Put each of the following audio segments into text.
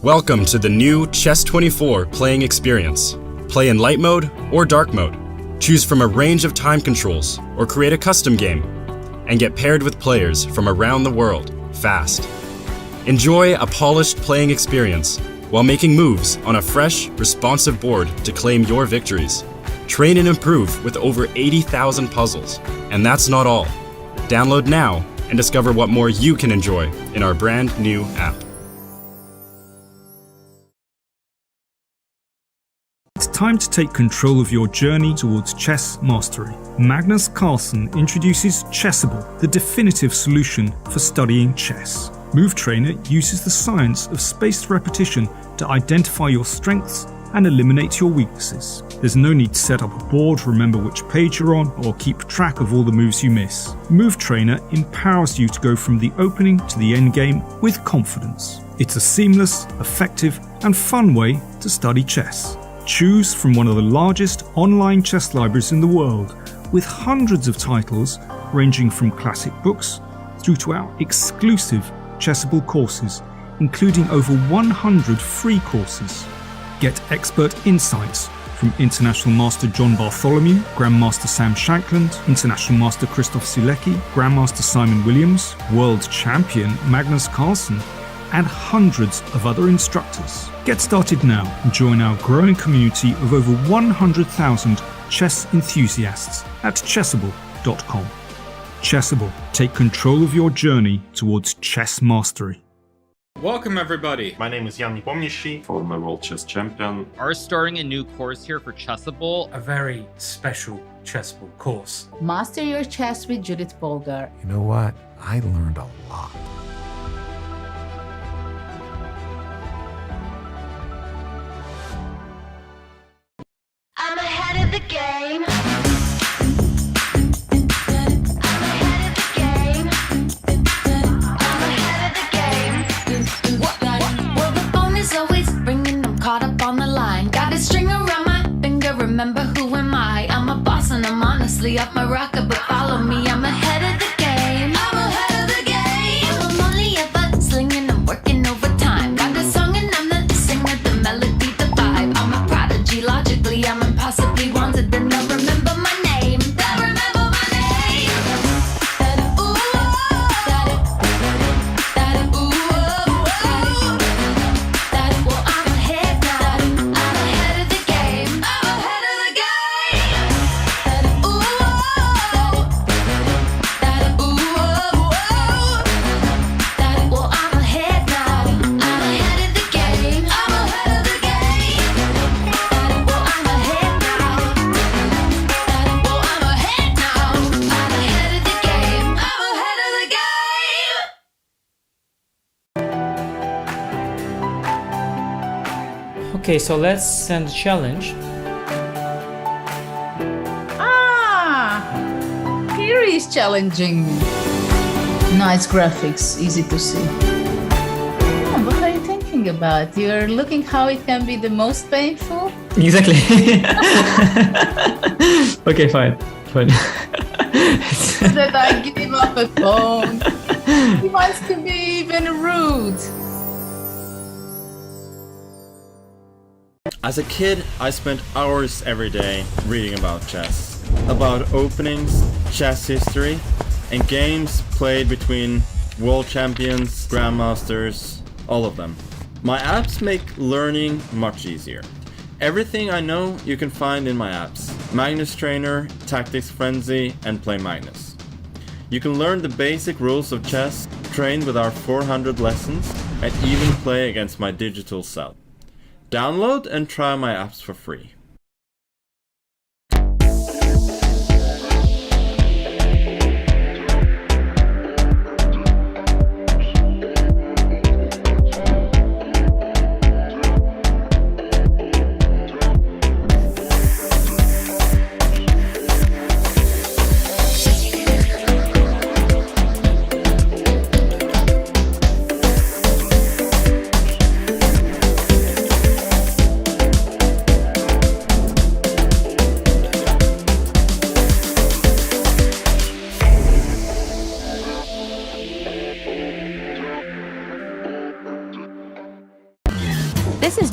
Welcome to the new Chess 24 playing experience. Play in light mode or dark mode. Choose from a range of time controls or create a custom game. And get paired with players from around the world, fast. Enjoy a polished playing experience while making moves on a fresh, responsive board to claim your victories. Train and improve with over 80,000 puzzles. And that's not all. Download now and discover what more you can enjoy in our brand new app. It's time to take control of your journey towards chess mastery. Magnus Carlsen introduces Chessable, the definitive solution for studying chess. Move Trainer uses the science of spaced repetition to identify your strengths and eliminate your weaknesses. There's no need to set up a board, remember which page you're on, or keep track of all the moves you miss. Move Trainer empowers you to go from the opening to the end game with confidence. It's a seamless, effective, and fun way to study chess. Choose from one of the largest online chess libraries in the world, with hundreds of titles ranging from classic books through to our exclusive Chessable courses, including over 100 free courses. Get expert insights from International Master John Bartholomew, Grandmaster Sam Shankland, International Master Christoph Sielecki, Grandmaster Simon Williams, World Champion Magnus Carlsen, and hundreds of other instructors. Get started now and join our growing community of over 100,000 chess enthusiasts at chessable.com. Chessable, take control of your journey towards chess mastery. Welcome everybody! My name is Jan Nepomniachtchi, former world chess champion. Are starting a new course here for Chessable. A very special Chessable course. Master your chess with Judith Bolgar. You know what? I learned a lot. I'm ahead of the game. Remember who am I? I'm a boss and I'm honestly off my rocker, but follow me, I'm ahead of the game. I'm ahead of the game. I'm only ever slinging, I'm working overtime. Got a song and I'm the singer, the melody, the vibe. I'm a prodigy, logically, I'm impossibly wanted, and they'll remember my name. They'll remember my name. Ooh, well, I'm ahead now. I'm ahead of the game. Okay, so let's send a challenge. Here is challenging. Nice graphics, easy to see. What are you thinking about? You're looking how it can be the most painful? Exactly. Okay, fine. That I give him up a phone. He wants to be even rude. As a kid, I spent hours every day reading about chess. About openings, chess history, and games played between world champions, grandmasters, all of them. My apps make learning much easier. Everything I know you can find in my apps. Magnus Trainer, Tactics Frenzy, and Play Magnus. You can learn the basic rules of chess, train with our 400 lessons, and even play against my digital self. Download and try my apps for free.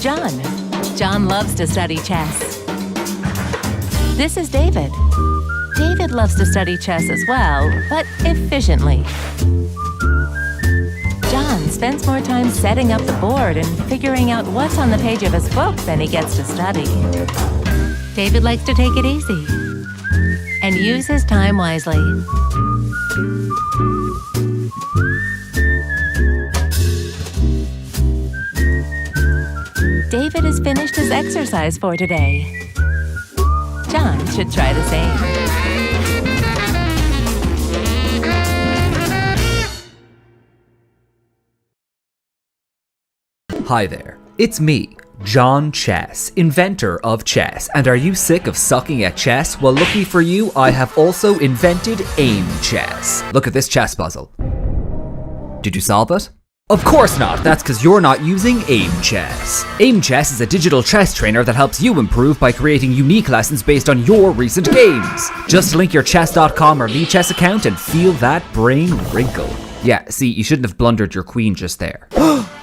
John. John loves to study chess. This is David. David loves to study chess as well, but efficiently. John spends more time setting up the board and figuring out what's on the page of his book than he gets to study. David likes to take it easy and use his time wisely. David has finished his exercise for today. John should try the same. Hi there, it's me, John Chess, inventor of chess. And are you sick of sucking at chess? Well, lucky for you, I have also invented aim chess. Look at this chess puzzle. Did you solve it? Of course not, that's because you're not using aim chess. Aim chess is a digital chess trainer that helps you improve by creating unique lessons based on your recent games. Just link your chess.com or VChess account and feel that brain wrinkle. Yeah, see, you shouldn't have blundered your queen just there.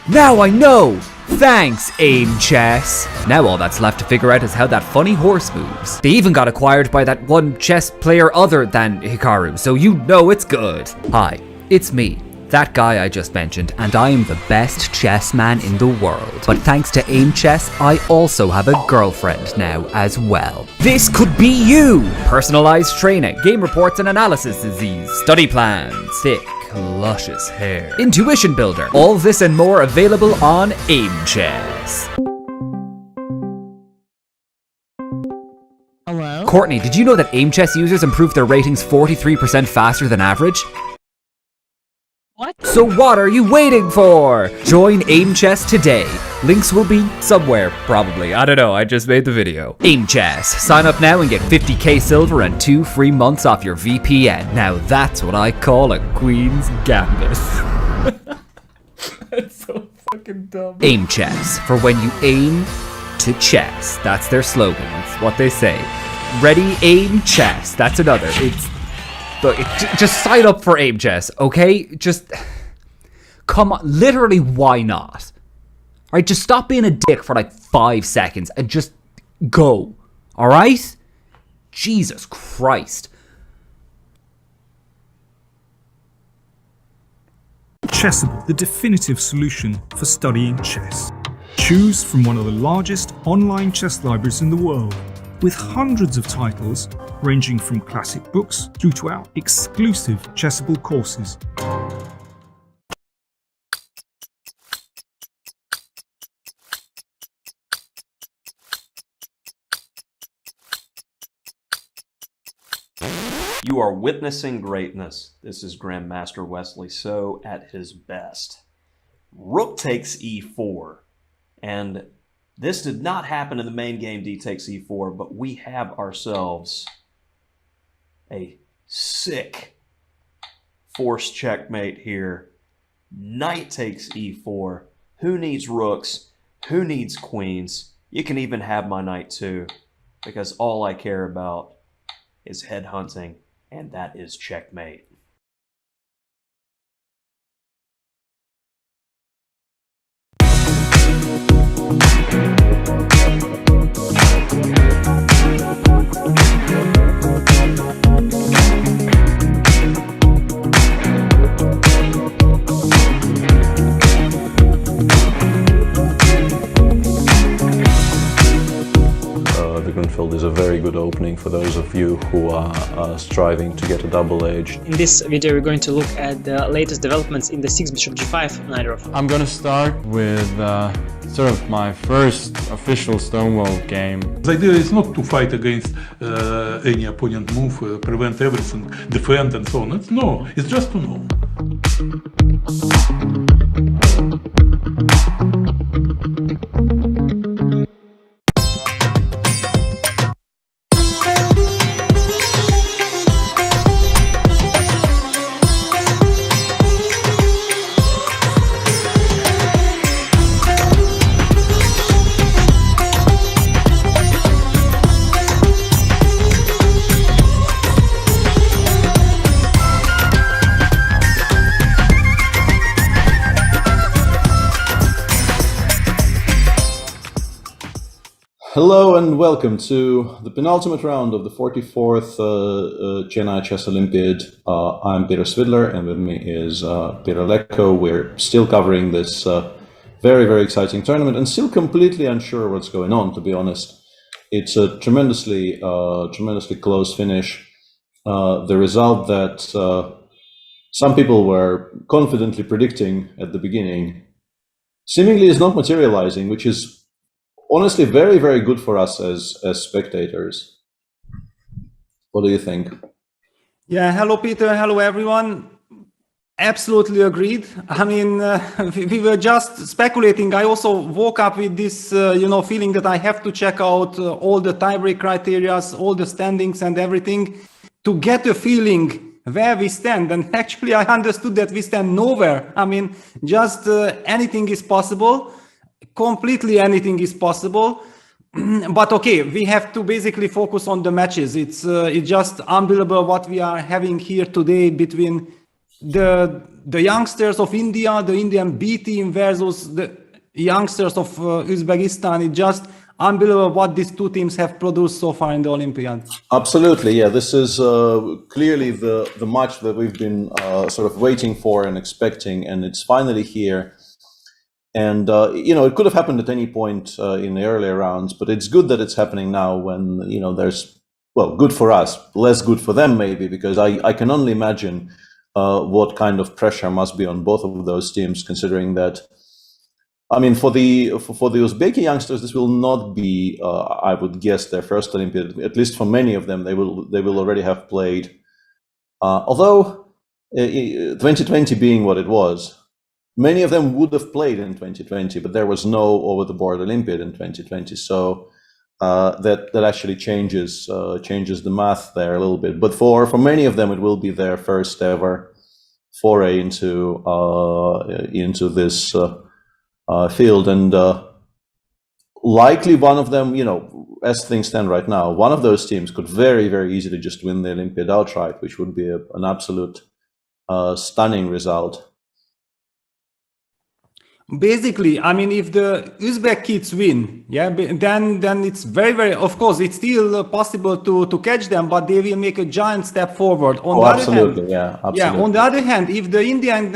Now I know! Thanks, Aim Chess! Now all that's left to figure out is how that funny horse moves. They even got acquired by that one chess player other than Hikaru, so you know it's good. Hi, it's me, that guy I just mentioned, and I am the best chess man in the world. But thanks to Aim Chess, I also have a girlfriend now as well. This could be you! Personalized training, game reports and analysis disease, study plans, thick, luscious hair, intuition builder, all this and more available on Aim Chess. Hello? Courtney, did you know that Aim Chess users improve their ratings 43% faster than average? What? So what are you waiting for? Join Aim Chess today. Links will be somewhere, probably. I don't know, I just made the video. Aim Chess. Sign up now and get 50k silver and 2 free months off your VPN. Now that's what I call a Queen's Gambit. That's so fucking dumb. Aim Chess, for when you aim to chess. That's their slogan. It's what they say. Ready, aim, chess. That's another. Look, just sign up for Aim Chess, okay? Just, come on, literally, why not? Alright, just stop being a dick for like 5 seconds and just go, alright? Jesus Christ. Chessable, the definitive solution for studying chess. Choose from one of the largest online chess libraries in the world, with hundreds of titles ranging from classic books through to our exclusive Chessable courses. You are witnessing greatness. This is Grandmaster Wesley So at his best. Rook takes e4, and this did not happen in the main game, d takes e4, but we have ourselves a sick forced checkmate here. Knight takes e4. Who needs rooks? Who needs queens? You can even have my knight too, because all I care about is headhunting, and that is checkmate. The Grunfeld is a very good opening for those of you who are striving to get a double edge. In this video we're going to look at the latest developments in the 6 bishop g5 knight off. I'm gonna start with sort of my first official Stonewall game. The idea is not to fight against any opponent move, prevent everything, defend and so on. It's just to know. Hello and welcome to the penultimate round of the 44th Chennai Chess Olympiad. I'm Peter Svidler, and with me is Peter Leko. We're still covering this very, very exciting tournament and still completely unsure what's going on, to be honest. It's a tremendously close finish. The result that some people were confidently predicting at the beginning seemingly is not materializing, which is honestly very, very good for us as spectators. What do you think? Yeah, hello Peter, hello everyone. Absolutely agreed. I mean, we were just speculating. I also woke up with this, feeling that I have to check out all the tiebreak criteria, all the standings and everything to get a feeling where we stand. And actually, I understood that we stand nowhere. I mean, just anything is possible. Completely anything is possible. But okay, we have to basically focus on the matches. It's just unbelievable what we are having here today between the youngsters of India, the Indian B team versus the youngsters of Uzbekistan. It's just unbelievable what these two teams have produced so far in the Olympiad. Absolutely, yeah. This is clearly the match that we've been sort of waiting for and expecting, and it's finally here. And, it could have happened at any point in the earlier rounds, but it's good that it's happening now when, there's, well, good for us, less good for them maybe, because I can only imagine what kind of pressure must be on both of those teams, considering that, I mean, for the Uzbeki youngsters, this will not be, I would guess, their first Olympiad. At least for many of them, they will already have played. Although 2020 being what it was, many of them would have played in 2020, but there was no over-the-board Olympiad in 2020, so that actually changes the math there a little bit. But for many of them, it will be their first ever foray into this field, and likely one of them, as things stand right now, one of those teams could very, very easily just win the Olympiad outright, which would be an absolute stunning result. Basically, I mean, if the Uzbek kids win, yeah, then it's very, very, of course, it's still possible to catch them, but they will make a giant step forward. On the absolutely, other hand, absolutely. Yeah, on the other hand, if the Indian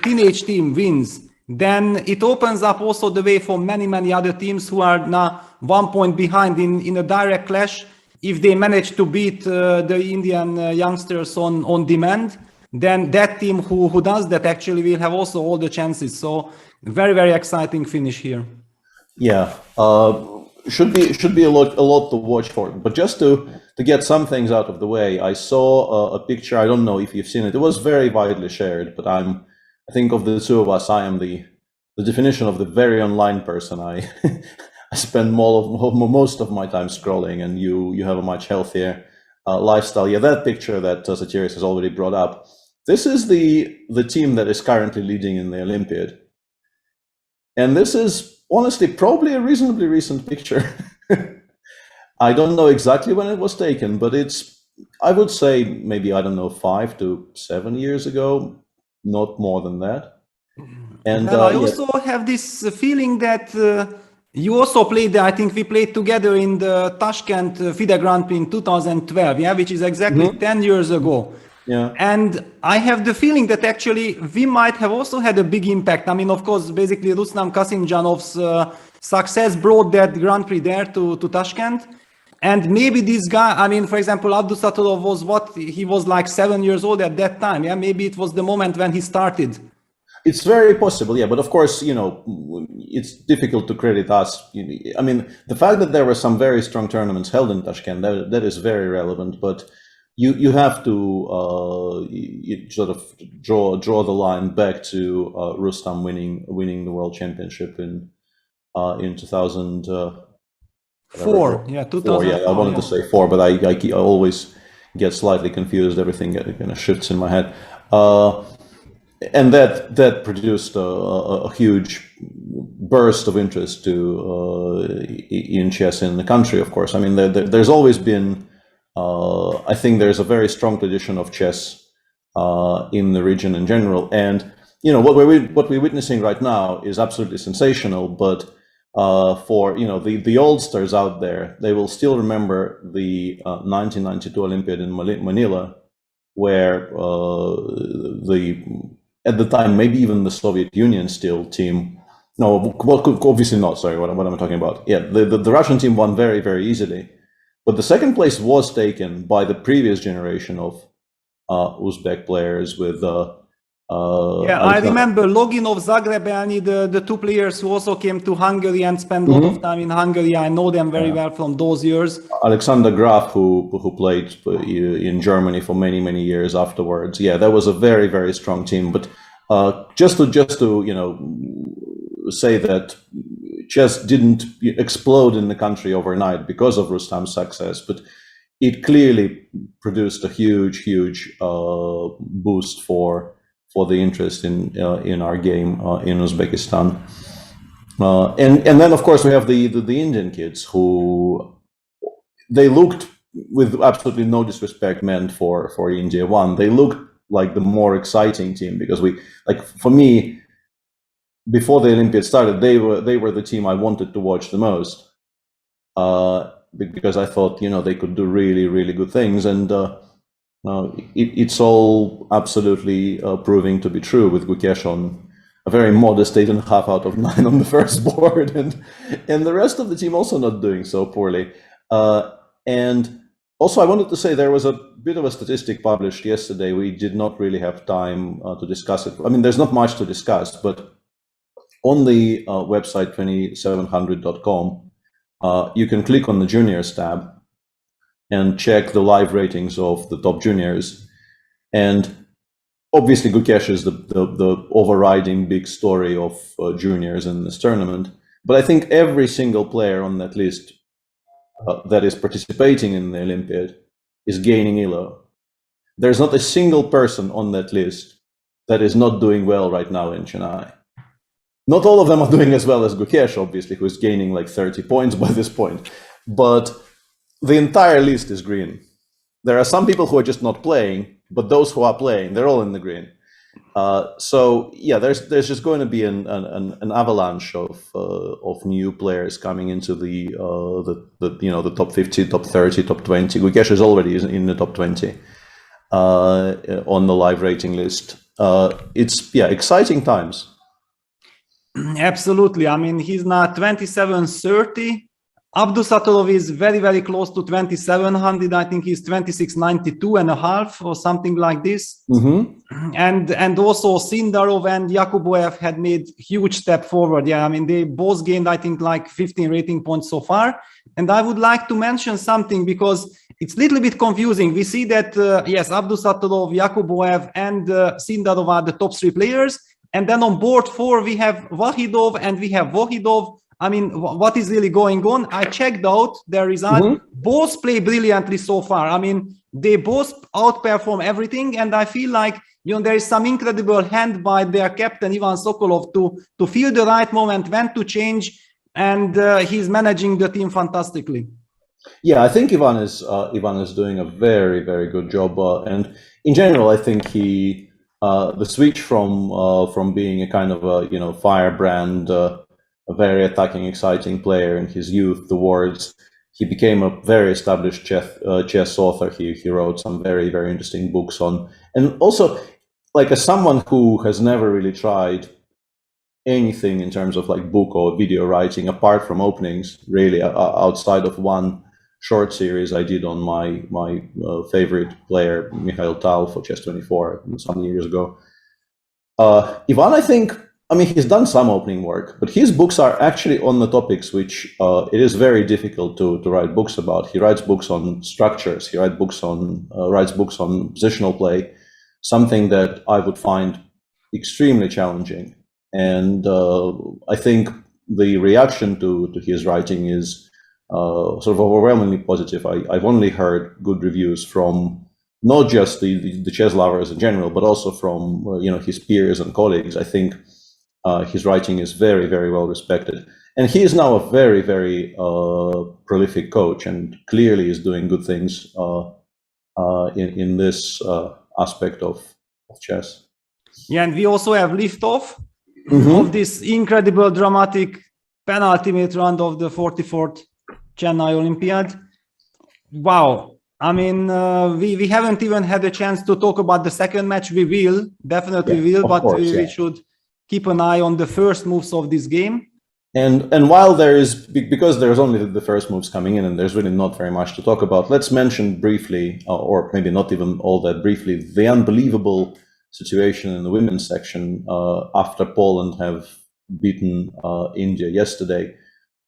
teenage team wins, then it opens up also the way for many, many other teams who are now 1 point behind in a direct clash. If they manage to beat the Indian youngsters on demand, then that team who does that actually will have also all the chances. So very, very exciting finish here. Yeah, should be a lot to watch for. But just to get some things out of the way, I saw a picture. I don't know if you've seen it. It was very widely shared, but I think of the two of us, I am the definition of the very online person. I spend most of my time scrolling, and you have a much healthier lifestyle. Yeah, that picture that Satiris has already brought up. This is the team that is currently leading in the Olympiad. And this is honestly probably a reasonably recent picture. I don't know exactly when it was taken, but it's, I would say maybe, 5 to 7 years ago, not more than that. And I also have this feeling that you also played, I think we played together in the Tashkent FIDE Grand Prix in 2012, yeah, which is exactly 10 years ago. Yeah. And I have the feeling that actually we might have also had a big impact. I mean, of course, basically Rustam Kasimjanov's success brought that Grand Prix there to Tashkent. And maybe this guy, I mean, for example, Abdusatulov he was like 7 years old at that time. Yeah, maybe it was the moment when he started. It's very possible, yeah. But of course, it's difficult to credit us. I mean, the fact that there were some very strong tournaments held in Tashkent, that is very relevant. But you have to sort of draw the line back to Rustam winning the world championship in 2004. Yeah, 2004. Yeah, I wanted to say 4, but I always get slightly confused. Everything kind of shifts in my head. And that produced a huge burst of interest in chess in the country. Of course, I mean there's always been. I think there's a very strong tradition of chess in the region in general, and what we're witnessing right now is absolutely sensational. But for the oldsters out there, they will still remember the 1992 Olympiad in Manila, where at the time maybe even the Soviet Union still team. No, well, obviously not. Sorry, what am I talking about? Yeah, the Russian team won very, very easily, but the second place was taken by the previous generation of Uzbek players with. I remember Loginov, Zagreb, and the two players who also came to Hungary and spent a lot of time in Hungary. I know them very well from those years. Alexander Graf, who played in Germany for many, many years afterwards. Yeah, that was a very, very strong team. But just to say that chess didn't explode in the country overnight because of Rustam's success, but it clearly produced a huge boost for the interest in our game in Uzbekistan. And then of course we have the Indian kids who they looked, with absolutely no disrespect meant for India one, they looked like the more exciting team, because for me, before the Olympiad started, they were the team I wanted to watch the most, because I thought they could do really, really good things, and it's all absolutely proving to be true, with Gukesh on a very modest 8.5 out of 9 on the first board, and the rest of the team also not doing so poorly. And also I wanted to say there was a bit of a statistic published yesterday. We did not really have time to discuss it. I mean, there's not much to discuss, but on the website 2700.com, you can click on the juniors tab and check the live ratings of the top juniors. And obviously Gukesh is the overriding big story of juniors in this tournament. But I think every single player on that list that is participating in the Olympiad is gaining elo. There's not a single person on that list that is not doing well right now in Chennai. Not all of them are doing as well as Gukesh, obviously, who is gaining like 30 points by this point. But the entire list is green. There are some people who are just not playing, but those who are playing, they're all in the green. So yeah, there's just going to be an avalanche of new players coming into the top 50, top 30, top 20. Gukesh is already in the top 20 on the live rating list. It's exciting times. Absolutely. I mean, he's now 2730. Abdusattorov is very, very close to 2700. I think he's 2692.5 or something like this. And also Sindarov and Yakuboev had made huge step forward. Yeah, I mean, they both gained, I think, like 15 rating points so far. And I would like to mention something, because it's a little bit confusing. We see that, yes, Abdusattorov, Yakuboev, and Sindarov are the top 3 players. And then on board 4, we have Vahidov and we have Vohidov. I mean, what is really going on? I checked out their result. Both play brilliantly so far. I mean, they both outperform everything. And I feel like, there is some incredible hand by their captain, Ivan Sokolov, to feel the right moment, when to change. And he's managing the team fantastically. Yeah, I think Ivan is doing a very, very good job. And in general, I think the switch from being a kind of a, firebrand, a very attacking, exciting player in his youth, towards he became a very established chess author. He wrote some very, very interesting books on, and also, like, as someone who has never really tried anything in terms of like book or video writing apart from openings, really, outside of one short series I did on my favorite player, Mikhail Tal, for Chess24 some years ago. Ivan, I mean, he's done some opening work, but his books are actually on the topics which it is very difficult to write books about. He writes books on structures. He writes books on positional play, something that I would find extremely challenging. And I think the reaction to his writing is sort of overwhelmingly positive. I've only heard good reviews from not just the chess lovers in general, but also from his peers and colleagues. I think his writing is very, very well respected, and he is now a very, very prolific coach, and clearly is doing good things in this aspect of chess. Yeah, and we also have liftoff of this incredible dramatic penultimate round of the 44th Chennai Olympiad. Wow. I mean, we haven't even had a chance to talk about the second match. We will, definitely will, but we should keep an eye on the first moves of this game. And while there is, because there's only the first moves coming in and there's really not very much to talk about, let's mention briefly, or maybe not even all that briefly, the unbelievable situation in the women's section after Poland have beaten India yesterday.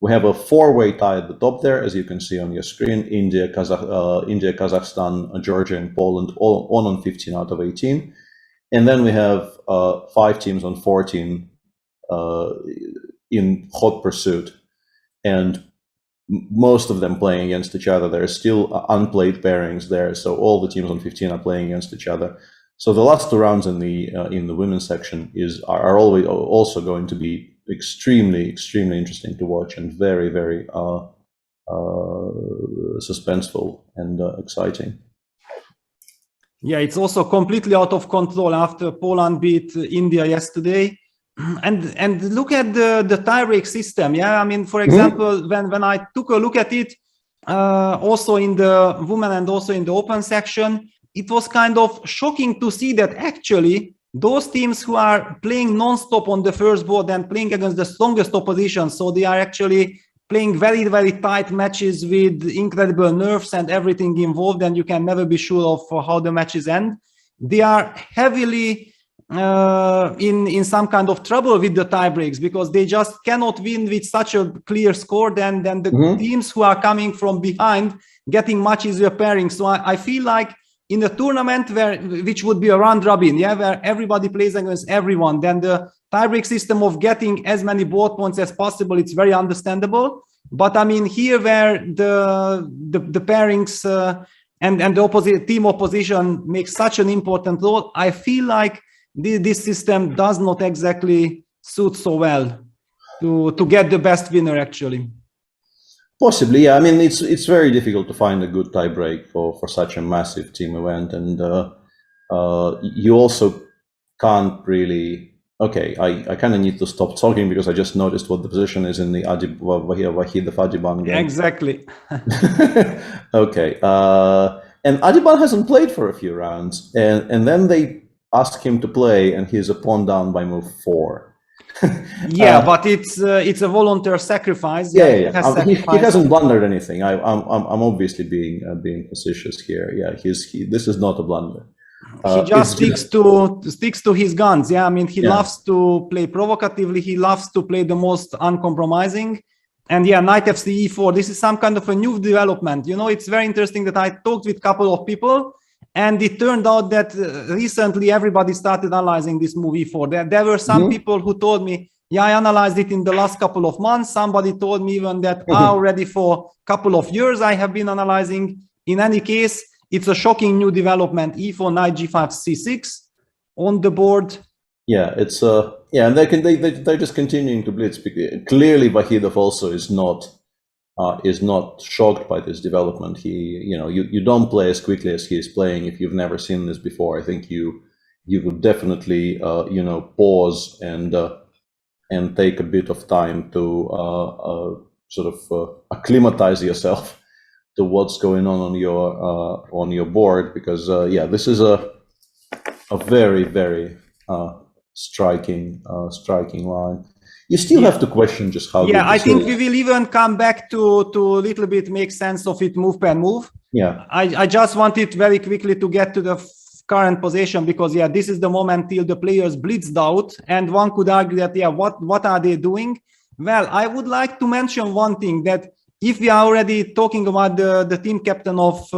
We have a four-way tie at the top there, as you can see on your screen. India, Kazakhstan, Georgia, and Poland all on 15 out of 18. And then we have 5 teams on 14 in hot pursuit. And most of them playing against each other. There are still unplayed pairings there, so all the teams on 15 are playing against each other. So the last 2 rounds in the women's section are always also going to be extremely interesting to watch and very suspenseful and exciting. Yeah, it's also completely out of control after Poland beat India yesterday. And look at the tie-break system. Yeah, I mean, for example, when I took a look at it, also in the women and also in the open section, it was kind of shocking to see that actually those teams who are playing non-stop on the first board and playing against the strongest opposition, so they are actually playing very tight matches with incredible nerves and everything involved, and you can never be sure of how the matches end. They are heavily in some kind of trouble with the tie breaks because they just cannot win with such a clear score than the teams who are coming from behind getting much easier pairing. So I feel like in a tournament which would be a round robin, yeah, where everybody plays against everyone, then the tiebreak system of getting as many board points as possible, it's very understandable. But I mean, here where the pairings and the opposite team opposition makes such an important role, I feel like this system does not exactly suit so well to get the best winner actually. Possibly, yeah. I mean, it's very difficult to find a good tiebreak for such a massive team event, and you also can't really. Okay, I kind of need to stop talking because I just noticed what the position is in the Vahid Adiban game. Exactly. Okay, and Adiban hasn't played for a few rounds, and then they ask him to play, and he's a pawn down by move 4. Yeah, but it's a voluntary sacrifice. Yeah. He hasn't blundered anything. I'm obviously being facetious here. Yeah, this is not a blunder. He just sticks to his guns. Yeah, I mean, he loves to play provocatively. He loves to play the most uncompromising. And yeah, knight fc e4. This is some kind of a new development. You know, it's very interesting that I talked with a couple of people, and it turned out that recently everybody started analyzing this move e4. There were some people who told me, yeah, I analyzed it in the last couple of months. Somebody told me even that already for a couple of years I have been analyzing. In any case, it's a shocking new development. E4, knight g5, c6 on the board. Yeah, it's and they're just continuing to blitz. Clearly, Vahidov also is not shocked by this development. You don't play as quickly as he is playing if you've never seen this before. I think you would definitely pause and take a bit of time to sort of acclimatize yourself to what's going on your board, because this is a very striking line. You still have to question just how. Yeah, I think we will even come back to a little bit make sense of it move per move. Yeah, I just wanted very quickly to get to the current position, because this is the moment till the players blitzed out, and one could argue that what are they doing? Well, I would like to mention one thing, that if we are already talking about the team captain of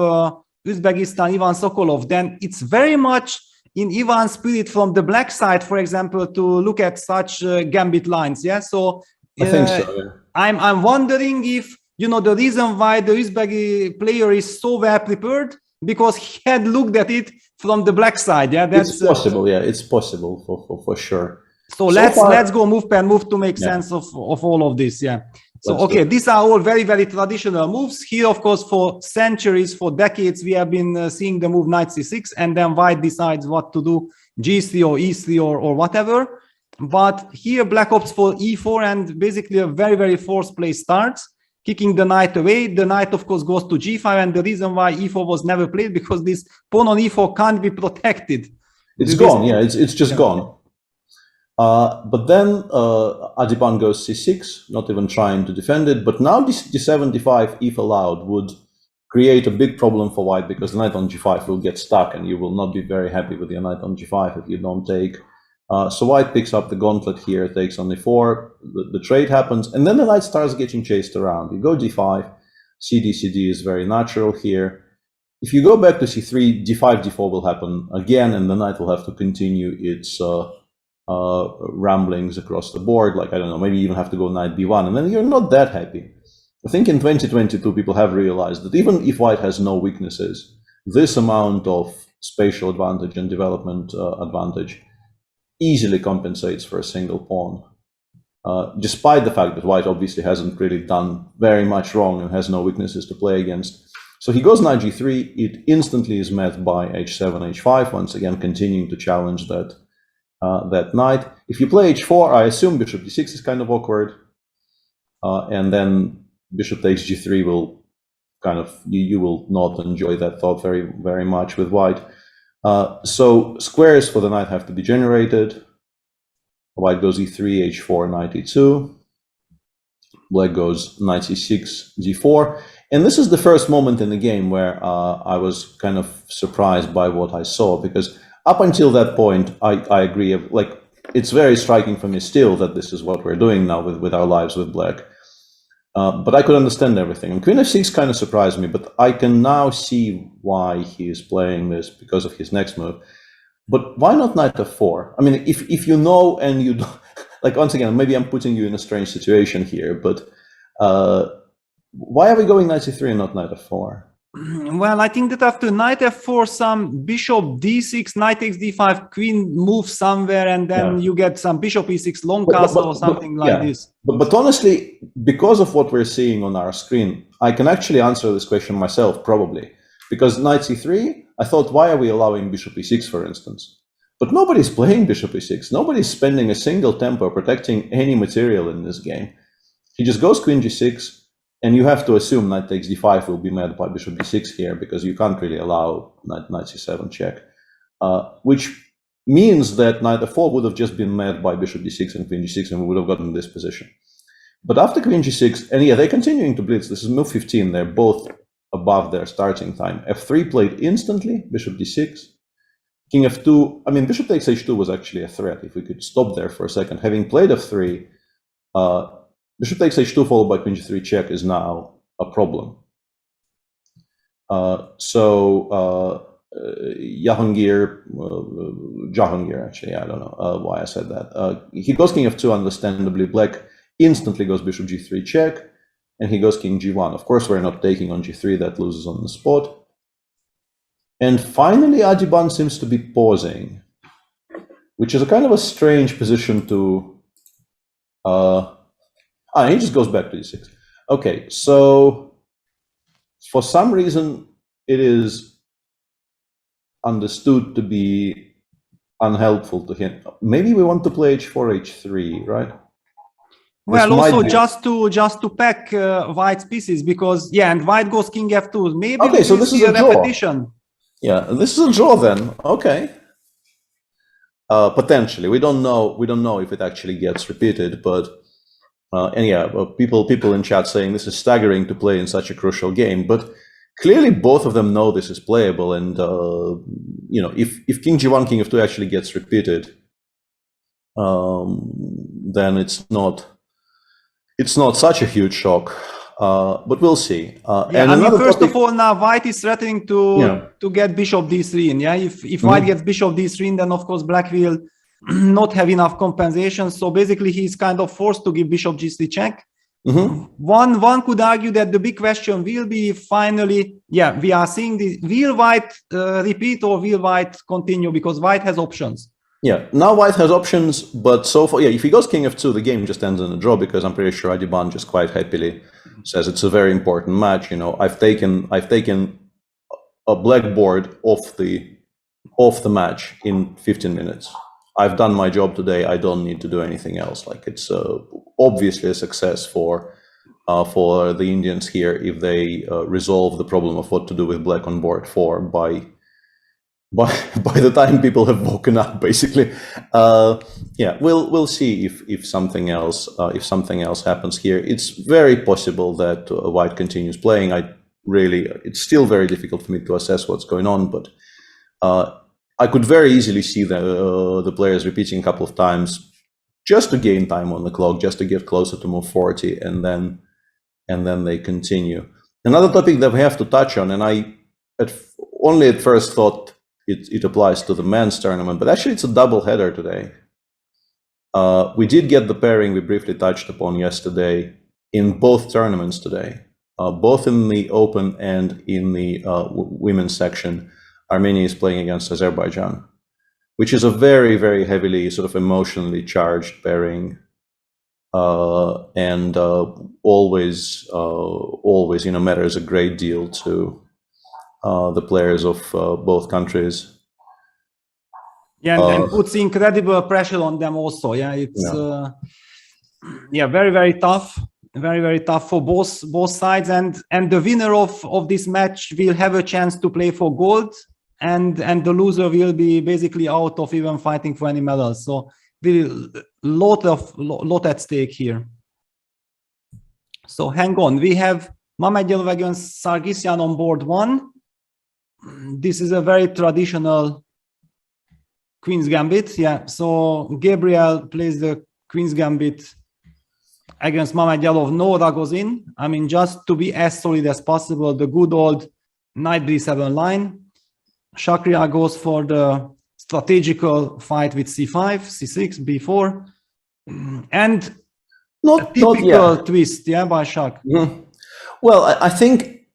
Uzbekistan, Ivan Sokolov, then it's very much in Ivan's spirit from the black side, for example, to look at such gambit lines. Yeah, so I think so. Yeah. I'm wondering if the reason why the Uzbek player is so well prepared, because he had looked at it from the black side. Yeah, that's possible. It's possible for sure. So let's go move per move to make sense of all of this. Yeah. So, okay, these are all very traditional moves. Here, of course, for centuries, for decades, we have been seeing the move knight c6, and then white decides what to do, g3 or e3 or whatever. But here black opts for e4 and basically a very, very forced play starts, kicking the knight away. The knight, of course, goes to g5, and the reason why e4 was never played, because this pawn on e4 can't be protected. It's gone, yeah, it's just gone. But then Adiban goes c6, not even trying to defend it. But now d7, d5, if allowed, would create a big problem for white, because the knight on g5 will get stuck, and you will not be very happy with your knight on g5 if you don't take. So white picks up the gauntlet here, takes on e4, the trade happens, and then the knight starts getting chased around. You go d5, cd, cd is very natural here. If you go back to c3, d5, d4 will happen again, and the knight will have to continue its ramblings across the board, like, I don't know, maybe even have to go knight b1, and then you're not that happy. I think in 2022 people have realized that even if white has no weaknesses, this amount of spatial advantage and development advantage easily compensates for a single pawn, despite the fact that white obviously hasn't really done very much wrong and has no weaknesses to play against. So he goes knight g3, it instantly is met by h7, h5, once again continuing to challenge that that knight. If you play h4, I assume bishop d6 is kind of awkward, and then bishop takes g3 will kind of, you will not enjoy that thought very, very much with white. So squares for the knight have to be generated. White goes e3, h4, knight e2. Black goes knight c6, g4. And this is the first moment in the game where I was kind of surprised by what I saw, because up until that point, I agree, like, it's very striking for me still that this is what we're doing now with our lives with black. But I could understand everything. And queen f6 kind of surprised me, but I can now see why he is playing this, because of his next move. But why not knight f4? I mean, if you know and you don't, like, once again, maybe I'm putting you in a strange situation here, but why are we going knight c3 and not knight f4? Well, I think that after knight f4, some bishop d6, knight takes d5, queen moves somewhere, and then you get some bishop e6 long castle or something like this. But honestly, because of what we're seeing on our screen, I can actually answer this question myself, probably. Because knight c3, I thought, why are we allowing bishop e6, for instance? But nobody's playing bishop e6. Nobody's spending a single tempo protecting any material in this game. He just goes queen g6, and you have to assume knight takes d5 will be met by bishop d6 here, because you can't really allow knight c7 check. Which means that knight f4 would have just been met by bishop d6 and queen g6, and we would have gotten this position. But after queen g6, and yeah, they're continuing to blitz. This is move 15. They're both above their starting time. f3 played instantly, bishop d6. King f2, I mean, bishop takes h2 was actually a threat. If we could stop there for a second. Having played f3, bishop takes h2 followed by queen g3 check is now a problem. Jahangir, actually, I don't know why I said that. He goes king f2, understandably. Black instantly goes bishop g3 check, and he goes king g1. Of course, we're not taking on g3, that loses on the spot. And finally, Adiban seems to be pausing, which is a kind of a strange position to... he just goes back to d6. Okay, so for some reason, it is understood to be unhelpful to him. Maybe we want to play h4, h3, right? Well, also just to pack white's pieces, because and white goes king f2. Maybe okay, so this is a repetition. Yeah, this is a draw then. Okay. Potentially, we don't know if it actually gets repeated, but people in chat saying this is staggering to play in such a crucial game, but clearly both of them know this is playable, and if king g1, king f2 actually gets repeated, then it's not such a huge shock, but we'll see. First of all, now white is threatening to get bishop d3 in. If white gets bishop d3 in, then of course black will not have enough compensation. So basically, he's kind of forced to give bishop g3 check. One could argue that the big question will be finally, we are seeing this. Will white repeat or will white continue? Because white has options. Yeah, now white has options, but so far, if he goes king f2, the game just ends in a draw, because I'm pretty sure Adiban just quite happily says it's a very important match. I've taken a blackboard off the match in 15 minutes. I've done my job today. I don't need to do anything else. Like it's obviously a success for the Indians here if they resolve the problem of what to do with black on board 4 by the time people have woken up, basically. Yeah, we'll see if something else happens here. It's very possible that White continues playing. It's still very difficult for me to assess what's going on, but I could very easily see the players repeating a couple of times just to gain time on the clock, just to get closer to move 40, and then they continue. Another topic that we have to touch on, and I only at first thought it applies to the men's tournament, but actually it's a double header today. We did get the pairing we briefly touched upon yesterday in both tournaments today, both in the Open and in the women's section. Armenia is playing against Azerbaijan, which is a very, very heavily sort of emotionally charged pairing, and always, matters a great deal to the players of both countries. Yeah, and puts incredible pressure on them also. Yeah, it's very, very tough. Very, very tough for both sides. And the winner of this match will have a chance to play for gold, and the loser will be basically out of even fighting for any medals. So lot at stake here. So hang on, we have Mamedov against Sargsyan on board 1. This is a very traditional Queen's Gambit. Yeah, so Gabriel plays the Queen's Gambit against Mamedov. No Ragozin. I mean, just to be as solid as possible, the good old knight b7 line. Shakria goes for the strategical fight with c5, c6, b4, and a typical twist, by Shak. Mm-hmm. Well, I think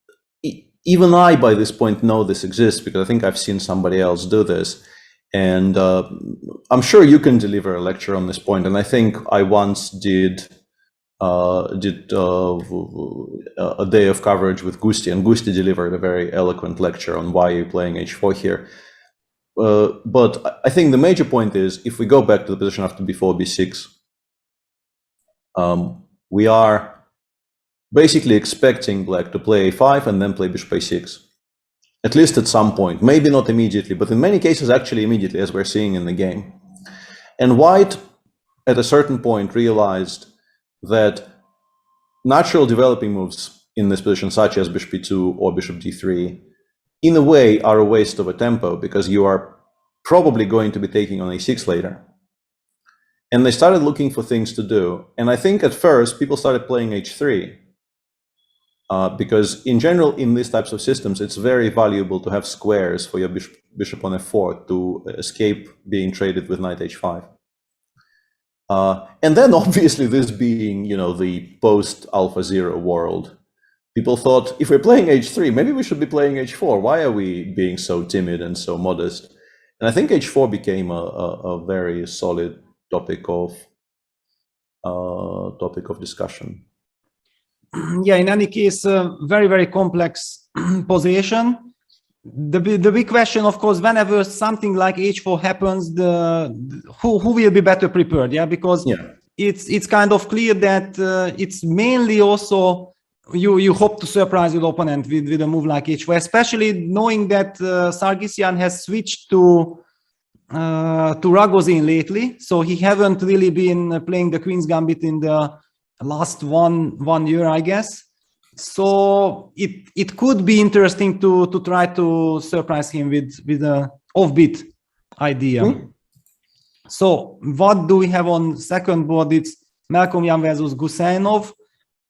even I, by this point, know this exists because I think I've seen somebody else do this, and I'm sure you can deliver a lecture on this point. And I think I once did a day of coverage with Gusti, and Gusti delivered a very eloquent lecture on why you're playing h4 here. But I think the major point is, if we go back to the position after b4, b6, we are basically expecting black to play a5 and then play bishop a6, at least at some point. Maybe not immediately, but in many cases actually immediately, as we're seeing in the game. And White, at a certain point, realized that natural developing moves in this position, such as bishop e2 or bishop d3, in a way are a waste of a tempo, because you are probably going to be taking on a6 later. And they started looking for things to do. And I think at first people started playing h3, because in general, in these types of systems, it's very valuable to have squares for your bishop on f4 to escape being traded with knight h5. And then obviously, this being, the post-Alpha Zero world, people thought, if we're playing h3, maybe we should be playing h4. Why are we being so timid and so modest? And I think h4 became a very solid topic of discussion. Yeah, in any case, very, very complex position. The big question, of course, whenever something like h4 happens, who will be better prepared? Yeah, because it's kind of clear that it's mainly also you hope to surprise your opponent with a move like h4, especially knowing that Sargsyan has switched to Ragozin lately, so he haven't really been playing the Queen's Gambit in the last one year, I guess. So it could be interesting to try to surprise him with a offbeat idea. Mm-hmm. So what do we have on second board? It's Melkomyan versus Gusainov.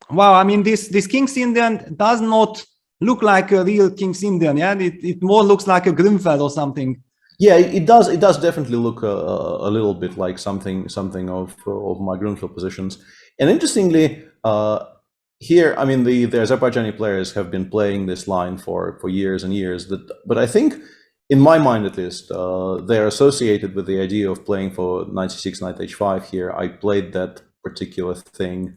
Wow, I mean this King's Indian does not look like a real King's Indian. Yeah, it more looks like a Grimfeld or something. Yeah, it does. It does definitely look a little bit like something of my Grimfeld positions. And interestingly, here, I mean, the Azerbaijani players have been playing this line for years and years. But I think, in my mind at least, they're associated with the idea of playing for knight c6, knight h5 here. I played that particular thing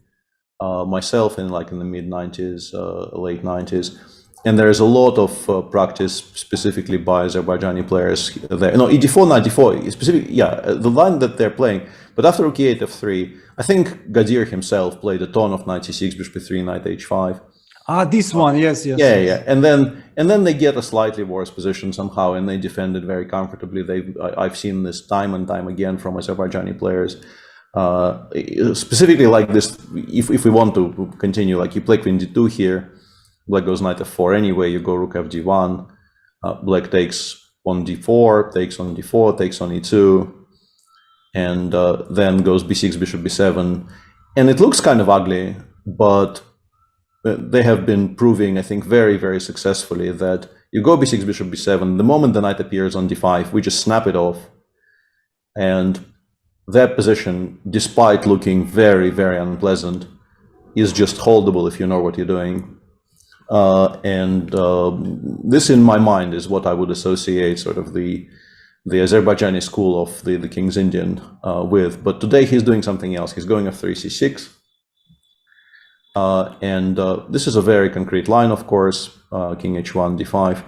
myself in the mid 90s, late 90s. And there is a lot of practice specifically by Azerbaijani players there. No, e4, knight d4, specifically, yeah, the line that they're playing. But after rook e8, f3, I think Gadir himself played a ton of knight c6, bishop e3, knight h5. This one, yes. Yeah. And then they get a slightly worse position somehow, and they defend it very comfortably. I've seen this time and time again from Azerbaijani players. Specifically like this, if we want to continue, like you play queen d2 here, black goes knight f4 anyway, you go rook fd1, black takes on d4, takes on d4, takes on e2, and then goes b6, bishop b7. And it looks kind of ugly, but they have been proving, I think, very, very successfully that you go b6, bishop b7, the moment the knight appears on d5, we just snap it off. And that position, despite looking very, very unpleasant, is just holdable if you know what you're doing. This, in my mind, is what I would associate sort of the Azerbaijani school of the King's Indian with. But today he's doing something else. He's going f3, c6. This is a very concrete line, of course, king h1, d5.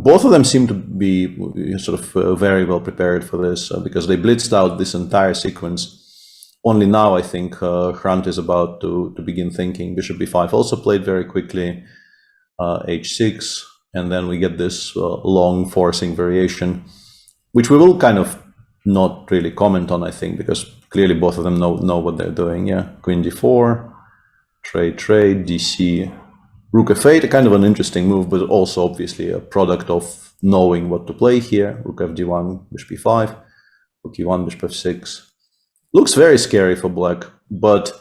Both of them seem to be sort of very well prepared for this because they blitzed out this entire sequence. Only now, I think, Hrant is about to begin thinking. Bishop b5 also played very quickly, h6, and then we get this long forcing variation, which we will kind of not really comment on, I think, because clearly both of them know what they're doing. Yeah, queen d4, trade, dc, rook f8, a kind of an interesting move, but also obviously a product of knowing what to play here. Rook fd1, bishop b5, rook e1, bishop f6. Looks very scary for black, but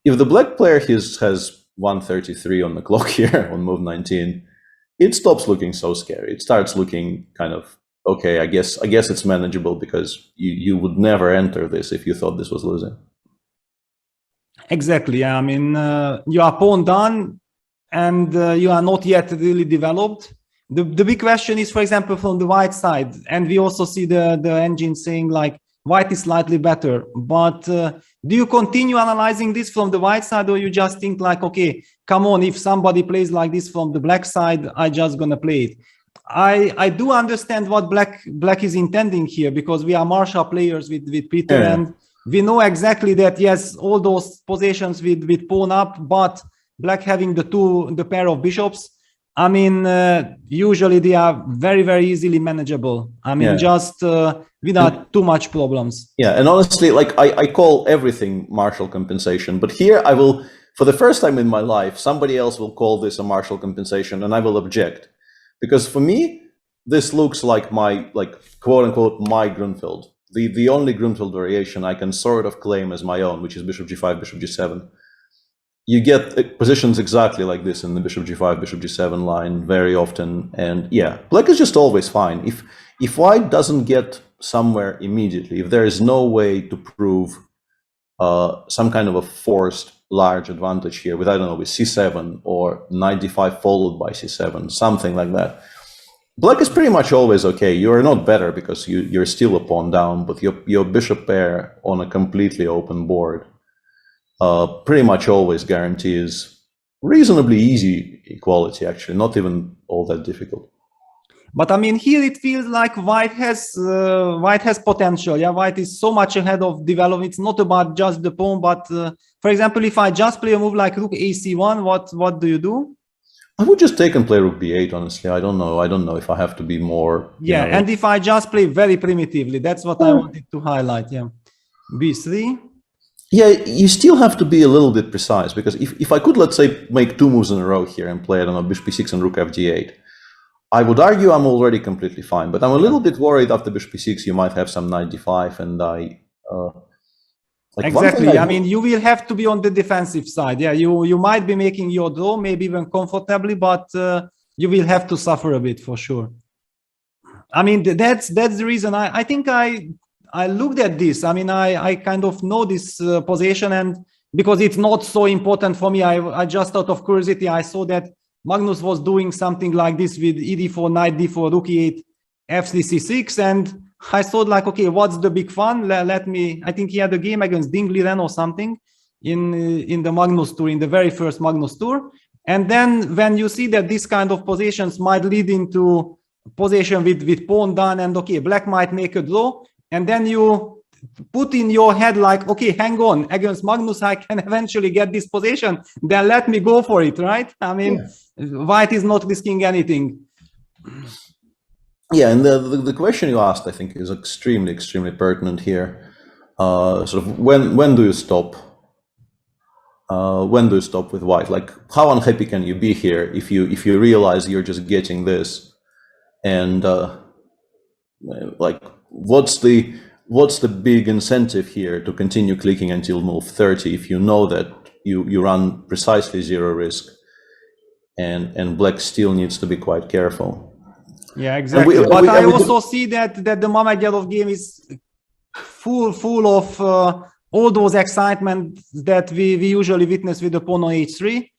if the black player has 133 on the clock here on move 19, it stops looking so scary. It starts looking kind of, okay, I guess it's manageable because you would never enter this if you thought this was losing. Exactly. I mean, you are pawn done and you are not yet really developed. The big question is, for example, from the white side, and we also see the engine saying like, white is slightly better, but do you continue analyzing this from the white side, or you just think like, okay, come on, if somebody plays like this from the black side, I just gonna play it? I do understand what black is intending here, because we are martial players with Peter, and we know exactly that, yes, all those positions with pawn up, but black having the pair of bishops, I mean, usually they are very, very easily manageable. I mean, just without too much problems. Yeah, and honestly, like I call everything martial compensation, but here I will, for the first time in my life, somebody else will call this a martial compensation, and I will object, because for me, this looks like my, quote unquote, my Grunfeld, the only Grunfeld variation I can sort of claim as my own, which is bishop g5, bishop g7. You get positions exactly like this in the bishop g5, bishop g7 line very often, and yeah, black is just always fine. If white doesn't get somewhere immediately, if there is no way to prove some kind of a forced large advantage here with, I don't know, with c7 or knight d5 followed by c7, something like that, black is pretty much always okay. You're not better because you're still a pawn down, but your bishop pair on a completely open board pretty much always guarantees reasonably easy equality, actually, not even all that difficult. But I mean, here it feels like white has potential. Yeah, white is so much ahead of development. It's not about just the pawn, but for example, if I just play a move like rook ac1, what do you do? I would just take and play rook b8, honestly. I don't know if I have to be more... Yeah, and if I just play very primitively, that's what I wanted to highlight, yeah. b3. Yeah, you still have to be a little bit precise, because if I could, let's say, make two moves in a row here and play, I don't know, bishop b6 and rook fd8, I would argue I'm already completely fine, but I'm a little bit worried after bishop b6 you might have some knight d5, and exactly. I mean, you will have to be on the defensive side. Yeah, you might be making your draw, maybe even comfortably, but you will have to suffer a bit for sure. I mean, that's the reason I think I looked at this. I mean, I kind of know this position, and because it's not so important for me, I just out of curiosity, I saw that Magnus was doing something like this with e4, knight d4, rook e8, f3, c6, and I thought like, okay, what's the big fun? Let me, I think he had a game against Dingley then or something. in the Magnus tour, in the very first Magnus tour. And then when you see that this kind of positions might lead into position with pawn done, and okay, black might make a draw, and then you put in your head like, okay, hang on, against Magnus I can eventually get this position, then let me go for it, right? I mean, white is not risking anything. Yeah, and the question you asked, I think, is extremely pertinent here. Sort of when do you stop? When do you stop with white? Like, how unhappy can you be here if you realize you're just getting this? And like, what's the big incentive here to continue clicking until move 30 if you know that you run precisely zero risk, and black still needs to be quite careful. Yeah, exactly. But I also see that the Mamedov game is full of all those excitement that we usually witness with the pawn on h3.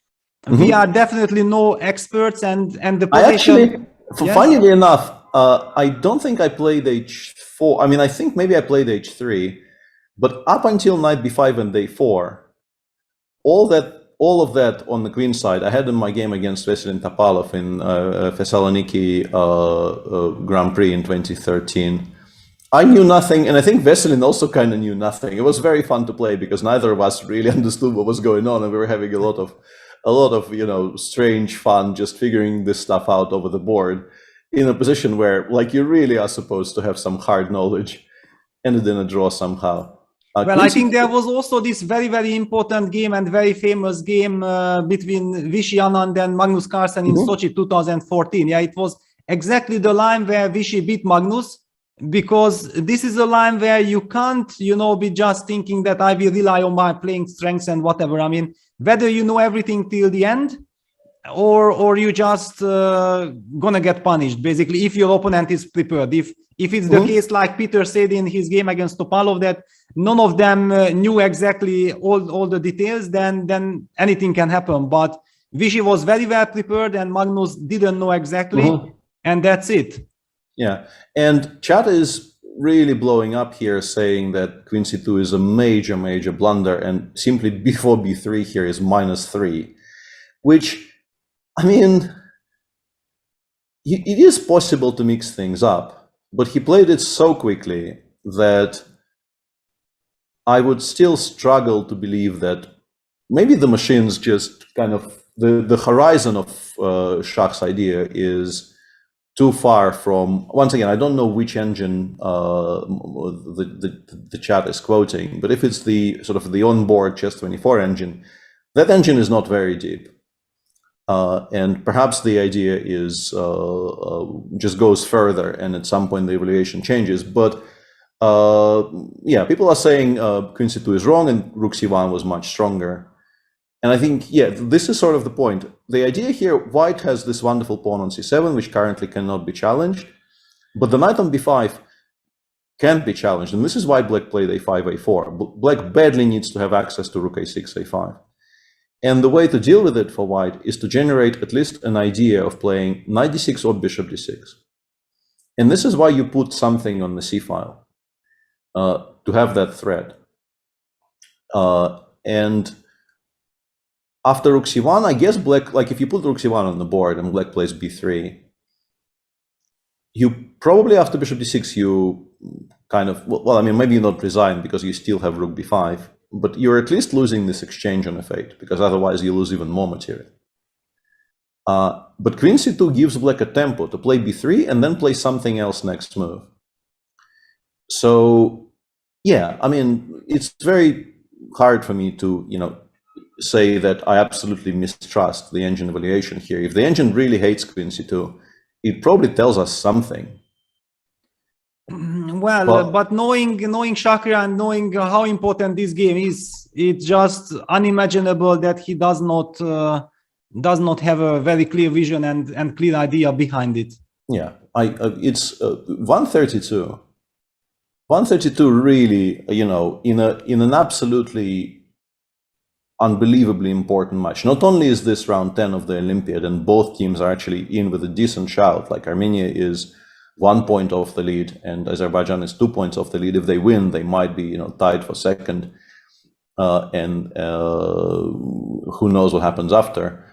We are definitely no experts, and the position. Funnily enough, I don't think I played h4. I mean, I think maybe I played h3, but up until knight b5 and day 4, all of that on the queen side, I had in my game against Veselin Topalov in Thessaloniki Grand Prix in 2013. I knew nothing, and I think Veselin also kind of knew nothing. It was very fun to play because neither of us really understood what was going on, and we were having a lot of strange fun just figuring this stuff out over the board in a position where, like, you really are supposed to have some hard knowledge, ended in a draw somehow. Well, I think there was also this very important game and very famous game between Vishy Anand and Magnus Carlsen in Sochi 2014. Yeah, it was exactly the line where Vishy beat Magnus, because this is a line where you can't, be just thinking that I will rely on my playing strengths and whatever. I mean, whether you know everything till the end, or you just gonna get punished, basically, if your opponent is prepared. If it's the case, like Peter said in his game against Topalov, that none of them knew exactly all the details, then anything can happen. But Vishy was very well prepared, and Magnus didn't know exactly, and that's it. Yeah, and chat is really blowing up here, saying that queen c2 is a major blunder, and simply before b3 here is -3, which, I mean, it is possible to mix things up, but he played it so quickly that I would still struggle to believe that maybe the machine's just kind of, the horizon of Shach's idea is too far from, once again, I don't know which engine the chat is quoting, but if it's the sort of the onboard Chess24 engine, that engine is not very deep. And perhaps the idea is just goes further, and at some point the evaluation changes. But yeah, people are saying queen c2 is wrong and rook c1 was much stronger. And I think, yeah, this is sort of the point. The idea here, white has this wonderful pawn on c7, which currently cannot be challenged, but the knight on b5 can be challenged. And this is why black played a5, a4. Black badly needs to have access to rook a6, a5. And the way to deal with it for white is to generate at least an idea of playing knight d6 or bishop d6. And this is why you put something on the c file, to have that threat. And after rook c1, I guess black, like if you put rook c1 on the board and black plays b3, you probably after bishop d6, you kind of, well, I mean, maybe you don't resign because you still have rook b5, but you're at least losing this exchange on f8, because otherwise you lose even more material. But queen c2 gives black a tempo to play b3 and then play something else next move. So, yeah, I mean, it's very hard for me to, say that I absolutely mistrust the engine evaluation here. If the engine really hates queen c2, it probably tells us something. Well, but knowing Shakira and knowing how important this game is, it's just unimaginable that he does not have a very clear vision and clear idea behind it. Yeah, it's 132. 132 really, in an absolutely unbelievably important match. Not only is this round 10 of the Olympiad, and both teams are actually in with a decent shout, like Armenia is 1 point off the lead and Azerbaijan is 2 points off the lead. If they win, they might be tied for second. and who knows what happens after.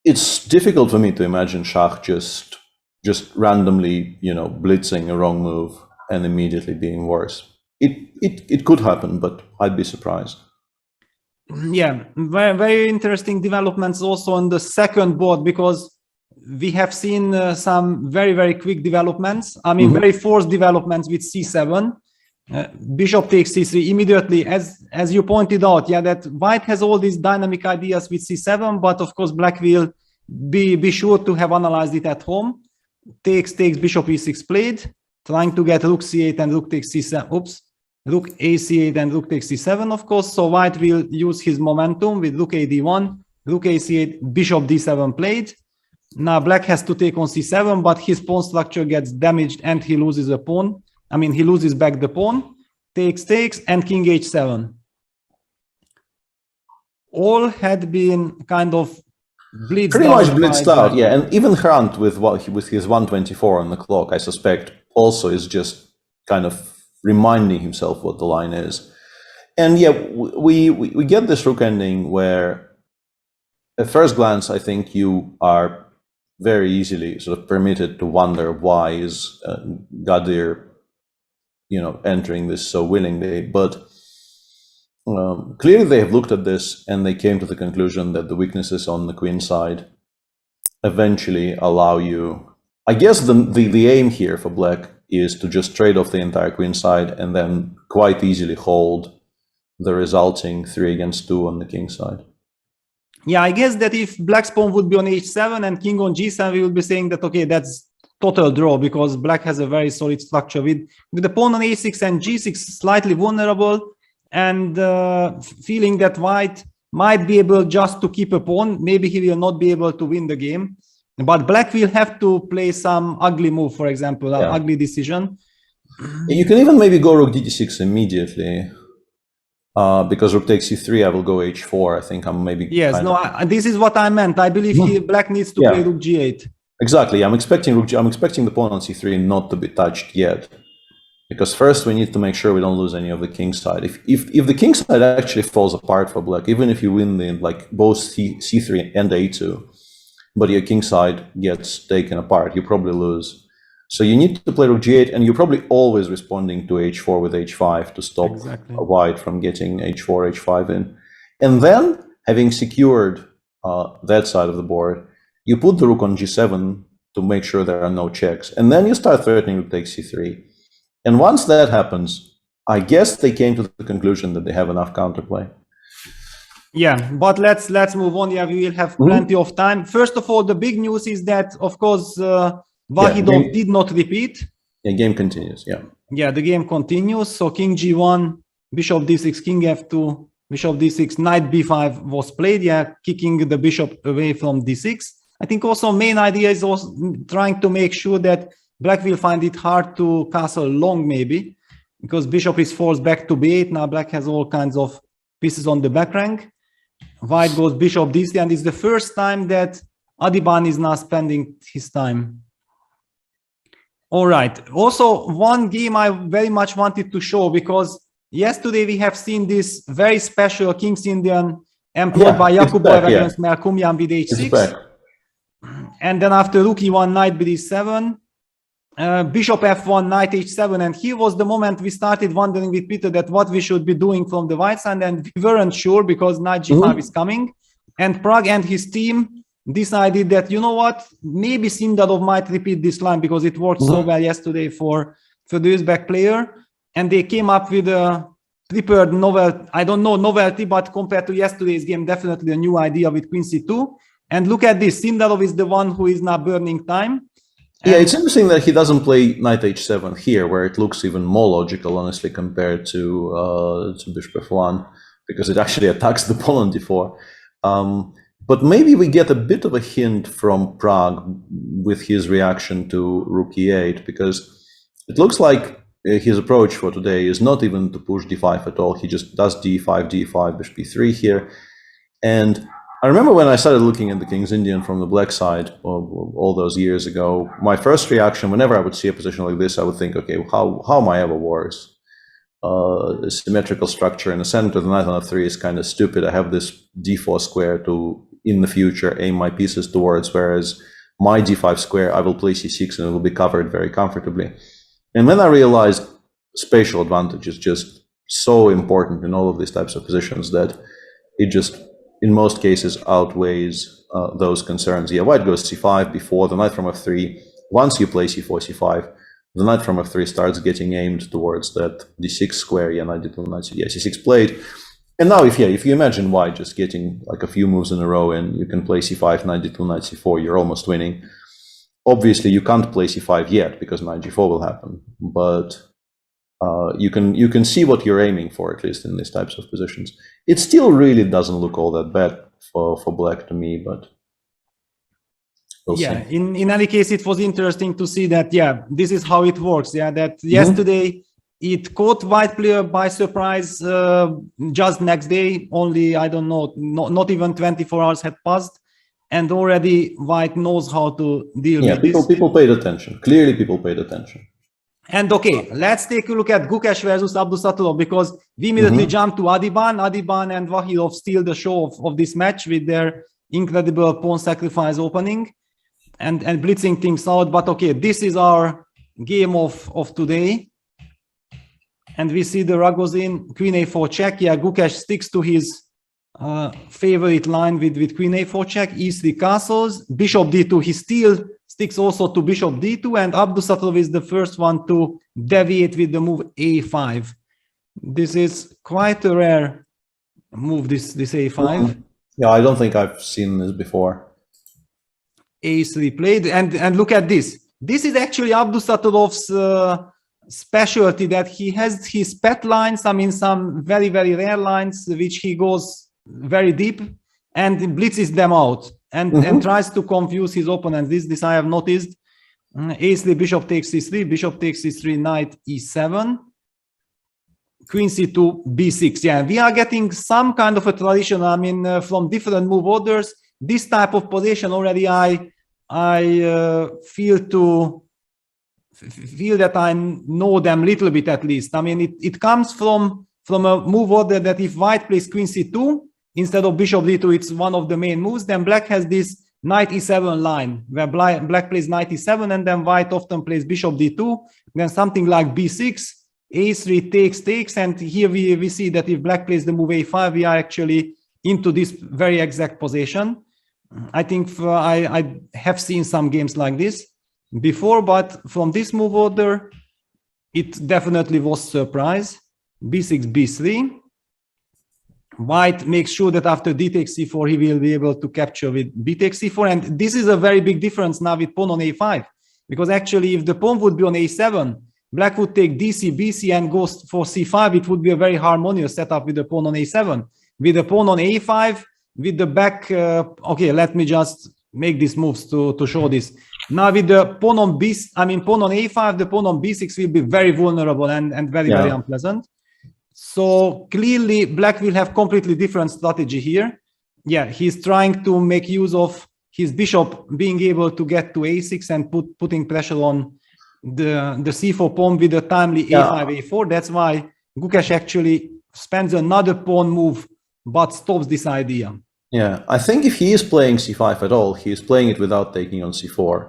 It's difficult for me to imagine Shah just randomly, blitzing a wrong move and immediately being worse. It could happen, but I'd be surprised. Yeah, very, very interesting developments also on the second board, because we have seen some very, very quick developments. I mean, very forced developments with c7. Bishop takes c3 immediately, as you pointed out. Yeah, that white has all these dynamic ideas with c7, but of course black will be sure to have analyzed it at home. Takes bishop e6 played, trying to get rook c8 and rook takes c7. Oops. Rook a8 and rook takes c7, of course. So white will use his momentum with rook a d1, rook a8, bishop d7 played. Now black has to take on c7, but his pawn structure gets damaged and he loses a pawn. I mean, he loses back the pawn. Takes, and king h7. All had been kind of blitzed pretty much blitzed out, yeah. And even Hrant with his 124 on the clock, I suspect, also is just kind of reminding himself what the line is. And yeah, we get this rook ending where at first glance I think you are very easily sort of permitted to wonder why is Gadir entering this so willingly, but clearly they have looked at this and they came to the conclusion that the weaknesses on the queen side eventually allow you, I guess the aim here for black is to just trade off the entire queen side and then quite easily hold the resulting 3 against 2 on the king side. Yeah, I guess that if black's pawn would be on h7 and king on g7, we would be saying that, okay, that's total draw, because black has a very solid structure with the pawn on a6 and g6 slightly vulnerable, and feeling that white might be able just to keep a pawn. Maybe he will not be able to win the game. But black will have to play some ugly move, for example, an ugly decision. You can even maybe go rook d6 immediately, because rook takes c3, I will go h4. I think I'm maybe... Yes, this is what I meant. I believe black needs to play rook g8. Exactly. I'm expecting the pawn on c3 not to be touched yet, because first we need to make sure we don't lose any of the king side. If the king side actually falls apart for black, even if you win both c3 and a2, but your king side gets taken apart, you probably lose. So you need to play rook g8, and you're probably always responding to h4 with h5 to stop white from getting h4, h5 in. And then, having secured that side of the board, you put the rook on g7 to make sure there are no checks. And then you start threatening rook takes c3. And once that happens, I guess they came to the conclusion that they have enough counterplay. Yeah, but let's move on. Yeah, we will have plenty of time. First of all, the big news is that, of course, Vahidov did not repeat. Yeah, game continues, yeah. Yeah, the game continues. So king g1, bishop d6, king f2, bishop d6, knight b5 was played, kicking the bishop away from d6. I think also main idea is also trying to make sure that black will find it hard to castle long, maybe, because bishop is forced back to b8. Now black has all kinds of pieces on the back rank. White goes bishop d3, and it's the first time that Adiban is now spending his time. All right. Also, one game I very much wanted to show, because yesterday we have seen this very special King's Indian employed by Yakuboev against Melkumyan with h6. And then after rook e1, knight bd7, bishop f1, knight h7, and here was the moment we started wondering with Peter that what we should be doing from the white side, and we weren't sure because knight g5 is coming. And Prag and his team decided that, you know what, maybe Sindarov might repeat this line because it worked so well yesterday for the Uzbek player, and they came up with a prepared novelty. I don't know novelty, but compared to yesterday's game, definitely a new idea with queen c2. And look at this, Sindarov is the one who is now burning time. Yeah, it's interesting that he doesn't play knight h7 here, where it looks even more logical, honestly, compared to bishop f1, because it actually attacks the pawn on d4. But maybe we get a bit of a hint from Prague with his reaction to rook e8, because it looks like his approach for today is not even to push d5 at all. He just does d5, d5, bishop e3 here. And I remember when I started looking at the King's Indian from the black side all those years ago, my first reaction, whenever I would see a position like this, I would think, okay, how am I ever worse? symmetrical structure in the center. The knight on f3 is kind of stupid. I have this d4 square to, in the future, aim my pieces towards, whereas my d5 square, I will play c6 and it will be covered very comfortably. And then I realized spatial advantage is just so important in all of these types of positions that it just, in most cases, outweighs those concerns. Yeah, white goes c5 before, the knight from f3. Once you play c4, c5, the knight from f3 starts getting aimed towards that d6 square. Yeah, knight d2, knight c, yeah, c6 played. And now if you imagine white just getting like a few moves in a row and you can play c5, knight d2, knight c4, you're almost winning. Obviously, you can't play c5 yet because knight g4 will happen, but you can see what you're aiming for, at least in these types of positions. It still really doesn't look all that bad for black to me, but we'll see. In any case, it was interesting to see that, this is how it works. That yesterday it caught white player by surprise just next day, only, I don't know, not even 24 hours had passed. And already white knows how to deal with this. People paid attention. Clearly, people paid attention. And okay, let's take a look at Gukesh versus Abdusattorov, because we immediately jump to Adiban. Adiban and Vahilov steal the show of this match with their incredible pawn sacrifice opening and blitzing things out. But okay, this is our game of today. And we see the Ragozin, queen a4 check. Yeah, Gukesh sticks to his favorite line with queen a4 check, e3 castles, bishop d2. He still sticks also to bishop d2, and Abdusattorov is the first one to deviate with the move a5. This is quite a rare move, this a5. Yeah, I don't think I've seen this before. a3 played, and look at this. This is actually Abdusattorov's specialty, that he has his pet lines, I mean some very, very rare lines, which he goes very deep and blitzes them out and tries to confuse his opponents. This I have noticed. a3, bishop takes c3, bishop takes c3, knight e7, queen c2, b6. Yeah, we are getting some kind of a tradition, I mean, from different move orders. This type of position already I feel that I know them a little bit at least. I mean, it comes from a move order that if white plays queen c2 instead of bishop d2, it's one of the main moves. Then black has this knight e7 line where black plays knight e7, and then white often plays bishop d2. Then something like b6, a3 takes, and here we see that if black plays the move a5, we are actually into this very exact position. I think I have seen some games like this before, but from this move order, it definitely was surprise. b6, b3. White makes sure that after d takes c4, he will be able to capture with b takes c4. And this is a very big difference now with pawn on a5, because actually if the pawn would be on a7, black would take dc, bc, and goes for c5. It would be a very harmonious setup with the pawn on a7. With the pawn on a5, with the back, okay, let me just make these moves to show this. Now with the pawn on pawn on a5, the pawn on b6 will be very vulnerable and very, very unpleasant. So clearly black will have completely different strategy here. Yeah, he's trying to make use of his bishop being able to get to a6 and putting pressure on the c4 pawn with a timely a5, a4. That's why Gukesh actually spends another pawn move but stops this idea. Yeah, I think if he is playing c5 at all, he is playing it without taking on c4.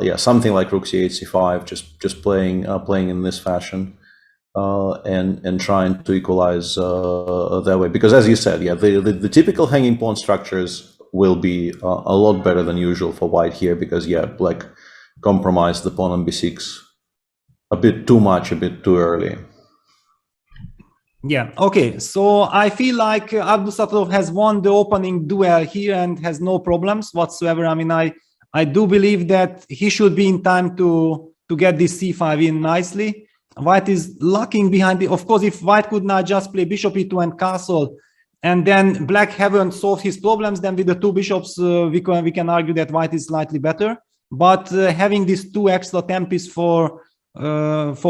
Yeah, something like rook c8, c5, just playing in this fashion, and trying to equalize that way. Because as you said, yeah, the typical hanging pawn structures will be a lot better than usual for white here, because yeah, black compromised the pawn on b6 a bit too much, a bit too early. Yeah, okay, so I feel like Abdusattorov has won the opening duel here and has no problems whatsoever. I mean, I do believe that he should be in time to get this c5 in nicely. White is locking behind it. Of course, if white could not just play bishop e2 and castle, and then black haven't solved his problems, then with the two bishops, we can argue that white is slightly better. But having these two extra tempis for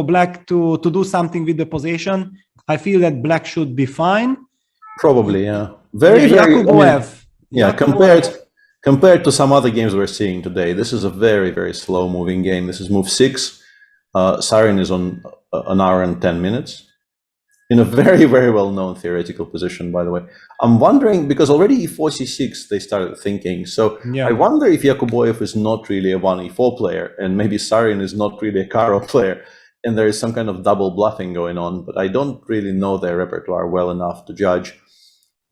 black to do something with the position, I feel that black should be fine. Probably, yeah. Very. Compared to some other games we're seeing today, this is a very, very slow moving game. This is move 6. Siren is on an hour and 10 minutes in a very, very well-known theoretical position, by the way. I'm wondering, because already e4, c6, they started thinking. So Yeah. I wonder if Yakuboyev is not really a 1e4 player, and maybe Sarin is not really a Karo player, and there is some kind of double bluffing going on, but I don't really know their repertoire well enough to judge.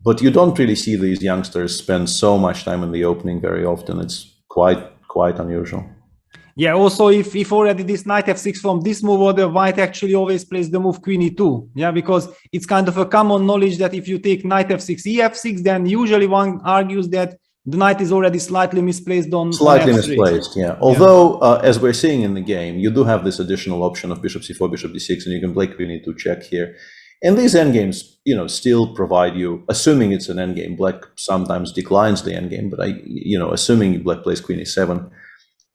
But you don't really see these youngsters spend so much time in the opening very often. It's quite unusual. Yeah, also if already this knight f6 from this move order, white actually always plays the move queen e2. Yeah, because it's kind of a common knowledge that if you take knight f6, ef6, then usually one argues that the knight is already slightly misplaced on Slightly f3. misplaced, yeah. Although, as we're seeing in the game, you do have this additional option of bishop c4, bishop d6, and you can play queen e2 check here. And these endgames, you know, still provide you, assuming it's an endgame, black sometimes declines the endgame, but assuming black plays queen e7,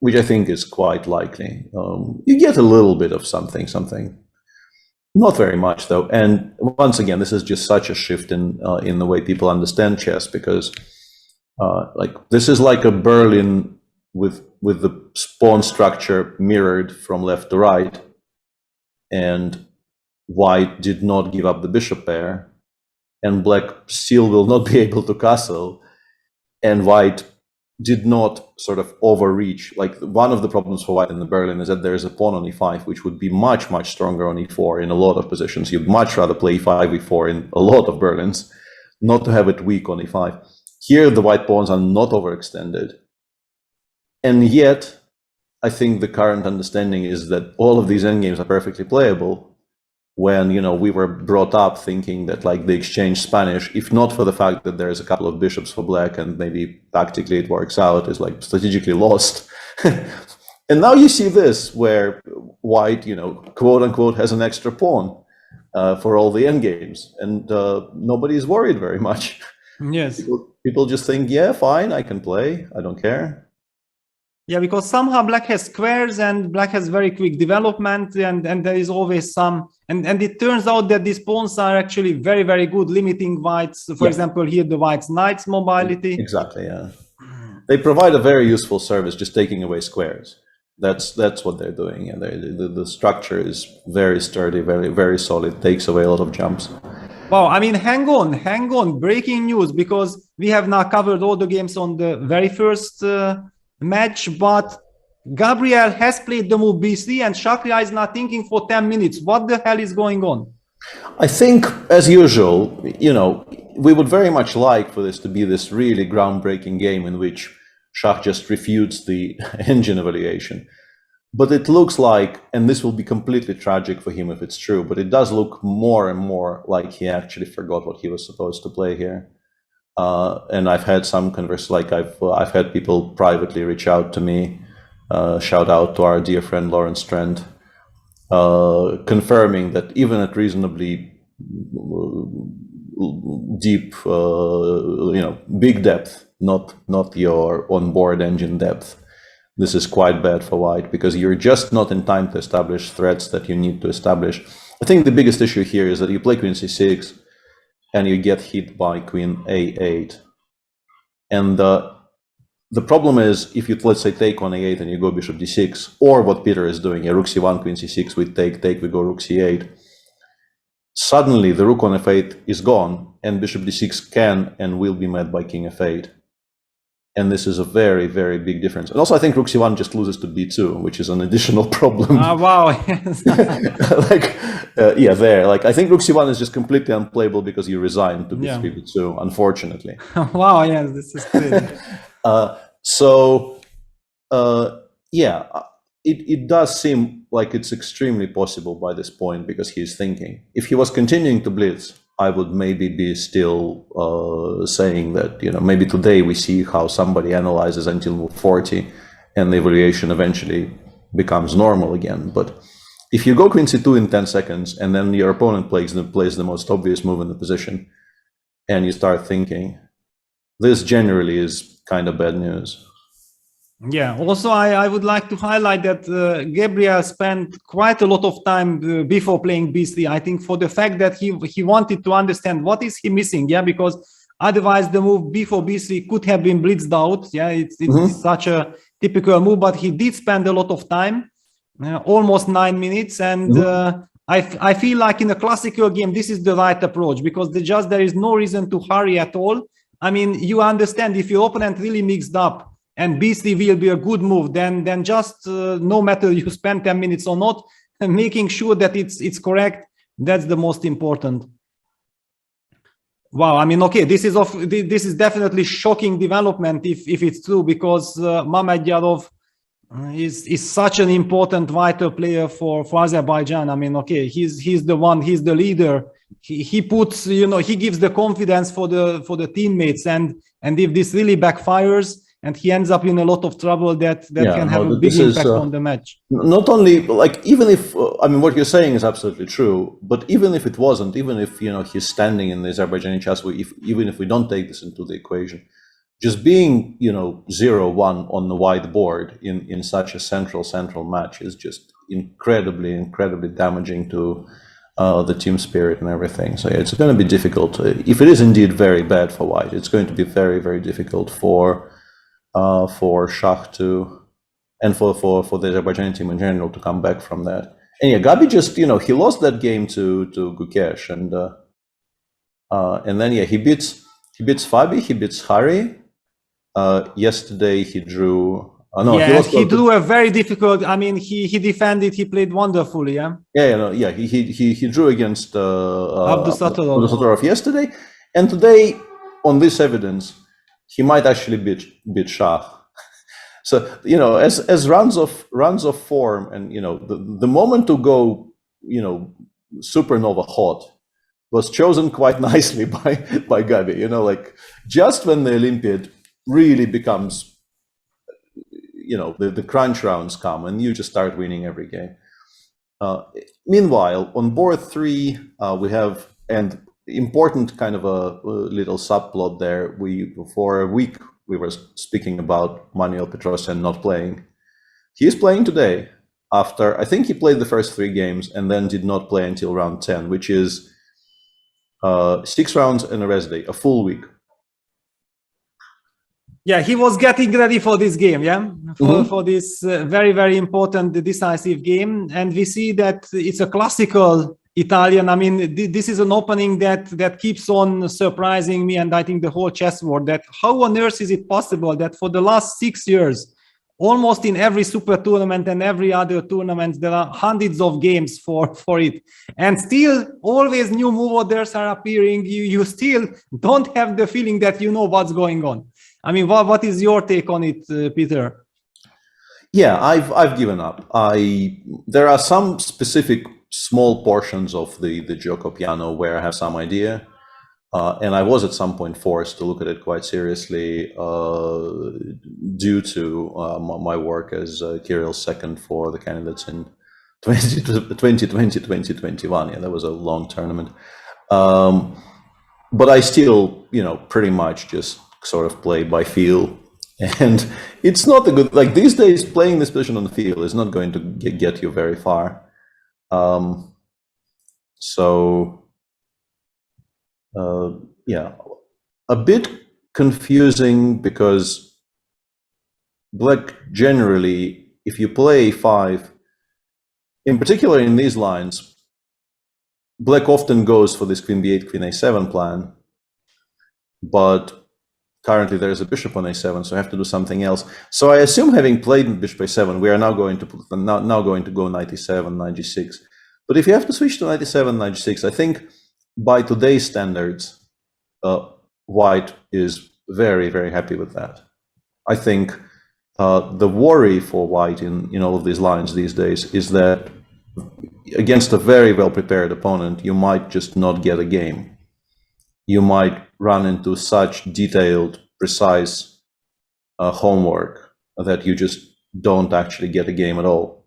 which I think is quite likely, you get a little bit of something. Not very much, though. And once again, this is just such a shift in the way people understand chess, because this is like a Berlin with the pawn structure mirrored from left to right, and white did not give up the bishop pair, and black still will not be able to castle, and white did not sort of overreach. Like, one of the problems for white in the Berlin is that there is a pawn on e5, which would be much, much stronger on e4 in a lot of positions. You'd much rather play e5, e4 in a lot of Berlins, not to have it weak on e5. Here, the white pawns are not overextended. And yet, I think the current understanding is that all of these endgames are perfectly playable, when, you know, we were brought up thinking that, like, the exchange Spanish, if not for the fact that there's a couple of bishops for black and maybe tactically it works out, is like strategically lost. And now you see this, where white, you know, quote unquote, has an extra pawn for all the endgames, and nobody is worried very much. Yes. People just think, yeah, fine, I can play, I don't care. Yeah, because somehow black has squares and black has very quick development, and there is always some, and it turns out that these pawns are actually very, very good, limiting whites. For example, here the white's knight's mobility. Exactly, yeah. They provide a very useful service, just taking away squares. That's what they're doing, and the structure is very sturdy, very, very solid, takes away a lot of jumps. Wow, I mean, hang on, breaking news, because we have now covered all the games on the very first match, but Gabriel has played the move b3 and Shakria is now thinking for 10 minutes. What the hell is going on? I think, as usual, you know, we would very much like for this to be this really groundbreaking game in which Shah just refutes the engine evaluation. But it looks like, and this will be completely tragic for him if it's true, but it does look more and more like he actually forgot what he was supposed to play here. And I've had some I've had people privately reach out to me, shout out to our dear friend Lawrence Trent, confirming that even at reasonably deep, big depth, not your onboard engine depth, this is quite bad for white, because you're just not in time to establish threats that you need to establish. I think the biggest issue here is that you play queen c6 and you get hit by queen a8. And the problem is, if you, let's say, take on a8 and you go bishop d6, or what Peter is doing, rook c1, queen c6, we take, we go rook c8, suddenly the rook on f8 is gone, and bishop d6 can and will be met by king f8. And this is a very, very big difference. And also, I think rook c1 just loses to b2, which is an additional problem. Wow. I think rook c1 is just completely unplayable because you resign to b3, b2, unfortunately. Wow, yes, this is crazy. It does seem like it's extremely possible by this point, because he's thinking. If he was continuing to blitz, I would maybe be still saying that, you know, maybe today we see how somebody analyzes until move 40 and the evaluation eventually becomes normal again. But if you go queen c2 in 10 seconds and then your opponent plays the most obvious move in the position and you start thinking, this generally is kind of bad news. Yeah, also I would like to highlight that Gabriel spent quite a lot of time before playing b3, I think, for the fact that he wanted to understand what is he missing, because otherwise the move before b3 could have been blitzed out. It's such a typical move, but he did spend a lot of time, almost 9 minutes, and I feel like in a classical game, this is the right approach because there is no reason to hurry at all. I mean, you understand if your opponent really mixed up and b3 will be a good move, then just no matter you spend 10 minutes or not, making sure that it's correct, that's the most important. Wow, I mean, okay, this is definitely shocking development if it's true, because Mamedyarov is such an important vital player for Azerbaijan. I mean, okay, he's the one, he's the leader. He puts, he gives the confidence for the teammates, and if this really backfires and he ends up in a lot of trouble, that can have a big impact on the match. Not only, like, even if I mean, what you're saying is absolutely true, but even if it wasn't, even if he's standing in the Azerbaijani chess, even if we don't take this into the equation, just being 0-1 on the whiteboard in such a central match is just incredibly damaging to the team spirit and everything. So yeah, it's going to be difficult. If it is indeed very bad for white, it's going to be very difficult for Shah to, and for the Azerbaijani team in general, to come back from that. And yeah, Gabi just he lost that game to Gukesh, and then yeah, he beats Fabi, he beats Hari. Yesterday he drew. He drew a very difficult. I mean, he defended. He played wonderfully. He drew against Abdusattorov yesterday, and today, on this evidence, he might actually beat Shah. So as runs of form, and the moment to go supernova hot was chosen quite nicely by Gabi. Like just when the Olympiad really becomes, the crunch rounds come and you just start winning every game. Meanwhile, on board 3, we have an important kind of a little subplot there. For a week we were speaking about Manuel Petrosyan not playing. He is playing today after, I think he played the first 3 games and then did not play until round 10, which is 6 rounds and a rest day, a full week. Yeah, he was getting ready for this game, for this very important decisive game. And we see that it's a classical Italian. I mean, this is an opening that keeps on surprising me, and I think the whole chess world, that how on earth is it possible that for the last 6 years, almost in every super tournament and every other tournament, there are hundreds of games for it. And still always new move orders are appearing. You still don't have the feeling that you know what's going on. I mean, what is your take on it, Peter? Yeah, I've given up. There are some specific small portions of the Gioco piano where I have some idea, and I was at some point forced to look at it quite seriously due to my work as Kirill's second for the candidates in 2020-2021. Yeah, that was a long tournament. But I still, pretty much just sort of play by feel, and it's not a good, like these days playing this position on the field is not going to get you very far. Yeah, a bit confusing, because black generally, if you play a5, in particular in these lines, black often goes for this queen b8, queen a7 plan, but currently there is a bishop on a7, so I have to do something else. So I assume, having played bishop a7, we are now going to go knight e7, knight g6. But if you have to switch to knight e7, knight g6, I think by today's standards, white is very happy with that. I think the worry for white in all of these lines these days is that against a very well prepared opponent, you might just not get a game. You might run into such detailed, precise homework that you just don't actually get a game at all.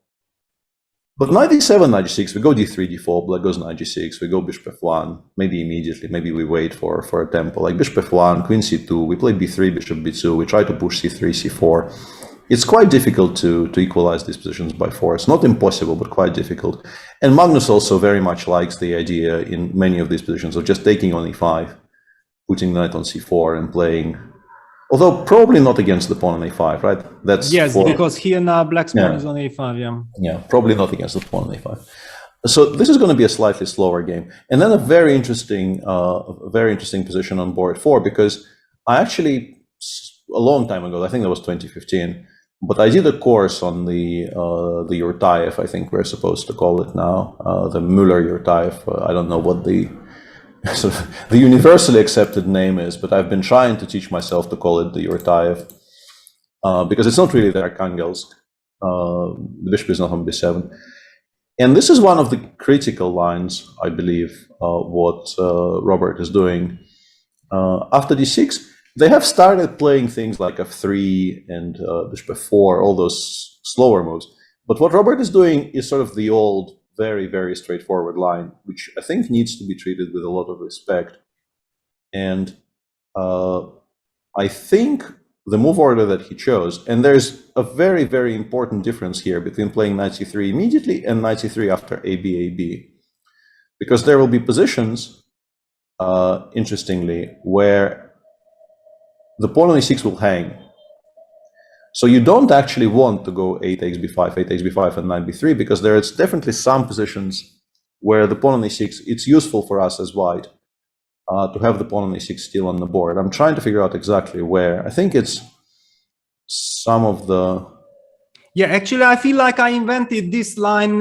But knight e7, knight g6, we go d3, d4, black goes knight g6, we go bishop f1, maybe immediately, maybe we wait for a tempo, like bishop f1, queen c2, we play b3, bishop b2, we try to push c3, c4. It's quite difficult to equalize these positions by force. Not impossible, but quite difficult. And Magnus also very much likes the idea in many of these positions of just taking on e5, putting knight on c4 and playing, although probably not against the pawn on a5, right? That's yes, because here now black's pawn is on a5, Yeah, probably not against the pawn on a5. So this is going to be a slightly slower game, and then a very interesting position on board 4, because I actually, a long time ago, I think that was 2015, but I did a course on the Yurtaev, I think we're supposed to call it now, the Müller-Yurtaev. I don't know what the sort of the universally accepted name is, but I've been trying to teach myself to call it the Yurtaev, because it's not really the Archangelsk. The bishop is not on b7. And this is one of the critical lines, I believe, what Robert is doing. After d6, they have started playing things like f3 and bishop f4, all those slower moves. But what Robert is doing is sort of the old, very, very straightforward line, which I think needs to be treated with a lot of respect. And I think the move order that he chose, and there's a very, very important difference here between playing knight c3 immediately and knight c3 after AB, because there will be positions, interestingly, where the pawn on e6 will hang. So you don't actually want to go a takes b5, a takes b5, and knight b3, because there is definitely some positions where the pawn on e6, it's useful for us as white to have the pawn on e6 still on the board. I'm trying to figure out exactly where. I think it's some of the... Yeah, actually, I feel like I invented this line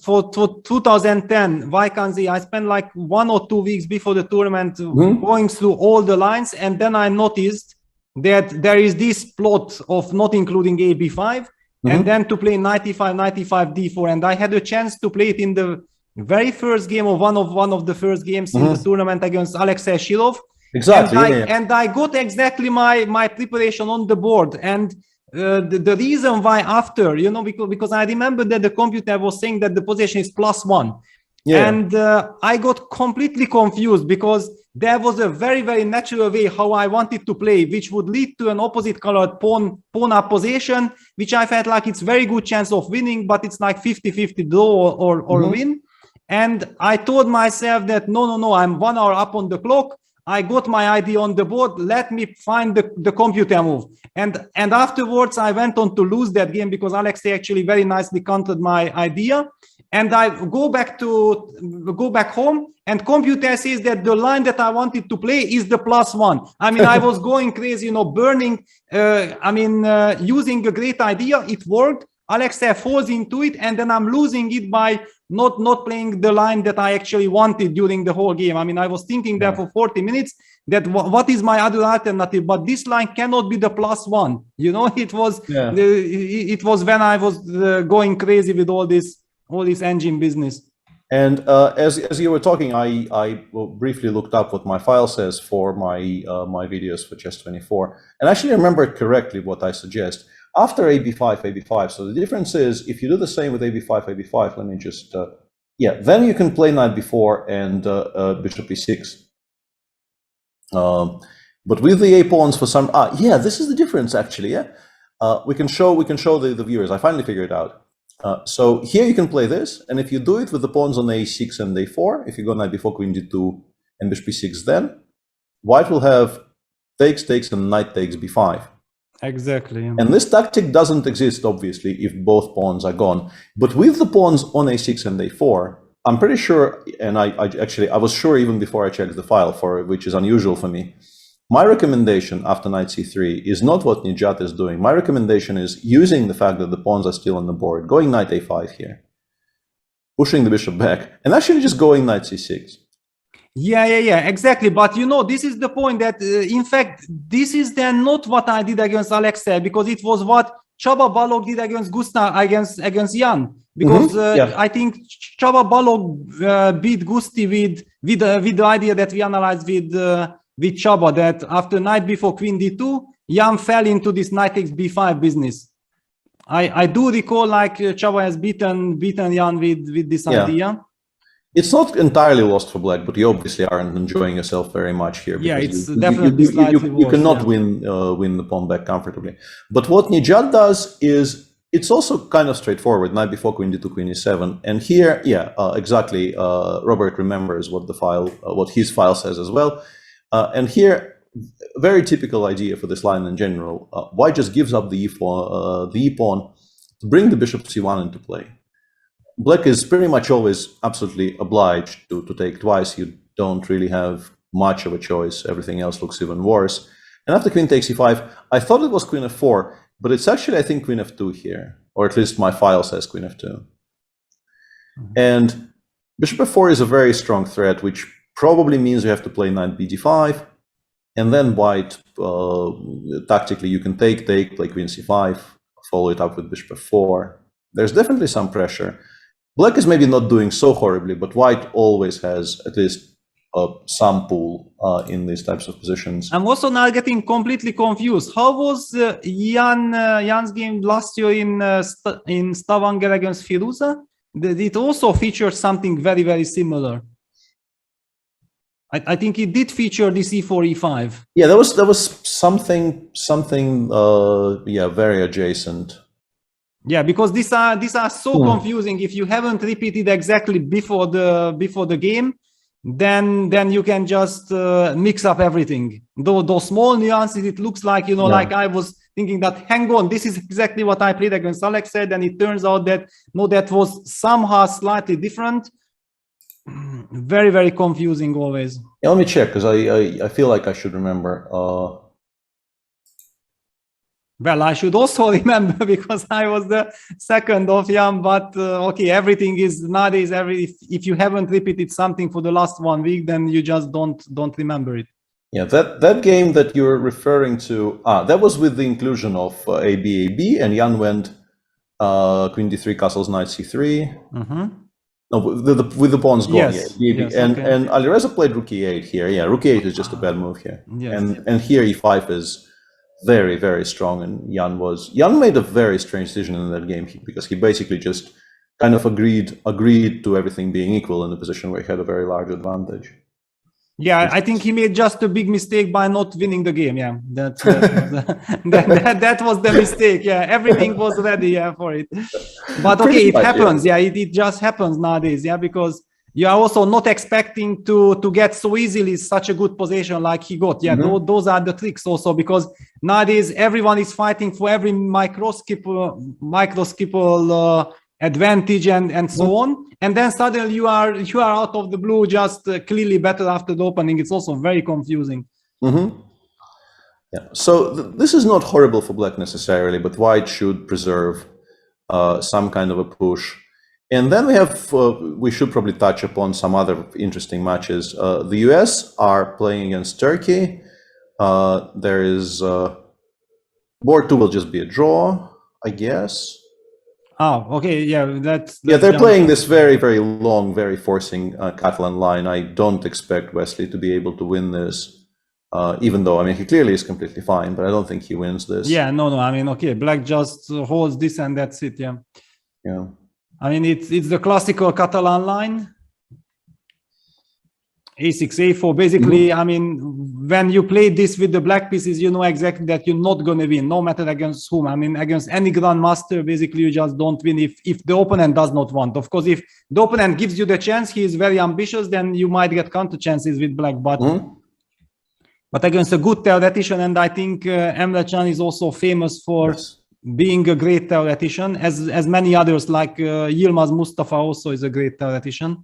for 2010 Vaikanzi. I spent like 1 or 2 weeks before the tournament going through all the lines, and then I noticed that there is this plot of not including a b5, and then to play knight e5, knight e5, d4, and I had a chance to play it in the very first game of one of the first games in the tournament against Alexei Shilov. Exactly. And I got exactly my preparation on the board. And the reason why after, you know, because I remember that the computer was saying that the position is +1. Yeah. And I got completely confused because there was a very, very natural way how I wanted to play, which would lead to an opposite colored pawn up position, which I felt like it's very good chance of winning, but it's like 50-50 draw or win. And I told myself that no, I'm 1 hour up on the clock. I got my idea on the board. Let me find the computer move. And afterwards, I went on to lose that game because Alexei actually very nicely countered my idea. And I go back home, and computer says that the line that I wanted to play is the +1. I mean, I was going crazy, you know, burning. Using a great idea. It worked. Alexei falls into it, and then I'm losing it by not playing the line that I actually wanted during the whole game. I mean, I was thinking there for 40 minutes that what is my other alternative, but this line cannot be the +1. You know, it was it was when I was going crazy with all this engine business. And as you were talking, I briefly looked up what my file says for my my videos for Chess24, and actually remember correctly what I suggest. After AB5, so the difference is if you do the same with AB5, let me just, then you can play knight b4 and bishop e6. But with the a pawns for some, this is the difference actually, we can show the viewers. I finally figured it out. So here you can play this, and if you do it with the pawns on a6 and a4, if you go knight b4, queen d2, and bishop e6, then white will have takes, and knight takes b5. Exactly. And this tactic doesn't exist, obviously, if both pawns are gone. But with the pawns on a6 and a4, I'm pretty sure, and I was sure even before I checked the file, which is unusual for me. My recommendation after knight c3 is not what Nijat is doing. My recommendation is using the fact that the pawns are still on the board, going knight a5 here, pushing the bishop back, and actually just going knight c6. Yeah, exactly. But you know, this is the point that, in fact, this is then not what I did against Alexei, because it was what Csaba Balogh did against Gustav, against Jan. Because I think Csaba Balogh beat Gusti with the idea that we analyzed with Csaba, that after knight b4, queen d2, Jan fell into this knight takes b5 business. I do recall like Csaba has beaten Jan with this idea. It's not entirely lost for black, but you obviously aren't enjoying yourself very much here. Yeah, it's definitely you cannot win the pawn back comfortably. But what Nijat does is it's also kind of straightforward. Knight before queen d2, queen e7, and here, exactly. Robert remembers what his file says as well, and here, very typical idea for this line in general. White just gives up the e pawn to bring the bishop c1 into play. Black is pretty much always absolutely obliged to take twice. You don't really have much of a choice. Everything else looks even worse. And after queen takes e5, I thought it was queen f4, but it's actually, I think, queen f2 here, or at least my file says queen f2. And bishop f4 is a very strong threat, which probably means you have to play knight bd5, and then white, tactically, you can take, play queen c5, follow it up with bishop f4. There's definitely some pressure. Black is maybe not doing so horribly, but white always has at least some pull in these types of positions. I'm also now getting completely confused. How was Jan's game last year in Stavanger against Firuza? It also featured something very, very similar. I think it did feature this e4, e5. Yeah, there was something very adjacent. Yeah, because these are so confusing. If you haven't repeated exactly before the game, then you can just mix up everything. Those small nuances, it looks like, like I was thinking that, hang on, this is exactly what I played against Alex said, and it turns out that no, that was somehow slightly different. Very, very confusing always. Yeah, let me check, because I feel like I should remember. Well, I should also remember because I was the second of Jan, but okay, everything is nowadays, if you haven't repeated something for the last 1 week, then you just don't remember it. Yeah, that game that you're referring to, that was with the inclusion of AB, and Jan went queen d3, castles, knight c3. Mm-hmm. No, with the pawns going. Yes, yes, and Alireza played rook e8 here. Yeah, rook e8 is just a bad move here. Yes. And here e5 is very, very strong, and Jan made a very strange decision in that game because he basically just kind of agreed to everything being equal in a position where he had a very large advantage. Yeah, I think he made just a big mistake by not winning the game. Yeah, that was the mistake. Yeah, everything was ready for it. But okay, it happens. Yeah, it just happens nowadays. Yeah, because you are also not expecting to get so easily such a good position like he got. Yeah, those are the tricks also, because nowadays everyone is fighting for every microscopical advantage and so on. And then suddenly you are out of the blue, just clearly better after the opening. It's also very confusing. Yeah. So this is not horrible for black necessarily, but white should preserve some kind of a push. And then we should probably touch upon some other interesting matches. The US are playing against Turkey. There is board 2 will just be a draw, I guess. Oh, okay, yeah, that's they're playing this very, very long, very forcing Catalan line. I don't expect Wesley to be able to win this, even though, I mean, he clearly is completely fine, but I don't think he wins this. Yeah, no, I mean, okay, black just holds this and that's it, yeah. Yeah. I mean, it's the classical Catalan line. A6, A4, basically, I mean, when you play this with the black pieces, you know exactly that you're not going to win, no matter against whom. I mean, against any grandmaster, basically, you just don't win if the opponent does not want. Of course, if the opponent gives you the chance, he is very ambitious, then you might get counter chances with black. But against a good theoretician, and I think Emre Can is also famous for being a great theoretician, as many others, like Yilmaz Mustafa also is a great theoretician.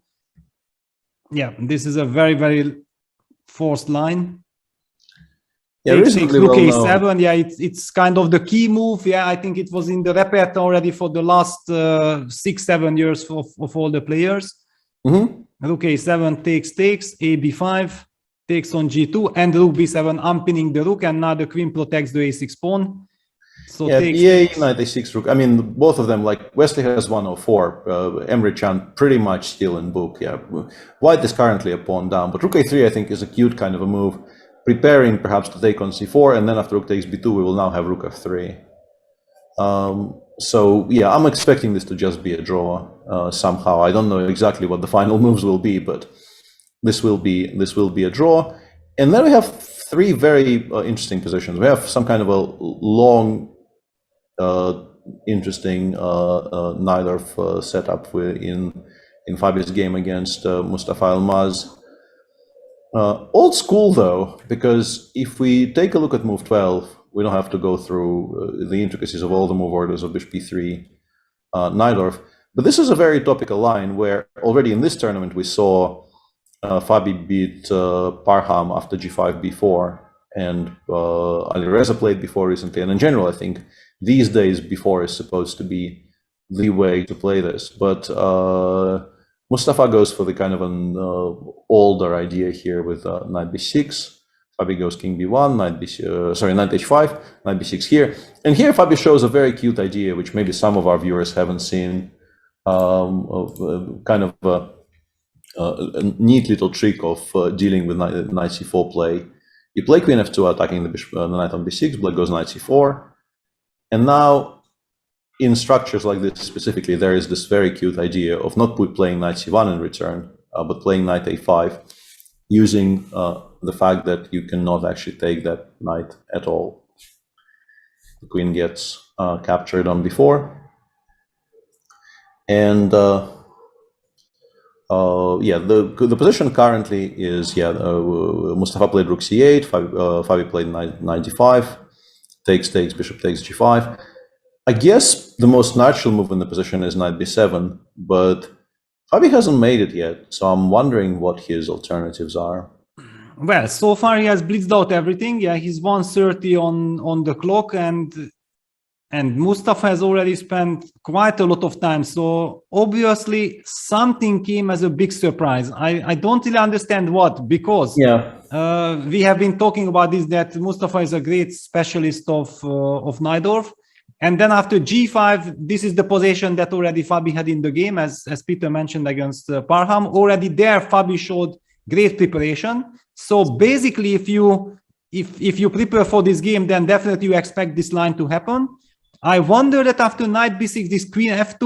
Yeah, this is a very, very forced line. Yeah, reasonably rook well a7. known. Yeah, it's kind of the key move. Yeah, I think it was in the repertoire already for the last 6-7 years of all the players. Rook a7 takes, a b5 takes on g2, and rook b7 unpinning the rook, and now the queen protects the a6 pawn. So yeah, e8, knight a6, rook. I mean, both of them, like Wesley has 104, Emre Can pretty much still in book. Yeah, white is currently a pawn down, but rook a3 I think is a cute kind of a move, preparing perhaps to take on c4, and then after rook takes b2, we will now have rook f3. So yeah, I'm expecting this to just be a draw somehow. I don't know exactly what the final moves will be, but this will be a draw. And then we have three very interesting positions. We have some kind of a long, interesting Najdorf setup in Fabi's game against Mustafa Elmaz. Old school though, because if we take a look at move 12, we don't have to go through the intricacies of all the move orders of bishop b3, Najdorf. But this is a very topical line where already in this tournament we saw Fabi beat Parham after g5, b4, and Alireza played before recently. And in general, I think these days before is supposed to be the way to play this. But Mustafa goes for the kind of an older idea here with knight b6. Fabi goes king b1, knight h5, knight b6 here. And here Fabi shows a very cute idea, which maybe some of our viewers haven't seen, kind of a neat little trick of dealing with knight c4 play. You play queen f2, attacking the bishop, the knight on b6, black goes knight c4. And now, in structures like this specifically, there is this very cute idea of not playing knight c1 in return, but playing knight a5, using the fact that you cannot actually take that knight at all. The queen gets captured on b4. And the position currently is, Mustafa played rook c8, Fabi played knight d5, takes, bishop takes g5. I guess the most natural move in the position is knight b7, but Fabi hasn't made it yet, so I'm wondering what his alternatives are. Well, so far he has blitzed out everything. Yeah, he's 1:30 on the clock, and Mustafa has already spent quite a lot of time. So obviously something came as a big surprise. I don't really understand what, because we have been talking about this, that Mustafa is a great specialist of Najdorf. And then after g5, this is the position that already Fabi had in the game, as Peter mentioned, against Parham. Already there, Fabi showed great preparation. So basically, if you prepare for this game, then definitely you expect this line to happen. I wonder that after knight b6, this queen f2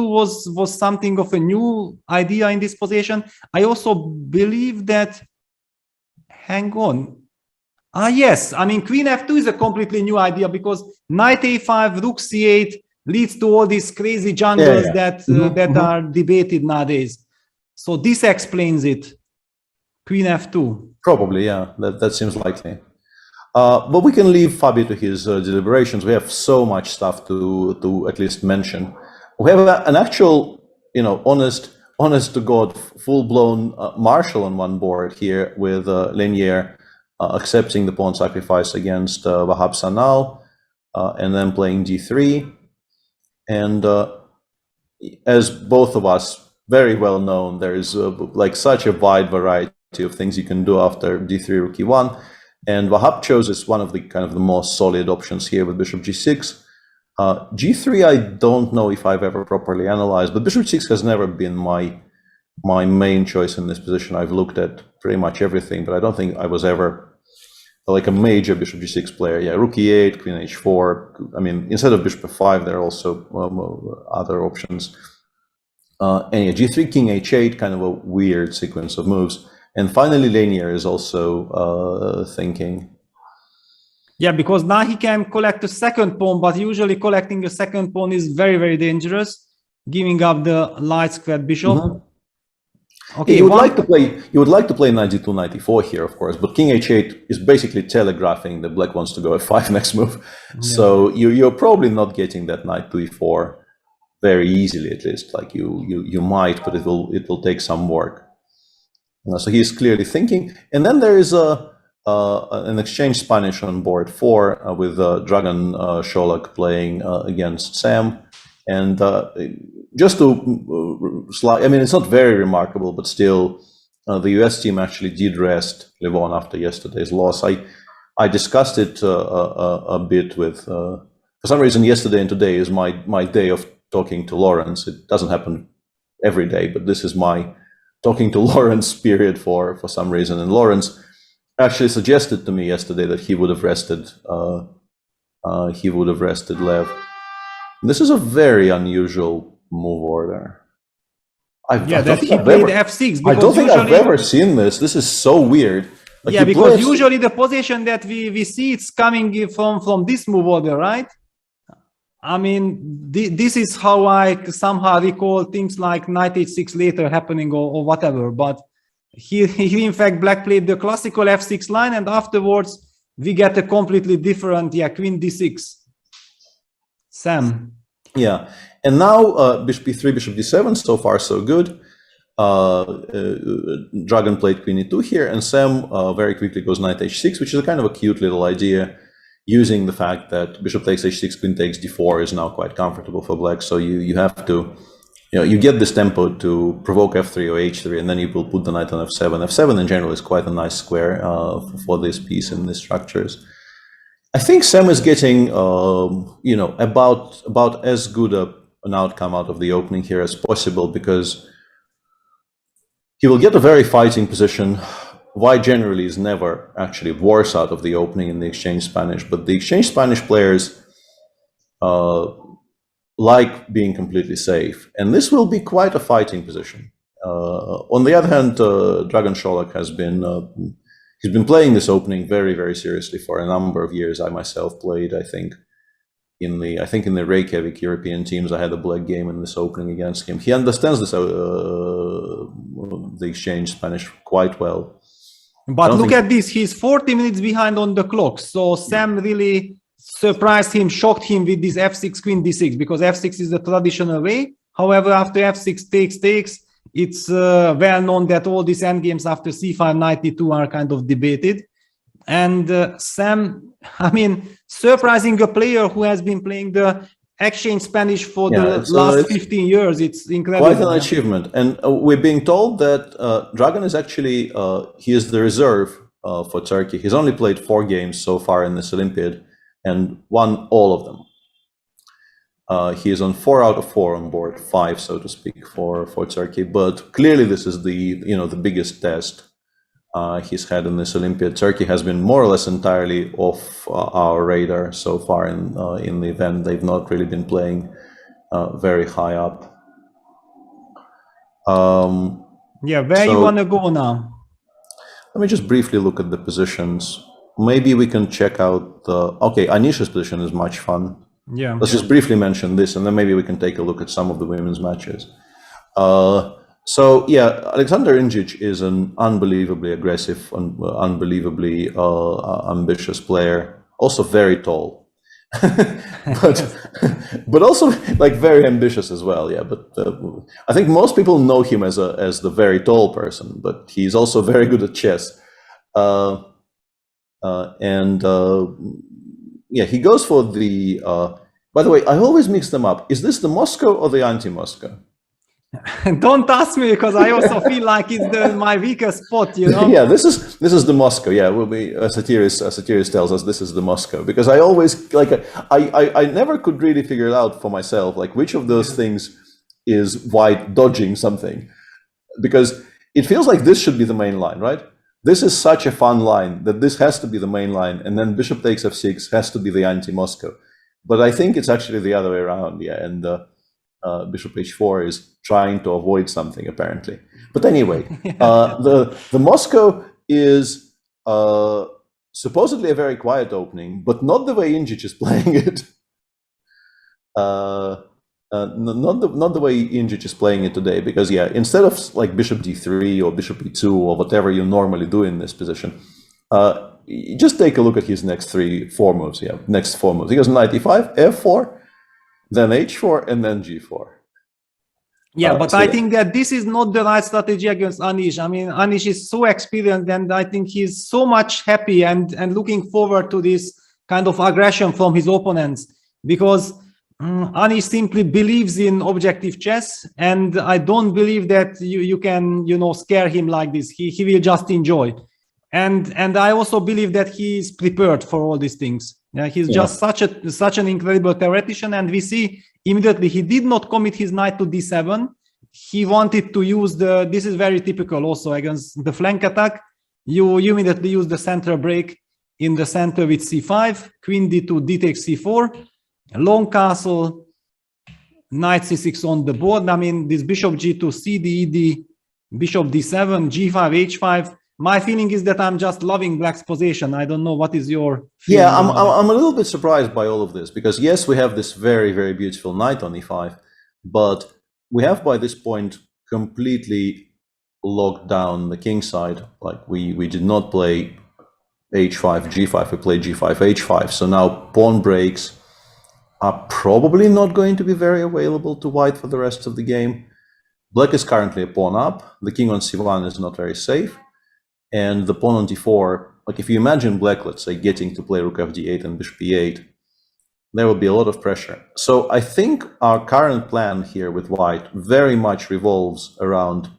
was something of a new idea in this position. I also believe that, hang on. Yes, I mean, queen f2 is a completely new idea, because knight a5, rook c8 leads to all these crazy jungles that are debated nowadays. So this explains it. Queen f2. Probably, yeah, that seems likely. But we can leave Fabi to his deliberations. We have so much stuff to at least mention. We have an actual, honest to God, full-blown marshal on one board here with Lenier accepting the pawn sacrifice against Wahab Sanal, and then playing d3. And as both of us very well known, there is like such a wide variety of things you can do after d3 rook e1. And Wahab chose one of the kind of the most solid options here with bishop g6. G3, I don't know if I've ever properly analyzed, but bishop g6 has never been my main choice in this position. I've looked at pretty much everything, but I don't think I was ever like a major bishop g6 player. Yeah, rook e8, queen h4. I mean, instead of bishop f5, there are also other options. Anyway, g3, king h8, kind of a weird sequence of moves. And finally, Lenier is also thinking. Yeah, because now he can collect a second pawn, but usually collecting a second pawn is very, very dangerous, giving up the light squared bishop. Okay, you would like to play knight d2, knight e4 here, of course, but king h8 is basically telegraphing that black wants to go f5 next move. Yeah. So you're probably not getting that knight to e4 very easily, at least. Like you might, but it will take some work. So he's clearly thinking. And then there is an exchange Spanish on board 4 with Dragan Sholak playing against Sam. And just to I mean, it's not very remarkable, but still, the US team actually did rest Levon after yesterday's loss. I discussed it a bit with, for some reason, yesterday and today is my day of talking to Lawrence. It doesn't happen every day, but this is my talking to Lawrence period for some reason. And Lawrence actually suggested to me yesterday that he would have rested Lev. This is a very unusual move order. He played f6. I don't think I've ever seen this. This is so weird. Like, yeah, because usually the position that we see, it's coming from this move order, right? I mean, this is how I somehow recall things like knight h6 later happening or whatever. But here, in fact, black played the classical f6 line, and afterwards we get a completely different, queen d6. Sam. Yeah, and now bishop b3, bishop d7. So far, so good. Dragon played queen e2 here, and Sam very quickly goes knight h6, which is a kind of a cute little idea, using the fact that bishop takes h6, queen takes d4 is now quite comfortable for black. So you have to, you get this tempo to provoke f3 or h3, and then you will put the knight on f7. f7 in general is quite a nice square for this piece in these structures. I think Sam is getting, about as good an outcome out of the opening here as possible, because he will get a very fighting position. White generally is never actually worse out of the opening in the Exchange Spanish, but the Exchange Spanish players like being completely safe, and this will be quite a fighting position. On the other hand, Dragan Šolak has been he's been playing this opening very, very seriously for a number of years. I myself played, I think in the Reykjavik European teams, I had a black game in this opening against him. He understands this the Exchange Spanish quite well. But look at this, he's 40 minutes behind on the clock. So Sam really surprised him, shocked him with this f6, queen d6, because f6 is the traditional way. However, after f6 takes, it's well known that all these endgames after c5, knight d2 are kind of debated. And Sam, surprising a player who has been playing the Exchange Spanish for the last 15 years. It's incredible. Quite an achievement. And we're being told that Dragan is actually, he is the reserve for Turkey. He's only played 4 games so far in this Olympiad and won all of them. He is on 4 out of 4 on board, 5, so to speak, for Turkey. But clearly this is the biggest test he's had in this Olympiad. Turkey has been more or less entirely off our radar so far in the event. They've not really been playing very high up. Where you want to go now? Let me just briefly look at the positions. Maybe we can check out Anisha's position is much fun. Yeah. Let's just briefly mention this, and then maybe we can take a look at some of the women's matches. So yeah, Alexander Ingic is an unbelievably aggressive and unbelievably ambitious player. Also very tall, but also like very ambitious as well. Yeah, but I think most people know him as the very tall person, but he's also very good at chess. Yeah, he goes for the. By the way, I always mix them up. Is this the Moscow or the anti-Moscow? Don't ask me, because I also feel like it's my weakest spot, Yeah, this is the Moscow. Yeah, will be Satiris tells us this is the Moscow, because I always I never could really figure it out for myself, like which of those things is white dodging something, because it feels like this should be the main line, right? This is such a fun line that this has to be the main line, and then bishop takes f6 has to be the anti-Moscow. But I think it's actually the other way around, yeah, and bishop h4 is trying to avoid something, apparently. But anyway, the Moscow is supposedly a very quiet opening, but not the way Ingic is playing it. Not the way Ingic is playing it today, because yeah, instead of like bishop d3 or bishop e2 or whatever you normally do in this position, just take a look at his next 4 moves. Yeah, next 4 moves. He goes knight e5, f4, then h4, and then g4. Yeah, but I think that this is not the right strategy against Anish. I mean, Anish is so experienced, and I think he's so much happy and looking forward to this kind of aggression from his opponents, because Anish simply believes in objective chess, and I don't believe that you can, scare him like this. He will just enjoy. And I also believe that he is prepared for all these things. Yeah, he's just such an incredible theoretician, and we see immediately he did not commit his knight to d7. He wanted to use this is very typical also against the flank attack. You immediately use the center break in the center with c5, queen d2, d takes c4, long castle, knight c6 on the board. I mean, this bishop g2, cd, ed, bishop d7, g5, h5. My feeling is that I'm just loving black's position. I don't know, what is your feeling? Yeah, I'm a little bit surprised by all of this, because yes, we have this very, very beautiful knight on e5, but we have by this point completely locked down the king side. Like we did not play h5, g5, we played g5, h5. So now pawn breaks, are probably not going to be very available to white for the rest of the game. Black is currently a pawn up. The king on c1 is not very safe. And the pawn on d4, like if you imagine black, let's say, getting to play rook fd8 and bishop e8, there will be a lot of pressure. So I think our current plan here with white very much revolves around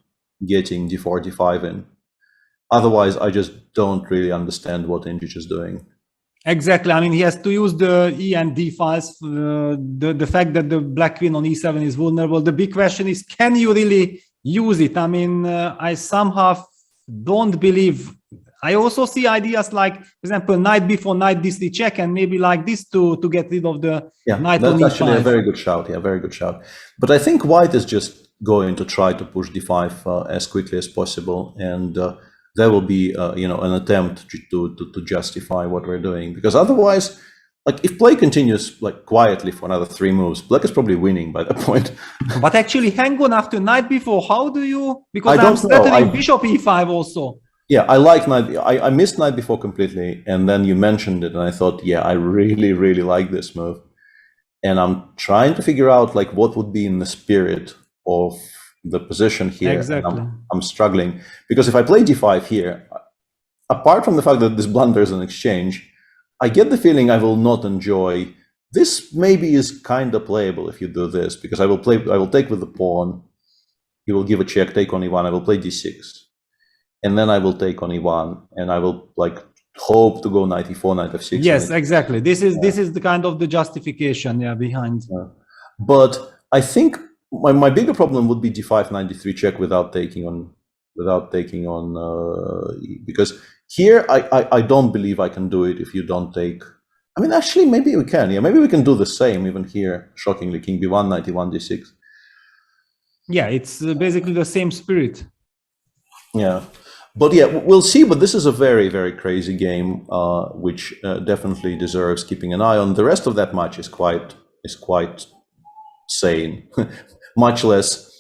getting d4, d5 in. Otherwise, I just don't really understand what Indjic is doing. Exactly. I mean, he has to use the E and D files. The fact that the black queen on E7 is vulnerable. The big question is, can you really use it? I mean, I somehow don't believe. I also see ideas like, for example, knight b4, knight d3 check, and maybe like this to get rid of the knight on E5. That's actually a very good shout. Yeah, very good shout. But I think white is just going to try to push d5 as quickly as possible, and there will be an attempt to justify what we're doing, because otherwise, like if play continues like quietly for another 3 moves, black is probably winning by that point. But actually, hang on after knight b4. How do you? Because I'm threatening bishop e5 also. Yeah, I like knight. I missed knight b4 completely, and then you mentioned it, and I thought, yeah, I really, really like this move, and I'm trying to figure out like what would be in the spirit of the position here. Exactly. I'm struggling because if I play d5 here, apart from the fact that this blunder is an exchange, I get the feeling I will not enjoy. This maybe is kind of playable if you do this, because I will take with the pawn. He will give a check, take on e1. I will play d6, and then I will take on e1, and I will like hope to go knight e4, knight f6. Yes, exactly. This is the kind of the justification, behind. But I think my bigger problem would be d5, knight d3 check without taking on because here I don't believe I can do it if you don't take. I mean, actually, maybe we can. Yeah, maybe we can do the same even here. Shockingly, king b1, knight e1, d6. Yeah, it's basically the same spirit. Yeah, but yeah, we'll see. But this is a very, very crazy game, which definitely deserves keeping an eye on. The rest of that match is quite sane, much less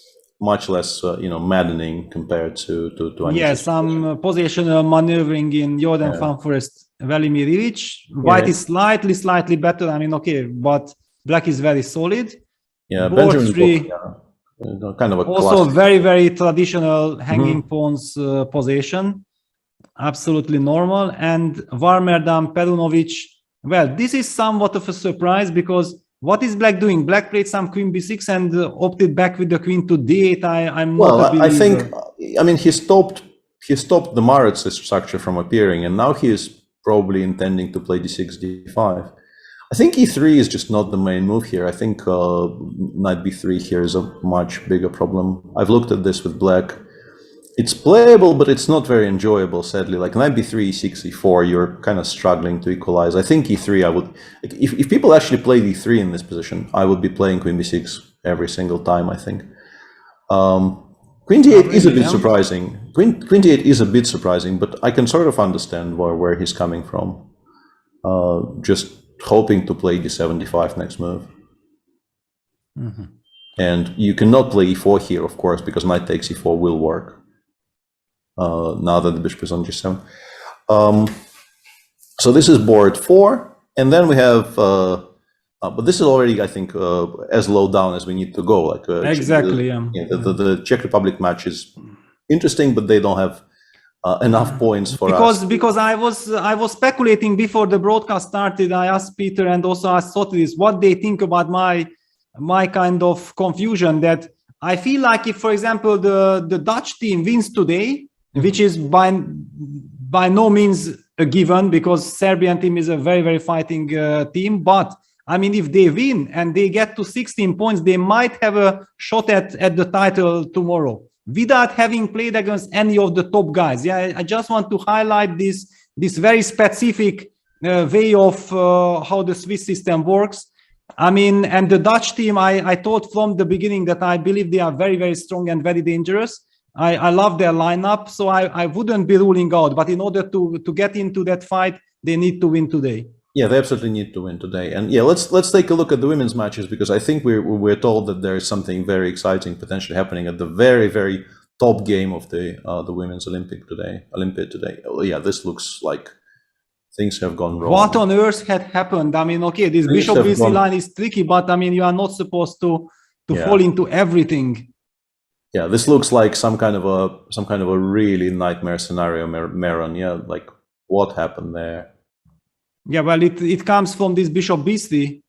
maddening compared to some positional maneuvering in Jordan Van Forest, Velimir Ilic. White is slightly better. I mean, okay, but black is very solid. Yeah, board Benjamin three. Kind of a Also classic. very, very traditional hanging pawns position. Absolutely normal. And Varmerdam, Perunovic. Well, this is somewhat of a surprise because what is black doing? Black played some queen b6 and opted back with the queen to d8. I'm not a believer. I think, I mean, he stopped the Maritz structure from appearing, and now he is probably intending to play d6, d5. I think e3 is just not the main move here. I think knight b3 here is a much bigger problem. I've looked at this with black. It's playable, but it's not very enjoyable, sadly. Like knight b3, e6, e4, you're kind of struggling to equalize. I think e3, I would, if people actually play e3 in this position, I would be playing queen b6 every single time, I think. Queen d8 is a bit surprising. Queen d8 is a bit surprising, but I can sort of understand where he's coming from. Just hoping to play d7, d5 next move. And you cannot play e4 here, of course, because knight takes e4 will work. Now that the bishop is on g7. So this is board 4, and then we have, but this is already, I think, as low down as we need to go. Like exactly, the Czech Republic match is interesting, but they don't have enough points for us. Because I was speculating before the broadcast started. I asked Peter and also asked Sotiris what they think about my kind of confusion. That I feel like if, for example, the Dutch team wins today, which is by no means a given because Serbian team is a very, very fighting team. But I mean, if they win and they get to 16 points, they might have a shot at the title tomorrow without having played against any of the top guys. Yeah, I just want to highlight this very specific way of how the Swiss system works. I mean, and the Dutch team, I thought from the beginning that I believe they are very, very strong and very dangerous. I love their lineup, so I wouldn't be ruling out. But in order to get into that fight, they need to win today. Yeah, they absolutely need to win today. And yeah, let's take a look at the women's matches, because I think we're told that there is something very exciting potentially happening at the very, very top game of the women's Olympiad today. Oh, yeah, this looks like things have gone wrong. What on earth had happened? I mean, okay, this Things bishop have BC gone- line is tricky, but I mean, you are not supposed to Yeah. fall into everything. Yeah, this looks like some kind of a really nightmare scenario, Meron. Yeah, like what happened there? Yeah, well, it comes from this bishop b3.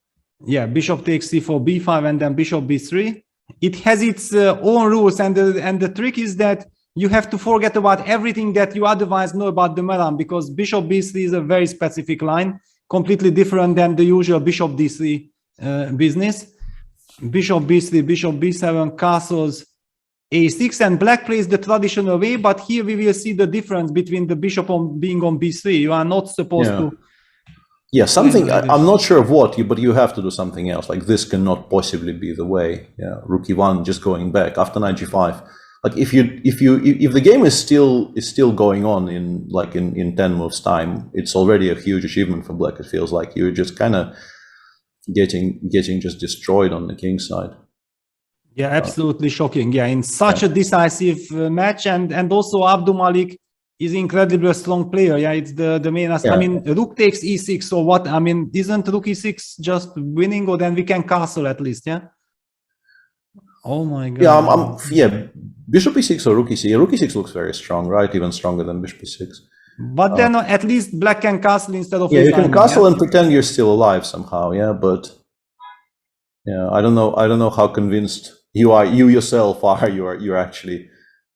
Yeah, bishop takes c4, b5, and then bishop b3. It has its own rules, and the trick is that you have to forget about everything that you otherwise know about the Meron, because bishop b3 is a very specific line, completely different than the usual bishop d3 business. Bishop b3, bishop b7, castles a6, and black plays the traditional way, but here we will see the difference between the bishop being on b3. You are not supposed to. Yeah, something, I'm not sure of what, but you have to do something else. Like this cannot possibly be the way. Yeah, rook e1 just going back after knight g5. Like if the game is still going on in 10 moves time, it's already a huge achievement for black. It feels like you're just kind of getting just destroyed on the king side. Yeah, absolutely shocking. Yeah, in such a decisive match, and also Abdul Malik is incredibly a strong player. Yeah, it's the main. I mean, rook takes e6. So what? I mean, isn't rook e6 just winning, or then we can castle at least? Yeah. Oh my god. Yeah, bishop e6 or rook e6. Rook e6 looks very strong, right? Even stronger than bishop e6. But then at least black can castle instead of. Yeah, you can castle and pretend you're still alive somehow. Yeah, but yeah, I don't know how convinced you yourself are. You're actually.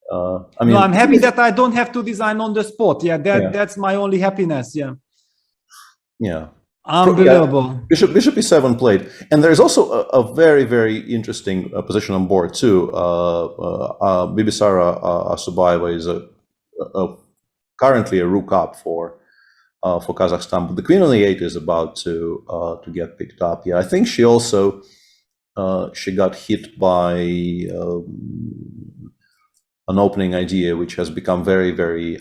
I mean, no, I'm happy that I don't have to design on the spot. Yeah, that's my only happiness. Yeah. Yeah. Unbelievable. Bishop e7 played, and there's also a very, very interesting position on board too. Bibisara Asubaeva is currently a rook up for Kazakhstan, but the queen on e8 is about to get picked up. Yeah, I think she also she got hit by an opening idea which has become very, very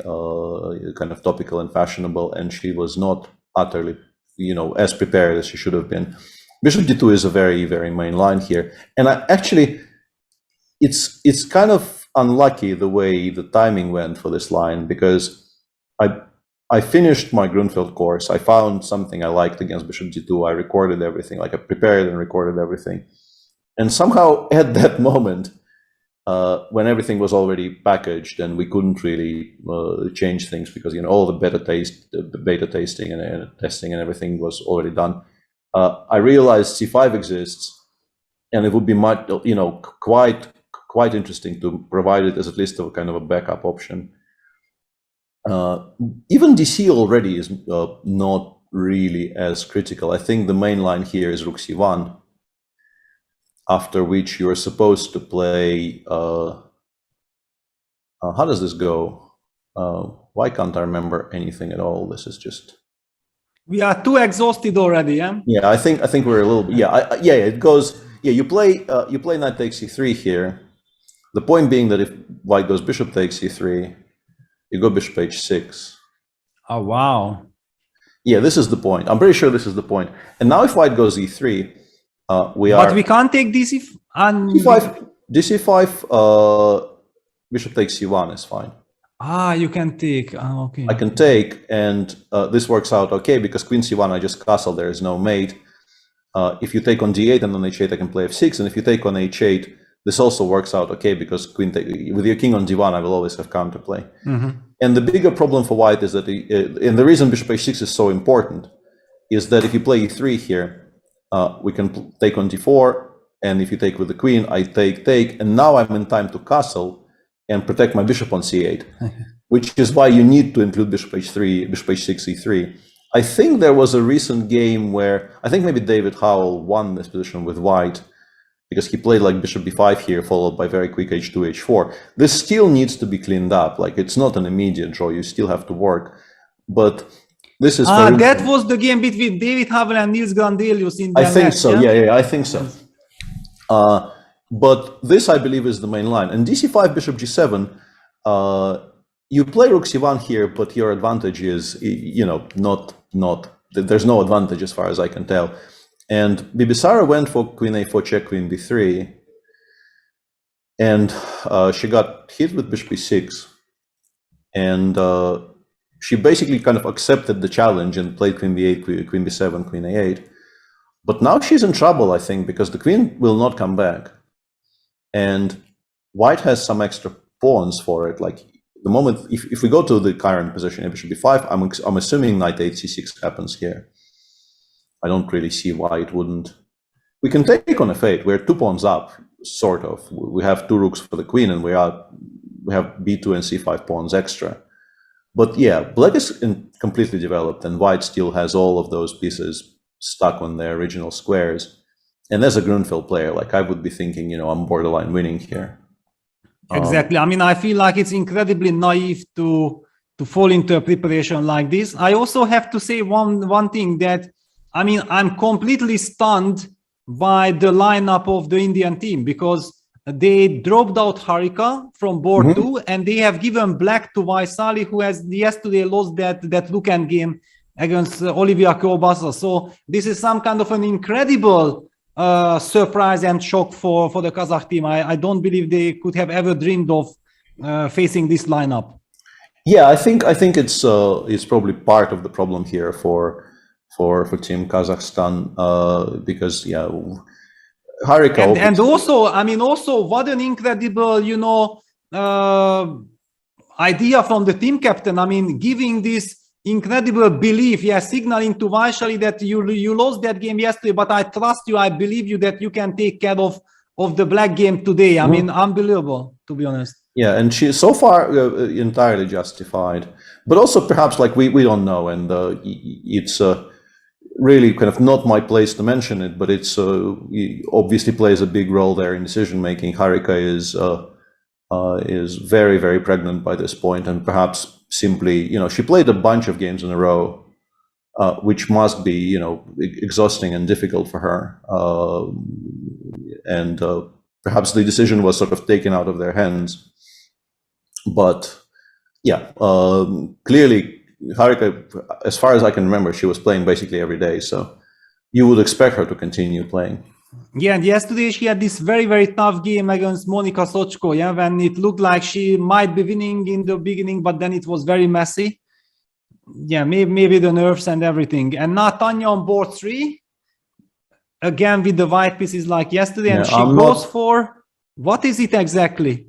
kind of topical and fashionable, and she was not utterly, as prepared as she should have been. Bishop d2 is a very, very main line here, and it's kind of unlucky the way the timing went for this line, because I finished my Grunfeld course. I found something I liked against bishop d2. I recorded everything, like I prepared and recorded everything, and somehow at that moment, when everything was already packaged and we couldn't really change things because all the beta tasting and testing and everything was already done, I realized c5 exists, and it would be much quite interesting to provide it as at least a kind of a backup option. Even dc already is not really as critical. I think the main line here is rook c1. After which you are supposed to play. How does this go? Why can't I remember anything at all? This is just. We are too exhausted already, yeah. Yeah, I think we're a little bit. Yeah, it goes. Yeah, you play knight takes c3 here. The point being that if white goes bishop takes c3, you go bishop h6. Oh wow. Yeah, this is the point. I'm pretty sure this is the point. And now if white goes e3. But we can't take d5, bishop takes c1 is fine. You can take. Okay. I can take, and this works out okay because queen c1 I just castle. There is no mate. If you take on d8 and on h8, I can play f6, and if you take on h8, this also works out okay because with your king on d1, I will always have counterplay. And the bigger problem for white is that and the reason bishop h6 is so important is that if you play e3 here. We can take on d4, and if you take with the queen, I take, and now I'm in time to castle and protect my bishop on c8, which is why you need to include bishop h3, bishop h6, e3. I think there was a recent game where, I think maybe David Howell won this position with white, because he played like bishop b5 here, followed by very quick h2, h4. This still needs to be cleaned up, like it's not an immediate draw, you still have to work, but this is that was the game between David Havel and Niels Grandelius in the I think so, yeah, I think so. But this, I believe, is the main line. And dc5, bishop g7, you play rook c1 here, but your advantage is, not there's no advantage as far as I can tell. And Bibisara went for queen a4 check, queen b3, and she got hit with bishop e6, and she basically kind of accepted the challenge and played queen b8, queen b7, queen a8. But now she's in trouble, I think, because the queen will not come back. And white has some extra pawns for it. Like the moment, if we go to the current position, bishop b5, I'm assuming knight 8 c6 happens here. I don't really see why it wouldn't. We can take on f8. We're 2 pawns up, sort of. We have 2 rooks for the queen, and we have b2 and c5 pawns extra. But yeah, black is completely developed, and white still has all of those pieces stuck on their original squares. And as a Grunfeld player, like I would be thinking, I'm borderline winning here. Exactly. I mean, I feel like it's incredibly naive to fall into a preparation like this. I also have to say one thing that, I mean, I'm completely stunned by the lineup of the Indian team, because they dropped out Harika from board 2, and they have given black to Vaisali, who has yesterday lost that look-end game against Olivia Kiobasa. So this is some kind of an incredible surprise and shock for the Kazakh team. I don't believe they could have ever dreamed of facing this lineup. Yeah, I think it's probably part of the problem here for Team Kazakhstan, because Harika and also, I mean, what an incredible idea from the team captain. I mean, giving this incredible belief, signaling to Vaishali that you lost that game yesterday, but I trust you, I believe you that you can take care of the black game today. I mean, unbelievable, to be honest. Yeah, and she so far entirely justified, but also perhaps like we don't know, and it's really kind of not my place to mention it, but it's obviously plays a big role there in decision making. Harika is very, very pregnant by this point, and perhaps simply, she played a bunch of games in a row, which must be, exhausting and difficult for her. And perhaps the decision was sort of taken out of their hands. But yeah, clearly Harika, as far as I can remember, she was playing basically every day. So you would expect her to continue playing. Yeah, and yesterday she had this very, very tough game against Monika Sochko, when it looked like she might be winning in the beginning, but then it was very messy. Yeah, maybe the nerves and everything. And now Tanya on board 3, again with the white pieces like yesterday, and she goes for, what is it exactly?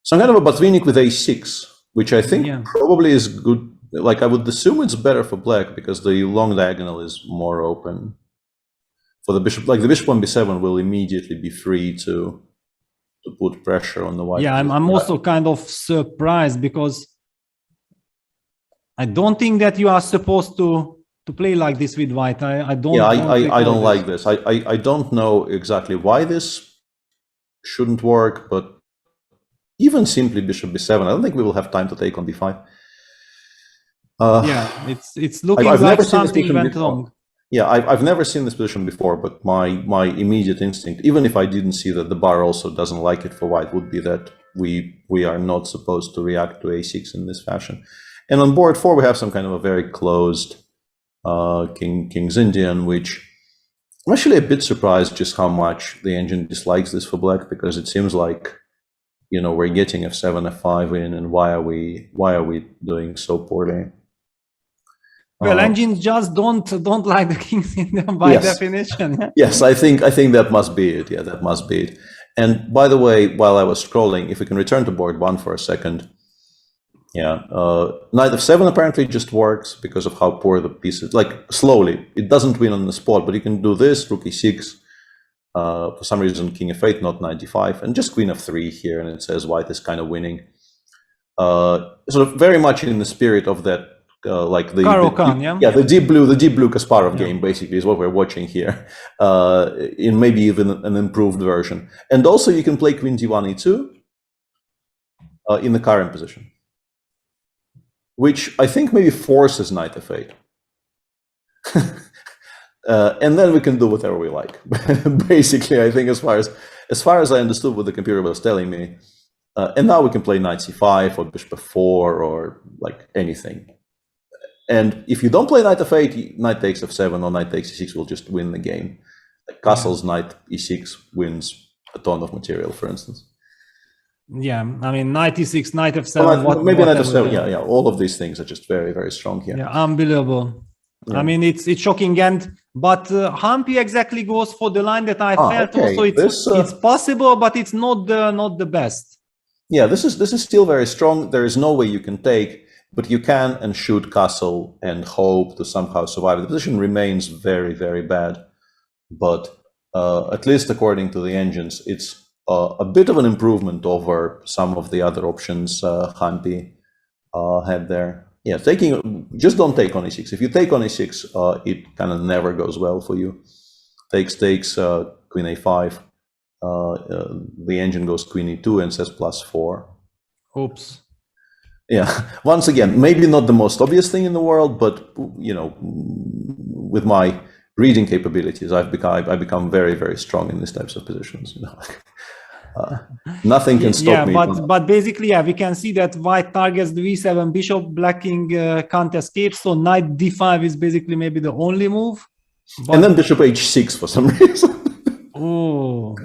Some kind of a Botvinnik with a6, which I think probably is good. Like, I would assume it's better for black because the long diagonal is more open. For the bishop, like the bishop on b7 will immediately be free to put pressure on the white. Yeah, I'm also kind of surprised because I don't think that you are supposed to play like this with white. I don't. Yeah, I don't like this. I don't know exactly why this shouldn't work, but even simply bishop b7, I don't think we will have time to take on b5. Yeah, it's looking like something went wrong. Yeah, I've never seen this position before, but my immediate instinct, even if I didn't see that the bar also doesn't like it for white, would be that we are not supposed to react to a6 in this fashion. And on board 4, we have some kind of a very closed King's Indian, which I'm actually a bit surprised just how much the engine dislikes this for black, because it seems like, we're getting f7, f5 in, and why are we doing so poorly? Well, engines just don't like the King's Indian by definition. Yes, I think that must be it. Yeah, that must be it. And by the way, while I was scrolling, if we can return to board 1 for a second, knight f7 apparently just works because of how poor the piece is. Like, slowly, it doesn't win on the spot, but you can do this, rook e6, for some reason king f8, not knight d5, and just queen f3 here, and it says white is kind of winning. Sort of very much in the spirit of that. Like the deep blue Kasparov game basically is what we're watching here, in maybe even an improved version. And also you can play queen d1 e2 in the current position, which I think maybe forces knight f8. And then we can do whatever we like. Basically, I think as far as I understood what the computer was telling me, and now we can play knight c5 or bishop f4 or like anything. And if you don't play knight f8, knight takes f7 or knight takes e6 will just win the game. Like Castle's knight e6 wins a ton of material, for instance. Yeah, I mean, knight e6, knight f7. Well, maybe knight f7. Yeah. All of these things are just very, very strong here. Yeah, unbelievable. Yeah. I mean, it's shocking. But Hampi exactly goes for the line that I felt okay. also. It's possible, but it's not the best. Yeah, this is still very strong. There is no way you can take, but you can and should castle and hope to somehow survive. The position remains very, very bad, but at least according to the engines, it's a bit of an improvement over some of the other options Hampi had there. Yeah, just don't take on e6. If you take on e6, it kind of never goes well for you. Takes, queen a5. The engine goes queen e2 and says +4. Oops. Yeah, once again, maybe not the most obvious thing in the world, but with my reading capabilities, I've become very, very strong in these types of positions. Nothing can stop me. But basically, we can see that white targets the v7 bishop, black king can't escape. So knight d5 is basically maybe the only move. And then bishop h6 for some reason. Oh,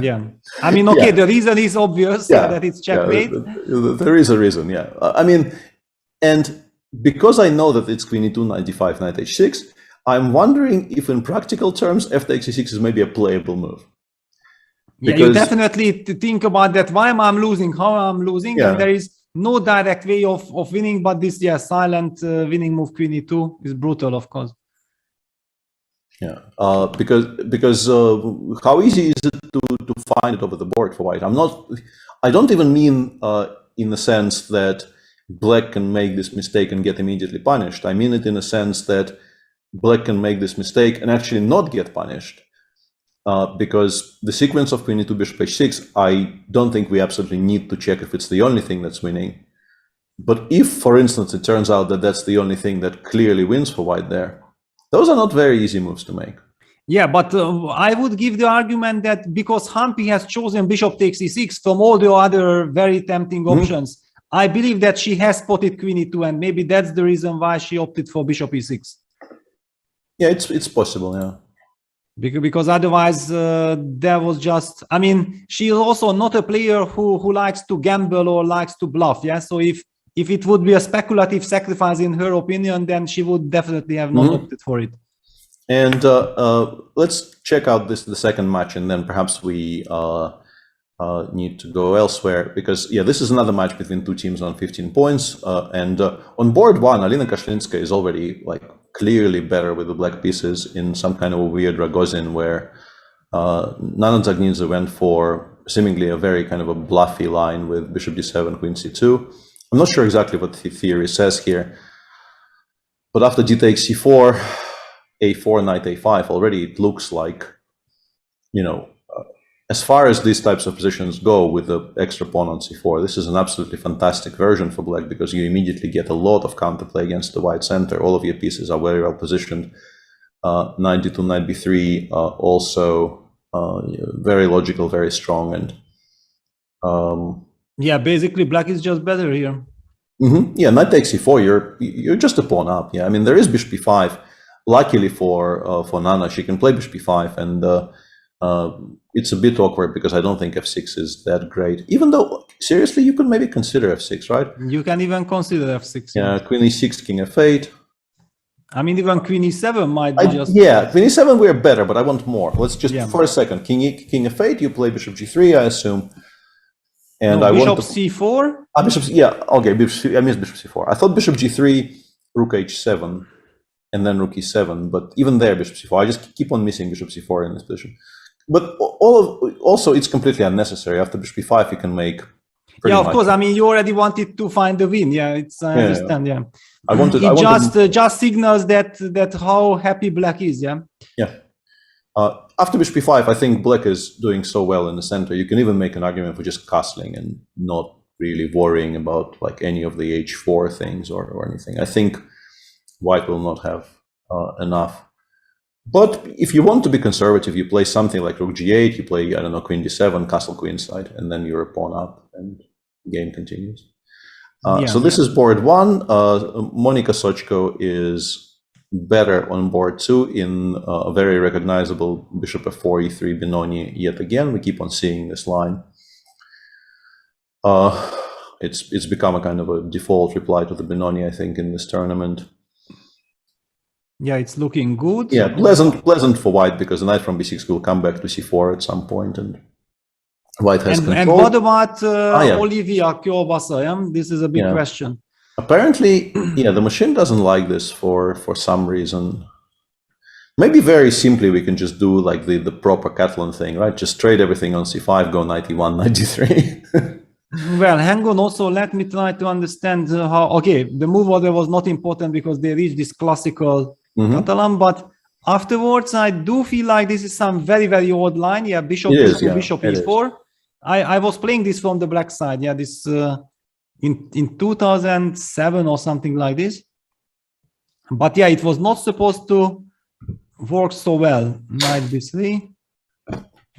yeah. I mean, okay, the reason is obvious that it's checkmate. There is a reason, yeah. I mean, and because I know that it's queen e2, knight d5, knight h6, I'm wondering if in practical terms, f takes e6 is maybe a playable move. Yeah, you definitely think about that. Why am I losing? How I'm losing? And there is no direct way of winning, but this silent winning move queen e2 is brutal, of course. Yeah, because how easy is it to find it over the board for white? I don't even mean in the sense that black can make this mistake and get immediately punished. I mean it in a sense that black can make this mistake and actually not get punished. Because the sequence of queen e2, bishop h6, I don't think we absolutely need to check if it's the only thing that's winning. But if, for instance, it turns out that that's the only thing that clearly wins for white there, those are not very easy moves to make. Yeah, but I would give the argument that because Hampi has chosen bishop takes e6 from all the other very tempting options, I believe that she has spotted queen e2, and maybe that's the reason why she opted for bishop e6. Yeah, it's possible, yeah. Because otherwise there was just, I mean, she is also not a player who likes to gamble or likes to bluff. Yeah, so if it would be a speculative sacrifice in her opinion, then she would definitely have not opted for it. And let's check out the second match, and then perhaps we need to go elsewhere, because this is another match between two teams on 15 points. And on board one, Alina Kashlinska is already clearly better with the black pieces in some kind of a weird Ragozin where Nana Zagnidze went for seemingly a very kind of a bluffy line with bishop d7, queen c2. I'm not sure exactly what the theory says here, but after d takes c4, a4, knight a5, already it looks like, as far as these types of positions go with the extra pawn on c4, this is an absolutely fantastic version for black, because you immediately get a lot of counterplay against the white center. All of your pieces are very well positioned. Knight d2, knight b3, also very logical, very strong, and yeah, basically black is just better here. Yeah, knight takes c4. You're just a pawn up. Yeah, I mean there is bishop b5. Luckily for Nana, she can play bishop b5, and it's a bit awkward because I don't think f6 is that great. Even though, seriously, you could maybe consider f6, right? You can even consider f6. Yeah, queen e6, king f8. I mean, even queen e7 might be just... Yeah, queen e7 we're better, but I want more. Let's just, for a second, king f8, you play bishop g3, I assume. And no, I bishop want to... c4? Okay, I missed bishop c4. I thought bishop g3, rook h7, and then rook e7, but even there, bishop c4. I just keep on missing bishop c4 in this position. But also, it's completely unnecessary. After bishop b5, you can make. Of course. I mean, you already wanted to find the win. Yeah, it's I understand. Yeah, it just signals that how happy black is. Yeah. Yeah. After bishop b5, I think black is doing so well in the center. You can even make an argument for just castling and not really worrying about any of the h4 things or anything. I think white will not have enough. But if you want to be conservative, you play something like rook g8, you play, I don't know, queen d7, castle queenside, and then you're a pawn up, and the game continues. So this is board one. Monika Sochko is better on board two in a very recognizable bishop f4, e3, Benoni yet again. We keep on seeing this line. it's become a kind of a default reply to the Benoni, I think, in this tournament. Yeah, it's looking good. Yeah, pleasant for white, because the knight from b6 will come back to c4 at some point, and white has control. And what about Olivia Kjolbasa? This is a big question. Apparently, the machine doesn't like this for some reason. Maybe very simply we can just do like the proper Catalan thing, right? Just trade everything on c5, go knight e1, knight d3. Well, hang on. Also, let me try to understand how. Okay, the move order was not important because they reached this classical Catalan, but afterwards, I do feel like this is some very, very old line. Yeah, bishop e4, bishop e4. I was playing this from the black side. Yeah, this in 2007 or something like this. But yeah, it was not supposed to work so well. Knight b3.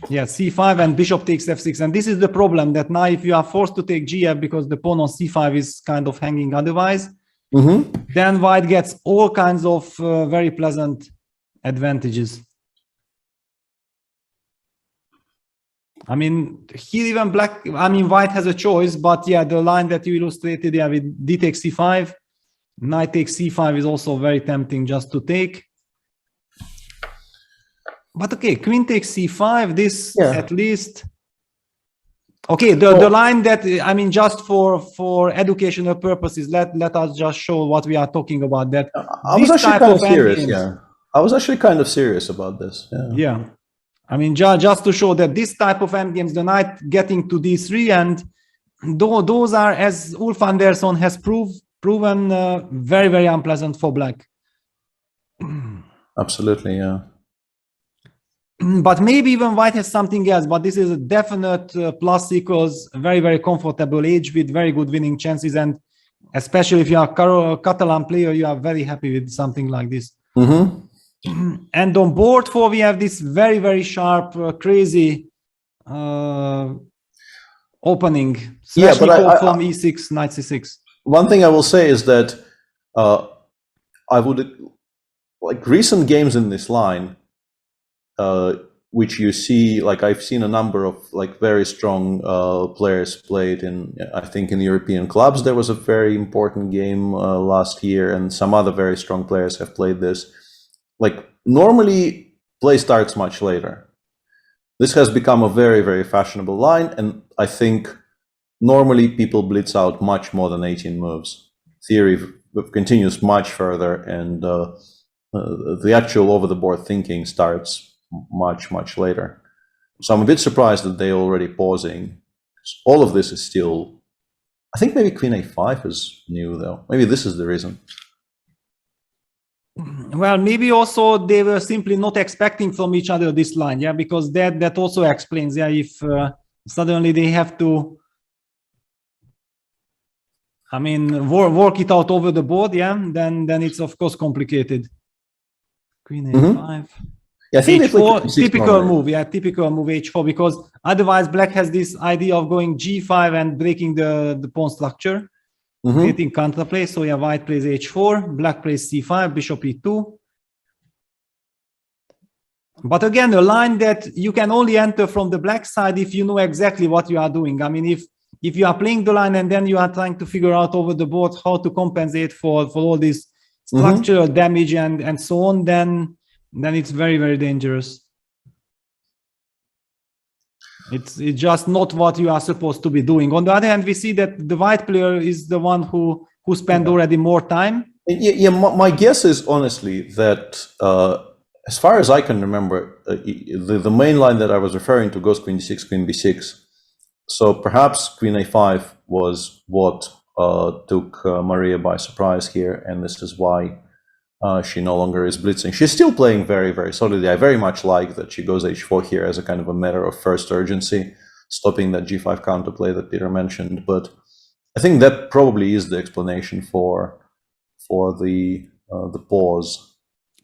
Yeah, c5 and bishop takes f6. And this is the problem, that now if you are forced to take gf because the pawn on c5 is kind of hanging otherwise, then white gets all kinds of very pleasant advantages. I mean, here even white has a choice, but yeah, the line that you illustrated, yeah, with d takes c5, knight takes c5 is also very tempting just to take. But okay, queen takes c5, this at least. Okay, the line that, I mean, just for educational purposes, let us just show what we are talking about. That I was actually kind of serious, I was actually kind of serious about this. Yeah. I mean, just to show that this type of endgames, the knight getting to d3, and those are, as Ulf Andersson has proven, very, very unpleasant for black. Absolutely, yeah. But maybe even white has something else, but this is a definite plus, equals very, very comfortable age with very good winning chances, and especially if you are a Catalan player, you are very happy with something like this. And on board 4, we have this very, very sharp, crazy opening. Yeah, but from e6, knight c6. One thing I will say is that I would like recent games in this line, which you see, like I've seen a number of like very strong players played in, I think in European clubs. There was a very important game last year, and some other very strong players have played this. Like normally play starts much later. This has become a very, very fashionable line, and I think normally people blitz out much more than 18 moves. Theory continues much further, and the actual over-the-board thinking starts much, much later. So I'm a bit surprised that they're already pausing. All of this is still, I think maybe queen a5 is new though. Maybe this is the reason. Well, maybe also they were simply not expecting from each other this line, yeah, because that also explains, yeah, if suddenly they have to, I mean, work it out over the board, yeah, then it's of course complicated. Queen a5. Yeah, I think h4, typical move, yeah, typical move h4, because otherwise black has this idea of going g5 and breaking the pawn structure. Creating counterplay. So yeah, white plays h4, black plays c5, bishop e2. But again, a line that you can only enter from the black side if you know exactly what you are doing. I mean, if you are playing the line and then you are trying to figure out over the board how to compensate for all this structural damage and so on, then it's very, very dangerous. It's just not what you are supposed to be doing. On the other hand, we see that the white player is the one who spent already more time. Yeah, my guess is honestly that as far as I can remember, the main line that I was referring to goes queen d6, queen b6. So perhaps queen a5 was what took Maria by surprise here, and this is why she no longer is blitzing. She's still playing very, very solidly. I very much like that she goes h4 here as a kind of a matter of first urgency, stopping that g5 counterplay that Peter mentioned. But I think that probably is the explanation for the pause.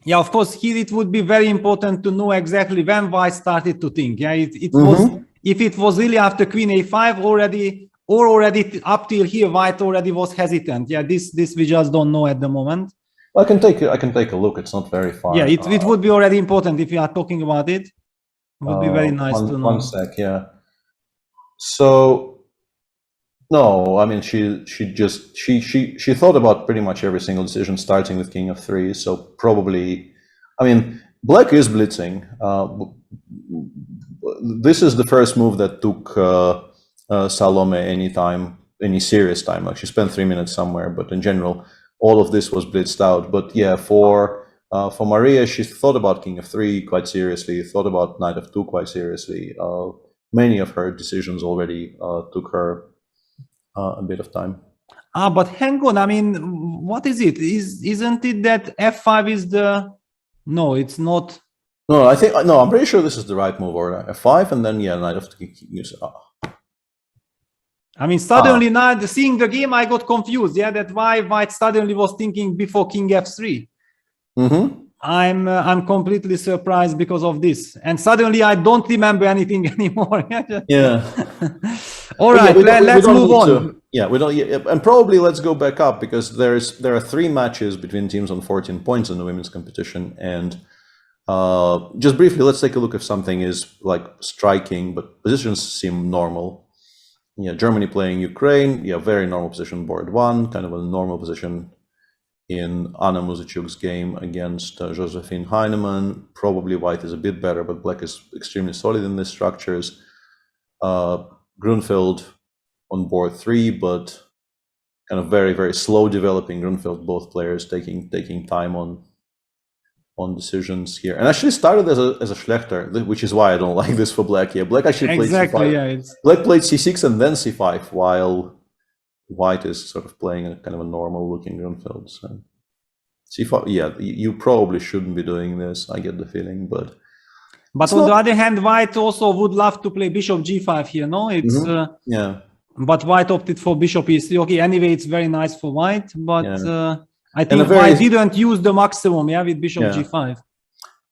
Yeah, of course, here it would be very important to know exactly when white started to think. Yeah, it was, if it was really after queen a5 already, or already up till here, white already was hesitant. Yeah, this we just don't know at the moment. I can take a look. It's not very far. Yeah, it would be already important if you are talking about it. It would be very nice to know. One sec, yeah. So No, I mean she thought about pretty much every single decision, starting with king of 3. So probably, I mean, black is blitzing. This is the first move that took Salome any serious time. Like she spent 3 minutes somewhere, but in general, all of this was blitzed out. But yeah, for Maria, she thought about king of 3 quite seriously. Thought about knight of 2 quite seriously. Many of her decisions already took her a bit of time. But hang on, I mean, what is it? Isn't it that f5 is the... No, it's not. No, I'm pretty sure this is the right move, or f5, and then yeah, knight of 2. I mean, suddenly now seeing the game, I got confused. Yeah, that why white suddenly was thinking before king f3. I'm completely surprised because of this, and suddenly I don't remember anything anymore. Yeah. All right, let's move on. We don't. And probably let's go back up, because there are 3 matches between teams on 14 points in the women's competition, and just briefly, let's take a look if something is like striking, but positions seem normal. Yeah, Germany playing Ukraine. Yeah, very normal position, board 1, kind of a normal position in Anna Muzichuk's game against Josephine Heinemann. Probably white is a bit better, but black is extremely solid in these structures. Grunfeld on board 3, but kind of very, very slow developing Grunfeld, both players taking time on decisions here. And actually started as a Schlechter, which is why I don't like this for black here. Black actually played c5. Yeah, black played c6 and then c5, while white is sort of playing a kind of a normal looking Grunfeld. So c5, yeah, you probably shouldn't be doing this, I get the feeling, but on the other hand, white also would love to play bishop g5 here, no? It's yeah. But white opted for bishop e3. Okay, anyway, it's very nice for white, but I think white didn't use the maximum, yeah, with bishop g5.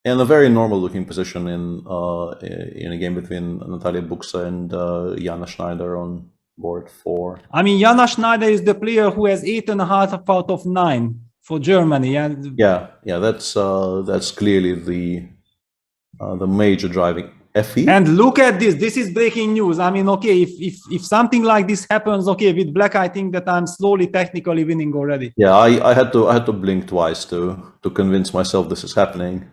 And a very normal looking position in a game between Natalia Buksa and Jana Schneider on board 4. I mean, Jana Schneider is the player who has 8.5 out of 9 for Germany. Yeah, that's clearly the major driving FE. And look at this. This is breaking news. I mean, okay, if something like this happens, okay, with black, I think that I'm slowly technically winning already. Yeah, I had to blink twice to convince myself this is happening.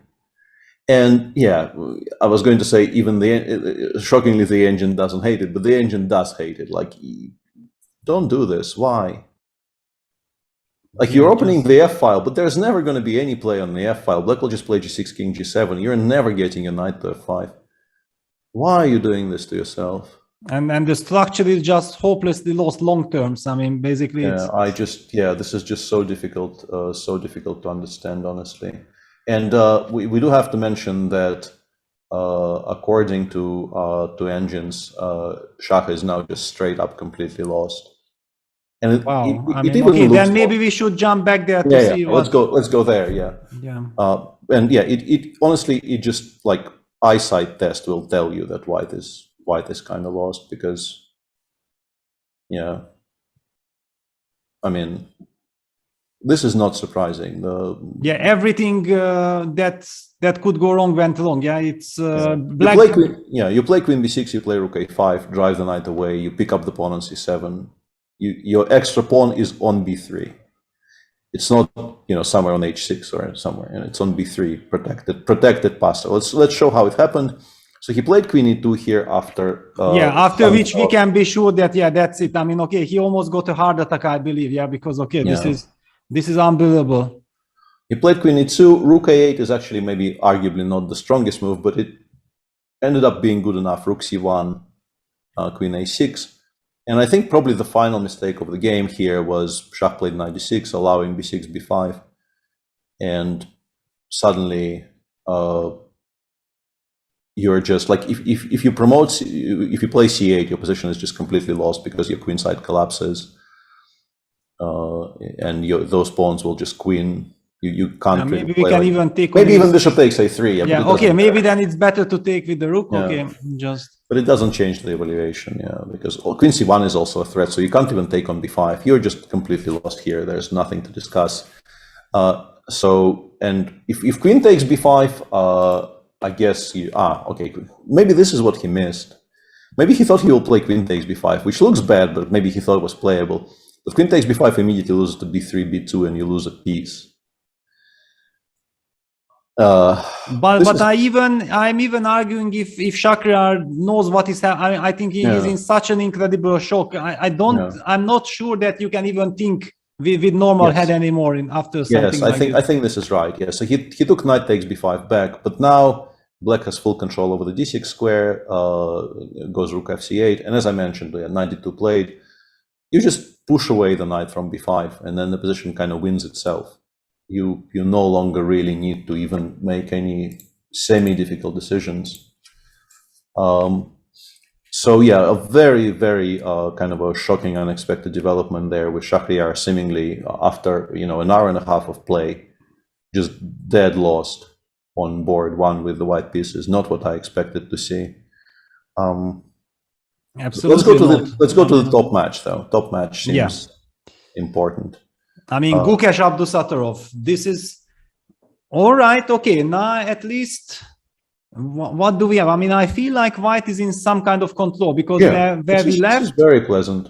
And yeah, I was going to say even shockingly the engine doesn't hate it, but the engine does hate it. Like, don't do this. Why? Like, you're opening the F file, but there's never going to be any play on the F file. Black will just play g6, king g7. You're never getting a knight to f5. Why are you doing this to yourself? And the structure is just hopelessly lost long terms. I mean, basically, this is just so difficult to understand, honestly. And we do have to mention that according to engines, Shah is now just straight up completely lost. And then maybe we should jump back there to see. Let's go there. And it honestly, it just like eyesight test will tell you that white is kind of lost, because I mean, this is not surprising. Everything that could go wrong went wrong. It's black. You play queen b6, you play rook a5, drive the knight away, you pick up the pawn on c7. Your extra pawn is on b3. It's not somewhere on h6 or somewhere, and it's on b3, protected passer. Let's show how it happened. So he played queen e2 here after. After which we can be sure that that's it. I mean, okay, he almost got a heart attack, I believe. Because this is unbelievable. He played queen e2. Rook a8 is actually maybe arguably not the strongest move, but it ended up being good enough. Rook c1, queen a6. And I think probably the final mistake of the game here was Shah played knight d6, allowing b6, b5. And suddenly you're just like, if you play c8, your position is just completely lost because your queen side collapses. And those pawns will just queen. You can't. Maybe we can even take. Maybe even bishop takes a3. Okay. Maybe then it's better to take with the rook. Okay, But it doesn't change the evaluation. Because queen c1 is also a threat, so you can't even take on b5. You're just completely lost here. There's nothing to discuss. And if queen takes b5, I guess okay. Maybe this is what he missed. Maybe he thought he will play queen takes b5, which looks bad, but maybe he thought it was playable. But queen takes b5 immediately loses to b3, b2, and you lose a piece. But I'm even arguing if Shakhriyar knows what is happening. I think he is in such an incredible shock. I'm not sure that you can even think with normal head anymore after something like this. I think this is right. Yeah, so he took knight takes b5 back, but now Black has full control over the d6 square. Goes rook fc8, and as I mentioned, knight d2 played. You just push away the knight from b5, and then the position kind of wins itself. You no longer really need to even make any semi-difficult decisions. So yeah, a very, very kind of a shocking, unexpected development there with Shakhriyar seemingly after an hour and a half of play, just dead lost on board one with the white pieces. Not what I expected to see. Absolutely. Let's go to the top match though. Top match seems important. I mean, Gukesh Abdusattorov. This is all right. Okay, now at least what do we have? I mean, I feel like White is in some kind of control because where we left, it's very pleasant.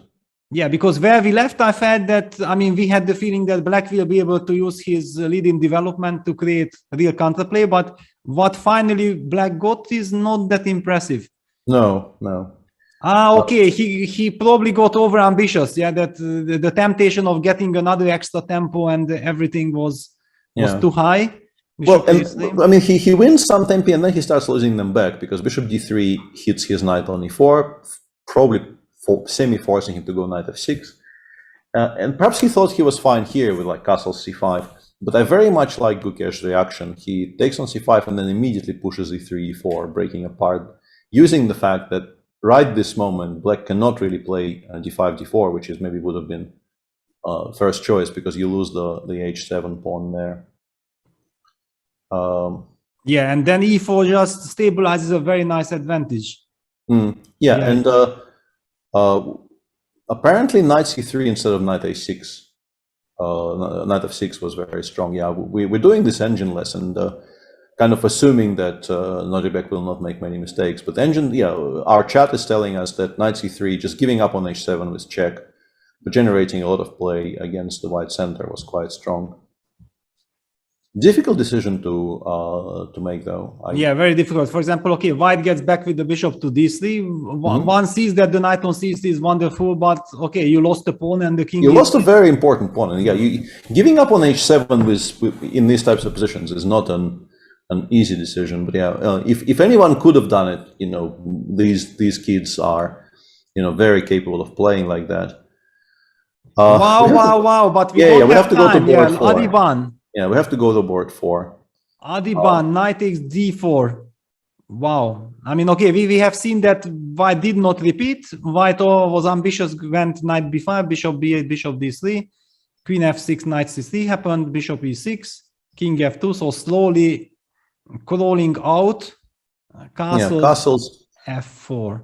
Yeah, because where we left, I felt that, I mean, we had the feeling that Black will be able to use his lead in development to create real counterplay, but what finally Black got is not that impressive. No. Okay, he probably got over ambitious. Yeah, that the temptation of getting another extra tempo and everything was too high. Well, and I mean, he wins some tempi and then he starts losing them back because bishop d3 hits his knight on e4, probably semi-forcing him to go knight f6. And perhaps he thought he was fine here with like castle c5, but I very much like Gukesh's reaction. He takes on c5 and then immediately pushes e3, e4, breaking apart, using the fact that right this moment, Black cannot really play d5, d4, which is maybe would have been first choice because you lose the h7 pawn there. Yeah, and then e4 just stabilizes a very nice advantage. Yeah, and apparently knight c3 instead of knight a6. Knight f6 was very strong. Yeah, we're doing this engine lesson, kind of assuming that Nodibek will not make many mistakes. But our chat is telling us that knight c3, just giving up on h7 with check, but generating a lot of play against the white center was quite strong. Difficult decision to make though. Yeah, very difficult. For example, okay, White gets back with the bishop to d3. One sees that the knight on c3 is wonderful, but okay, you lost the pawn and the king. You lost a very important pawn, and yeah, giving up on h7 in these types of positions is not an easy decision. But yeah, if anyone could have done it, these kids are very capable of playing like that. Wow! But we have to go to board 4. Adiban. Yeah, we have to go to board 4. Adiban, knight takes d4. Wow. I mean, okay, we have seen that White did not repeat. White was ambitious, went knight b5, bishop b8, bishop d3, queen f6, knight c3 happened, bishop e6, king f2, so slowly crawling out, castles f4.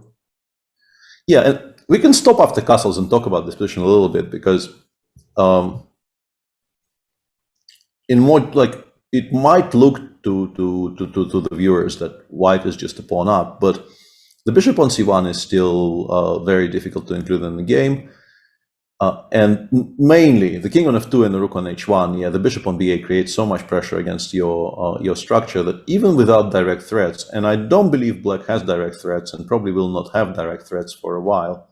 Yeah, and we can stop after castles and talk about this position a little bit because in more like it might look to the viewers that White is just a pawn up, but the bishop on c1 is still very difficult to include in the game, and mainly the king on f2 and the rook on h1. Yeah, the bishop on b8 creates so much pressure against your structure that even without direct threats, and I don't believe Black has direct threats and probably will not have direct threats for a while,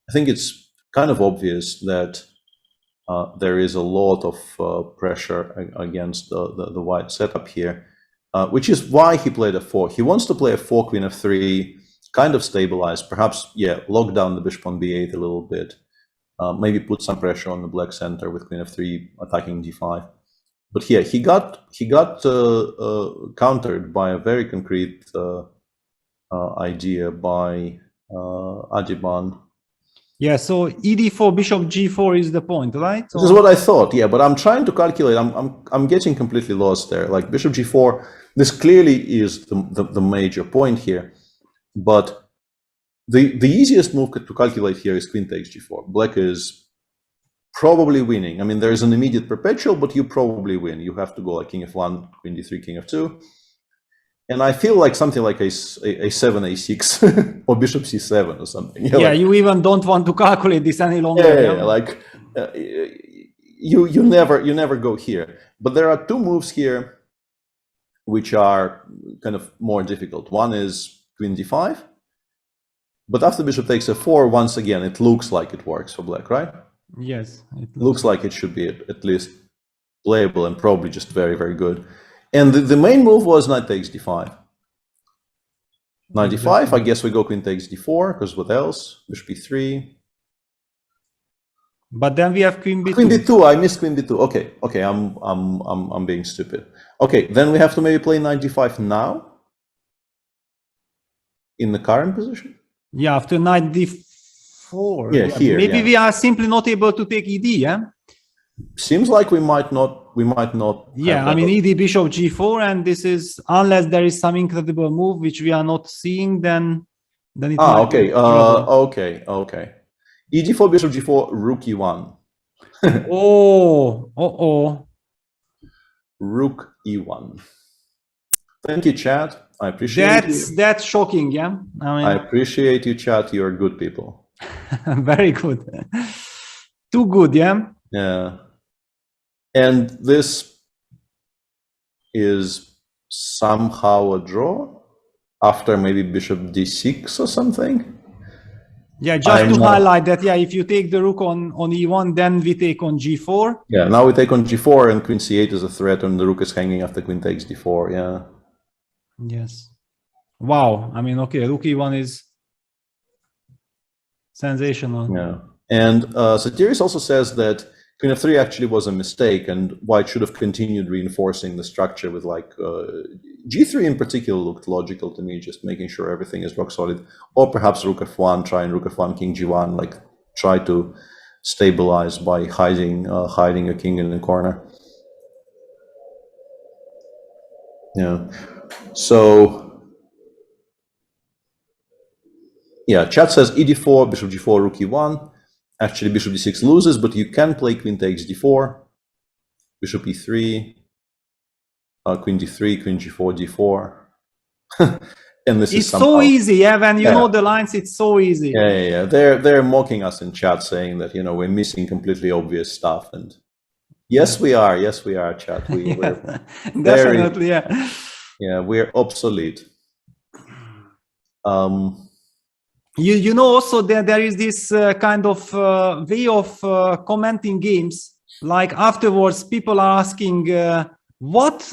I think it's kind of obvious that there is a lot of pressure against the white setup here, which is why he played f4. He wants to play f4, queen f3, kind of stabilize, perhaps, lock down the bishop on b8 a little bit, maybe put some pressure on the black center with queen f3 attacking d5. But yeah, he got countered by a very concrete idea by Adiban. Yeah, so ed4, bishop g4 is the point, right? This is what I thought, yeah, but I'm trying to calculate. I'm getting completely lost there. Like bishop g4, this clearly is the major point here, but the easiest move to calculate here is queen takes g4. Black is probably winning. I mean, there is an immediate perpetual, but you probably win. You have to go like king f1, queen d3, king f2. And I feel like something like a7, a6, or bishop c7 or something. Yeah, like, you even don't want to calculate this any longer. Yeah, like you never go here. But there are two moves here which are kind of more difficult. One is queen d5, but after bishop takes f4, once again, it looks like it works for black, right? Yes. It looks like it should be at least playable and probably just very, very good. And the main move was knight takes d5. Knight d5, I guess we go queen takes d4, because what else? Bishop e3. But then we have queen b2. Queen b2, I missed queen b2. Okay, I'm being stupid. Okay, then we have to maybe play knight d5 now, in the current position. Yeah, after knight d4. Yeah, here. Maybe we are simply not able to take ed. Yeah. Seems like we might not. Yeah, I mean, ed bishop g4, and this is, unless there is some incredible move which we are not seeing, then it might okay. be trouble. Okay. ed4 bishop g4 rook e1. Rook e1. Thank you, chat. I appreciate you. That's shocking. Yeah, I appreciate you, chat. You're good people. Very good. Too good. Yeah. Yeah. And this is somehow a draw after maybe bishop d6 or something. Yeah, just to highlight that, yeah, if you take the rook on e1, then we take on g4. Yeah, now we take on g4 and queen c8 is a threat and the rook is hanging after queen takes d4, yeah. Yes. Wow, I mean, okay, rook e1 is sensational. Yeah, and Satiris also says that queen f3 actually was a mistake and white should have continued reinforcing the structure with like g3 in particular looked logical to me, just making sure everything is rock solid, or perhaps rook f1, try and rook f1 king g1, like try to stabilize by hiding a king in the corner. Yeah, so yeah, chat says ed4 bishop g4 rook e1. Actually, bishop d6 loses, but you can play queen takes d4, bishop e3, queen d3, queen g4, d4. And this is somehow so easy, yeah. When you know the lines, it's so easy. Yeah. They're mocking us in chat, saying that we're missing completely obvious stuff. And yes, we are. Yes, we are, chat. We're definitely, yeah. Yeah, we're obsolete. You know also that there is this kind of way of commenting games. Like afterwards, people are asking what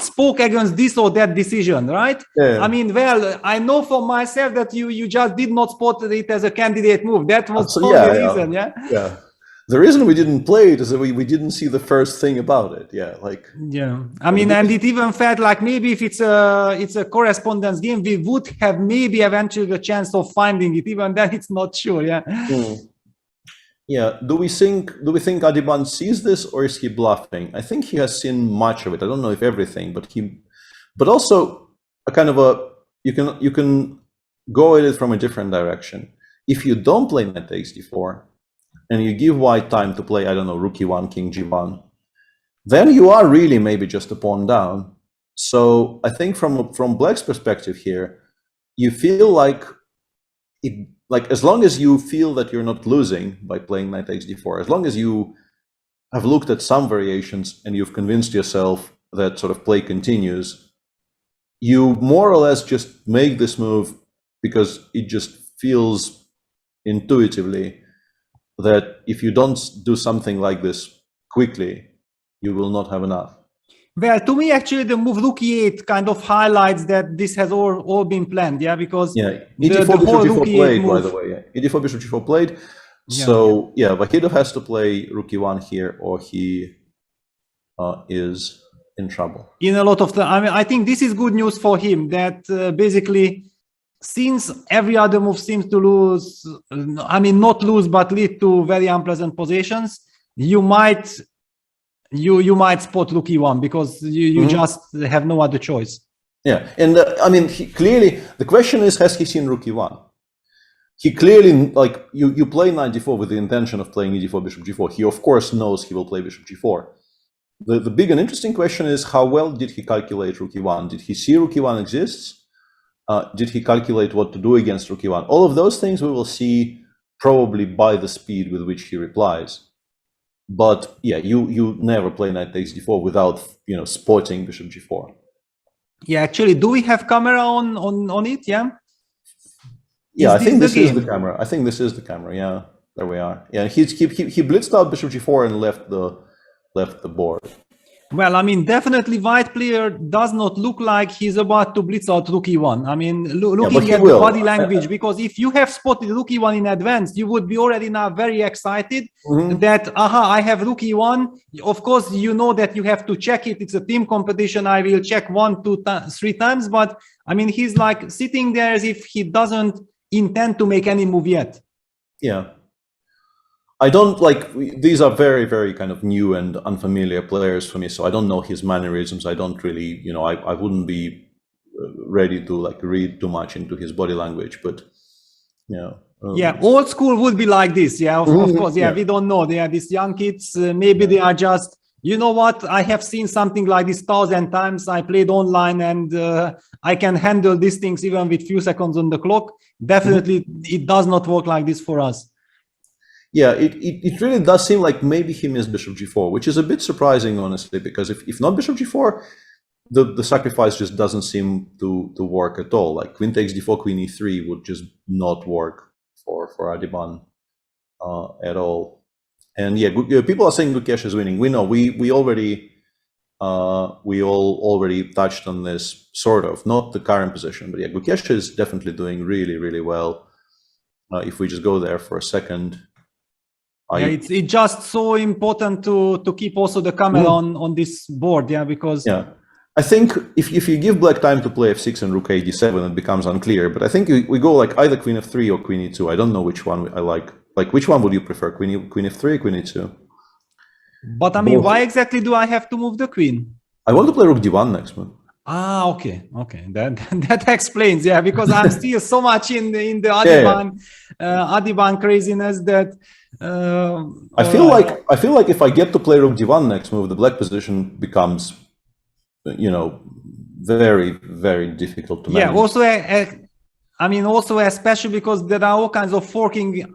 spoke against this or that decision, right? Yeah. I mean, well, I know for myself that you just did not spot it as a candidate move. That was the reason, yeah. Yeah. The reason we didn't play it is that we didn't see the first thing about it. Yeah, like. Yeah, I mean, and it even felt like maybe if it's a correspondence game, we would have maybe eventually a chance of finding it. Even then, it's not sure. Yeah. Yeah. Do we think Adiban sees this, or is he bluffing? I think he has seen much of it. I don't know if everything, but also a kind of you can go at it from a different direction. If you don't play knight takes d4. And you give white time to play, I don't know, rook e1, king g1, then you are really maybe just a pawn down. So I think from black's perspective here, you feel like as long as you feel that you're not losing by playing knight takes d4, as long as you have looked at some variations and you've convinced yourself that sort of play continues, you more or less just make this move because it just feels intuitively that if you don't do something like this quickly, you will not have enough. Well, to me, actually, the move rook e8 kind of highlights that this has all been planned, yeah, because ed4 bishop g4 played, by the way. ed4 bishop g4 played. So yeah, Vahidov has to play rook e1 here, or he is in trouble. In a lot of I mean, I think this is good news for him that basically, since every other move seems to lose, I mean, not lose, but lead to very unpleasant positions, you might spot rook e1 because you just have no other choice. Yeah, and I mean, clearly, the question is, has he seen rook e1? He clearly, like, you play knight d4 with the intention of playing e4 bishop g4. He, of course, knows he will play bishop g4. The big and interesting question is, how well did he calculate rook e1? Did he see rook e1 exists? Did he calculate what to do against rook e1? All of those things we will see probably by the speed with which he replies. But yeah, you never play knight takes d4 without, you know, spotting bishop g4. Yeah, actually, do we have camera on it? Yeah. Yeah, I think this is the camera. I think this is the camera. Yeah, there we are. Yeah, he blitzed out bishop g4 and left the board. Well, I mean, definitely white player does not look like he's about to blitz out rook e1. I mean, looking at the body language, because if you have spotted rook e1 in advance, you would be already now very excited that, I have rook e1. Of course, you know that you have to check it. It's a team competition. I will check 1, 2, 3 times. But I mean, he's like sitting there as if he doesn't intend to make any move yet. Yeah. I don't these are very, very kind of new and unfamiliar players for me, so I don't know his mannerisms. I don't really, you know, I wouldn't be ready to like read too much into his body language, but you know. Yeah, old school would be like this. Yeah, of course. Yeah, we don't know. They are these young kids. Maybe they are just, you know what? I have seen something like this 1,000 times. I played online and I can handle these things even with few seconds on the clock. Definitely, it does not work like this for us. Yeah, it really does seem like maybe he missed bishop g4, which is a bit surprising, honestly, because if not bishop g4, the sacrifice just doesn't seem to work at all. Like queen takes d4, queen e3 would just not work for Adiban at all. And yeah, people are saying Gukesh is winning. We know we already already touched on this, sort of, not the current position, but yeah, Gukesh is definitely doing really, really well. If we just go there for a second. Yeah, it's just so important to keep also the camera on this board, yeah, because I think if you give black time to play f6 and rook d7, it becomes unclear. But I think we go like either queen f3 or queen e2. I don't know which one I like. Like, which one would you prefer, queen f3 or queen e2? But I mean, why exactly do I have to move the queen? I want to play rook d1 next move. Ah, okay. That explains, yeah, because I'm still so much in the Adiban craziness that. I feel like if I get to play rook d1 next move, the black position becomes, you know, very, very difficult to manage. Yeah, also, I mean, also especially because there are all kinds of forking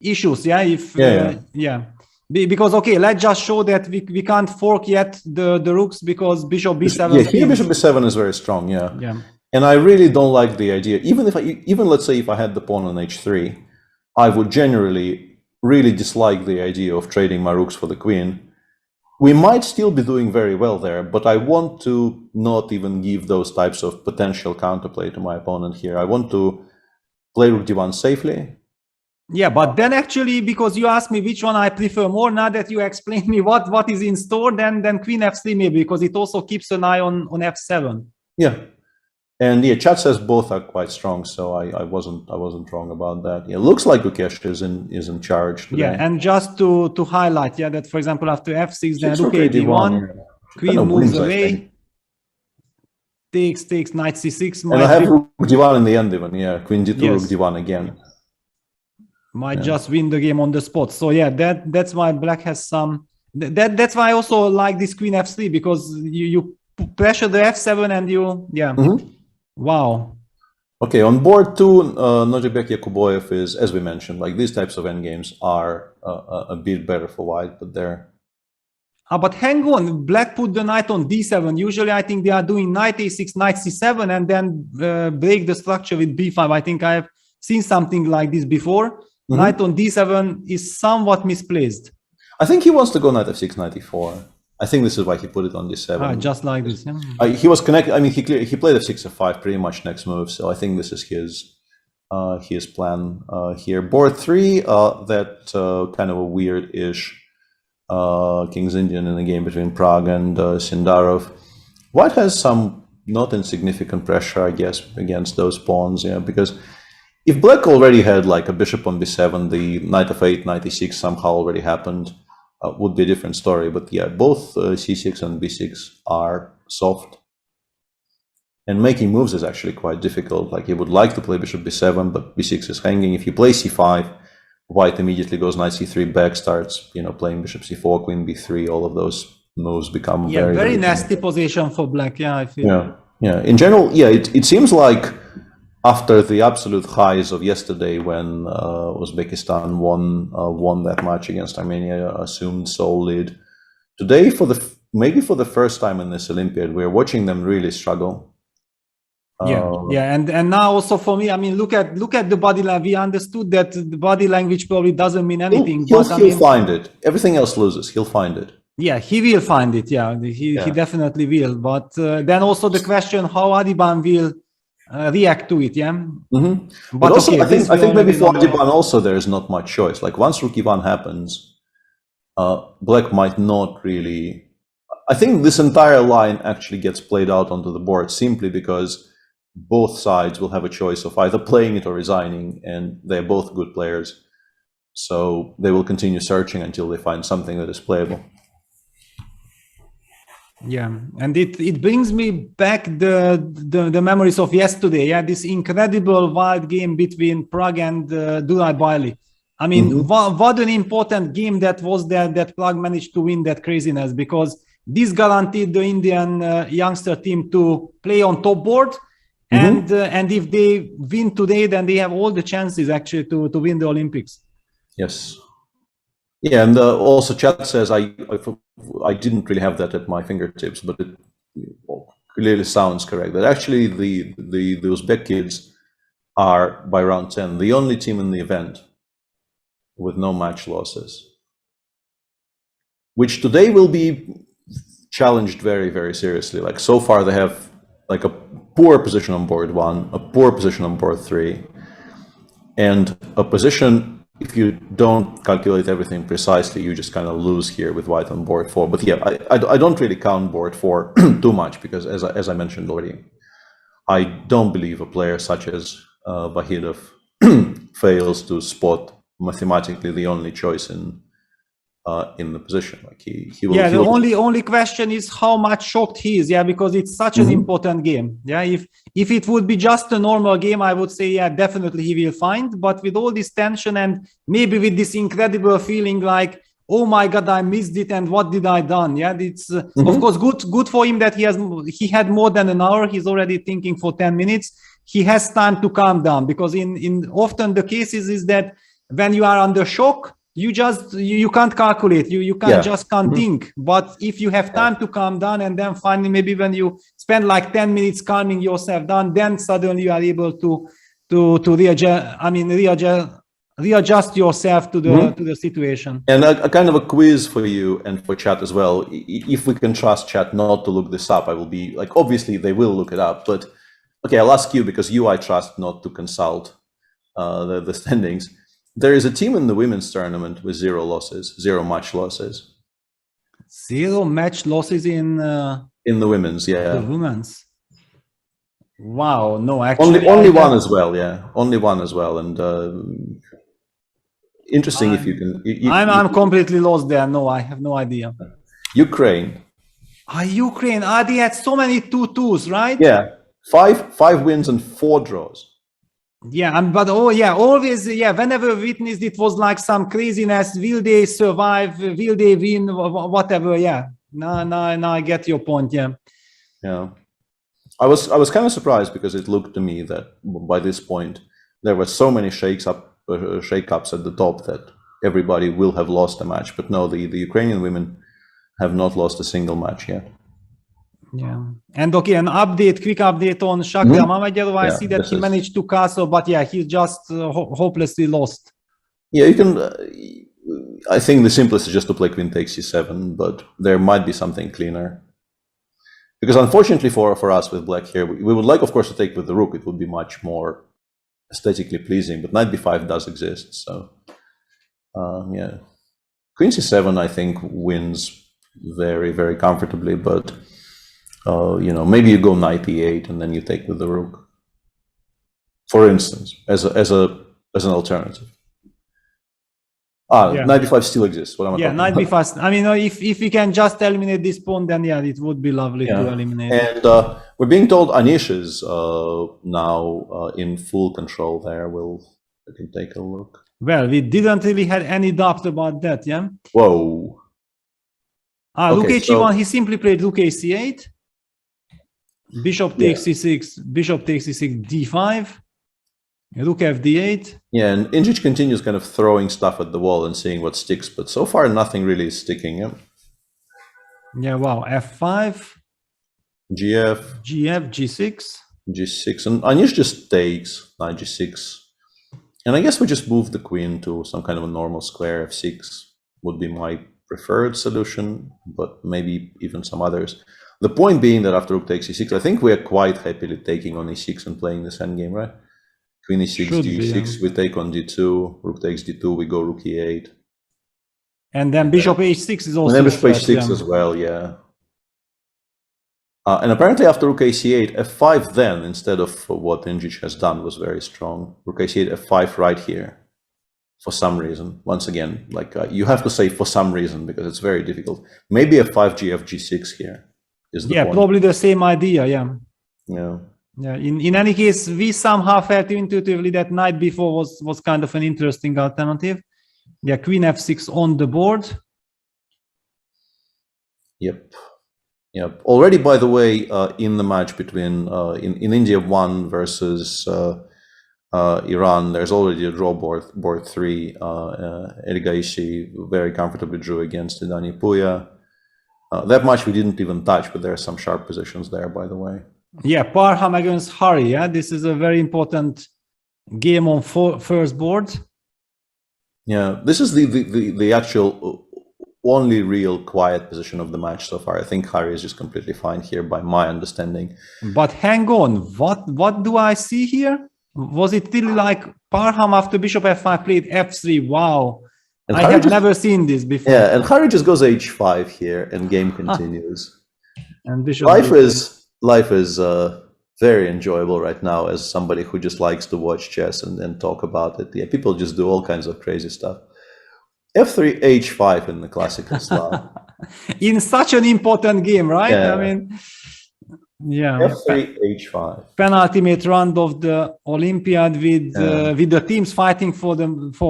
issues. Yeah, because okay, let's just show that we can't fork yet the rooks because bishop b7. Yeah, here bishop b7 is very strong. Yeah. And I really don't like the idea. Even let's say if I had the pawn on h3, I would generally really dislike the idea of trading my rooks for the queen. We might still be doing very well there, but I want to not even give those types of potential counterplay to my opponent here. I want to play rook d1 safely. Yeah, but then actually, because you asked me which one I prefer more, now that you explained me what is in store, then queen f3 maybe, because it also keeps an eye on f7. Yeah. And yeah, chat says both are quite strong, so I wasn't wrong about that. Yeah, looks like Gukesh is in charge today. Yeah, and just to highlight, yeah, that for example after f6, then rook d1, queen moves away, takes knight c6. And I have rook d1 in the end even. Yeah, queen d2, rook d1 again. Might just win the game on the spot. So yeah, that's why black has some. That's why I also like this queen f3, because you pressure the f7 and you Wow. Okay, on board 2, Nojibek Yakuboyev is, as we mentioned, like these types of endgames are a bit better for white, but they're... But hang on, black put the knight on d7. Usually I think they are doing knight a6, knight c7, and then break the structure with b5. I think I have seen something like this before. Knight on d7 is somewhat misplaced. I think he wants to go knight f6, knight e4. I think this is why he put it on d7. Just like this. Yeah. He was connected. I mean, he played f6, f5 pretty much next move. So I think this is his plan here. Board 3, that kind of a weird-ish King's Indian in the game between Prague and Sindarov. White has some not insignificant pressure, I guess, against those pawns. Yeah, because if black already had like a bishop on b7, the knight f8, knight e6 somehow already happened. Would be a different story, but yeah, both c6 and b6 are soft, and making moves is actually quite difficult. Like, he would like to play bishop b7, but b6 is hanging. If you play c5, white immediately goes knight c3 back, starts, you know, playing bishop c4, queen b3, all of those moves become very, very nasty position for black. Yeah, I feel. Yeah. In general, it seems like after the absolute highs of yesterday, when Uzbekistan won that match against Armenia, assumed sole lead. Today, maybe for the first time in this Olympiad, we're watching them really struggle. And now also for me, I mean, look at the body language. We understood that the body language probably doesn't mean anything. He'll find it. Everything else loses. He'll find it. Yeah, he will find it. Yeah, he definitely will. But then also the question how Adiban will react to it. Yeah. Mm-hmm. But also, I think maybe for Adiban also there is not much choice. Like once Rook E1 happens, Black might not really. I think this entire line actually gets played out onto the board simply because both sides will have a choice of either playing it or resigning, and they're both good players. So they will continue searching until they find something that is playable. Yeah, and it brings me back the memories of yesterday. Yeah, this incredible wild game between Prague and Durai Bailey. I mean, what an important game that was there that Prague managed to win that craziness, because this guaranteed the Indian youngster team to play on top board. And if they win today, then they have all the chances actually to win the Olympics. Yes. Yeah, and also chat says I didn't really have that at my fingertips, but it clearly sounds correct. That actually the Uzbek kids are, by round 10, the only team in the event with no match losses, which today will be challenged very, very seriously. Like so far they have like a poor position on board 1, a poor position on board 3, and a position, if you don't calculate everything precisely, you just kind of lose here with white on board 4. But yeah, I don't really count board 4 too much, because as I mentioned already, I don't believe a player such as Vahidov fails to spot mathematically the only choice in the position. Like he will. Yeah, the only question is how much shocked he is. Yeah, because it's such an important game. Yeah, if it would be just a normal game, I would say yeah, definitely he will find. But with all this tension and maybe with this incredible feeling like, oh my God, I missed it, and what did I done? Yeah, it's of course good for him that he had more than an hour. He's already thinking for 10 minutes. He has time to calm down, because in often the cases is that when you are under shock, you can't calculate, you can't think. But if you have time to calm down, and then finally maybe when you spend like 10 minutes calming yourself down, then suddenly you are able to readjust yourself to the situation. And a kind of a quiz for you and for chat as well. If we can trust chat not to look this up, I will be like, obviously they will look it up, but okay, I'll ask you, because I trust not to consult the standings. There is a team in the women's tournament with 0 losses, 0 match losses. 0 match losses in the women's, yeah. The women's. Wow, no, actually only one as well, yeah. Only one as well, and interesting if you can. I'm completely lost there. No, I have no idea. Ukraine. Ukraine. They had so many 2-2s, right? Yeah, 5 wins and 4 draws. Yeah, but always, whenever we witnessed, it was like some craziness. Will they survive? Will they win? Whatever. Yeah. Now I get your point. Yeah. Yeah. I was kind of surprised, because it looked to me that by this point there were so many shake-ups at the top that everybody will have lost a match. But no, the Ukrainian women have not lost a single match yet. Yeah, and okay, quick update on Shakra Mamedov. I see that he managed to castle, but yeah, he's just hopelessly lost. Yeah, you can. I think the simplest is just to play Queen takes C7, but there might be something cleaner. Because unfortunately for us with Black here, we would like, of course, to take with the Rook. It would be much more aesthetically pleasing, but Knight B5 does exist. So, yeah, Queen C7 I think wins very, very comfortably, but. Maybe you go Knight E8 and then you take with the Rook, for instance, as an alternative. Knight B5 still exists. What am I talking Knight about? B5. I mean, if we can just eliminate this pawn, then yeah, it would be lovely to eliminate. And we're being told Anish is now in full control there. We can take a look. Well, we didn't really have any doubt about that, yeah? Whoa. Rook Okay, h1, he simply played Rook ac8. Bishop takes c6, bishop takes c6, d5. Rook fd8. Yeah, and Injic continues kind of throwing stuff at the wall and seeing what sticks, but so far nothing really is sticking. Yeah, wow. f5. GF. GF, g6. G6, and Anish just takes knight g6. And I guess we just move the queen to some kind of a normal square. f6 would be my preferred solution, but maybe even some others. The point being that after rook takes e6, I think we are quite happily taking on e6 and playing this endgame, right? Queen e6, d6, we take on d2, rook takes d2, we go rook e8. And then bishop h6 is also... And then bishop h6 as well, yeah. And apparently after rook ac8, f5 then, instead of what Injic has done, was very strong. Rook ac8, f5 right here, for some reason. Once again, like you have to say for some reason, because it's very difficult. Maybe f5, gf, g6 here is the point. Probably the same idea, yeah. Yeah. Yeah. In any case, we somehow felt intuitively that knight b4 was kind of an interesting alternative. Yeah, queen f6 on the board. Yep. Yep. Already, by the way, in the match between in India 1 versus Iran, there's already a draw board 3. Erigaishi very comfortably drew against Idani Puya. That match we didn't even touch, but there are some sharp positions there, by the way. Yeah, Parham against Hari. Yeah, this is a very important game on first board. Yeah, this is the actual only real quiet position of the match so far. I think Hari is just completely fine here, by my understanding. But hang on, what do I see here? Was it still like Parham after bishop f5 played f3? Wow, and I have never seen this before. Yeah, and Hari just goes h5 here, and game continues. And bishop life is very enjoyable right now as somebody who just likes to watch chess and talk about it. Yeah, people just do all kinds of crazy stuff. f3 h5 in the classical style. In such an important game, right? Yeah. I mean, yeah. f3 h5. Penultimate round of the Olympiad with the teams fighting for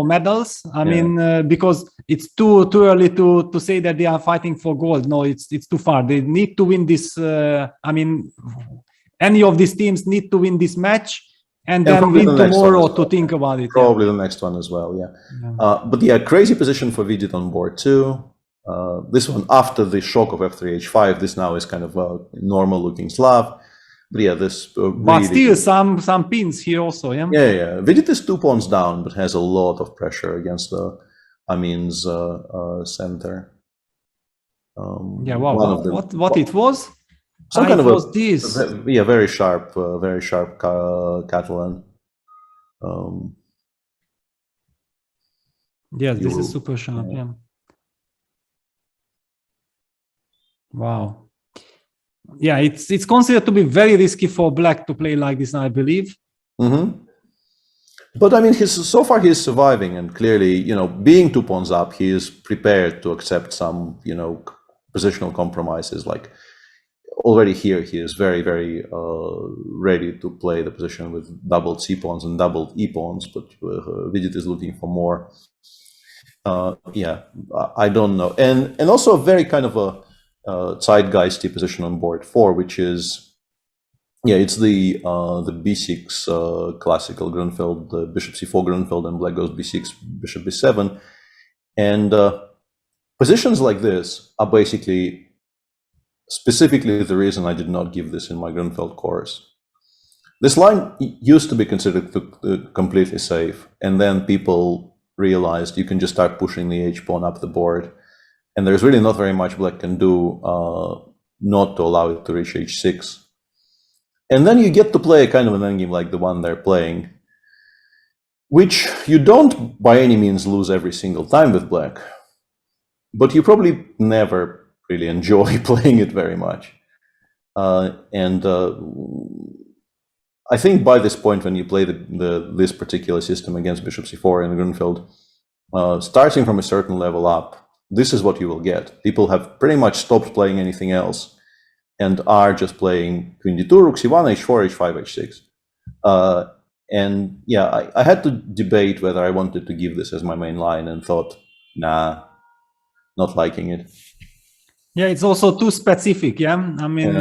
medals. I mean, because it's too early to say that they are fighting for gold. No, it's too far. They need to win this. I mean, any of these teams need to win this match. And then win tomorrow to think about it. Probably the next one as well, yeah. But yeah, crazy position for Vidit on board too. This one, after the shock of f3, h5, this now is kind of a normal looking Slav. But yeah, this but still some pins here also, yeah? Yeah. Vidit is 2 pawns down, but has a lot of pressure against the Amin's center. Yeah, wow, what it was? Some kind of this. Yeah, very sharp Catalan. Yes, this is super sharp. Yeah. Wow. Yeah, it's considered to be very risky for Black to play like this, I believe. Mm-hmm. But I mean, so far he's surviving, and clearly, you know, being 2 pawns up, he is prepared to accept some, you know, positional compromises. Like already here, he is very, very ready to play the position with doubled c pawns and doubled e pawns. But Vidit is looking for more. Yeah, I don't know, and also a very kind of a zeitgeisty position on board 4, which is, yeah, it's the b6 classical Grunfeld, the bishop c4 Grunfeld, and Black goes b6, bishop b7, and positions like this are basically specifically the reason I did not give this in my Grunfeld course. This line used to be considered completely safe, and then people realized you can just start pushing the h-pawn up the board, and there's really not very much Black can do not to allow it to reach h6. And then you get to play a kind of an endgame like the one they're playing, which you don't by any means lose every single time with Black, but you probably never really enjoy playing it very much. And I think by this point, when you play this particular system against bishop c4 in Grunfeld, starting from a certain level up, this is what you will get. People have pretty much stopped playing anything else and are just playing queen d2, rook c1, h4, h5, h6. And yeah, I had to debate whether I wanted to give this as my main line, and thought, nah, not liking it. Yeah, it's also too specific. Yeah, I mean,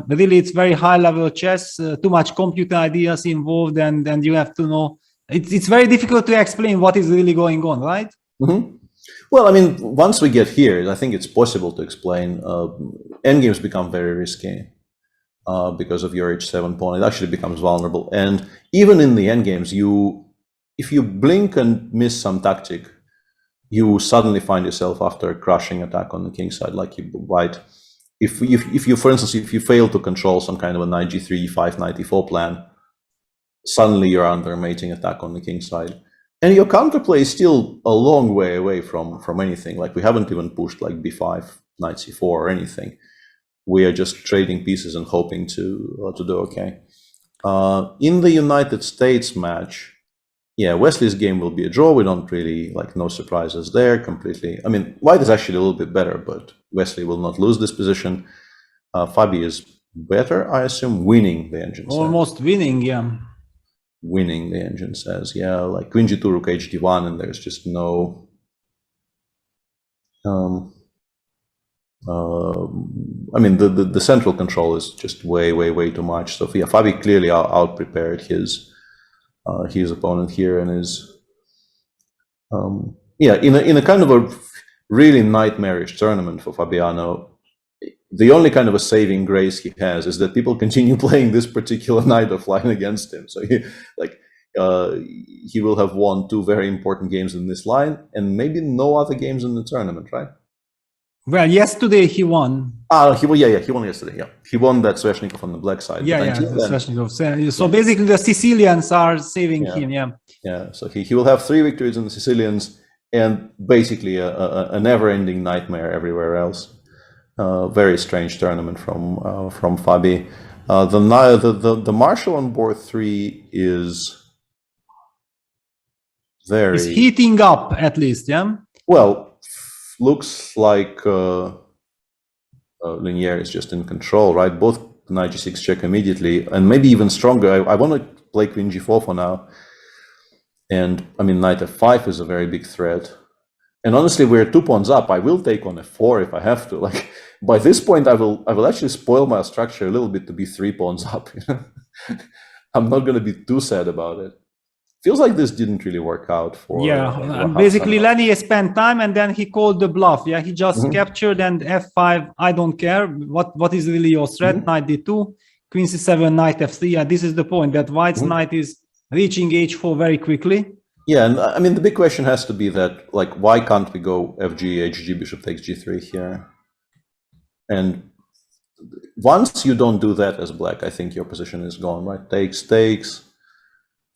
really, it's very high level chess. Too much computer ideas involved, and you have to know. It's very difficult to explain what is really going on, right? Well, I mean, once we get here, I think it's possible to explain. Endgames become very risky because of your h7 pawn. It actually becomes vulnerable, and even in the endgames, if you blink and miss some tactic, you suddenly find yourself after a crushing attack on the king side, like you white. If you, for instance, if you fail to control some kind of a knight g3, e5, knight e4 plan, suddenly you're under a mating attack on the king side. And your counterplay is still a long way away from anything. Like we haven't even pushed like b5, knight c4 or anything. We are just trading pieces and hoping to do okay. In the United States match, yeah, Wesley's game will be a draw. We don't really, like, no surprises there completely. I mean, white is actually a little bit better, but Wesley will not lose this position. Fabi is better, I assume, winning, the engine says. Almost winning, yeah. Winning, the engine says, yeah, like queen g2, rook hd1, and there's just no... I mean, the central control is just way too much. So yeah, Fabi clearly out-prepared his opponent here, and is in a kind of a really nightmarish tournament for Fabiano. The only kind of a saving grace he has is that people continue playing this particular knight offline against him. So he will have won 2 very important games in this line, and maybe no other games in the tournament, right? Well, yesterday he won. He won yesterday. Yeah, he won that Sveshnikov on the black side. Yeah, Sveshnikov. So basically, the Sicilians are saving him. Yeah. Yeah. So he will have 3 victories in the Sicilians, and basically a never-ending nightmare everywhere else. Very strange tournament from Fabi. The Marshal on board 3 is very. It's heating up, at least. Yeah. Well. Looks like Linier is just in control, right? Both knight g6 check immediately, and maybe even stronger. I want to play queen g4 for now, and I mean knight f5 is a very big threat. And honestly, we're 2 pawns up. I will take on f4 if I have to. Like by this point, I will actually spoil my structure a little bit to be 3 pawns up. I'm not going to be too sad about it. Feels like this didn't really work out for. Yeah, basically Lenny spent time and then he called the bluff. Yeah, he just captured, and f5. I don't care. What is really your threat? Knight d2, queen c7, knight f3. Yeah, this is the point that white's knight is reaching h4 very quickly. Yeah, and I mean the big question has to be that, like, why can't we go fg, hg, bishop takes g3 here? And once you don't do that as black, I think your position is gone. Right? Takes.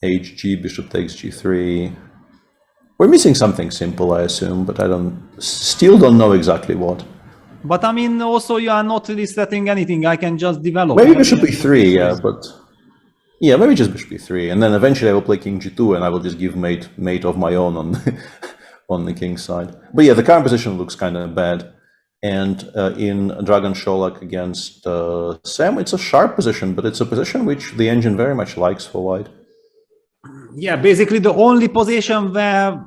hg, bishop takes g3. We're missing something simple, I assume, but I still don't know exactly what. But I mean, also you are not really setting anything. I can just develop. Maybe bishop e3, yeah, but yeah, maybe just bishop e3, and then eventually I will play king g2, and I will just give mate of my own on on the king side. But yeah, the current position looks kind of bad. And in Dragan Sholak against Sam, it's a sharp position, but it's a position which the engine very much likes for white. Yeah, basically the only position where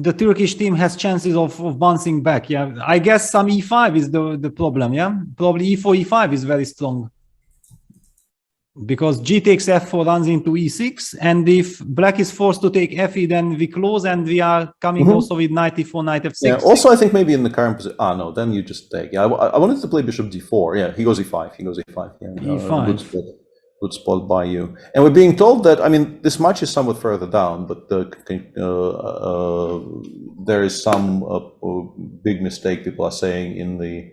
the Turkish team has chances of bouncing back. Yeah, I guess some e5 is the problem. Yeah, probably e4, e5 is very strong. Because g takes f4 runs into e6, and if black is forced to take fe, then we close, and we are coming also with knight e4, knight f6. Yeah, also I think maybe in the current position, no, then you just take. Yeah, I wanted to play bishop d4. Yeah, he goes e5. Yeah, e5. Good spot by you. And we're being told that, I mean, this match is somewhat further down, but there is some big mistake people are saying in the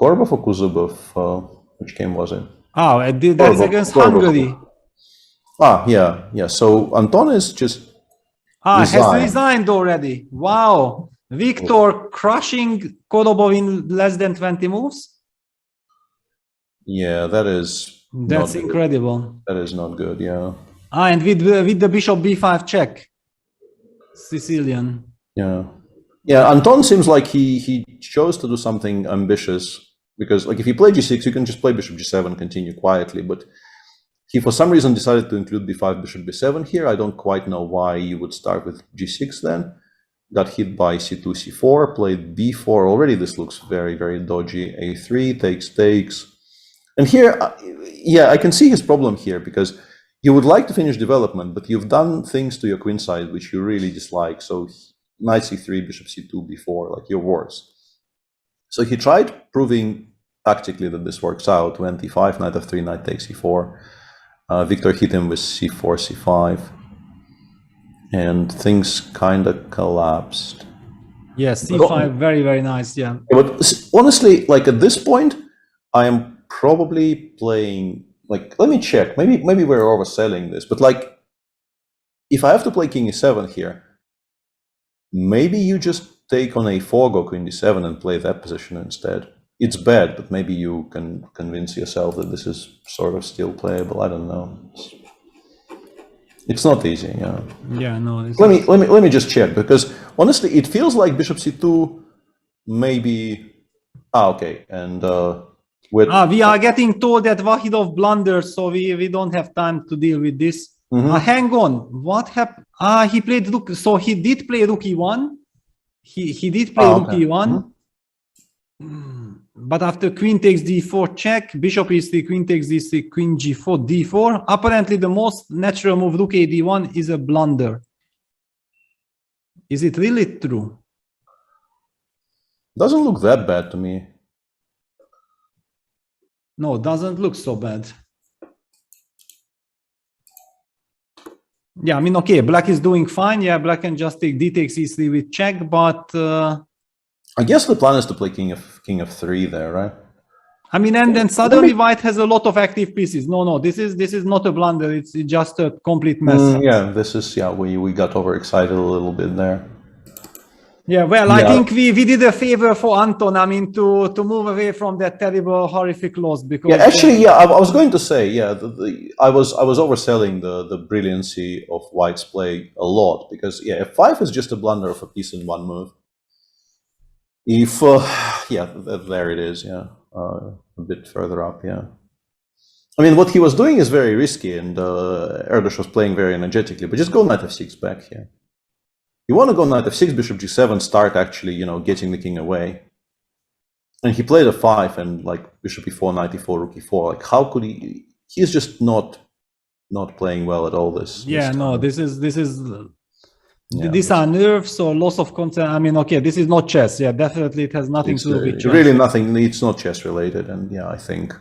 Korbov or Kuzubov, which game was it? Oh, that's against Hungary. Yeah. So Anton is just has resigned already. Wow. Victor crushing Korbov in less than 20 moves? Yeah, that's incredible. That is not good, yeah. And with the bishop b5 check. Sicilian. Yeah, Anton seems like he chose to do something ambitious, because like if you play g6, you can just play bishop g7, continue quietly, but he for some reason decided to include b5, bishop b7 here. I don't quite know why you would start with g6 then. got hit by c2, c4, played b4. Already this looks very, very dodgy. a3, takes. And here, yeah, I can see his problem here, because you would like to finish development, but you've done things to your queen side which you really dislike. So knight c3, bishop c2, b4, like you're worse. So he tried proving tactically that this works out. Went e5, knight f3, knight takes e4. Victor hit him with c4, c5. And things kind of collapsed. Yes, c5, very, very nice, yeah. But honestly, like at this point, I am probably playing, like, let me check. Maybe we're overselling this, but like, if I have to play king e7 here, maybe you just take on a4, go queen d7, and play that position instead. It's bad, but maybe you can convince yourself that this is sort of still playable. I don't know. It's not easy. Yeah. Yeah. No. Let me just check, because honestly, it feels like bishop c2, maybe. Okay, and we are getting told that Vahidov blundered, so we don't have time to deal with this. Hang on, what happened? He played rook, so he did play rook e1. He did play rook e1. But after queen takes d4 check, bishop e3, queen takes d3, queen g4, d4. Apparently the most natural move, rook a d1, is a blunder. Is it really true? Doesn't look that bad to me. No, doesn't look so bad. Yeah, I mean, okay, black is doing fine. Yeah, black can just take d takes e3 with check, but I guess the plan is to play king of3 there, right? I mean, and then suddenly white has a lot of active pieces. No, this is not a blunder. It's just a complete mess. Yeah, this is, yeah, we got overexcited a little bit there. Yeah, well, I think we did a favor for Anton. I mean, to move away from that terrible, horrific loss, because yeah, actually, yeah, I was going to say, yeah, I was overselling the brilliancy of white's play a lot, because yeah, f5 is just a blunder of a piece in one move. If yeah, there it is, yeah, a bit further up, yeah. I mean, what he was doing is very risky, and Erdos was playing very energetically, but just go knight f6 back here. You want to go knight f6, bishop g7, start actually, you know, getting the king away. And he played a5 and like bishop e4, knight e4, rook e4. Like, how could he? He's just not playing well at all. This. Yeah, no, this is. Yeah, these are nerves or loss of content. I mean, okay, this is not chess. Yeah, definitely, it has nothing to do with chess. Really, nothing. It's not chess related, and yeah, I think.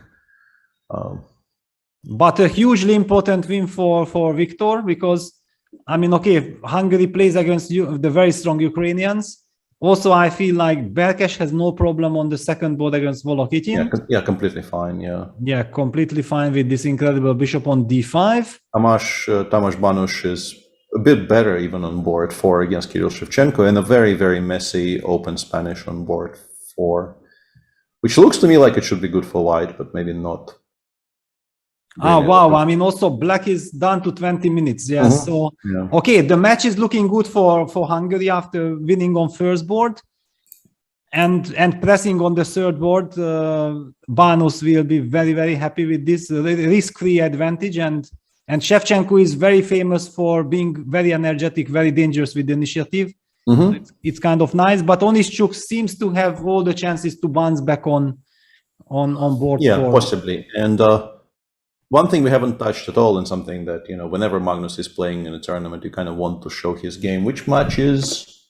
But a hugely important win for Victor, because I mean, okay, Hungary plays against the very strong Ukrainians. Also, I feel like Berkes has no problem on the second board against Volokitin. Yeah, completely fine. Yeah, completely fine with this incredible bishop on d5. Tamas Banush is a bit better even on board 4 against Kirill Shevchenko, and a very, very messy open Spanish on board 4, which looks to me like it should be good for white, but maybe not. Wow, I mean, also black is down to 20 minutes. Yeah, so okay, the match is looking good for Hungary after winning on first board and pressing on the third board. Banus will be very, very happy with this risk-free advantage, and Shevchenko is very famous for being very energetic, very dangerous with the initiative. So it's kind of nice, but Onischuk seems to have all the chances to bounce back on board. Yeah, possibly. And one thing we haven't touched at all, and something that, you know, whenever Magnus is playing in a tournament, you kind of want to show his game. Which match is?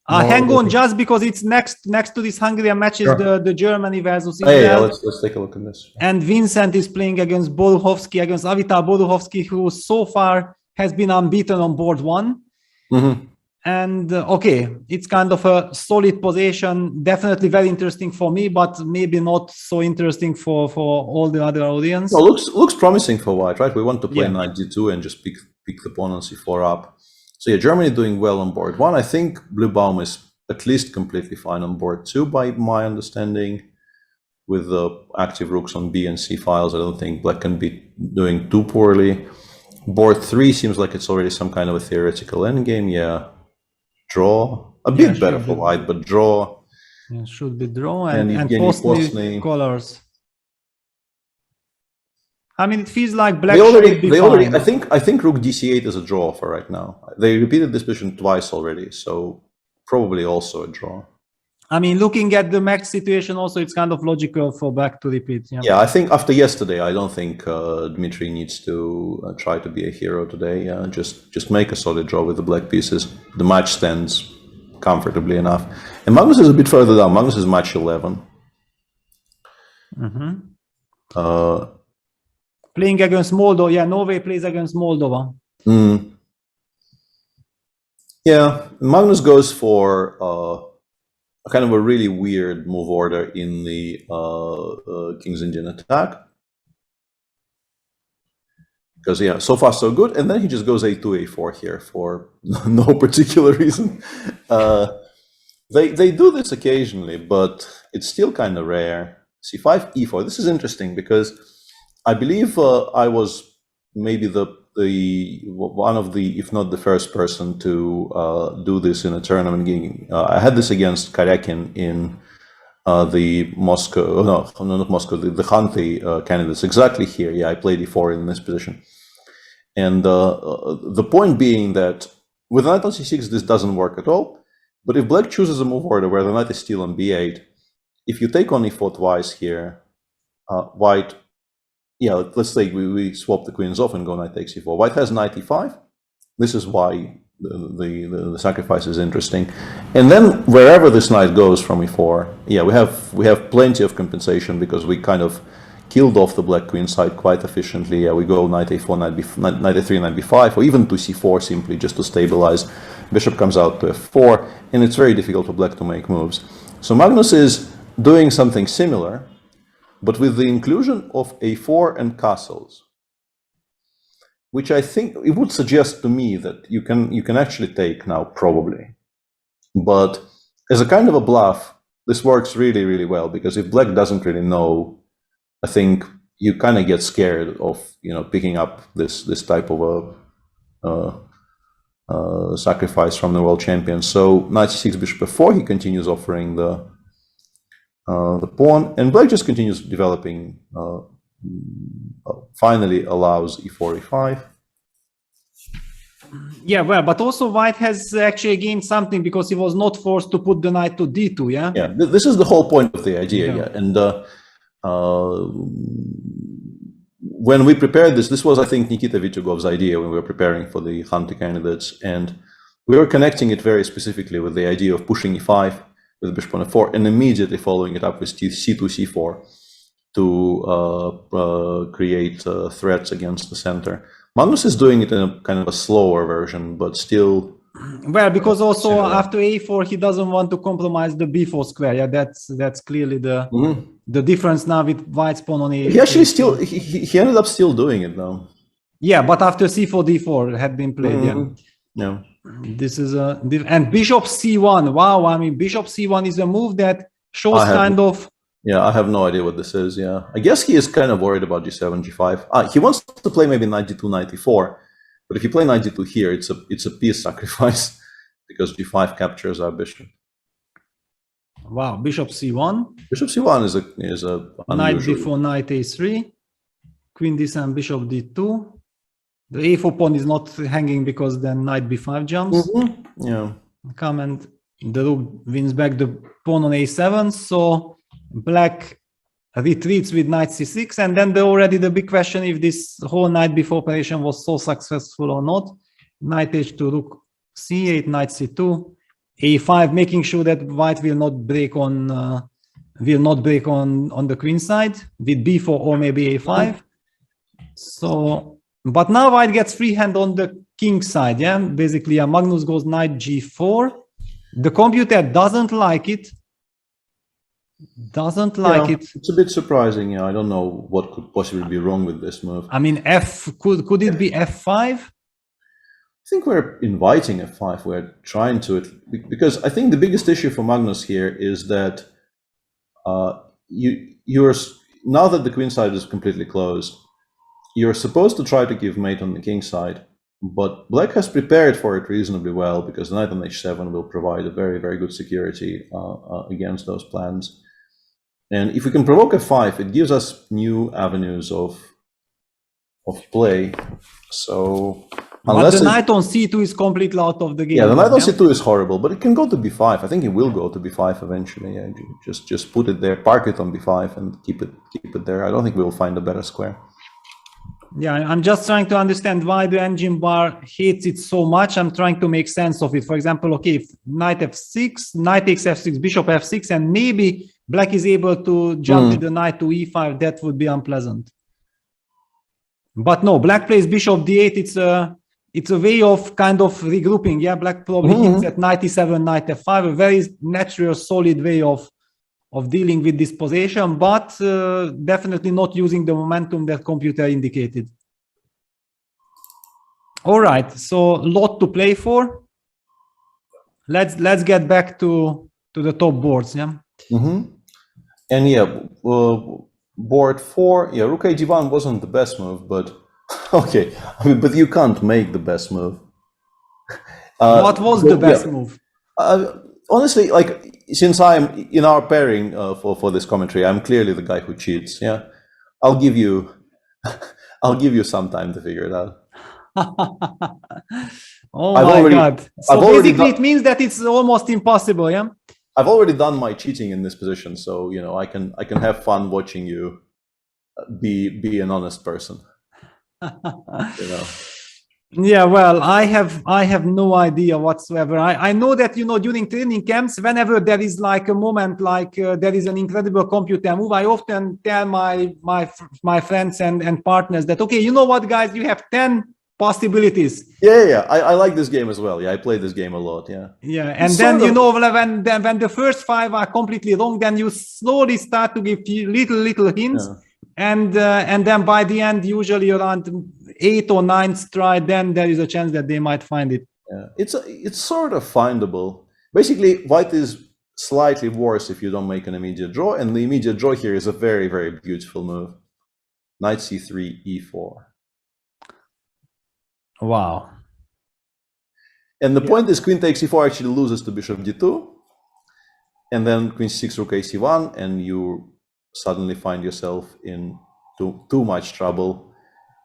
Hang on, just because it's next to this Hungarian match is the Germany versus Israel. Yeah, let's take a look at this. And Vincent is playing against Boruchovsky, against Avital Boruchovsky, who so far has been unbeaten on board 1. And okay, it's kind of a solid position, definitely very interesting for me, but maybe not so interesting for all the other audience. No, looks promising for white, right? We want to play knight d2 and just pick the pawn on c4 up. So yeah, Germany doing well on board 1. I think Blue Baum is at least completely fine on board 2, by my understanding. With the active rooks on B and C files, I don't think black can be doing too poorly. Board 3 seems like it's already some kind of a theoretical endgame. Yeah. Draw a bit better for white, but draw. Yeah, should be draw and Postny colors. I mean, it feels like black. I think Rook DC8 is a draw for right now. They repeated this position twice already, so probably also a draw. I mean, looking at the match situation, also it's kind of logical for black to repeat. Yeah, I think after yesterday, I don't think Dmitry needs to try to be a hero today. Just make a solid draw with the black pieces. The match stands comfortably enough. And Magnus is a bit further down. Magnus is match 11. Playing against Moldova. Yeah, Norway plays against Moldova. Yeah, Magnus goes for a kind of a really weird move order in the King's Indian attack. Because, yeah, so far so good. And then he just goes a2, a4 here for no particular reason. They do this occasionally, but it's still kind of rare. c5, e4. This is interesting because I believe I was maybe one of the, if not the first person to do this in a tournament game. I had this against Karyakin in the Moscow, no, not Moscow, the Khanty candidates, exactly here. Yeah, I played e4 in this position. And the point being that with knight on c6, this doesn't work at all. But if black chooses a move order where the knight is still on b8, if you take on e4 twice here, white, yeah, let's say we swap the queens off and go knight takes e4. White has knight e5. This is why the sacrifice is interesting. And then wherever this knight goes from e4, yeah, we have plenty of compensation because we kind of killed off the black queen side quite efficiently. Yeah, we go knight a4, knight a3, knight b5, or even to c4 simply just to stabilize. Bishop comes out to f4, and it's very difficult for black to make moves. So Magnus is doing something similar, but with the inclusion of a4 and castles, which I think it would suggest to me that you can actually take now, probably. But as a kind of a bluff, this works really, really well, because if black doesn't really know, I think you kind of get scared of, you know, picking up this type of a sacrifice from the world champion. So knight c6, bishop f4, he continues offering the pawn, and black just continues developing. Finally allows e4, e5. Yeah, well, but also white has actually gained something because he was not forced to put the knight to d2. Yeah. Yeah, this is the whole point of the idea. Yeah, and when we prepared this was, I think, Nikita Vityugov's idea when we were preparing for the Khanty candidates, and we were connecting it very specifically with the idea of pushing e5 with bishop on f4 and immediately following it up with c2, c4 to create threats against the center. Magnus is doing it in a kind of a slower version, but still. Well, because also after a4 he doesn't want to compromise the b4 square. Yeah, that's clearly the difference now with white's pawn on a8. He actually still he ended up still doing it though. Yeah, but after c4 d4 had been played. Yeah. This is and bishop c1. Wow, I mean bishop c1 is a move that shows kind of. Yeah, I have no idea what this is. Yeah, I guess he is kind of worried about g7, g5. He wants to play maybe knight d2, knight d4. But if you play knight d2 here, it's a piece sacrifice because g5 captures our bishop. Wow, bishop c1. Bishop c1 is a knight d4, knight a3, queen d7, bishop d2. The a4 pawn is not hanging because then knight b5 jumps. Yeah. Come and the rook wins back the pawn on a7. So black retreats with knight c6, and then already the big question if this whole knight b4 operation was so successful or not. Knight h2, rook c8, knight c2, a5, making sure that white will not break on the queen side with b4 or maybe a5. So, but now white gets free hand on the king side. Yeah, basically, Magnus goes knight g4. The computer doesn't like it. It's a bit surprising. Yeah, I don't know what could possibly be wrong with this move. I mean, could it be f5? I think we're inviting f5. We're trying to, because I think the biggest issue for Magnus here is that you're now that the queen side is completely closed, you're supposed to try to give mate on the king side, but black has prepared for it reasonably well because the knight on h7 will provide a very, very good security against those plans. And if we can provoke f5, it gives us new avenues of play. So But the knight on c2 is completely out of the game. Yeah, the knight on c2 is horrible, but it can go to b5. I think it will go to b5 eventually. Yeah, just put it there, park it on b5, and keep it there. I don't think we'll find a better square. Yeah, I'm just trying to understand why the engine bar hates it so much. I'm trying to make sense of it. For example, okay, if knight f6, knight takes f6, bishop f6, and maybe black is able to jump with the knight to e5, that would be unpleasant. But no, black plays bishop d8. It's a way of kind of regrouping. Yeah, black probably hits at knight e7, knight f5, a very natural, solid way of dealing with this position, but definitely not using the momentum that computer indicated. All right, so lot to play for. Let's get back to the top boards. Yeah. And yeah, board 4. Yeah, rook a1 wasn't the best move, but okay. I mean, but you can't make the best move. What was the best move? Honestly, like, since I'm in our pairing for this commentary, I'm clearly the guy who cheats. Yeah, I'll give you some time to figure it out. Oh my God! So basically, it means that it's almost impossible. Yeah. I've already done my cheating in this position, so you know I can have fun watching you be an honest person. You know. Yeah, well, I have no idea whatsoever. I know that, you know, during training camps, whenever there is like a moment, like there is an incredible computer move, I often tell my friends and partners that, okay, you know what, guys, you have 10 possibilities. Yeah. I like this game as well. Yeah, I play this game a lot. Yeah. Yeah, and then you know when the first 5 are completely wrong, then you slowly start to give little hints. Yeah. And then by the end, usually around 8th or 9th try, then there is a chance that they might find it. Yeah, it's sort of findable. Basically, white is slightly worse if you don't make an immediate draw, and the immediate draw here is a very, very beautiful move. Knight c3, e4. Wow. And the point is, queen takes e4 actually loses to bishop d2, and then queen c6, rook a c1, and you suddenly find yourself in too much trouble.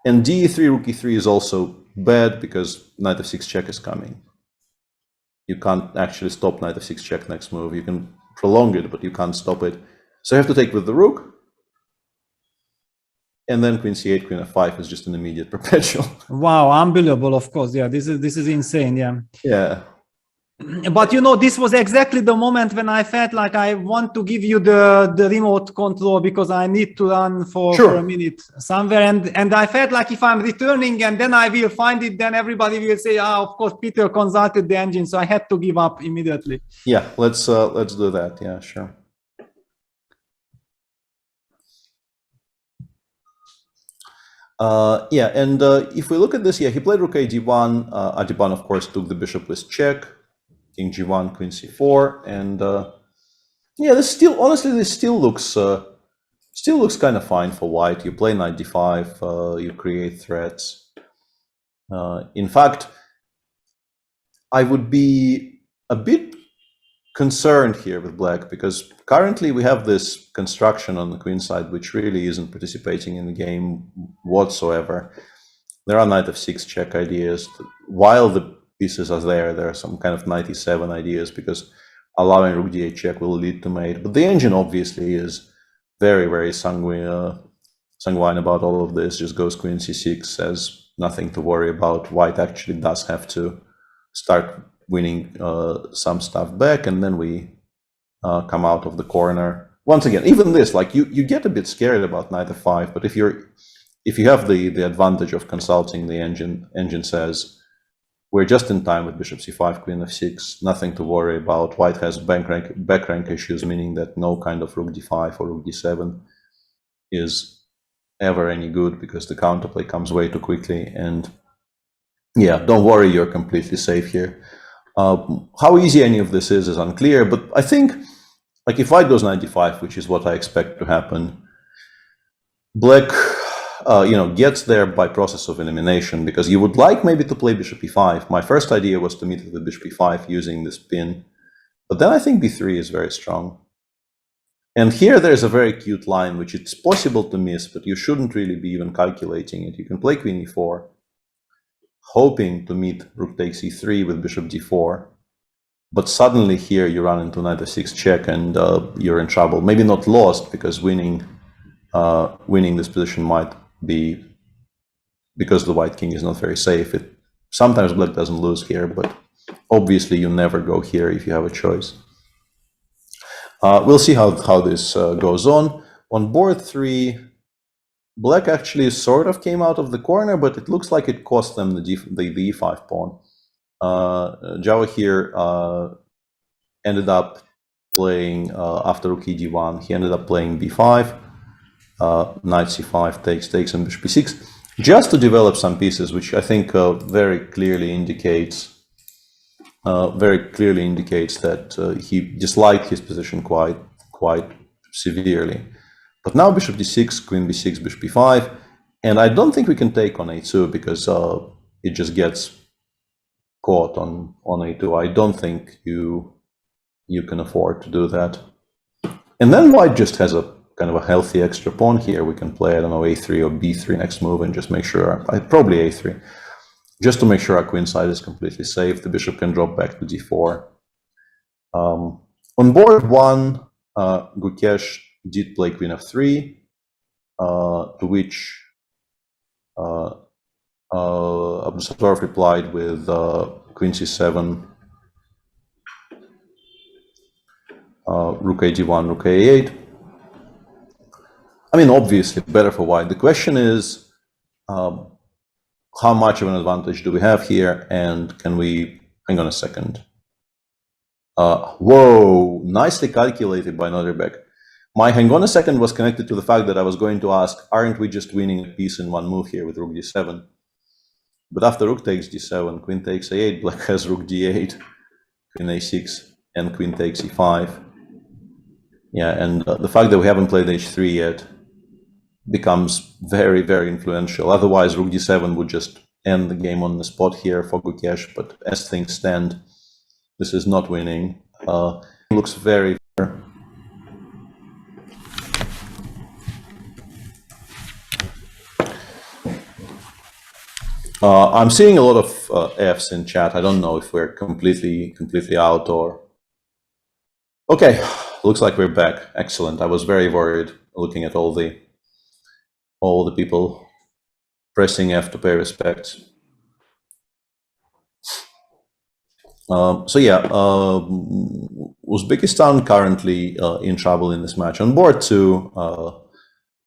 And d3, rook e3 is also bad because knight f6 check is coming. You can't actually stop knight f6 check next move. You can prolong it, but you can't stop it. So you have to take with the rook. And then queen c8, queen f5 is just an immediate perpetual. Wow, unbelievable, of course. Yeah, this is insane. Yeah. Yeah. But you know, this was exactly the moment when I felt like I want to give you the remote control because I need to run for a minute somewhere, and I felt like if I'm returning and then I will find it, then everybody will say, of course Peter consulted the engine, so I had to give up immediately. Yeah, let's do that. Yeah, sure. Yeah, and if we look at this, yeah, he played rook a d1. Adiban, of course, took the bishop with check. King g1, queen c4, and yeah, this still looks kind of fine for white. You play knight d5, you create threats. In fact, I would be a bit concerned here with black because currently we have this construction on the queen side which really isn't participating in the game whatsoever. There are knight f6 check ideas while the pieces are there are some kind of knight e7 ideas because allowing rook d8 check will lead to mate. But the engine obviously is very, very sanguine about all of this. Just goes queen c6, says nothing to worry about. White actually does have to start winning some stuff back, and then we come out of the corner. Once again, even this, like you get a bit scared about knight f5, but if you have the advantage of consulting the engine says, we're just in time with bishop c5, queen f6, nothing to worry about. White has back rank issues, meaning that no kind of rook d5 or rook d7 is ever any good because the counterplay comes way too quickly. And yeah, don't worry, you're completely safe here. How easy any of this is unclear, but I think, like, if white goes knight d5, which is what I expect to happen, black gets there by process of elimination, because you would like maybe to play bishop e5. My first idea was to meet with bishop e5 using this pin, but then I think b3 is very strong. And here there's a very cute line, which it's possible to miss, but you shouldn't really be even calculating it. You can play queen e4. hoping to meet rook takes e3 with bishop d4. But suddenly here you run into knight f6 check and you're in trouble. Maybe not lost, because winning this position might be because the white king is not very safe. Sometimes black doesn't lose here, but obviously you never go here if you have a choice. We'll see how this goes on. On board 3, black actually sort of came out of the corner, but it looks like it cost them the e5 pawn. Java here ended up playing, after rook e d1, he ended up playing b5, knight c5 takes, and bishop b6, just to develop some pieces, which I think very clearly indicates that he disliked his position quite severely. But now bishop d6, queen b6, bishop b5, and I don't think we can take on a2 because it just gets caught on a2. I don't think you can afford to do that. And then white just has a kind of a healthy extra pawn here. We can play, I don't know, a3 or b3 next move and just make sure, probably a3, just to make sure our queen side is completely safe. The bishop can drop back to d4. On board 1, Gukesh did play queen f3, to which Abdusattorov replied with queen c7, rook a d1, rook a8. I mean, obviously better for white. The question is, how much of an advantage do we have here, and can we, hang on a second. Whoa, nicely calculated by Norbek. My hang on a second was connected to the fact that I was going to ask, aren't we just winning a piece in one move here with rook d7? But after rook takes d7, queen takes a8, black has rook d8, queen a6, and queen takes e5. Yeah, and the fact that we haven't played h3 yet becomes very, very influential. Otherwise, rook d7 would just end the game on the spot here for Gukesh, but as things stand, this is not winning. Looks very... I'm seeing a lot of Fs in chat. I don't know if we're completely out or... Okay, looks like we're back. Excellent. I was very worried looking at all the people pressing F to pay respects. So yeah, Uzbekistan currently in trouble in this match. On board 2,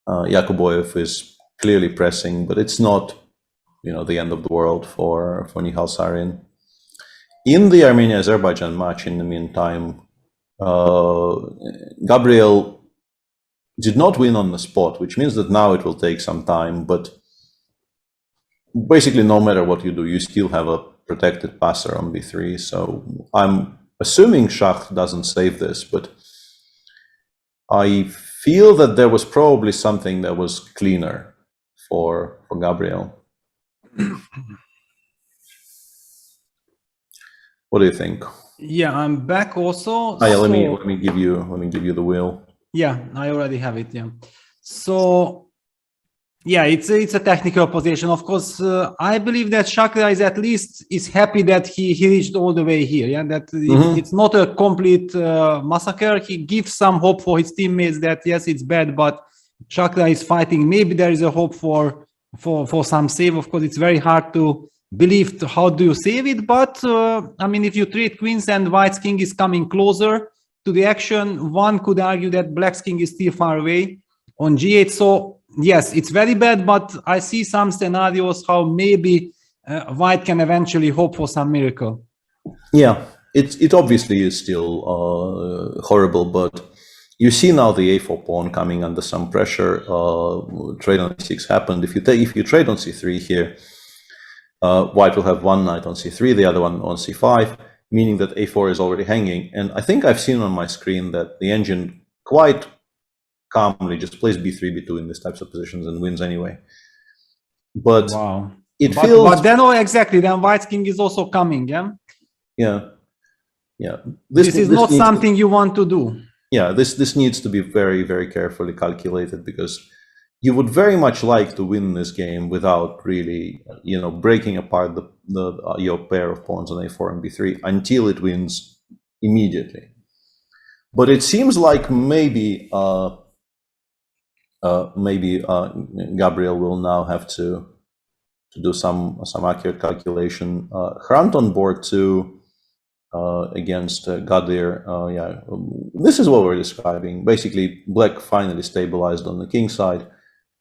Yakuboyev is clearly pressing, but it's not, you know, the end of the world for Nihal Sarin. In the Armenia-Azerbaijan match, in the meantime, Gabriel did not win on the spot, which means that now it will take some time, but basically no matter what you do, you still have a protected passer on b3, so I'm assuming Shah doesn't save this, but I feel that there was probably something that was cleaner for Gabriel. What do you think? Yeah, I'm back also. Yeah, let me give you the wheel. Yeah, I already have it. Yeah, so yeah, it's a technical position. Of course, I believe that Shakra is happy that he reached all the way here. Yeah, that it's not a complete massacre. He gives some hope for his teammates that yes, it's bad, but Shakra is fighting. Maybe there is a hope for some save. Of course, it's very hard to believe how do you save it, but I mean, if you treat queens and white's king is coming closer to the action, one could argue that black's king is still far away on g8. So yes, it's very bad, but I see some scenarios how maybe white can eventually hope for some miracle. Yeah, it obviously is still horrible, but you see now the a4 pawn coming under some pressure. Trade on e6 happened. If you trade on c3 here, white will have one knight on c3, the other one on c5, meaning that a4 is already hanging. And I think I've seen on my screen that the engine quite calmly just plays b3, b2 in these types of positions and wins anyway. But wow, feels... But then, exactly, then white's king is also coming, yeah? Yeah, yeah. This is not something you want to do. Yeah, this needs to be very, very carefully calculated, because you would very much like to win this game without really, breaking apart your pair of pawns on a4 and b3 until it wins immediately. But it seems like maybe Gabriel will now have to do some accurate calculation. Hrant on board 2 against Gadir. This is what we're describing. Basically, black finally stabilized on the king side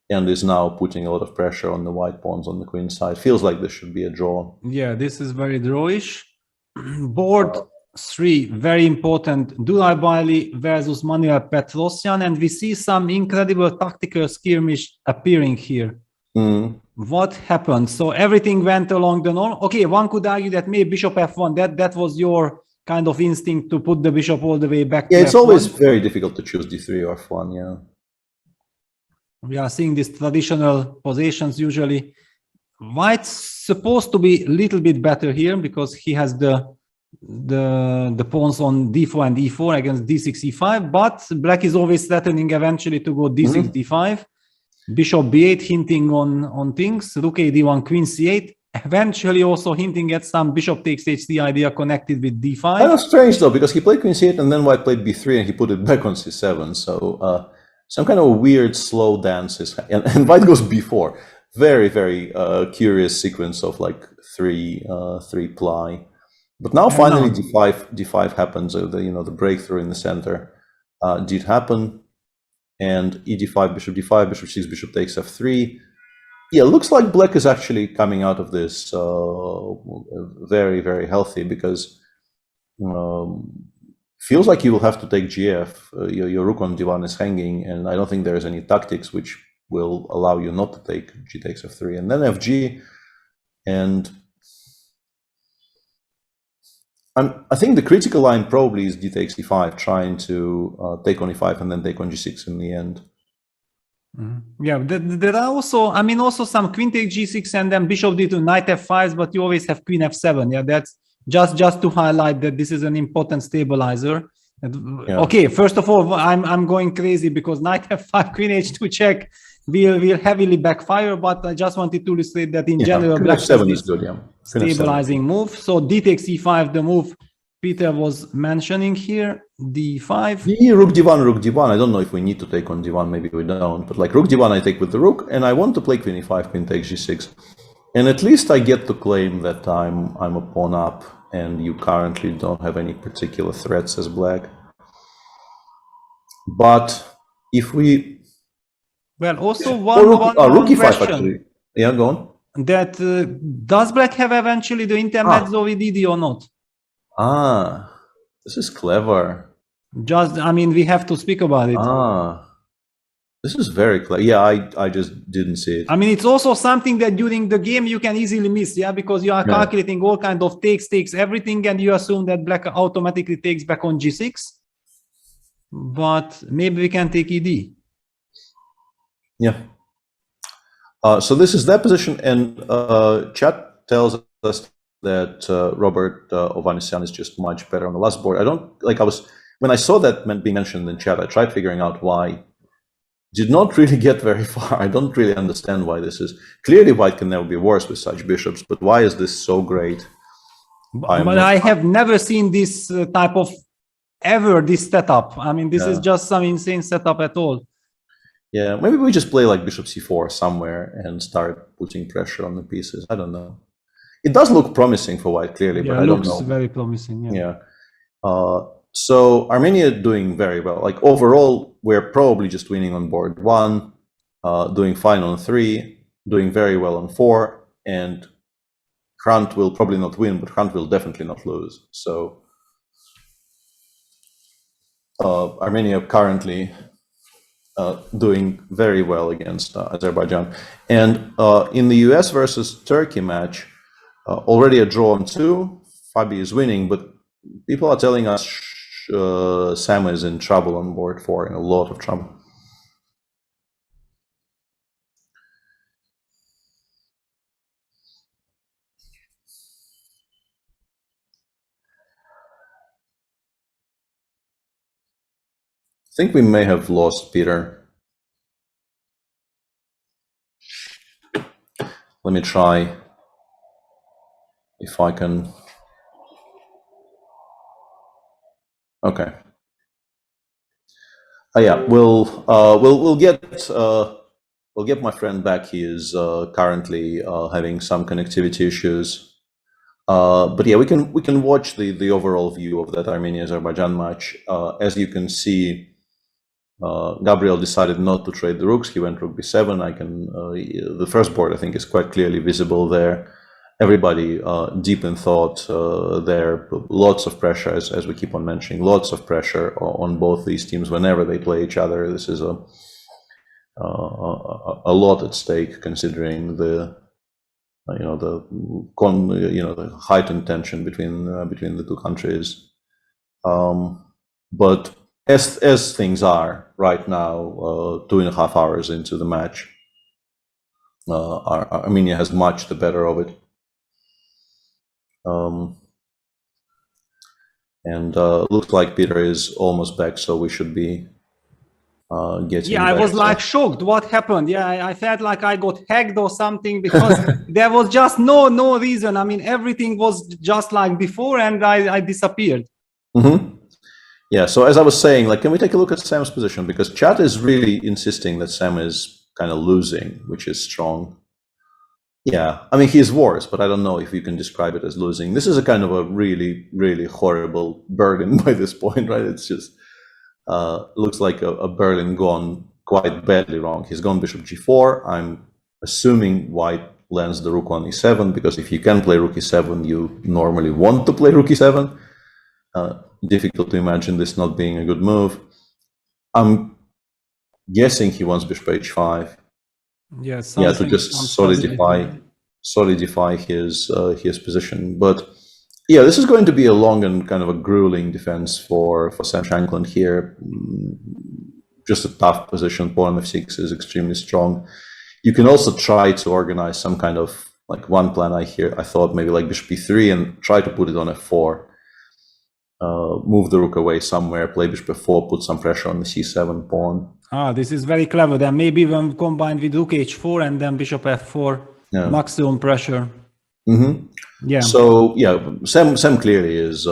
and is now putting a lot of pressure on the white pawns on the queen side. Feels like this should be a draw. Yeah, this is very drawish. Board 3, very important. Dulai Bailey versus Manuel Petrosyan, and we see some incredible tactical skirmish appearing here. What happened? So everything went along the norm. Okay, one could argue that maybe bishop f1, that was your kind of instinct to put the bishop all the way back. Yeah, it's always very difficult to choose d3 or f1, yeah. We are seeing these traditional positions usually. White's supposed to be a little bit better here because he has the pawns on d4 and e4 against d6, e5, but black is always threatening eventually to go d6, d5. Bishop b8 hinting on things, rook a d1, queen c8, eventually also hinting at some bishop takes h3 idea connected with d5. Kind of strange though, because he played queen c8 and then white played b3 and he put it back on c7, so some kind of weird slow dances, and white goes b4. Very, very curious sequence of like three ply. But now finally d5 happens, the breakthrough in the center did happen. And ed5, bishop d5, bishop c6, bishop takes f3. Yeah, looks like black is actually coming out of this very, very healthy, because feels like you will have to take gf. Your rook on d1 is hanging, and I don't think there's any tactics which will allow you not to take g takes f3. And then fg, and I think the critical line probably is d takes e5, trying to take on e5 and then take on g6 in the end. Yeah, there are also some queen take g6 and then bishop d2, knight f5, but you always have queen f7. Yeah, that's just to highlight that this is an important stabilizer. Yeah. Okay, first of all, I'm going crazy because knight f5, queen h2 check will heavily backfire, but I just wanted to illustrate that in general, black f7 is good, yeah. Stabilizing move. So d takes e5, the move Peter was mentioning here, d5. Rook d1. I don't know if we need to take on d1, maybe we don't, but like rook d1 I take with the rook, and I want to play queen e5, queen takes g6. And at least I get to claim that I'm a pawn up, and you currently don't have any particular threats as black. But if we... Well, also one rook e5 question. Actually. Yeah, go on. That does black have eventually the intermezzo with dd or not? This is clever. We have to speak about it. This is very clever. Yeah, I just didn't see it. It's also something that during the game you can easily miss, yeah, because you are calculating all kind of takes, everything, and you assume that black automatically takes back on g6. But maybe we can take ed. Yeah. So this is that position, and chat tells us that Robert Ovanesyan is just much better on the last board. When I saw that being mentioned in chat, I tried figuring out why. Did not really get very far. I don't really understand why this is. Clearly white can never be worse with such bishops, but why is this so great? But I have never seen this type of this setup. This is just some insane setup at all. Yeah, maybe we just play like bishop c4 somewhere and start putting pressure on the pieces. I don't know. It does look promising for white, clearly, but I don't know. It looks very promising, yeah. So Armenia doing very well. Like overall, we're probably just winning on board 1, doing fine on 3, doing very well on 4, and Hrant will probably not win, but Hrant will definitely not lose. So Armenia currently doing very well against Azerbaijan. And in the US versus Turkey match, already a draw on 2, Fabi is winning, but people are telling us Sam is in trouble on board 4, in a lot of trouble. I think we may have lost Peter. let me try if I can. Okay. Yeah, we'll get my friend back. He is currently having some connectivity issues. But yeah, we can watch the overall view of that Armenia-Azerbaijan match. As you can see, Gabriel decided not to trade the rooks. He went rook b7. The first board, I think, is quite clearly visible there. Everybody deep in thought there. Lots of pressure, as we keep on mentioning, lots of pressure on both these teams whenever they play each other. This is a lot at stake, considering the heightened tension between the two countries. But as things are right now, 2.5 hours into the match, Armenia has much the better of it. And looks like Peter is almost back, so we should be getting. Yeah, I was like shocked. What happened? Yeah, I felt like I got hacked or something, because there was just no reason. I mean, everything was just like before, and I disappeared. Mm-hmm. Yeah. So as I was saying, like, can we take a look at Sam's position, because chat is really insisting that Sam is kind of losing, which is strong. Yeah, I mean, he's worse, but I don't know if you can describe it as losing. This is a kind of a really, really horrible Berlin by this point, right? It's just looks like a Berlin gone quite badly wrong. He's gone bishop g4. I'm assuming white lands the rook on e7, because if you can play rook e7, you normally want to play rook e7. Difficult to imagine this not being a good move. I'm guessing he wants bishop h5. Yeah, to just solidify his position. But yeah, this is going to be a long and kind of a grueling defense for Sam Shankland here. Just a tough position. Pawn f6 is extremely strong. You can also try to organize some kind of, like, one plan I thought maybe like bishop e3 and try to put it on f4. Move the rook away somewhere, play bishop f4, put some pressure on the c7 pawn. This is very clever. Then maybe even combined with rook h4 and then bishop f4, maximum pressure. Mm-hmm. Yeah. So yeah, Sam clearly is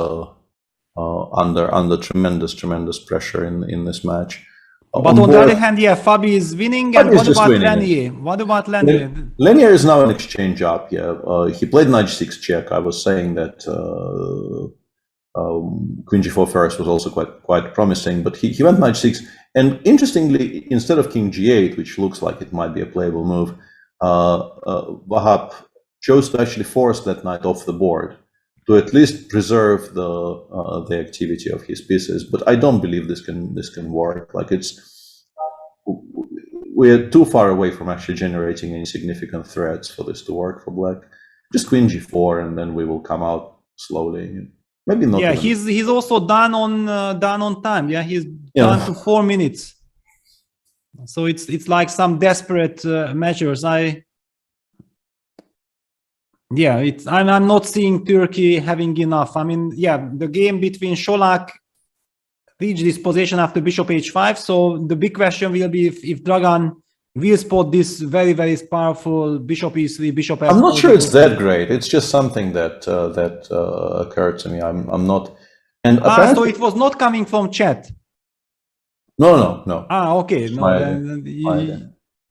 under tremendous pressure in this match. But on the other hand, yeah, Fabi is winning. And what about Lenier? What about Lenier? Lenier is now an exchange up. Yeah, he played knight g6 check. I was saying that queen g4 first was also quite promising, but he went knight g6. And interestingly, instead of king g8, which looks like it might be a playable move, Wahab chose to actually force that knight off the board to at least preserve the activity of his pieces. But I don't believe this can work. Like, we're too far away from actually generating any significant threats for this to work for black. Just queen g4, and then we will come out slowly. Maybe not. Yeah, he's also done on time. Yeah, he's done to 4 minutes. So it's like some desperate measures. I'm not seeing Turkey having enough. I mean, yeah, the game between Sholak reached this position after bishop h5. So the big question will be if Dragan will spot this very, very powerful bishop e3, bishop f4. I'm not sure it's that great. It's just something that occurred to me. I'm not. And so it was not coming from chat. No. Okay. No,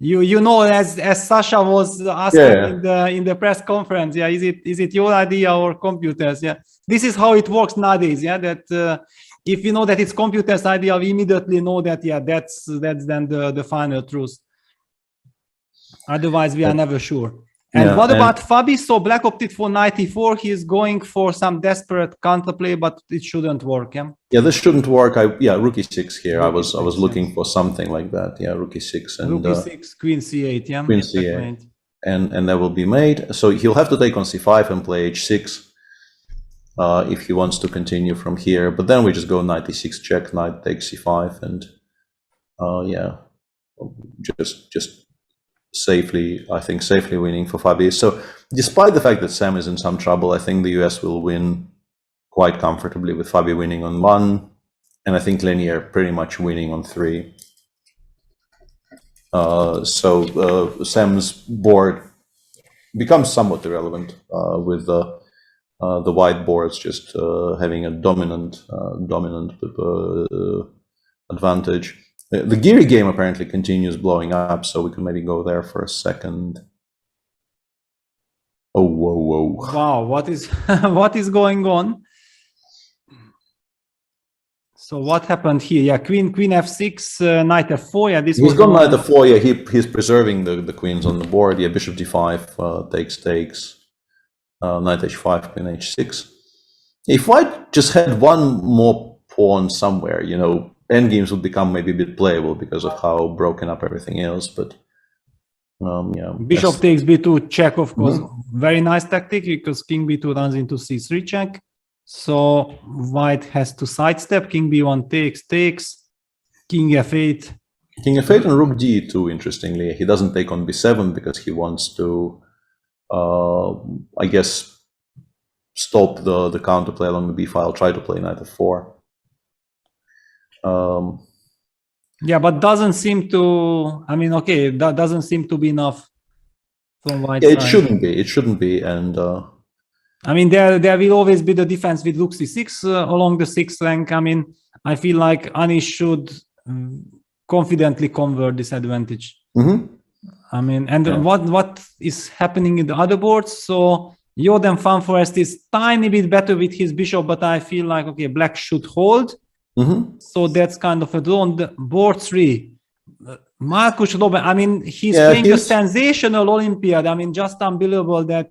you know, as Sasha was asking in the press conference. Yeah, is it your idea or computers? Yeah, this is how it works nowadays. Yeah, that if you know that it's computers' idea, we immediately know that that's then the final truth. Otherwise, we are never sure. And what about Fabi? So black opted for knight e4. He's going for some desperate counterplay, but it shouldn't work. Yeah, this shouldn't work. Rook e6 here. I was looking for something like that. Yeah, rook e6 and rook e6, queen c8. Yeah, queen c8, and that will be made. So he'll have to take on c5 and play h6 if he wants to continue from here. But then we just go knight e6 check, knight takes c5, and just safely winning for Fabi. So despite the fact that Sam is in some trouble, I think the US will win quite comfortably with Fabi winning on 1, and I think Lenier pretty much winning on 3. So Sam's board becomes somewhat irrelevant with the white boards just having a dominant advantage. The Geary game apparently continues blowing up, so we can maybe go there for a second. Oh, whoa. Wow, what is what is going on? So what happened here? Yeah, queen f6, knight f4. Yeah, this he's was gone knight f4. Yeah, he's preserving the queens on the board. Yeah, bishop d5 takes. Knight h5, queen h6. If white just had one more pawn somewhere, you know, endgames would become maybe a bit playable because of how broken up everything is. But yeah, bishop takes b2 check, of course. Very nice tactic because king b2 runs into c3 check. So white has to sidestep. King b1 takes. King f8. King f8 and rook d2. Interestingly, he doesn't take on b7 because he wants to, I guess, stop the counterplay along the b file. Try to play knight f4. Yeah, but doesn't seem to. I mean, okay, that doesn't seem to be enough from white side. It shouldn't be. It shouldn't be. And I mean, there will always be the defense with rook c6 along the 6th rank. I mean, I feel like Anish should confidently convert this advantage. I mean, and what is happening in the other boards? So Jordan Van Forest is tiny bit better with his bishop, but I feel like, okay, black should hold. So that's kind of a draw. On the board 3. Marcus Robben, I mean, he's playing a sensational Olympiad. I mean, just unbelievable that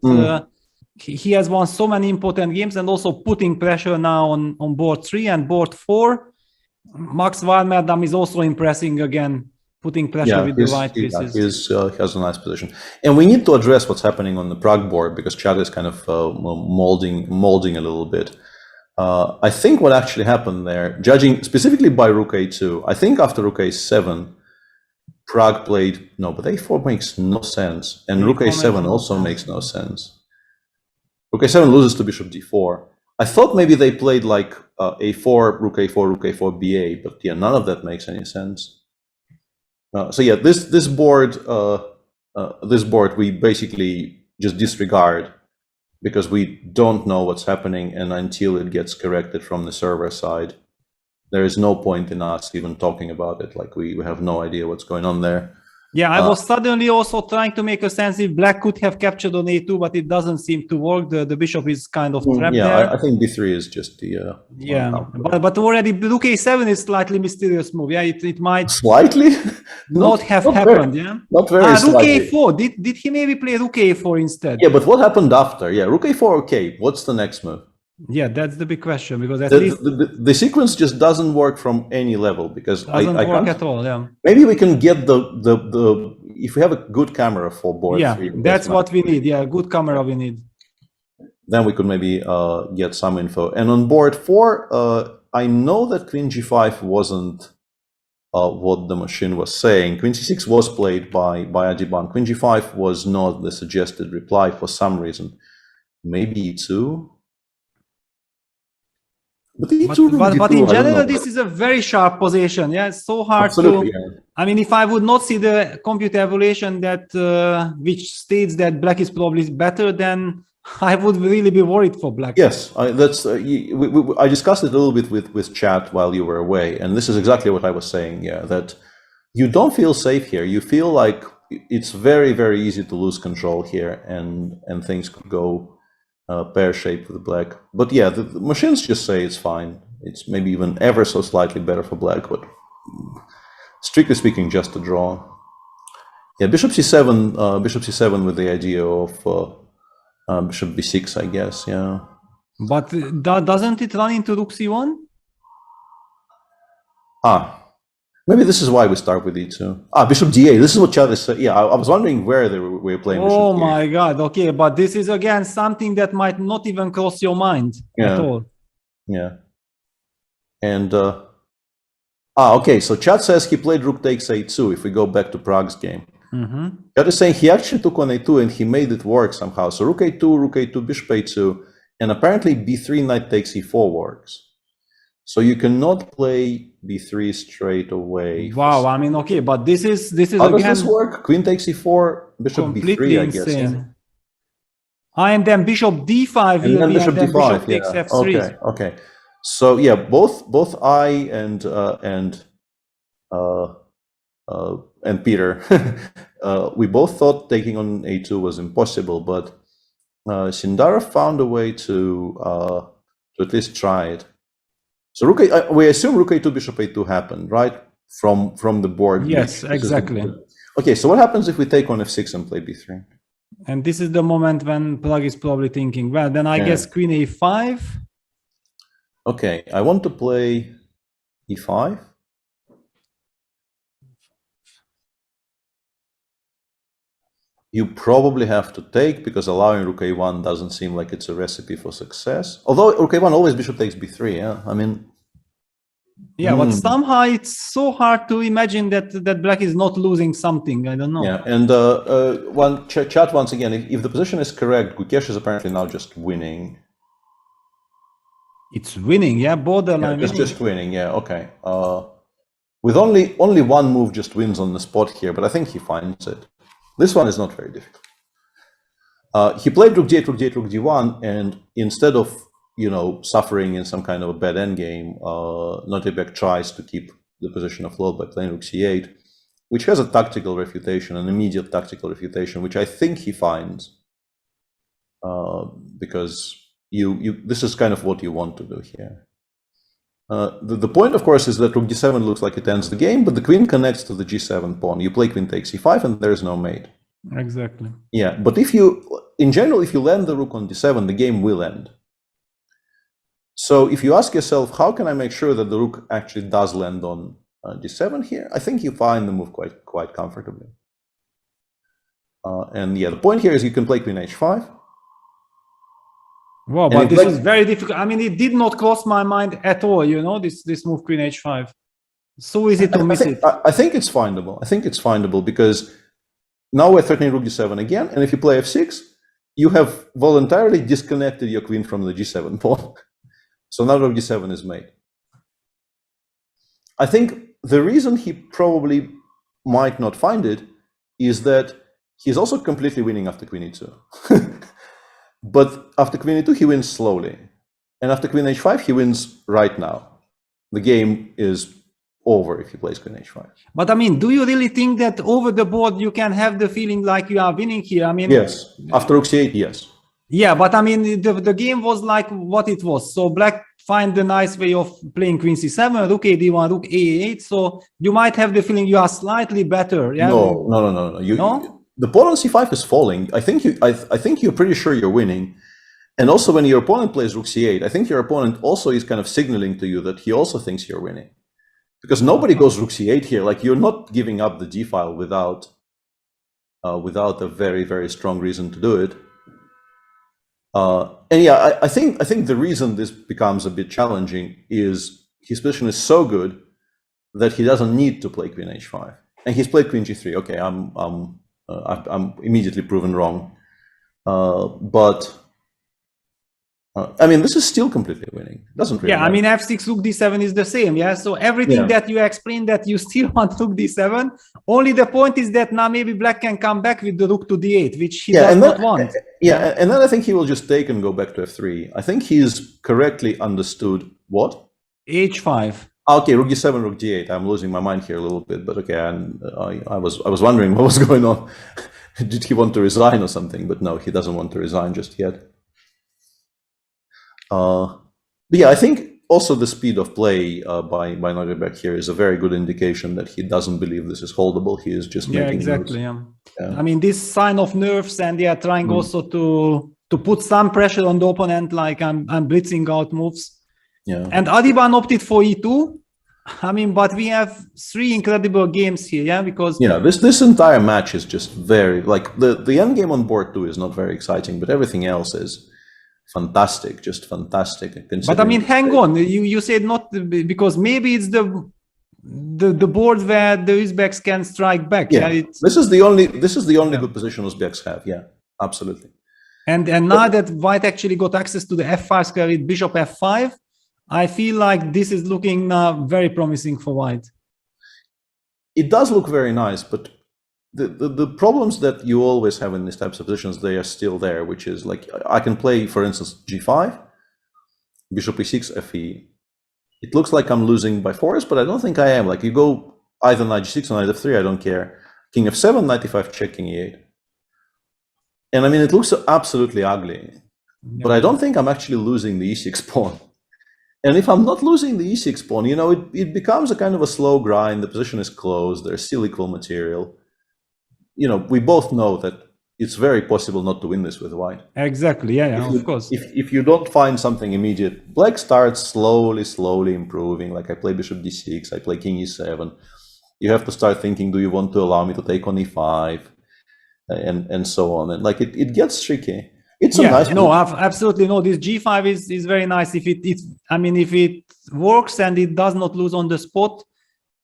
he has won so many important games and also putting pressure now on board 3 and board 4. Max Warmerdam is also impressing again, putting pressure with the white pieces. He has a nice position. And we need to address what's happening on the Prague board because chat is kind of molding a little bit. I think what actually happened there, judging specifically by rook a2, I think after rook a7, Prague played, no, but a4 makes no sense. And rook a7 also makes no sense. Rook a7 loses to bishop d4. I thought maybe they played like a4, rook a4, ba, but yeah, none of that makes any sense. So yeah, this board we basically just disregard because we don't know what's happening, and until it gets corrected from the server side, there is no point in us even talking about it. Like we have no idea what's going on there. Yeah, I was suddenly also trying to make a sense if black could have captured on a2, but it doesn't seem to work. The bishop is kind of trapped there. I think b3 is just the but already rook a7 is slightly mysterious move. Yeah, it might slightly not have happened. Yeah, not very rook slightly. a4. Did he maybe play rook a4 instead? Yeah, but what happened after? Yeah, rook a4. Okay, what's the next move? Yeah, that's the big question because at least the sequence just doesn't work from any level because I work can't at all. Yeah, maybe we can get the if we have a good camera for board 3. That's what we need. Yeah, good camera we need. Then we could maybe get some info. And on board 4, I know that queen g5 wasn't what the machine was saying. Queen c6 was played by Ajiban. Queen g5 was not the suggested reply for some reason. Maybe e2. But in general, this is a very sharp position. Yeah, it's so hard to. I mean, if I would not see the computer evaluation that which states that black is probably better, then I would really be worried for black. Yes, I discussed it a little bit with chat while you were away, and this is exactly what I was saying. Yeah, that you don't feel safe here. You feel like it's very, very easy to lose control here, and things could go pear-shaped with black. But yeah, the machines just say it's fine. It's maybe even ever so slightly better for black, but strictly speaking, just a draw. Yeah, bishop c7 with the idea of bishop b6, I guess. Yeah. But doesn't it run into rook c1? Maybe this is why we start with e2. Bishop d8. This is what Chad is saying. Yeah, I was wondering where they were playing. Oh my God. Okay, but this is again something that might not even cross your mind at all. Yeah. And okay. So Chad says he played rook takes a2. If we go back to Prague's game, Chad is saying he actually took on a2 and he made it work somehow. So rook a2, bishop a2, and apparently b3 knight takes e4 works. So you cannot play b3 straight away. Wow, I mean, okay, but this is how again. Does this work? Queen takes e4, bishop b3, I guess. Insane. And then bishop d5 and will then be, bishop and then d5. bishop takes Yeah. f3. Okay. So yeah, both I and Peter, we both thought taking on a2 was impossible, but Sindara found a way to at least try it. So rook we assume rook a2, bishop a2 happened, right? From the board. Yes, exactly. Okay, so what happens if we take on f6 and play b3? And this is the moment when Plug is probably thinking, well, then I guess queen a5. Okay, I want to play e5. You probably have to take, because allowing rook a1 doesn't seem like it's a recipe for success. Although rook a1 always bishop takes b3, yeah? I mean... Yeah, but somehow it's so hard to imagine that black is not losing something. I don't know. Yeah, and chat once again, if the position is correct, Gukesh is apparently now just winning. It's winning, yeah, borderline. Yeah, just winning, yeah, okay. With only one move just wins on the spot here, but I think he finds it. This one is not very difficult. He played rook d8, rook d8, rook d1, and instead of suffering in some kind of a bad endgame, Notebek tries to keep the position afloat by playing rook c8, which has a tactical refutation, an immediate tactical refutation, which I think he finds, because this is kind of what you want to do here. The point, of course, is that rook d7 looks like it ends the game, but the queen connects to the g7 pawn. You play queen takes e5, and there's no mate. Exactly. Yeah, but in general, if you land the rook on d7, the game will end. So if you ask yourself, how can I make sure that the rook actually does land on d7 here? I think you find the move quite comfortably. And yeah, the point here is you can play queen h5. Wow, but this is very difficult. I mean, it did not cross my mind at all, this move queen h5. So easy to miss it. I think it's findable. I think it's findable because now we're threatening rook d7 again, and if you play f6, you have voluntarily disconnected your queen from the g7 pawn. So now rook d7 is made. I think the reason he probably might not find it is that he's also completely winning after queen e2. But after queen e2, he wins slowly. And after queen h5, he wins right now. The game is over if he plays queen h5. But I mean, do you really think that over the board you can have the feeling like you are winning here? I mean, yes. After rook c8, yes. Yeah, but I mean, the game was like what it was. So black find the nice way of playing queen c7, rook ad1, rook a8. So you might have the feeling you are slightly better. Yeah? No. No? The pawn on c5 is falling. I think you're pretty sure you're winning. And also when your opponent plays rook c8, I think your opponent also is kind of signaling to you that he also thinks you're winning. Because nobody goes rook c8 here. Like, you're not giving up the g file without a very, very strong reason to do it. And yeah, I think the reason this becomes a bit challenging is his position is so good that he doesn't need to play queen h5, and he's played queen g3. Okay, I'm immediately proven wrong, but I mean, this is still completely winning. Doesn't really matter. I mean, f6 rook d7 is the same. Yeah, so everything that you explained that you still want rook d7. Only the point is that now maybe black can come back with the rook to d8, which he does not want. Yeah, and then I think he will just take and go back to f3. I think he's correctly understood what? h5. Okay, rook d7, rook d8. I'm losing my mind here a little bit, but okay. I was wondering what was going on. Did he want to resign or something? But no, he doesn't want to resign just yet. But yeah, I think also the speed of play by Notebek here is a very good indication that he doesn't believe this is holdable. He is just making exactly. Yeah. I mean, this sign of nerves, and they are trying also to put some pressure on the opponent, like I'm blitzing out moves. Yeah. And Adiban opted for e2. I mean, but we have 3 incredible games here, yeah, because this entire match is just very, like, the end game on board 2 is not very exciting, but everything else is fantastic, just fantastic. But I mean, hang on, you said not, because maybe it's the board where the Uzbeks can strike back. Yeah, this is the only good position Uzbeks have. Yeah, absolutely. And now that white actually got access to the f5 square with bishop f5, I feel like this is looking very promising for white. It does look very nice, but the problems that you always have in these types of positions, they are still there, which is like, I can play, for instance, g5, bishop e6, fe. It looks like I'm losing by force, but I don't think I am. Like, you go either knight g6 or knight f3, I don't care. King f7, knight e5, check, king e8. And I mean, it looks absolutely ugly, but I don't think I'm actually losing the e6 pawn. And if I'm not losing the e6 pawn, you know, it becomes a kind of a slow grind. The position is closed. There's still equal material. You know, we both know that it's very possible not to win this with white. Exactly. Yeah, of course. If you don't find something immediate, black starts slowly improving. Like, I play bishop d6, I play king e7. You have to start thinking, do you want to allow me to take on e5? And so on. And like, it gets tricky. It's a nice no, absolutely no. This g5 is very nice. If it works and it does not lose on the spot,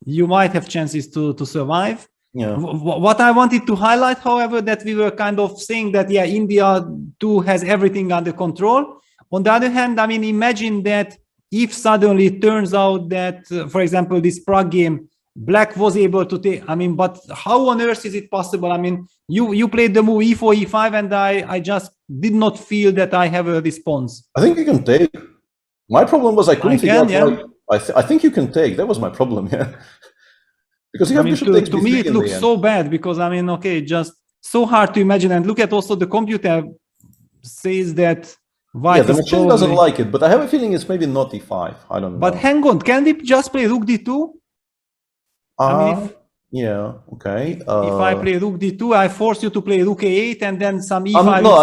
you might have chances to survive. Yeah. What I wanted to highlight, however, that we were kind of saying that India too has everything under control. On the other hand, I mean, imagine that if suddenly it turns out that, for example, this Prague game, black was able to take, I mean, but how on earth is it possible? I mean, you played the move e4, e5, and I just did not feel that I have a response. I think you can take. My problem was I couldn't figure out I think you can take. That was my problem, yeah. Because you have bishop takes to me, it looks so bad because, I mean, okay, just so hard to imagine. And look at also the computer says that white the machine doesn't like it, but I have a feeling it's maybe not e5. I don't know. But hang on, can we just play rook d2? I mean, yeah, okay. If I play rook d2, I force you to play rook a8 and then some e5. No,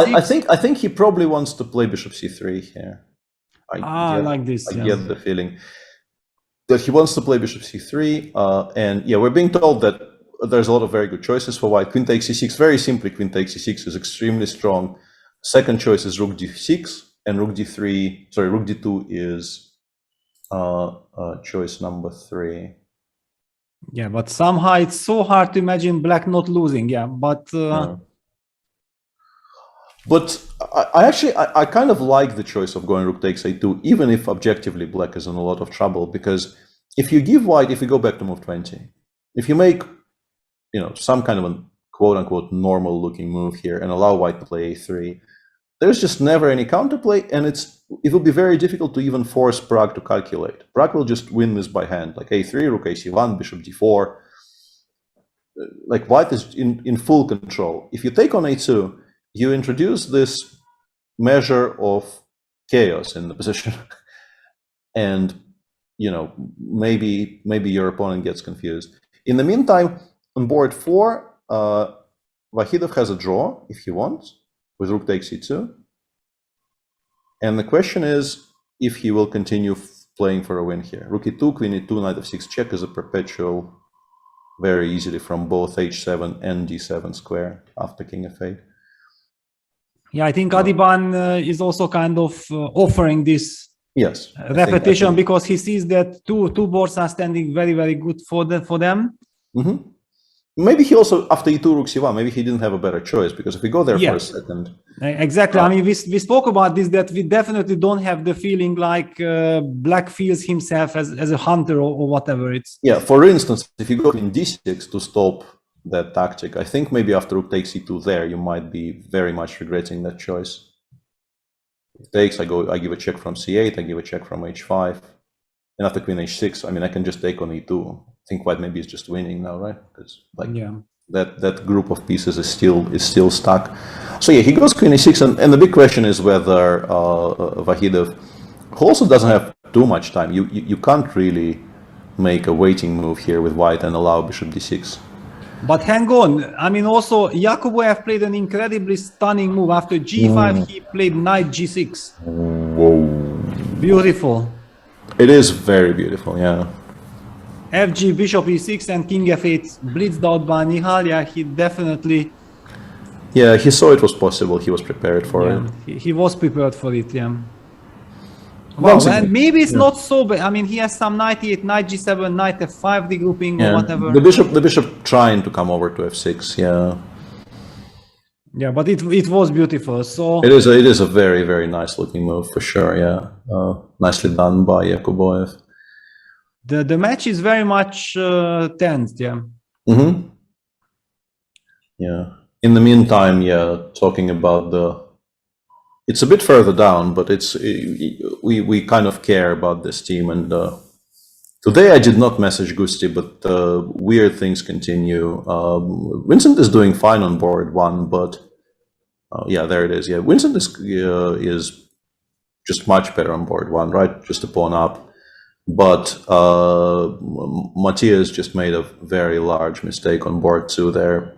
I think he probably wants to play bishop c3 here. Like this. I get the feeling that he wants to play bishop c3, and yeah, we're being told that there's a lot of very good choices for white. Queen takes c6, very simply, queen takes c6 is extremely strong. Second choice is rook d6, and rook d2 is choice number 3. Yeah, but somehow it's so hard to imagine black not losing. Yeah, but I kind of like the choice of going rook takes a2, even if objectively black is in a lot of trouble, because if you give white, if you go back to move 20, if you make, you know, some kind of a quote-unquote normal looking move here and allow white to play a3, there's just never any counterplay, and it will be very difficult to even force Prague to calculate. Prague will just win this by hand, like a3, rook ac1, bishop d4. Like, white is in full control. If you take on a2, you introduce this measure of chaos in the position, and, you know, maybe your opponent gets confused. In the meantime, on board 4, Vahidov has a draw if he wants, with rook takes e2. And the question is if he will continue playing for a win here. Rook e2, queen e2, knight f6 check is a perpetual, very easily from both h7 and d7 square after king f8. Yeah, I think Adiban is also kind of offering this repetition because he sees that two boards are standing very, very good for them. Mm-hmm. Maybe he also, after e2, rook c1, maybe he didn't have a better choice, because if we go there for a second... Exactly. I mean, we spoke about this, that we definitely don't have the feeling like black feels himself as a hunter or whatever. Yeah, for instance, if you go in d6 to stop that tactic, I think maybe after rook takes e2 there, you might be very much regretting that choice. If takes, I give a check from c8, I give a check from h5, and after queen h6, I mean, I can just take on e2. I think white maybe is just winning now, right? Because like that group of pieces is still stuck. So yeah, he goes queen a6, and the big question is whether Vahidov, who also doesn't have too much time, you can't really make a waiting move here with white and allow bishop d6. But hang on, I mean, also Yakuboyev played an incredibly stunning move. After g5, he played knight g6. Whoa! Beautiful. It is very beautiful, yeah. FG, bishop e6 and king f8 blitzed out by Nihal. Yeah, he definitely... Yeah, he saw it was possible. He was prepared for it. He was prepared for it, yeah. Wow, and maybe it's not so bad. I mean, he has some knight e8, knight g7, knight f5 regrouping or whatever. The bishop trying to come over to f6, yeah. Yeah, but it was beautiful. So it is a very, very nice looking move for sure, yeah. Nicely done by Yakuboyev. The match is very much tense, yeah. Mm-hmm. Yeah. In the meantime, talking about it's a bit further down, but we kind of care about this team. And today I did not message Gusti, but weird things continue. Vincent is doing fine on board 1, but there it is. Yeah, Vincent is just much better on board 1, right? Just a pawn up. But Matthias just made a very large mistake on board 2 there.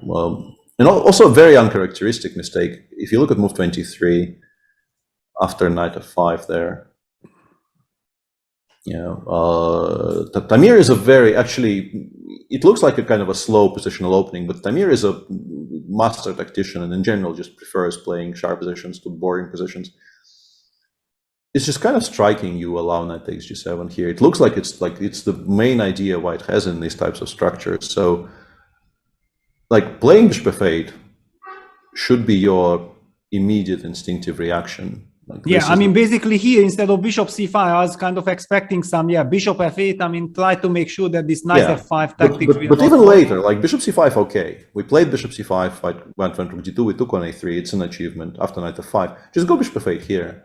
And also a very uncharacteristic mistake. If you look at move 23, after knight f5 there. Tamir is actually, it looks like a kind of a slow positional opening, but Tamir is a master tactician and in general just prefers playing sharp positions to boring positions. It's just kind of striking you allow knight takes g7 here. It looks like it's the main idea White has in these types of structures. So like playing bishop f8 should be your immediate instinctive reaction. I mean, basically here, instead of bishop c5, I was kind of expecting some, bishop f8. I mean, try to make sure that this knight f5 tactic But even later, like bishop c5, okay. We played bishop c5, went rook d2, we took on a3, it's an achievement. After knight f5, just go bishop f8 here.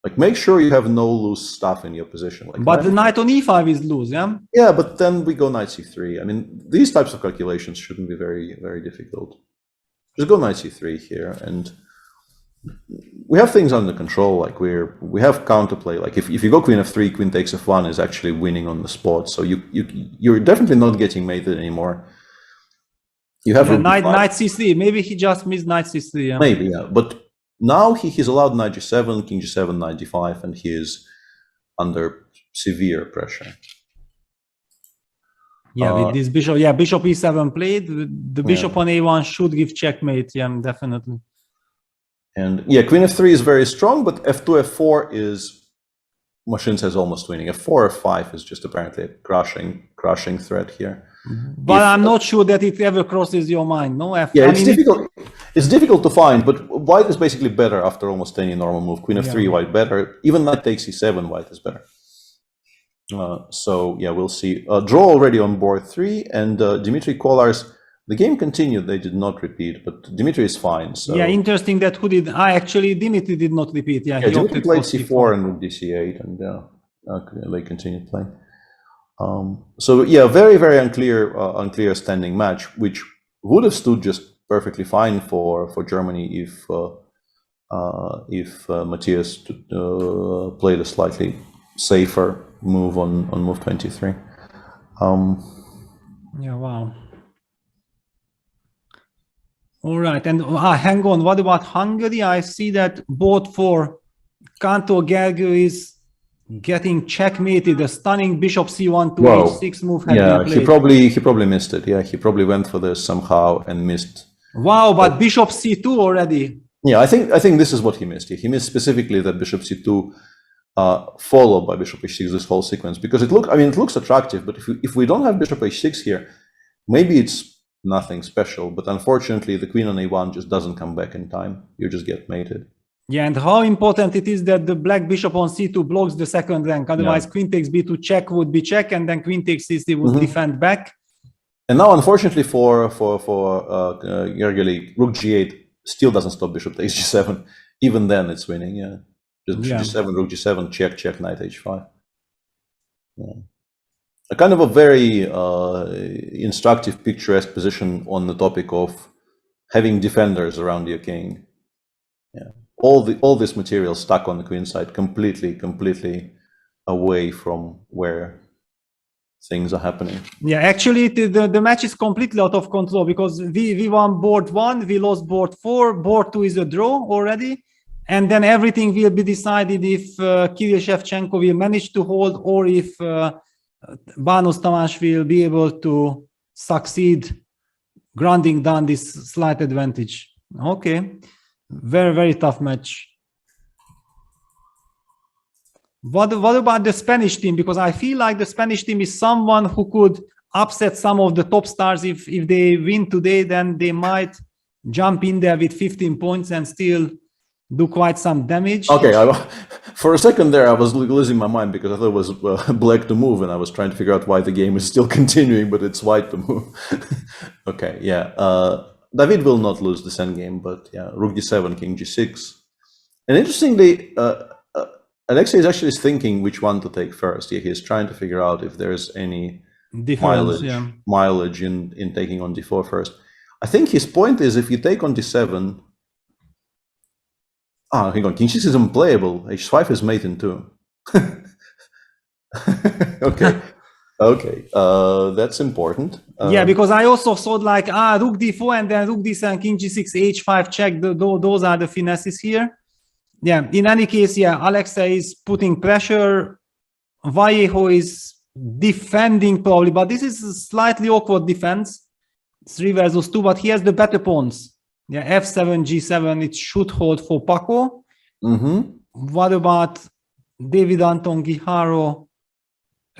Like, make sure you have no loose stuff in your position. Like, but the knight on e5 is loose, yeah? Yeah, but then we go knight c3. I mean, these types of calculations shouldn't be very, very difficult. Just go knight c3 here, and we have things under control. Like we have counterplay. Like if you go queen f3, queen takes f1 is actually winning on the spot. So you're definitely not getting mated anymore. You have knight c3. Maybe he just missed knight c3. Yeah. Maybe, yeah. But now he's allowed knight g7, king g7, knight d5, and he is under severe pressure. Yeah, with this bishop. Yeah, bishop e7 played. The bishop on a1 should give checkmate. Yeah, definitely. And yeah, queen f3 is very strong, but f2, f4 is, Machine says almost winning. f4, f5 is just apparently a crushing threat here. But I'm not sure that it ever crosses your mind, no? Difficult. It's difficult to find, but white is basically better after almost any normal move. Queen f3, white better. Even knight takes e7, white is better. So yeah, we'll see. Draw already on board 3, and Dmitry Kolar's. The game continued, they did not repeat, but Dmitry is fine. So. Yeah, interesting that who did. Actually, Dmitry did not repeat. Yeah, he Dmitry played c4 and rook d8, and they continued playing. So yeah, very, very unclear standing match, which would have stood just perfectly fine for Germany if Matthias played a slightly safer move on move 23. Yeah, wow. All right, and hang on, what about Hungary? I see that both for Kantor Gergő is getting checkmated. A stunning bishop c1 to h6 move had been played. He probably missed it. Yeah, he probably went for this somehow and missed. Wow, but bishop c2 already. Yeah, I think this is what he missed. He missed specifically that bishop c2 followed by bishop h6, this whole sequence, because it looks attractive, but if we don't have bishop h6 here, maybe it's nothing special, but unfortunately the queen on a1 just doesn't come back in time. You just get mated. Yeah, and how important it is that the black bishop on c2 blocks the second rank. Otherwise, queen takes b2 check would be check, and then queen takes c3 would defend back. And now, unfortunately for Gergely, rook g8 still doesn't stop bishop takes g7. Even then, it's winning. Yeah, just bishop g7, rook g7, check, knight h5. Yeah. A kind of a very instructive, picturesque position on the topic of having defenders around your king. Yeah, all this material stuck on the queen side, completely away from where things are happening. Yeah, actually, the match is completely out of control because we won board 1, we lost board 4, board 2 is a draw already, and then everything will be decided if Kirill Shevchenko will manage to hold or if Bános Tamás will be able to succeed grounding down this slight advantage. Okay, very, very tough match. What about the Spanish team? Because I feel like the Spanish team is someone who could upset some of the top stars. If they win today, then they might jump in there with 15 points and still do quite some damage. Okay, for a second there I was losing my mind because I thought it was black to move and I was trying to figure out why the game is still continuing, but it's white to move. Okay, yeah. David will not lose this endgame, but yeah, rook d7, king g6. And interestingly, Alexei is actually thinking which one to take first. Yeah, he's trying to figure out if there's any mileage in taking on d4 first. I think his point is if you take on d7, hang on, king 6 is unplayable. h5 is mate in 2. Okay. Okay, that's important. Yeah, because I also thought like, rook d4 and then rook d7, king g6, h5 check. Those are the finesses here. Yeah, in any case, yeah, Alexei is putting pressure. Vallejo is defending probably, but this is a slightly awkward defense. 3 versus 2, but he has the better pawns. Yeah, f7, g7, it should hold for Paco. What about David Anton Guijarro?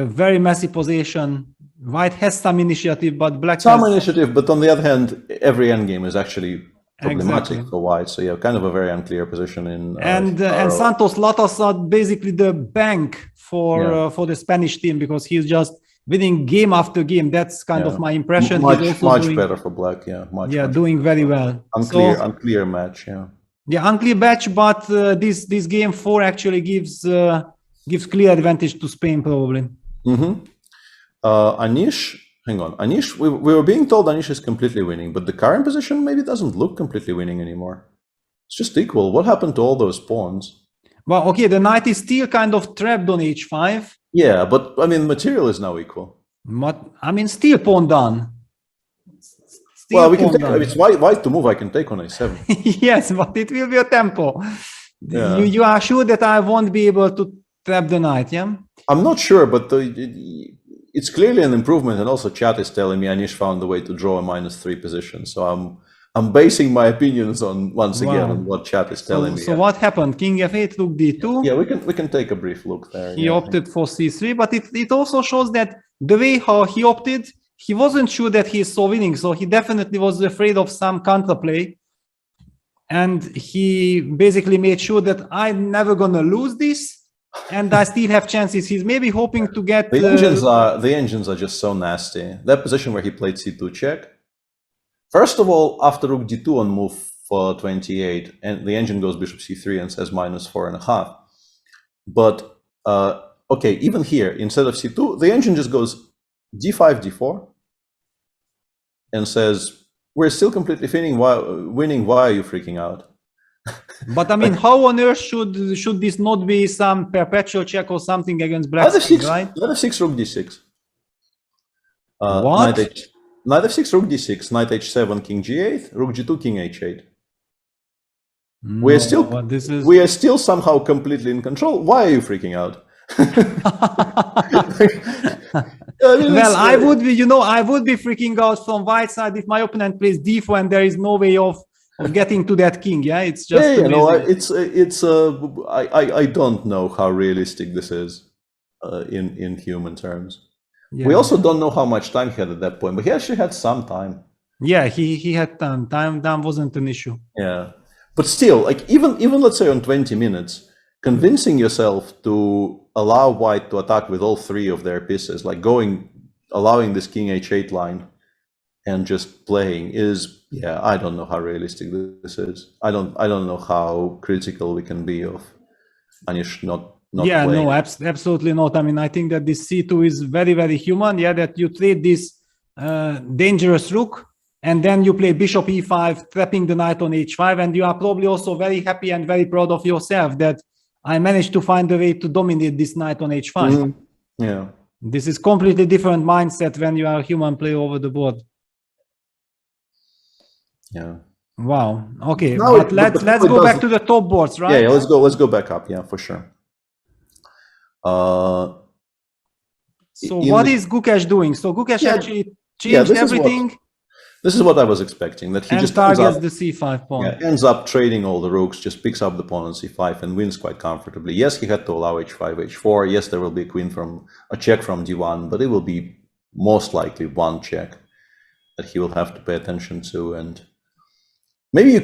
A very messy position. White has some initiative, but black some has... initiative, but on the other hand, every endgame is actually problematic for white. So yeah, kind of a very unclear position in. And Santos Latas are basically the bank for the Spanish team because he's just winning game after game. That's kind of my impression. Much better for black. Yeah, much doing very well. Unclear match. Yeah. Yeah, unclear match, but this game 4 actually gives clear advantage to Spain probably. Anish, hang on. Anish, we were being told Anish is completely winning, but the current position maybe doesn't look completely winning anymore. It's just equal. What happened to all those pawns? Well, okay, the knight is still kind of trapped on h5. Yeah, but I mean, material is now equal. But I mean, still pawn done. Well, we can take. If it's white to move, I can take on a7. Yes, but it will be a tempo. Yeah. You are sure that I won't be able to trap the knight, yeah? I'm not sure, but it's clearly an improvement, and also chat is telling me Anish found a way to draw a -3 position. So I'm basing my opinions on once again on what chat is telling me. So what happened? King f8, rook d2. Yeah, we can take a brief look there. He opted for c3, but it also shows that the way how he opted, he wasn't sure that he is so winning. So he definitely was afraid of some counterplay, and he basically made sure that I'm never gonna lose this. And I still have chances. He's maybe hoping to get the engines are just so nasty. That position where he played c2 check. First of all, after rook d2 on move for 28, and the engine goes bishop c3 and says -4.5. But okay, even here instead of c2, the engine just goes d5, d4, and says we're still completely winning. Why are you freaking out? But I mean, how on earth should this not be some perpetual check or something against black, right? Knight f6, rook d6. What? Knight f6, rook d6, knight h7, king g8, rook g2, king h8. We are still somehow completely in control. Why are you freaking out? Well, I would be freaking out from white side if my opponent plays d4 and there is no way of getting to that king. Yeah, it's just I don't know how realistic this is in human terms. Yeah. We also don't know how much time he had at that point, but he actually had some time. Yeah, he had time. Time wasn't an issue. Yeah, but still, like even let's say on 20 minutes, convincing yourself to allow white to attack with all 3 of their pieces, like allowing this king h8 line and just playing is, yeah, I don't know how realistic this is. I don't know how critical we can be of Anish not yeah, playing. no, absolutely not. I mean, I think that this c2 is very, very human. Yeah, that you trade this dangerous rook and then you play bishop e5, trapping the knight on h5, and you are probably also very happy and very proud of yourself that I managed to find a way to dominate this knight on h5. Yeah. This is completely different mindset when you are a human player over the board. Yeah. Wow. Okay. But let's go back to the top boards, right? Yeah, let's go back up. Yeah, for sure. So what is Gukesh doing? So Gukesh actually changed everything. This is what I was expecting, that he just targets the c5 pawn. Yeah, ends up trading all the rooks, just picks up the pawn on c5 and wins quite comfortably. Yes, he had to allow h5, h4. Yes, there will be a check from d1, but it will be most likely one check that he will have to pay attention to. And maybe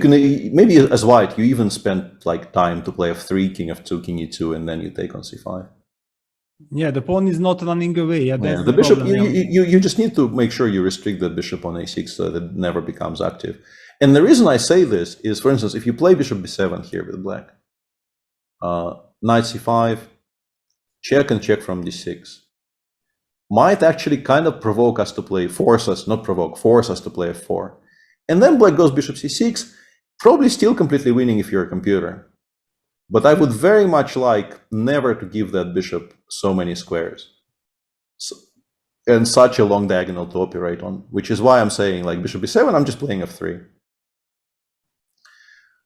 as white, you even spend like time to play f3, king f2, king e2, and then you take on c5. Yeah, the pawn is not running away. Yeah, that's the bishop. problem, You just need to make sure you restrict that bishop on a6 so that it never becomes active. And the reason I say this is, for instance, if you play bishop b7 here with black, knight c5, check and check from d6, might actually kind of provoke us to play, force us to play f4. And then black goes bishop c6, probably still completely winning if you're a computer. But I would very much like never to give that bishop so many squares and such a long diagonal to operate on, which is why I'm saying like bishop b7, I'm just playing f3.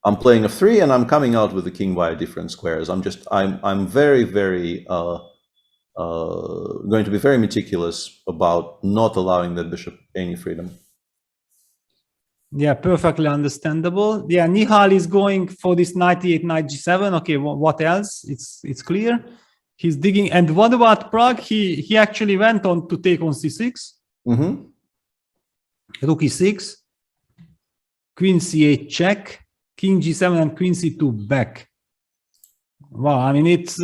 I'm playing f3 and I'm coming out with the king via different squares. I'm very, very going to be very meticulous about not allowing that bishop any freedom. Yeah, perfectly understandable. Yeah, Nihal is going for this knight e8, knight g7. Okay, what else? It's clear. He's digging. And what about Prague? He actually went on to take on c6. Mm-hmm. Rook e6. Queen c8 check. King g7 and queen c2 back. Wow, I mean, it's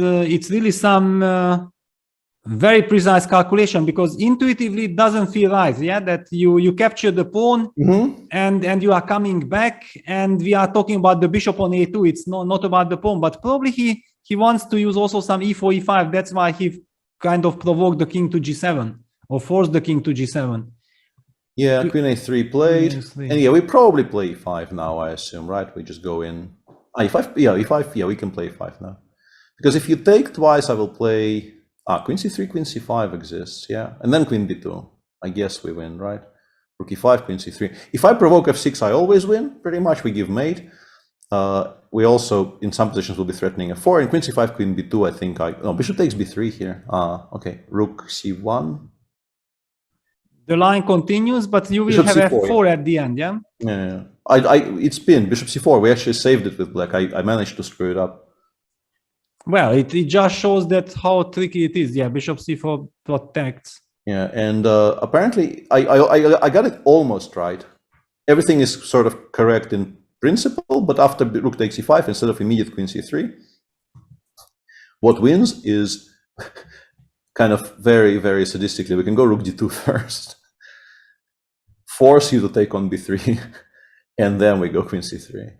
really some very precise calculation, because intuitively it doesn't feel right, yeah, that you capture the pawn and you are coming back, and we are talking about the bishop on a2. It's not about the pawn, but probably he wants to use also some e4, e5. That's why he kind of provoked the king to g7 or forced the king to g7. Yeah, queen a3 played, and yeah, we probably play e5 now, I assume, right? We just go in e5. Yeah, e5. Yeah, we can play e5 now, because if you take twice, I will play. Queen c3, queen c5 exists, yeah. And then queen b2. I guess we win, right? Rook e5, queen c3. If I provoke f6, I always win, pretty much. We give mate. We also, in some positions, will be threatening f4. And queen c5, queen b2, I think bishop takes b3 here. Okay, rook c1. The line continues, but you will have f4 at the end, yeah? Yeah. It's pinned, bishop c4. We actually saved it with black. I managed to screw it up. Well, it just shows that how tricky it is. Yeah, bishop c4 protects. Yeah, and apparently I got it almost right. Everything is sort of correct in principle, but after rook takes e5, instead of immediate queen c3, what wins is kind of very, very sadistically. We can go rook d2 first, force you to take on b3, and then we go queen c3.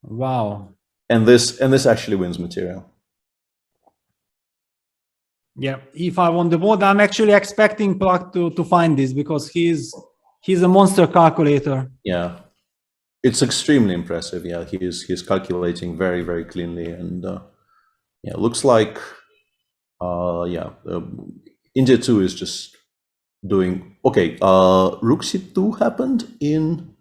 Wow. And this actually wins material. Yeah, e5 on the board. I'm actually expecting Prague to find this, because he's a monster calculator. Yeah, it's extremely impressive. Yeah, he's calculating very, very cleanly, and yeah, looks like India 2 is just doing okay. Rook c2 happened in.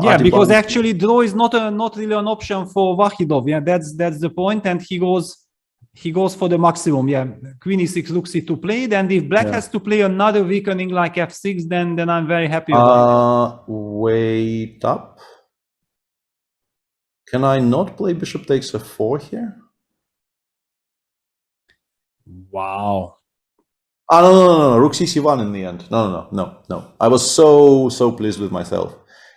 Yeah, because actually draw is not really an option for Vahidov. Yeah, that's the point, and he goes for the maximum. Yeah, queen e6, rook c2 played, and if black has to play another weakening like f6, then I'm very happy about it. Wait up. Can I not play bishop takes f4 here? Wow. No. Rook c1 in the end. No. I was so pleased with myself.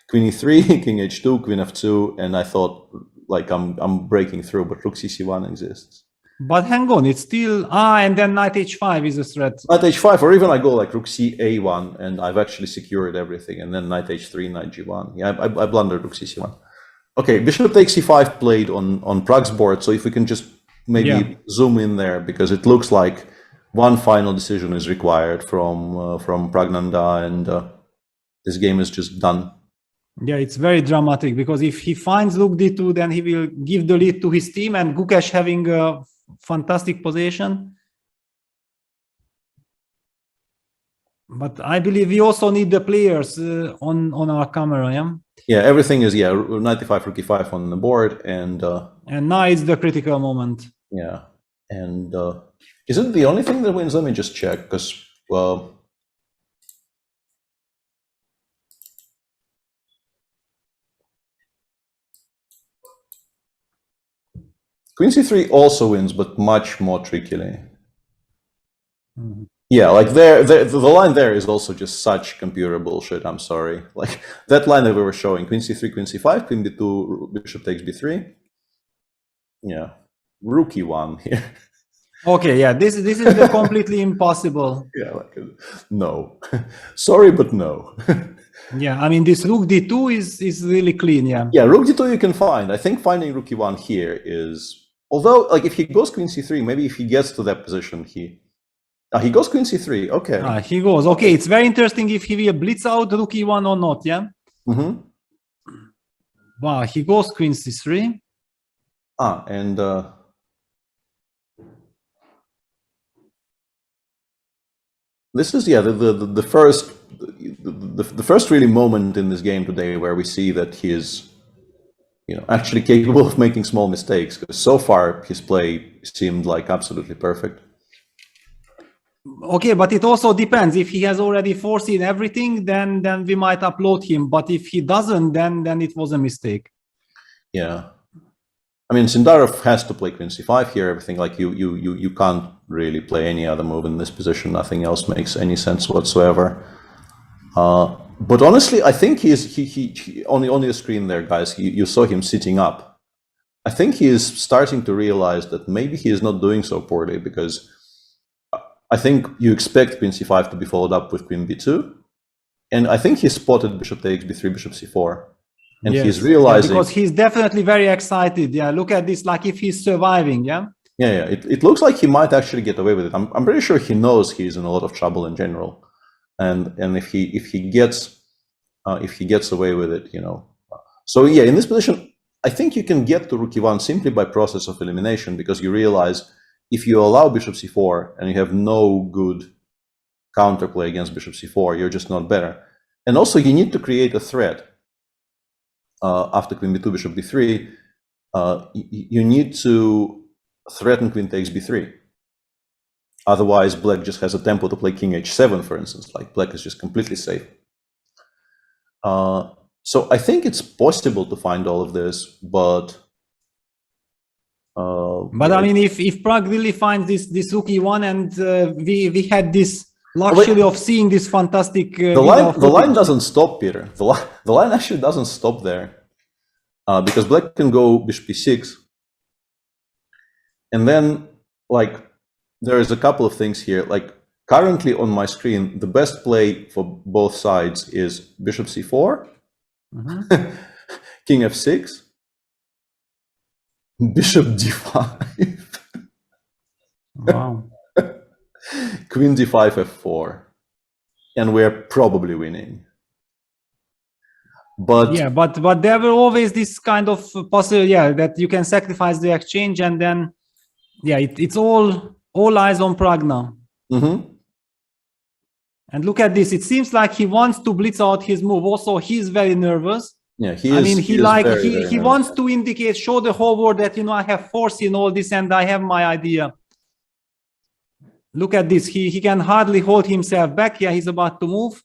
Queen e3, king h2, queen f2, and I thought like I'm breaking through, but rook c1 exists. But hang on, it's still and then knight h5 is a threat. Knight h5, or even I go like rook ca1, and I've actually secured everything, and then knight h3, knight g1. Yeah, I blundered rook c1. Okay, bishop takes c5 played on Prague's board, so if we can just maybe zoom in there, because it looks like one final decision is required from Pragnanda, and this game is just done. Yeah, it's very dramatic, because if he finds rook d2, then he will give the lead to his team, and Gukesh having a fantastic position. But I believe we also need the players on our camera, yeah? Yeah, everything is, knight e5, rook e5 on the board, and now it's the critical moment. Yeah, and is it the only thing that wins? Let me just check, because, well, queen c3 also wins, but much more trickily. Mm-hmm. Yeah, like the line there is also just such computer bullshit. I'm sorry. Like that line that we were showing, queen c3, queen c5, queen b2, bishop takes b3. Yeah, rook e1 here. Okay, yeah, this is the completely impossible. Yeah, like no. Sorry, but no. Yeah, I mean this rook d2 is really clean. Yeah. Yeah, rook d2 you can find. I think finding rook e1 here is, although like if he goes queen c3, maybe if he gets to that position, he goes queen c3. Okay. He goes. Okay, it's very interesting if he will blitz out rook e1 or not. Yeah. Mm-hmm. Wow, he goes queen c3. And this is the first really moment in this game today where we see that he is, actually capable of making small mistakes. Because so far his play seemed like absolutely perfect. Okay, but it also depends. If he has already foreseen everything, then we might upload him. But if he doesn't, then it was a mistake. Yeah, I mean Sindarov has to play queen c5 here. Everything like you can't really play any other move in this position. Nothing else makes any sense whatsoever. But honestly, I think he on the screen there, guys. You saw him sitting up. I think he is starting to realize that maybe he is not doing so poorly, because I think you expect queen c5 to be followed up with queen b2, and I think he spotted bishop takes b3, bishop c4, and yes. He's realizing, because he's definitely very excited. Yeah, look at this. Like if he's surviving. Yeah. Yeah. It looks like he might actually get away with it. I'm pretty sure he knows he's in a lot of trouble in general, and if he gets away with it, So yeah, in this position, I think you can get to rook e1 simply by process of elimination, because you realize if you allow bishop c4 and you have no good counterplay against bishop c4, you're just not better. And also you need to create a threat after queen b2, bishop b3. You need to threaten queen takes b3. Otherwise, black just has a tempo to play king h7, for instance. Like black is just completely safe. So I think it's possible to find all of this, but I mean, if Prague really finds this rook e1, and we had this luxury of seeing this fantastic. The line doesn't stop, Peter. The line actually doesn't stop there, because black can go bishop e6, and then like there is a couple of things here. Like currently on my screen, the best play for both sides is bishop c4, king f6. Bishop d5. Wow. Queen d5, f4, and we're probably winning. But yeah, but there were always this kind of possible, that you can sacrifice the exchange, and then it's all eyes on Prague now. And look at this. It seems like he wants to blitz out his move. Also, he's very nervous. Yeah, he wants to indicate, show the whole world that I have foreseen all this and I have my idea. Look at this. He can hardly hold himself back. Yeah, he's about to move.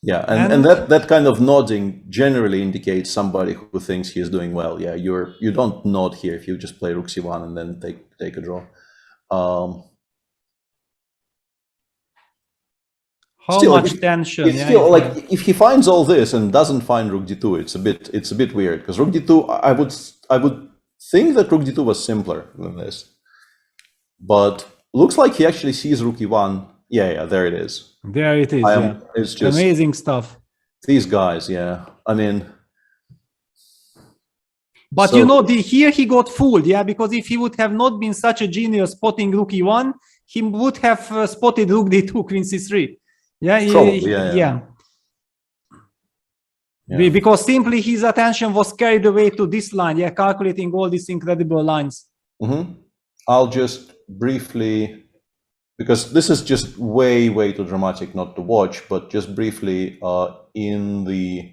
Yeah, and that kind of nodding generally indicates somebody who thinks he is doing well. Yeah, you don't nod here if you just play rook c1 and then take a draw. Much tension? If he finds all this and doesn't find rook d2, it's a bit weird, because rook d2, I would think that rook d2 was simpler than this, but looks like he actually sees rook e1. Yeah, there it is. There it is. It's just amazing stuff. These guys, yeah. I mean, but here he got fooled, because if he would have not been such a genius spotting rook e1, he would have spotted rook d2, queen c3. Because simply his attention was carried away to this line, calculating all these incredible lines. I'll just briefly, because this is just way too dramatic not to watch, but just briefly, in the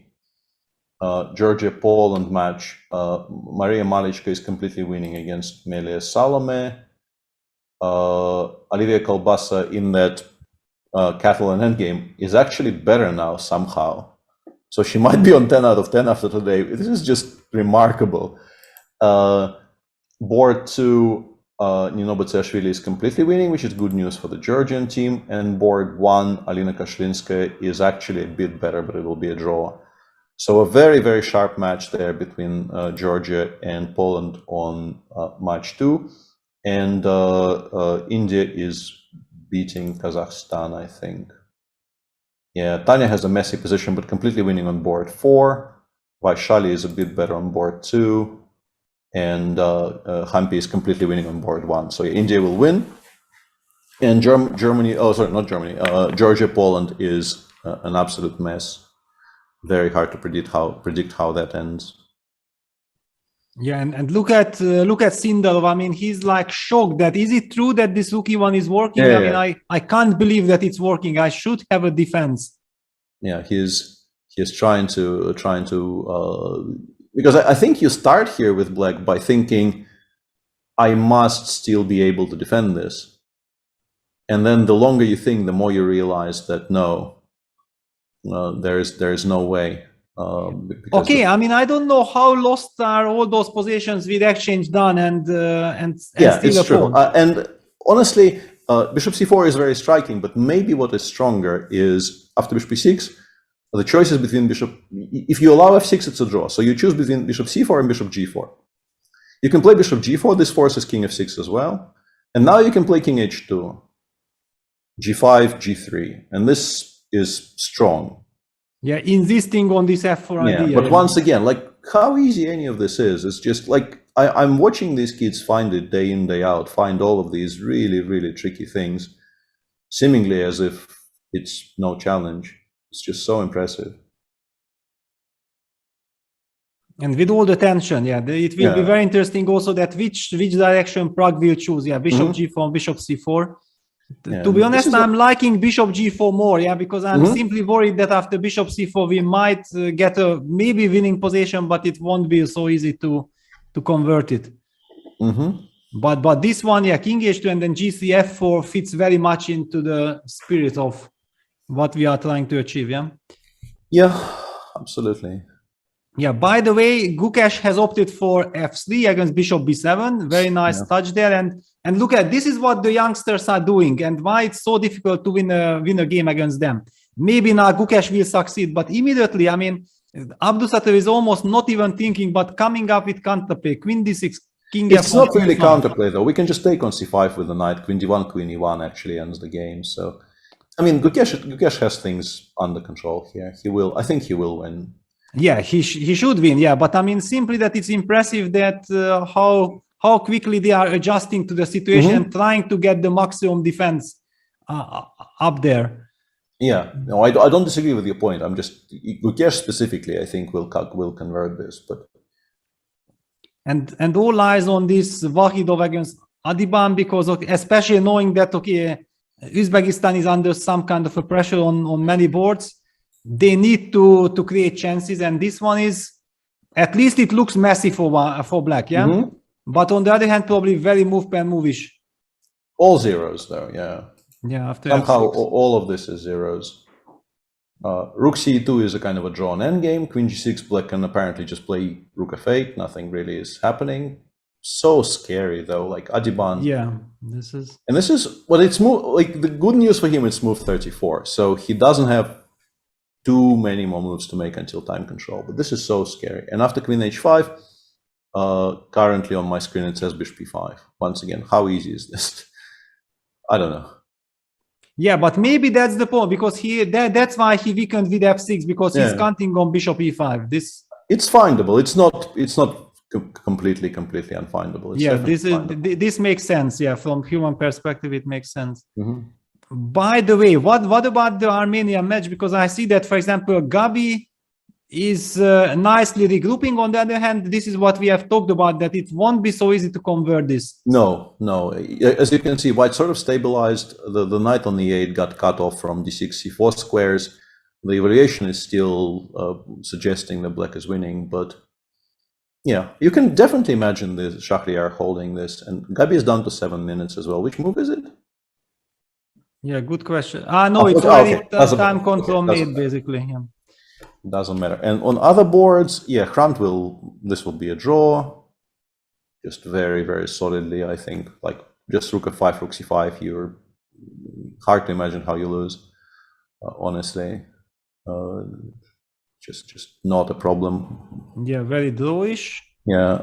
Georgia-Poland match, Maria Malichka is completely winning against Melia Salome. Olivia Kolbasa in that Catalan endgame is actually better now somehow. So she might be on 10 out of 10 after today. This is just remarkable. Board 2, Nino Batsiashvili is completely winning, which is good news for the Georgian team. And board 1, Alina Kashlinskaya is actually a bit better, but it will be a draw. So a very sharp match there between Georgia and Poland on match 2. and India is beating Kazakhstan, I think. Yeah, Tanya has a messy position, but completely winning on board 4. Vaishali is a bit better on board 2. And Hampi is completely winning on board 1. So yeah, India will win. And Germany, oh, sorry, not Germany. Georgia, Poland is an absolute mess. Very hard to predict how that ends. Yeah, and look at Sindel. I mean, he's like shocked that is it true that this rookie one is working? Yeah, I mean, I can't believe that it's working. I should have a defense. Yeah, he's trying to because I think you start here with Black by thinking I must still be able to defend this, and then the longer you think, the more you realize that no, there is no way. Okay, I mean, I don't know how lost are all those positions with exchange done and yeah, still it's true. pawn. And honestly, bishop c4 is very striking, but maybe what is stronger is after bishop e6, the choices between bishop. If you allow f6, it's a draw. So you choose between bishop c4 and bishop g4. You can play bishop g4. This forces king f6 as well, and now you can play king h2, g5, g3, and this is strong. Yeah, insisting on this f4 idea. But once again, like how easy any of this is, it's just like I'm watching these kids find it day in, day out, find all of these really, really tricky things, seemingly as if it's no challenge. It's just so impressive. And with all the tension, yeah, it will be very interesting also that which direction Prague will choose. Yeah, bishop g4, bishop c4. Yeah, to be honest, I'm liking bishop g4 more, yeah, because I'm simply worried that after bishop c4 we might get a maybe winning position, but it won't be so easy to convert it. But this one, yeah, king h2 and then gc f4 fits very much into the spirit of what we are trying to achieve, yeah? Yeah, absolutely. Yeah, by the way, Gukesh has opted for f3 against bishop b7. Very nice touch there. And look at this is what the youngsters are doing and why it's so difficult to win a game against them. Maybe now Gukesh will succeed, but immediately, I mean, Abdusattor is almost not even thinking, but coming up with counterplay, queen d6, king f1. It's not really counterplay though. We can just take on c5 with the knight, queen d1, queen e1 actually ends the game. So, I mean, Gukesh has things under control here. I think he will win. Yeah, he should win. Yeah, but I mean, simply that it's impressive that how quickly they are adjusting to the situation and trying to get the maximum defense up there. Yeah, no, I don't disagree with your point. I'm just Gukesh specifically, I think will convert this, but and all eyes on this Vahidov against Adiban because especially knowing that Uzbekistan is under some kind of a pressure on many boards. They need to create chances, and this one is at least it looks messy for Black, yeah. But on the other hand, probably very move pen movish. All zeros though, yeah. Yeah, after somehow f6. all of this is zeros. Rook c2 is a kind of a drawn endgame. Queen g6, Black can apparently just play rook f8. Nothing really is happening. So scary though, like Adiban. Yeah, this is well, it's like the good news for him. It's move 34, so he doesn't have too many more moves to make until time control. But this is so scary. And after queen h5, currently on my screen it says bishop e5. Once again, how easy is this? I don't know. Yeah, but maybe that's the point because that's why he weakened with f6 because he's counting on bishop e5. It's findable. It's not completely unfindable. It's this makes sense. Yeah, from human perspective, it makes sense. By the way, what about the Armenian match? Because I see that, for example, Gabi is nicely regrouping. On the other hand, this is what we have talked about, that it won't be so easy to convert this. No. As you can see, white sort of stabilized. The knight on the 8 got cut off from d6, c4 squares. The variation is still suggesting that Black is winning, but yeah, you can definitely imagine the Shahryar holding this. And Gabi is down to 7 minutes as well. Which move is it? Yeah, good question. No, it's already time control made, basically. Yeah. Doesn't matter. And on other boards, yeah, Hrant this will be a draw. Just very, very solidly, I think. Like, just rook f5, rook c5, you're hard to imagine how you lose, honestly. Just not a problem. Yeah, very drawish. Yeah,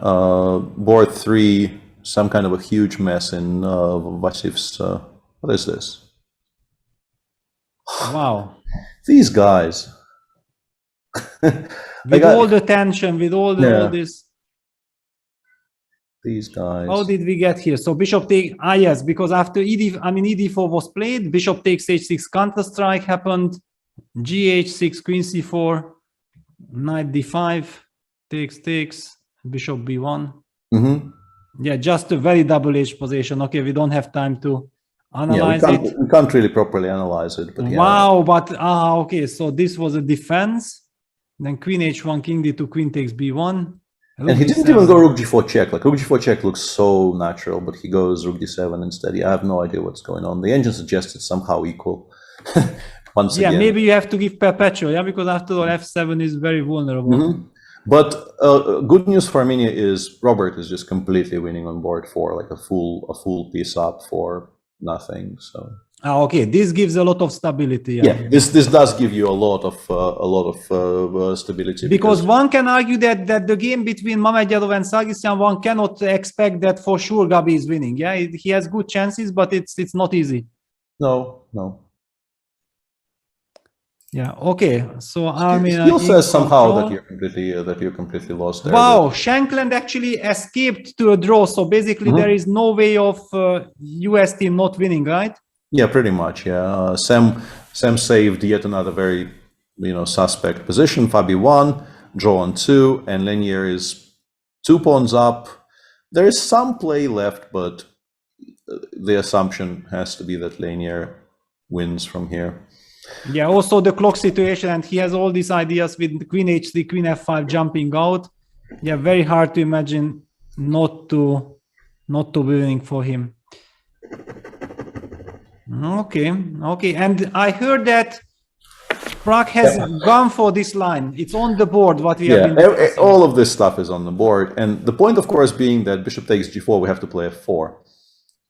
board 3, some kind of a huge mess in Vasiv's. What is this? Wow. These guys. With all the tension, with all this. These guys. How did we get here? So bishop take, yes, because after ED4 was played, bishop takes h6, counter strike happened, gh6, queen c4, knight d5, takes, bishop b1. Yeah, just a very double-edged position. Okay, we don't have time to analyze it. We can't really properly analyze it. But wow, but okay, so this was a defense. Then queen h1, king d2, queen takes b1. And he didn't even go rook g4 check. Like rook g4 check looks so natural, but he goes rook d7 instead. I have no idea what's going on. The engine suggests it's somehow equal. Once again. Maybe you have to give perpetual, because after all, f7 is very vulnerable. But good news for Armenia is Robert is just completely winning on board 4, like a full piece up for nothing. So. Okay, this gives a lot of stability. Yeah, this does give you a lot of stability. Because one can argue that the game between Mamedov and Sargsyan, one cannot expect that for sure Gabi is winning. Yeah, he has good chances, but it's not easy. No. Yeah. Okay. So Armenia still says somehow that you're completely lost there. Wow, Shankland actually escaped to a draw. So basically, there is no way of US team not winning, right? Yeah, pretty much. Yeah, Sam saved yet another very suspect position. Fabi 1, draw on 2, and Lenier is 2 pawns up. There is some play left, but the assumption has to be that Lenier wins from here. Yeah, also the clock situation, and he has all these ideas with queen h3, queen f5 jumping out. Yeah, very hard to imagine not to be winning for him. Okay, and I heard that Prague has gone for this line. It's on the board. What we have been discussing. All of this stuff is on the board, and the point, of course, being that bishop takes g4, we have to play f4,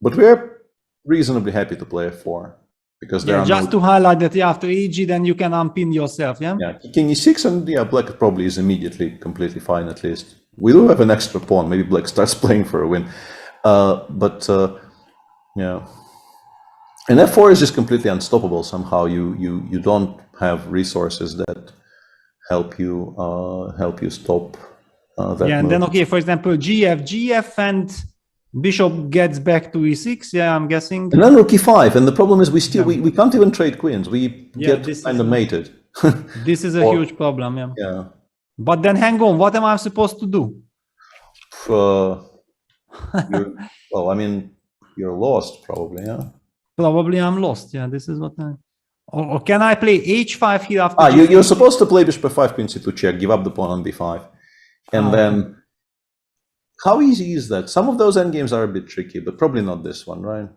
but we're reasonably happy to play f4 because there are just to highlight that after eg, then you can unpin yourself. Yeah, king e6, and black probably is immediately completely fine. At least we do have an extra pawn. Maybe black starts playing for a win, And f4 is just completely unstoppable. Somehow you don't have resources that help you stop that. Yeah, and move. then for example, GF, and bishop gets back to e6. Yeah, I'm guessing. And then rook e5, and the problem is we can't even trade queens. We get kind of mated. This is a huge problem. Yeah. But then hang on. What am I supposed to do? You're lost probably. Yeah. Probably I'm lost. Yeah, this is what I... Or can I play h5 here after... You're supposed to play bishop f5, queen c2 check, give up the pawn on b5. And then... How easy is that? Some of those endgames are a bit tricky, but probably not this one, right?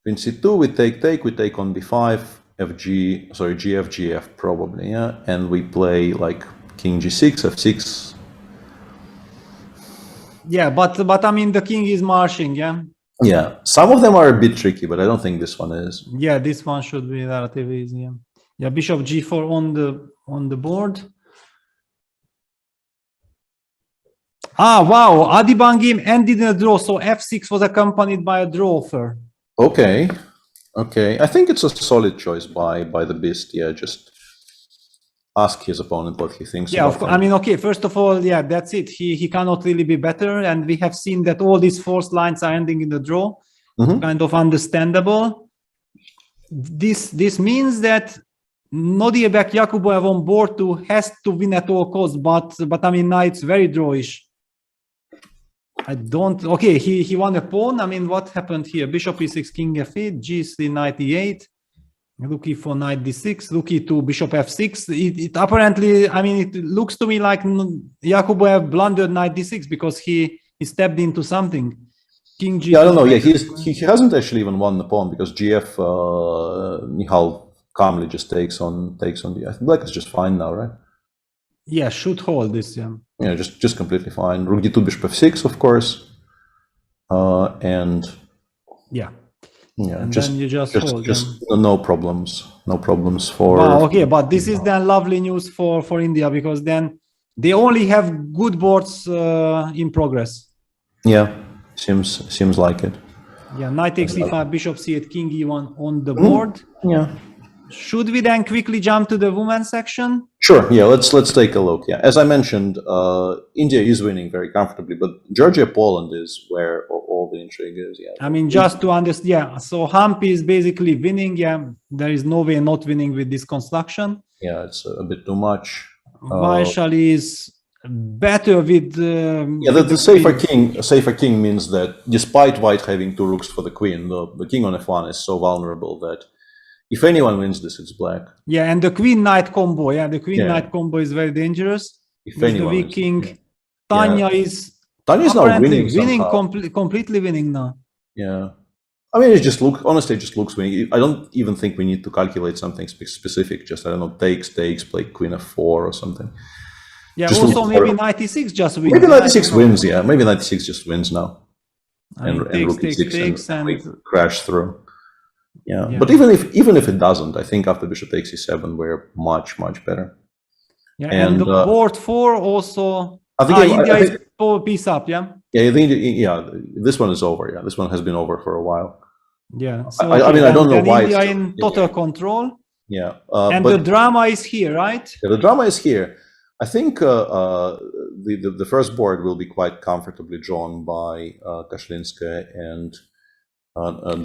Queen c2, we take on b5, gf, gf probably, yeah? And we play like king g6, f6. Yeah, but I mean, the king is marching, yeah? Yeah, some of them are a bit tricky, but I don't think this one is. Yeah, this one should be relatively easy. Yeah, bishop g4 on the board. Wow, Adiban game ended in a draw, so f6 was accompanied by a draw offer. Okay. I think it's a solid choice by the beast. Yeah, just ask his opponent what he thinks. Yeah, of course. I mean, okay, first of all, yeah, that's it. He cannot really be better. And we have seen that all these forced lines are ending in the draw. Kind of understandable. This means that Nodiebek Yakuboev on board 2 has to win at all costs, but I mean, now it's very drawish. Okay, he won a pawn. I mean, what happened here? Bishop e6, king f8, g3, knight e8. Rook e4, knight d6, rook e2, bishop f6. It apparently, I mean, it looks to me like Yakuboev blundered knight d6 because he stepped into something. King g2. Yeah, I don't know. Yeah, he hasn't actually even won the pawn because GF Nihal calmly just takes on the. Black is just fine now, right? Yeah, should hold this. Yeah. Yeah, just completely fine. Rook d2, bishop f6, of course, and yeah. Yeah, and then you just hold them. No problems for... Wow, okay, but this is then lovely news for India because then they only have good boards in progress. Yeah, seems like it. Yeah, knight takes e5, bishop c8, king e1 on the board. Yeah. Should we then quickly jump to the women's section? Sure. Yeah. Let's take a look. Yeah. As I mentioned, India is winning very comfortably, but Georgia, Poland is where all the intrigue is. Yeah. I mean, just to understand. Yeah. So Hampi is basically winning. Yeah. There is no way not winning with this construction. Yeah, it's a bit too much. Vaishali is better with. The safer king means that despite white having two rooks for the queen, the king on f1 is so vulnerable that if anyone wins this, it's black. Yeah, and the queen knight combo. Yeah, the queen knight combo is very dangerous. If anyone the weak king, Tanya is now winning completely winning now. Yeah. I mean, it just looks winning. I don't even think we need to calculate something specific. Just, I don't know, takes, play queen f4 or something. Yeah, just also maybe 96 just wins. Maybe 96 wins, yeah. Maybe 96 just wins now. And rook takes and crash through. Yeah. But even if it doesn't, I think after bishop takes e7, we're much better. Yeah, and the board 4 also. I think India is 4 piece up, yeah? Yeah, this one is over. Yeah, this one has been over for a while. Yeah. So I mean, I don't know why. India in total control. Yeah. And the drama is here, right? Yeah, the drama is here. I think the first board will be quite comfortably drawn by Kashlinskaya and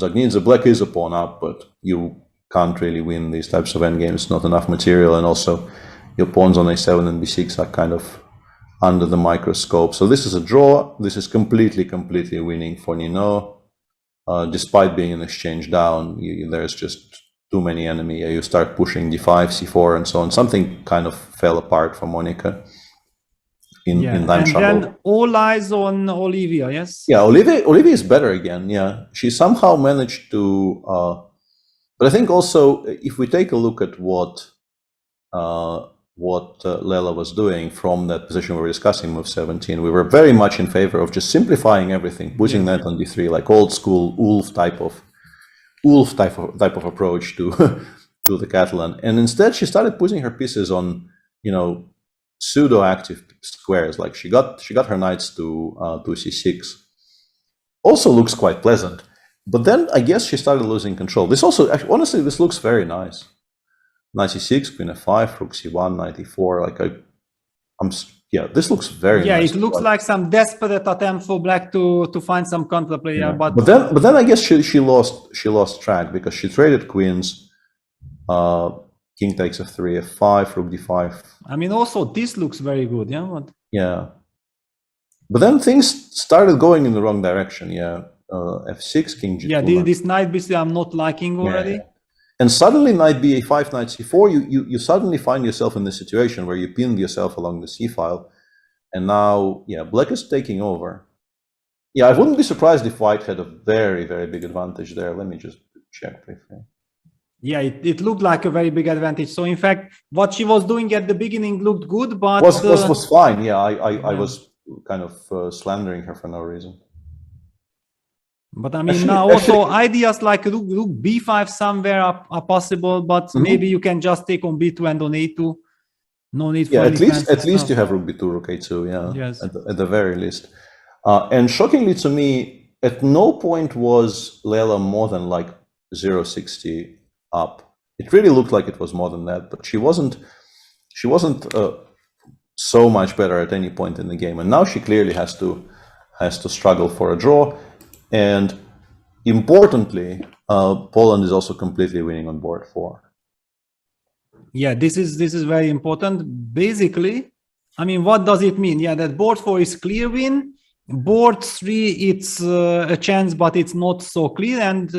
Zagnidze. Black is a pawn up, but you can't really win these types of endgames. Not enough material, and also your pawns on a7 and b6 are kind of under the microscope. So this is a draw. This is completely winning for Nino. Despite being an exchange down, there's just too many enemy. You start pushing d5, c4, and so on. Something kind of fell apart for Monica in time trouble. And then all eyes on Olivia, yes? Yeah, Olivia is better again. Yeah, she somehow managed to. But I think also, if we take a look at what Lela was doing from that position we were discussing, move 17, we were very much in favor of just simplifying everything, putting that on d3, like old school Ulf type of approach to to the Catalan. And instead, she started putting her pieces on, pseudo-active squares. Like she got her knights to c6. Also looks quite pleasant. But then I guess she started losing control. This also, honestly, this looks very nice. Knight c6, queen f5, rook c1, knight e4. This looks very nice. Yeah, it looks like some desperate attempt for black to find some counterplay. Yeah, but then I guess she lost track because she traded queens. King takes f3, f5, rook d5. I mean, also this looks very good. Yeah. Yeah. But then things started going in the wrong direction. Yeah. F6, king g2. Yeah, this knight basically I'm not liking already. Yeah. And suddenly knight ba5, knight c4, you suddenly find yourself in this situation where you pinned yourself along the c file. And now, black is taking over. Yeah, I wouldn't be surprised if white had a very big advantage there. Let me just check briefly. Yeah, it looked like a very big advantage. So in fact, what she was doing at the beginning looked good, but was fine. Yeah, I was kind of slandering her for no reason. But I mean, now also ideas like rook b5 somewhere are possible, but maybe you can just take on b2 and on a2. No need for at least you have rook b2, rook a2. Yeah, yes. At the very least. And shockingly to me, at no point was Lela more than like 0.60 up. It really looked like it was more than that, but she wasn't so much better at any point in the game. And now she clearly has to struggle for a draw. And importantly, Poland is also completely winning on board 4. Yeah, this is very important. Basically, I mean, what does it mean? Yeah, that board 4 is clear win. Board 3, it's a chance, but it's not so clear. And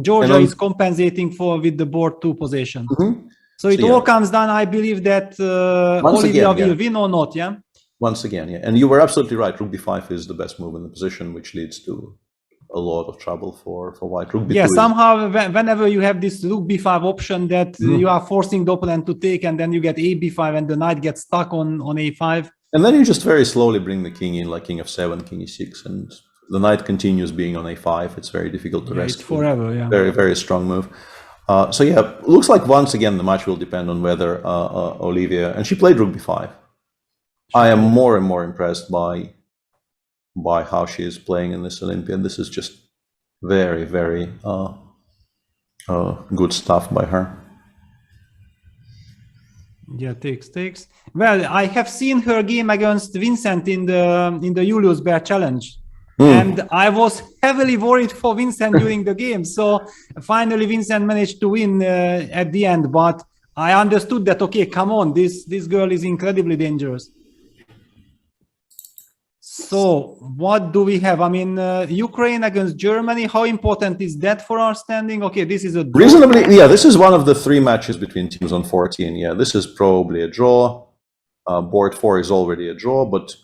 Georgia is compensating with the board 2 position. So it all comes down, I believe, that Olivia will win or not, yeah? Once again, yeah. And you were absolutely right. Rook b5 is the best move in the position, which leads to a lot of trouble for white. Rook b2 somehow whenever you have this rook b5 option that you are forcing the opponent to take, and then you get a b5 and the knight gets stuck on a5. And then you just very slowly bring the king in, like king f7, king e6, and the knight continues being on a5. It's very difficult to rescue. It's forever, yeah. Very strong move. So yeah, looks like once again the match will depend on whether Olivia, and she played rook b5. I am more and more impressed by by how she is playing in this Olympiad. This is just very, very good stuff by her. Yeah, takes. Well, I have seen her game against Vincent in the Julius Baer Challenge. And I was heavily worried for Vincent during the game. So finally Vincent managed to win at the end. But I understood that, okay, come on, this girl is incredibly dangerous. So what do we have? I mean, Ukraine against Germany, how important is that for our standing? Okay, this is a draw. Reasonably, yeah, this is one of the 3 matches between teams on 14. Yeah, this is probably a draw. Board 4 is already a draw, but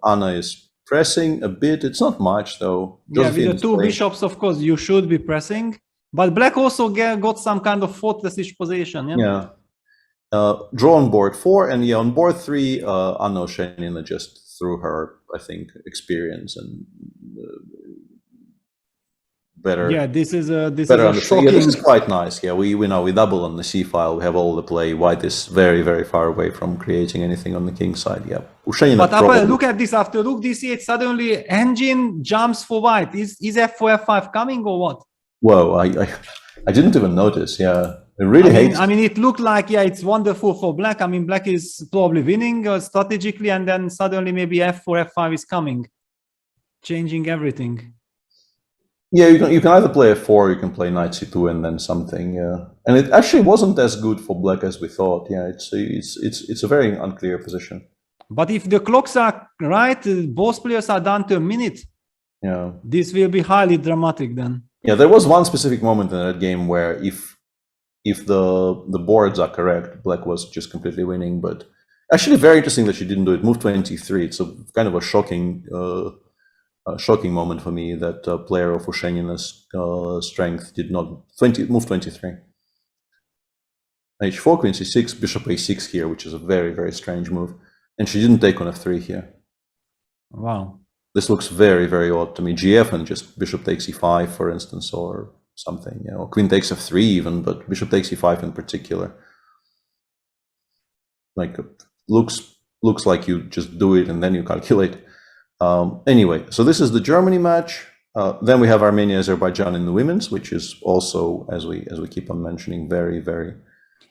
Anna is pressing a bit. It's not much, though. Yeah, with the 2 bishops, of course, you should be pressing. But black also got some kind of fortress-ish position. Yeah. Draw on board 4, and yeah, on board 3, Anna Osenina just through her, I think, experience and better. Yeah, this is a shocking. Yeah, this is quite nice. Yeah, we know we double on the C file. We have all the play. White is very, very far away from creating anything on the king side. Yeah, but look at this. After rook d8, suddenly engine jumps for white. Is f4 f5 coming or what? Whoa, I didn't even notice. Yeah. It really hates. I mean, it looked like, yeah, it's wonderful for black. I mean, black is probably winning strategically, and then suddenly maybe f4, f5 is coming, changing everything. Yeah, you can either play f4, you can play knight c2, and then something. Yeah, and it actually wasn't as good for black as we thought. Yeah, it's a very unclear position. But if the clocks are right, both players are down to a minute. Yeah, this will be highly dramatic then. Yeah, there was one specific moment in that game where if the boards are correct, black was just completely winning. But actually very interesting that she didn't do it. Move 23. It's a kind of a shocking moment for me that a player of Osenina's strength did not move 23. h4, queen c6, bishop a6 here, which is a very, very strange move. And she didn't take on f3 here. Wow. This looks very, very odd to me. GF and just bishop takes e5, for instance, or something, you know, queen takes f3 even, but bishop takes e5 in particular. Like, looks like you just do it and then you calculate. Anyway, so this is the Germany match. Then we have Armenia, Azerbaijan in the women's, which is also, as we keep on mentioning, very, very.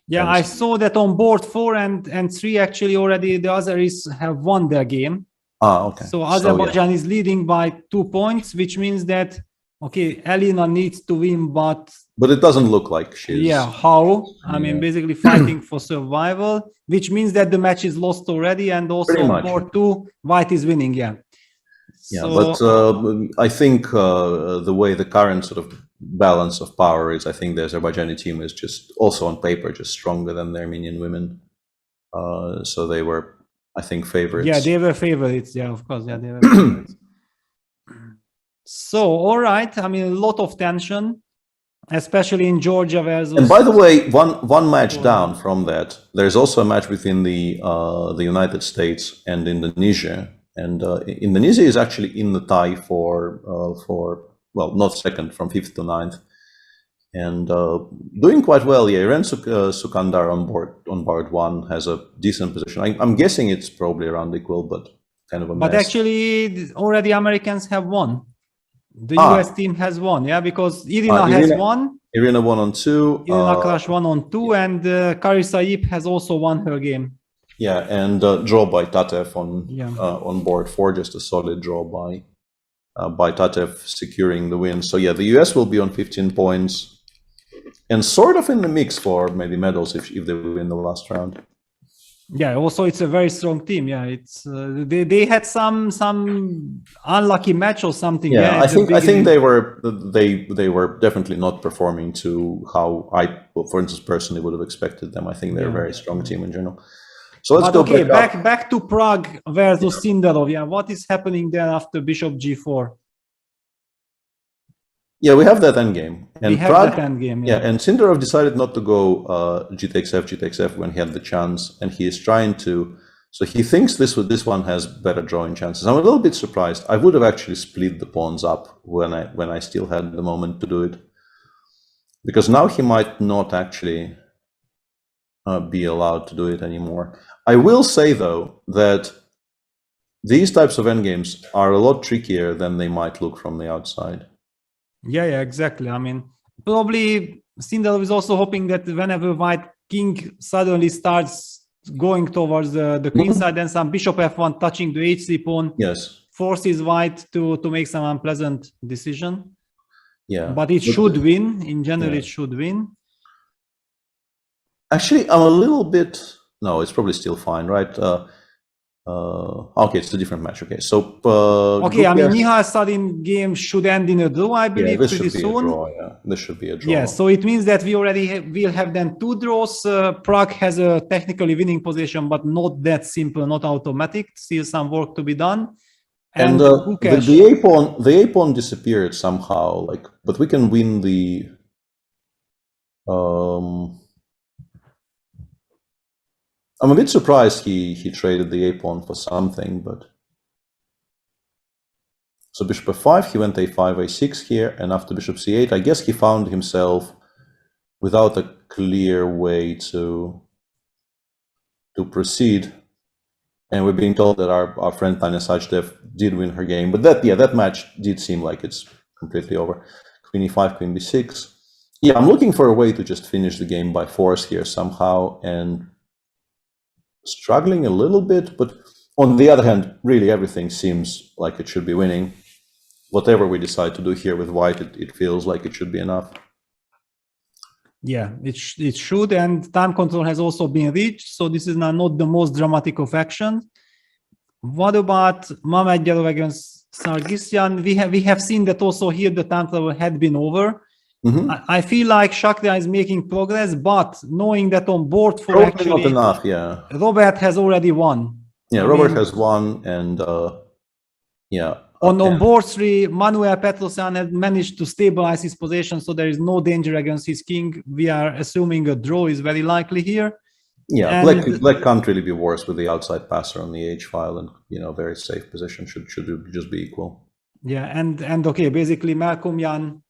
Yeah, I saw that on board 4 and 3 actually already the Azeris have won their game. Ah, okay. So Azerbaijan is leading by 2 points, which means that, okay, Elina needs to win, but it doesn't look like she's. Yeah, how? I mean, basically fighting for survival, which means that the match is lost already, and also on board 2, white is winning. Yeah. Yeah, so, but I think the way the current sort of balance of power is, I think the Azerbaijani team is just also on paper just stronger than the Armenian women. So they were, I think, favorites. Yeah, they were favorites. Yeah, of course. Yeah, they were favorites. So, all right. I mean, a lot of tension, especially in Georgia versus. And by the way, one match down from that, there's also a match between the United States and Indonesia. And Indonesia is actually in the tie for well, not second, from 5th to 9th, and doing quite well. Yeah, Iren Sukandar on board 1 has a decent position. I'm guessing it's probably around equal, but kind of a mess. But actually, already Americans have won. The US team has won, yeah, because Irina has won. Irina won on 2. Irina Karash won on 2, and Kari Saip has also won her game. Yeah, and draw by Tatev on board 4, just a solid draw by Tatev securing the win. So yeah, the US will be on 15 points and sort of in the mix for maybe medals if they win the last round. Yeah, also it's a very strong team. Yeah, it's they had some unlucky match or something. Yeah, I think they were definitely not performing to how I, for instance, personally would have expected them. I think they're a very strong team in general. So let's go back to Prague versus Sindarov. Yeah, what is happening there after Bishop G4? Yeah, we have that endgame. And we have Prague, that endgame. Yeah, and Sindarov decided not to go G takes F when he had the chance, and he is trying to. So he thinks this one has better drawing chances. I'm a little bit surprised. I would have actually split the pawns up when I still had the moment to do it, because now he might not actually be allowed to do it anymore. I will say though that these types of endgames are a lot trickier than they might look from the outside. Yeah, exactly. I mean, probably Sindel is also hoping that whenever white king suddenly starts going towards the queen side, then some bishop f1 touching the h3 pawn forces white to make some unpleasant decision. Yeah, but it should win. In general, it should win. Actually, I'm a little bit. No, it's probably still fine, right? Okay, it's a different match. Okay, so okay, I mean, Nihal Sadin game should end in a draw, I believe, this pretty should be soon. a draw, yeah, this should be a draw. Yeah, so it means that we already will have then 2 draws. Prague has a technically winning position, but not that simple, not automatic. Still some work to be done. And the a pawn disappeared somehow, like, but we can win the. I'm a bit surprised he traded the a pawn for something, but. So bishop f5, he went a5, a6 here, and after bishop c8, I guess he found himself without a clear way to proceed. And we're being told that our friend Tanya Sajdev did win her game, but that match did seem like it's completely over. Queen e5, queen b6. Yeah, I'm looking for a way to just finish the game by force here somehow, and struggling a little bit, but on the other hand, really everything seems like it should be winning. Whatever we decide to do here with white, it feels like it should be enough. Yeah, it should, and time control has also been reached, so this is now not the most dramatic of actions. What about Mamedov against Sargsyan? We have seen that also here the time travel had been over. I feel like Shakra is making progress, but knowing that on board for probably actually not enough, yeah. Robert has already won. Yeah, Robert has won, and yeah. On board 3, Manuel Petrosyan had managed to stabilize his position, so there is no danger against his king. We are assuming a draw is very likely here. Yeah, Black can't really be worse with the outside passer on the H file, and very safe position should just be equal. Yeah, and okay, basically Melkomyan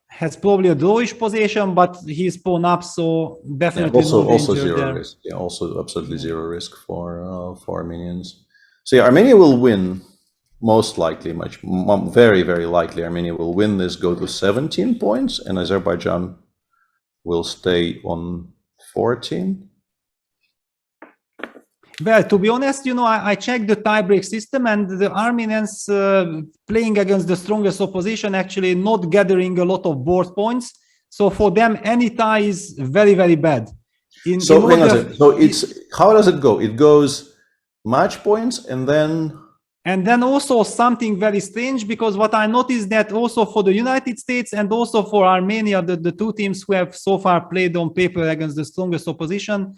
has probably a drawish position, but he's pawn up, so definitely also zero risk. Yeah, also absolutely zero risk for Armenians. So yeah, Armenia will win. Most likely, very, very likely, Armenia will win this, go to 17 points, and Azerbaijan will stay on 14. Well, to be honest, I checked the tiebreak system, and the Armenians playing against the strongest opposition actually not gathering a lot of board points. So for them, any tie is very, very bad. So how does it go? It goes match points, and then also something very strange, because what I noticed that also for the United States and also for Armenia, the 2 teams who have so far played on paper against the strongest opposition,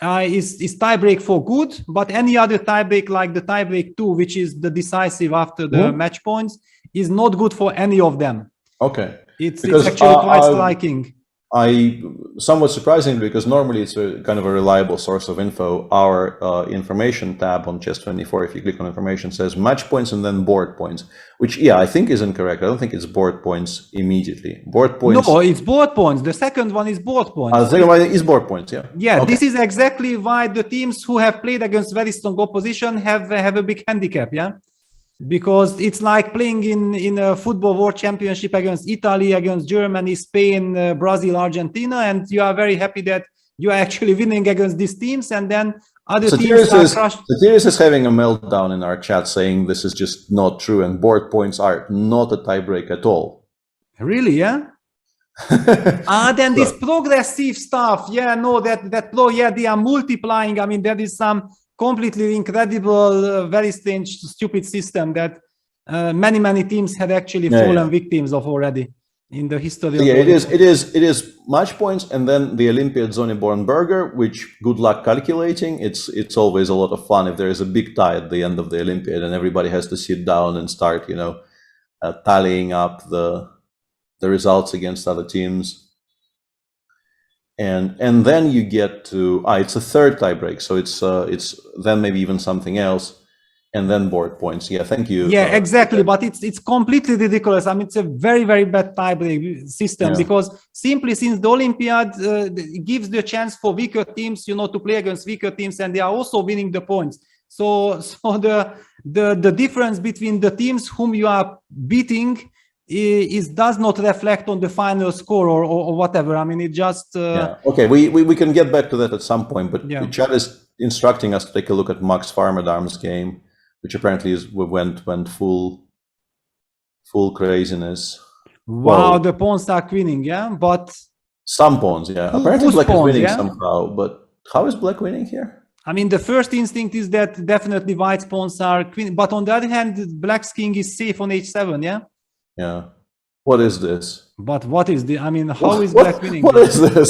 is tiebreak for good, but any other tiebreak like the tiebreak 2, which is the decisive after the match points, is not good for any of them. Okay. It's actually quite striking. Somewhat surprising, because normally it's a kind of a reliable source of info. Our information tab on Chess24, if you click on information, says match points and then board points, which I think is incorrect. I don't think it's board points immediately. Board points. No, it's board points. The second one is board points. The second one is board points. Yeah. Yeah, okay. This is exactly why the teams who have played against very strong opposition have a big handicap. Yeah. Because it's like playing in a football world championship against Italy, against Germany, Spain, Brazil, Argentina, and you are very happy that you are actually winning against these teams, and then other teams are crushed. Satiris is having a meltdown in our chat, saying this is just not true, and board points are not a tiebreak at all. Really, yeah? Then this progressive stuff, they are multiplying. I mean, there is some completely incredible, very strange, stupid system that many teams had actually fallen victims of already in the history. It is match points, and then the Olympiad Zoniborn Burger, which good luck calculating. It's always a lot of fun if there is a big tie at the end of the Olympiad and everybody has to sit down and start, tallying up the results against other teams. And then you get to it's a third tiebreak, so it's then maybe even something else, and then board points. Yeah, thank you. Yeah, exactly. But it's completely ridiculous. I mean, it's a very, very bad tiebreak system, because simply since the Olympiad gives the chance for weaker teams, to play against weaker teams, and they are also winning the points. So the difference between the teams whom you are beating does not reflect on the final score or whatever. I mean, it just Okay, we can get back to that at some point, but Yeah. Chad is instructing us to take a look at Max Farmadarm's game, which apparently went full craziness. wow, Well, the pawns are winning, yeah, but some pawns, yeah. Who- Apparently whose Black is pawns, winning yeah? somehow, but how is Black winning here? I mean, the first instinct is that definitely white's pawns are queen, but on the other hand, black's king is safe on h7, yeah. Yeah. What is this? But what is the? I mean, how is What- black winning? What is this?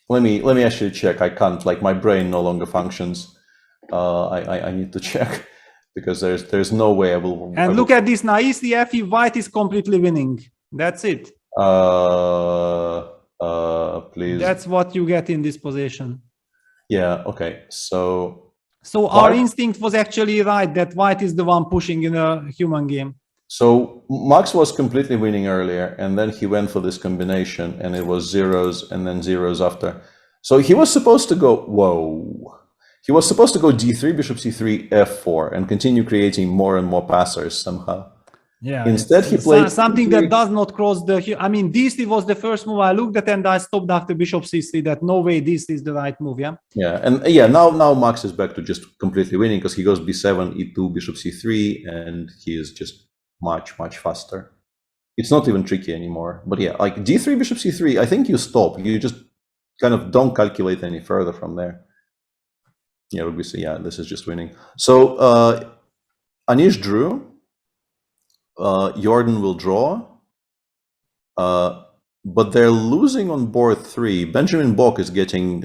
Let me actually check. I can't. Like my brain no longer functions. I need to check because there's no way I will. And look at this now. ECFE white is completely winning. That's it. Please. That's what you get in this position. Yeah. Okay. So. So our instinct was actually right that white is the one pushing in a human game. So Max was completely winning earlier, and then he went for this combination, and it was zeros and then zeros after. So he was supposed to go, whoa. He was supposed to go d3, bishop c3, f4, and continue creating more and more passers somehow. Yeah. Instead, he played something that does not cross the. I mean, d3 was the first move I looked at, and I stopped after bishop c3. That no way this is the right move. Yeah. Yeah, and yeah, now Max is back to just completely winning because he goes b7, e2, bishop c3, and he is just much faster. It's not even tricky anymore. But yeah, like d3, bishop c3, I think you stop. You just kind of don't calculate any further from there. Yeah, we see. Yeah, this is just winning. So Anish drew. Jordan will draw. But they're losing on board 3. Benjamin Bok is getting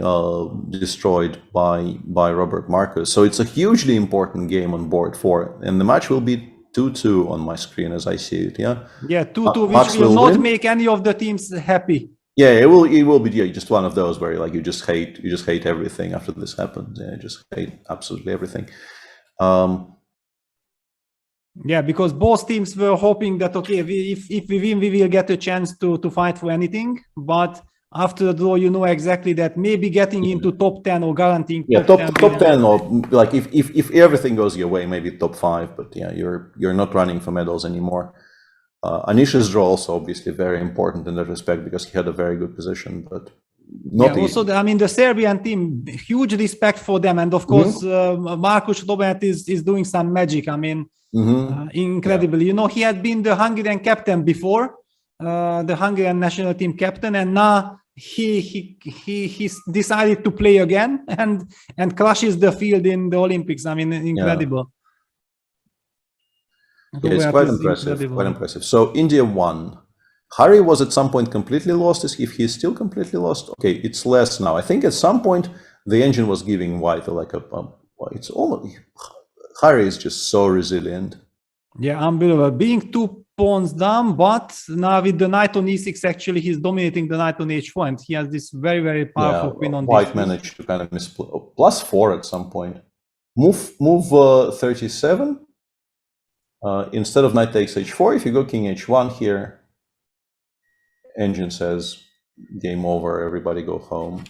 destroyed by Robert Marcus. So it's a hugely important game on board 4. And the match will be 2-2 on my screen as I see it, yeah? Yeah, 2-2, which Max will not win. make any of the teams happy. Yeah, it will be just one of those where like you just hate everything after this happens. Yeah, you just hate absolutely everything. Yeah, because both teams were hoping that, okay, if we win, we will get a chance to fight for anything. But after the draw, you know exactly that maybe getting into top 10 or guaranteeing top 10 or like if everything goes your way, maybe top 5. But yeah, you're not running for medals anymore. Anish's draw also obviously very important in that respect because he had a very good position, but not easy. Also, I mean, the Serbian team, huge respect for them. And of course, Markus Robert is doing some magic. I mean, incredible. Yeah. You know, he had been the Hungarian captain before, the Hungarian national team captain, and now he decided to play again and crushes the field in the Olympics. I mean, incredible. Yeah, it's quite impressive. Incredible. Quite impressive. So India won. Hari was at some point completely lost. If he's still completely lost, okay, it's less now. I think at some point the engine was giving white like it's almost. Hari is just so resilient. Yeah, unbelievable. Being 2 pawns down, but now with the knight on e6, actually he's dominating the knight on h4, and he has this very, very powerful queen on white managed to kind of +4 at some point. Move 37. Instead of knight takes h4, if you go king h1 here, engine says game over, everybody go home.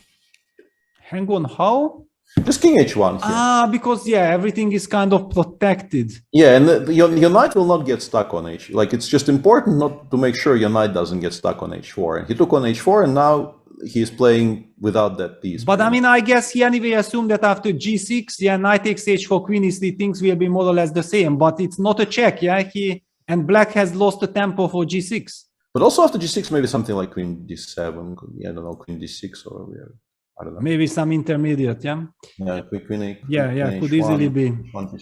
Hang on, how? Just king h1 here. Because everything is kind of protected. Yeah, and your knight will not get stuck on h. Like it's just important not to make sure your knight doesn't get stuck on h4. And he took on h4, and now he's playing without that piece. But I mean, I guess he anyway assumed that after g6, knight takes h4, queen e3, things will be more or less the same. But it's not a check, and black has lost the tempo for g6. But also after g6, maybe something like queen d7, I don't know, queen d6 or whatever. I don't know. Maybe some intermediate, Yeah, queen could easily be. 1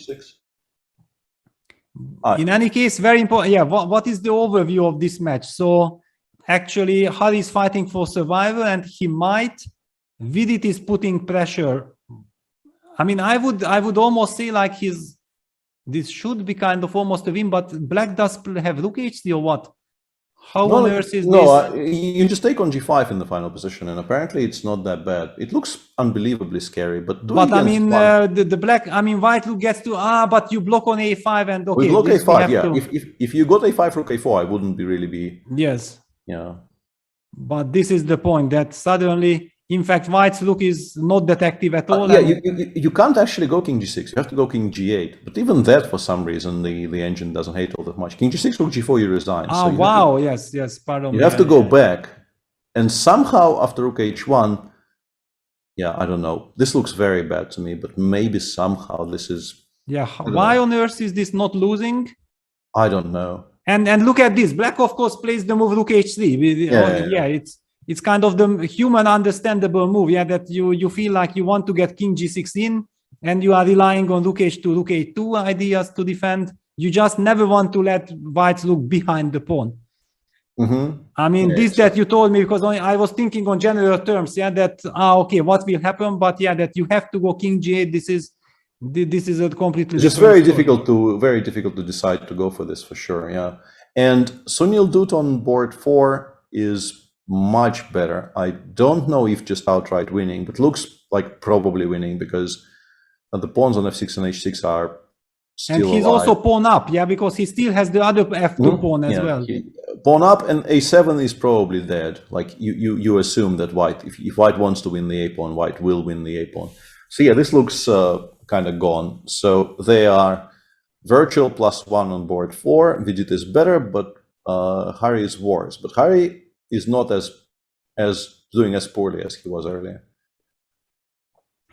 In any case, very important. Yeah, what is the overview of this match? So actually, Hari is fighting for survival, and he might. Vidit is putting pressure. I mean, I would almost say like this should be kind of almost a win, but black does have rook h3 or what? How on earth is this? You just take on g5 in the final position, and apparently it's not that bad. It looks unbelievably scary, but I mean, the black. I mean, white rook gets to but you block on a5 and okay. We block a5, yeah. If you got a5 rook a4, I wouldn't really be. Yes. Yeah. But this is the point that suddenly In fact, white's rook is not detective at all. Yeah, you can't actually go king g6. You have to go king g8. But even that, for some reason, the engine doesn't hate all that much. King g6, rook g4, you resign. Ah, so wow, yes, pardon me. You have to go back. And somehow, after rook h1, yeah, I don't know. This looks very bad to me, but maybe somehow this is... Yeah, why on earth is this not losing? I don't know. And look at this. Black, of course, plays the move rook h3. It's kind of the human understandable move, that you feel like you want to get king g6 in, and you are relying on rook h2, rook a2 ideas to defend. You just never want to let white's look behind the pawn. I mean, that you told me, because I was thinking on general terms, that okay, what will happen, but that you have to go king g8. This is a completely. It's just very difficult to decide to go for this, for sure. Yeah, and Sunil Dutt on board 4 is much better. I don't know if just outright winning, but looks like probably winning, because the pawns on f6 and h6 are still and he's alive. Also pawn up, because he still has the other f2 pawn as well. Pawn up, and a7 is probably dead. Like you assume that white, if white wants to win the a pawn, white will win the a pawn. So yeah, this looks kind of gone. So they are virtual +1 on board 4. Vidit is better, but Harry is worse. But Harry is not as doing as poorly as he was earlier.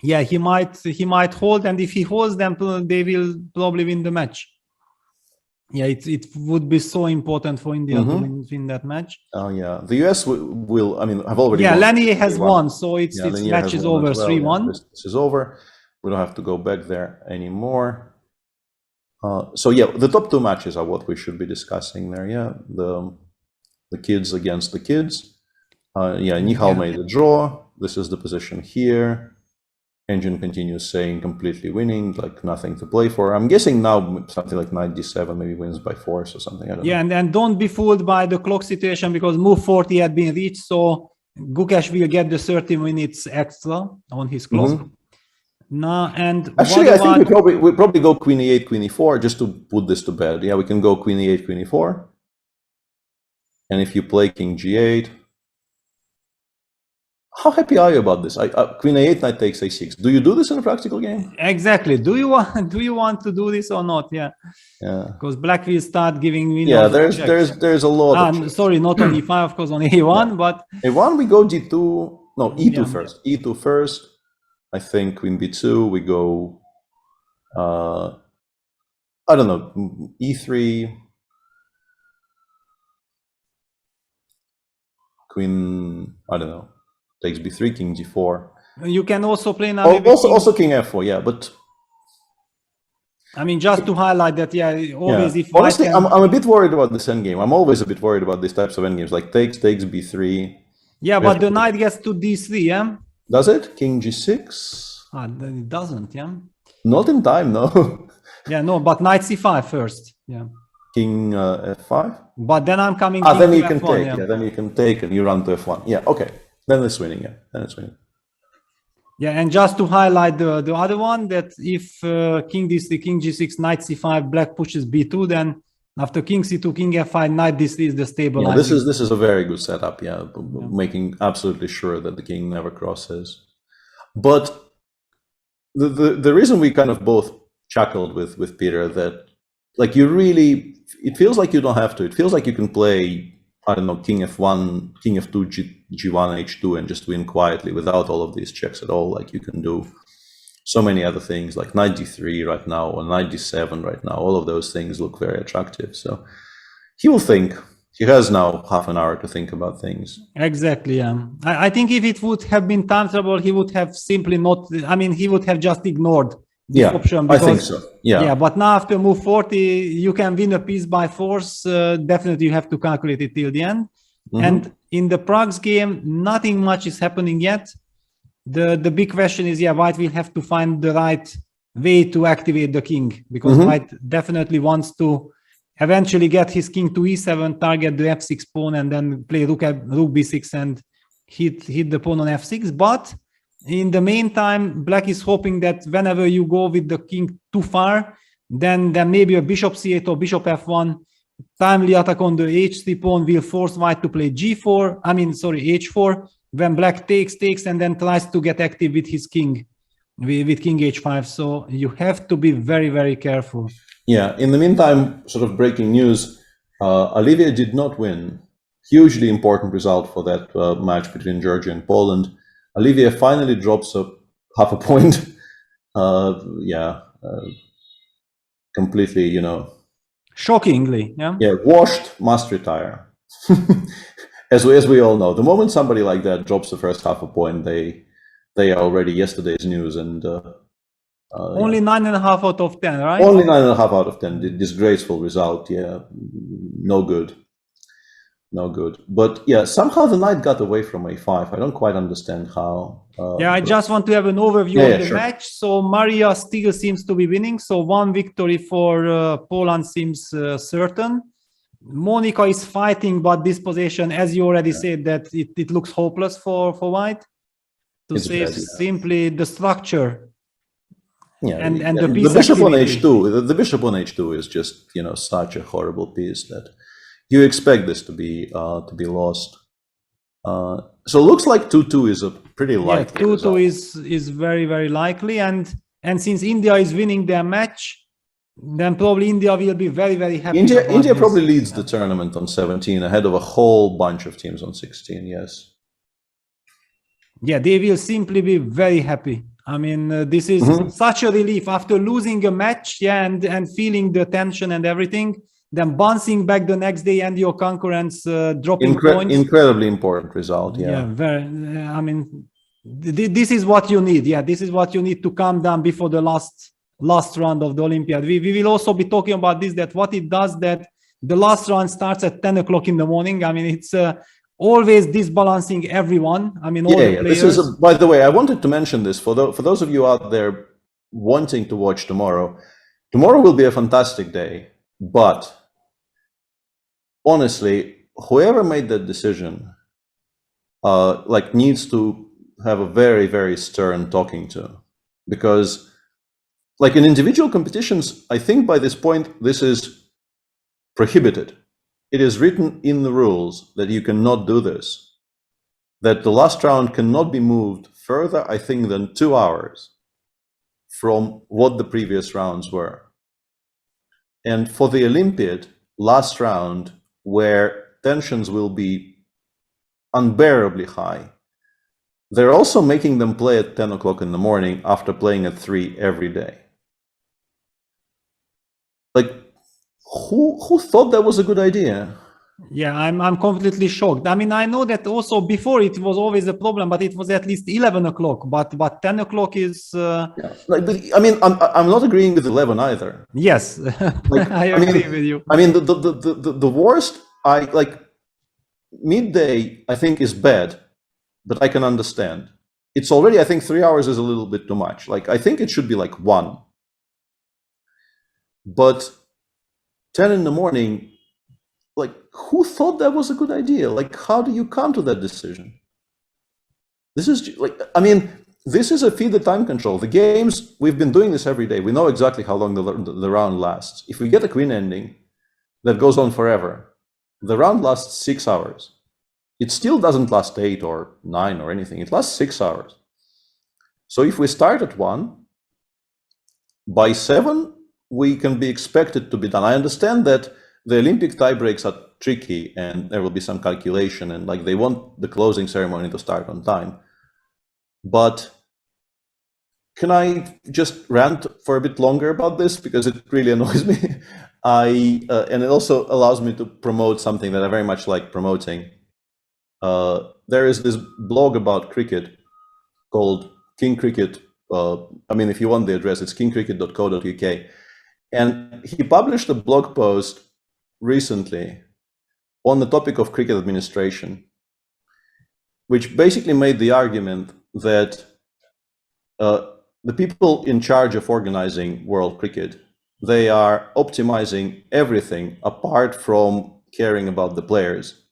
Yeah, he might hold, and if he holds them, they will probably win the match. Yeah, it would be so important for India to win that match. Oh yeah, the US will. I mean, I've already. Yeah, Lanier has won, so its match is over 3-1. This is over. We don't have to go back there anymore. So yeah, the top 2 matches are what we should be discussing there. Yeah, the kids against the kids. Nihal made a draw. This is the position here. Engine continues saying completely winning, like nothing to play for. I'm guessing now something like knight d7 maybe wins by force or something. I don't know. And don't be fooled by the clock situation, because move 40 had been reached, so Gukesh will get the 30 minutes extra on his clock. No, and actually, I think we probably go queen e8, queen e4 just to put this to bed. Yeah, we can go queen e8, queen e4, and if you play king g8. How happy are you about this? Queen a8, knight takes a6. Do you do this in a practical game? Exactly. Do you want to do this or not? Yeah. Because black will start giving me. Yeah, there's a lot. Sorry, not on e5, of course, on a1, but a1 we go d2. No, e2 first. E2 first. I think queen b2. We go. I don't know. E3. Queen. I don't know. Takes b3, king g4. You can also play now. Also king f4, yeah, but I mean, just to highlight that, always if honestly, I'm a bit worried about this endgame. I'm always a bit worried about these types of endgames, like takes b3. Yeah, but the knight gets to d3, yeah. Does it? King g6? It doesn't, yeah. Not in time, no. Yeah, no, but knight c5 first, yeah. King f5. But then I'm coming. Then you can take. Yeah, then you can take, and you run to f1. Yeah, okay. Then it's winning, yeah. Then it's winning. Yeah, and just to highlight the other one, that if king d3, king g6, knight c5, black pushes b2, then after king c2, king f5, knight d3 is the stabilizer. Yeah, this is a very good setup, making absolutely sure that the king never crosses. But the reason we kind of both chuckled with Peter, that like it feels like you don't have to. It feels like you can play, I don't know, king f1, king f2, g1, h2, and just win quietly without all of these checks at all. Like you can do so many other things, like knight d3 right now, or knight d7 right now. All of those things look very attractive. So he will think. He has now half an hour to think about things. Exactly, yeah. I think if it would have been time trouble, he would have simply not, he would have just ignored this option. Because, I think so. Yeah, but now after move 40, you can win a piece by force. Definitely you have to calculate it till the end. And in the Prague's game, nothing much is happening yet. The big question is, white will have to find the right way to activate the king, because white definitely wants to eventually get his king to e7, target the f6 pawn, and then play rook b6 and hit the pawn on f6. But in the meantime, black is hoping that whenever you go with the king too far, then maybe a bishop c8 or bishop f1, timely attack on the h3 pawn will force white to play h4, when black takes, and then tries to get active with his king, with king h5. So you have to be very, very careful. Yeah, in the meantime, sort of breaking news, Olivia did not win. Hugely important result for that match between Georgia and Poland. Olivia finally drops half a point. Completely, you know. Shockingly, yeah. Yeah, washed, must retire. As we all know, the moment somebody like that drops the first half a point, they are already yesterday's news, and only 9.5 out of 10, right? Only 9.5 out of 10. Disgraceful result. Yeah, no good. No good. But yeah, somehow the knight got away from a5. I don't quite understand how. I just want to have an overview of the match. So Maria still seems to be winning. So one victory for Poland seems certain. Monica is fighting, but this position, as you already said, that it looks hopeless for white. To save simply the structure. Yeah, and the bishop on h2. The bishop on h2 is just, you know, such a horrible piece that you expect this to be lost. So it looks like 2-2 is a pretty likely. 2-2 is very, very likely, and since India is winning their match, then probably India will be very, very happy. India probably leads the tournament on 17 ahead of a whole bunch of teams on 16. Yes. Yeah, they will simply be very happy. I mean, this is such a relief after losing a match, and feeling the tension and everything. Then bouncing back the next day and your concurrents dropping points. Incredibly important result. Yeah. Yeah, very. I mean, this is what you need. Yeah, this is what you need to calm down before the last round of the Olympiad. We will also be talking about this. That what it does, that the last round starts at 10 o'clock in the morning. I mean, it's always disbalancing everyone. I mean, all the players. This is by the way, I wanted to mention this for those of you out there wanting to watch tomorrow. Tomorrow will be a fantastic day, but honestly, whoever made that decision, needs to have a very, very stern talking to, because, like in individual competitions, I think by this point this is prohibited. It is written in the rules that you cannot do this, that the last round cannot be moved further, I think, than 2 hours from what the previous rounds were. And for the Olympiad last round, where tensions will be unbearably high, they're also making them play at 10 o'clock in the morning after playing at 3 every day. Like, who thought that was a good idea? Yeah, I'm completely shocked. I mean, I know that also before it was always a problem, but it was at least 11 o'clock. But 10 o'clock is. Yeah. I mean, I'm not agreeing with 11 either. Yes, I agree with you. I mean, the worst. Midday, I think, is bad, but I can understand. It's already, I think, 3 hours is a little bit too much. Like, I think it should be like 1. But 10 in the morning, like, who thought that was a good idea? Like, how do you come to that decision? This is like, I mean, this is a feed the time control. The games, we've been doing this every day. We know exactly how long the round lasts. If we get a queen ending that goes on forever, the round lasts 6 hours. It still doesn't last 8 or 9 or anything. It lasts 6 hours. So if we start at 1, by 7, we can be expected to be done. I understand that the Olympic tie breaks are tricky and there will be some calculation, and like they want the closing ceremony to start on time. But can I just rant for a bit longer about this, because it really annoys me? And it also allows me to promote something that I very much like promoting. There is this blog about cricket called King Cricket. I mean, if you want the address, it's kingcricket.co.uk. And he published a blog post recently on the topic of cricket administration, which basically made the argument that the people in charge of organizing world cricket, they are optimizing everything apart from caring about the players.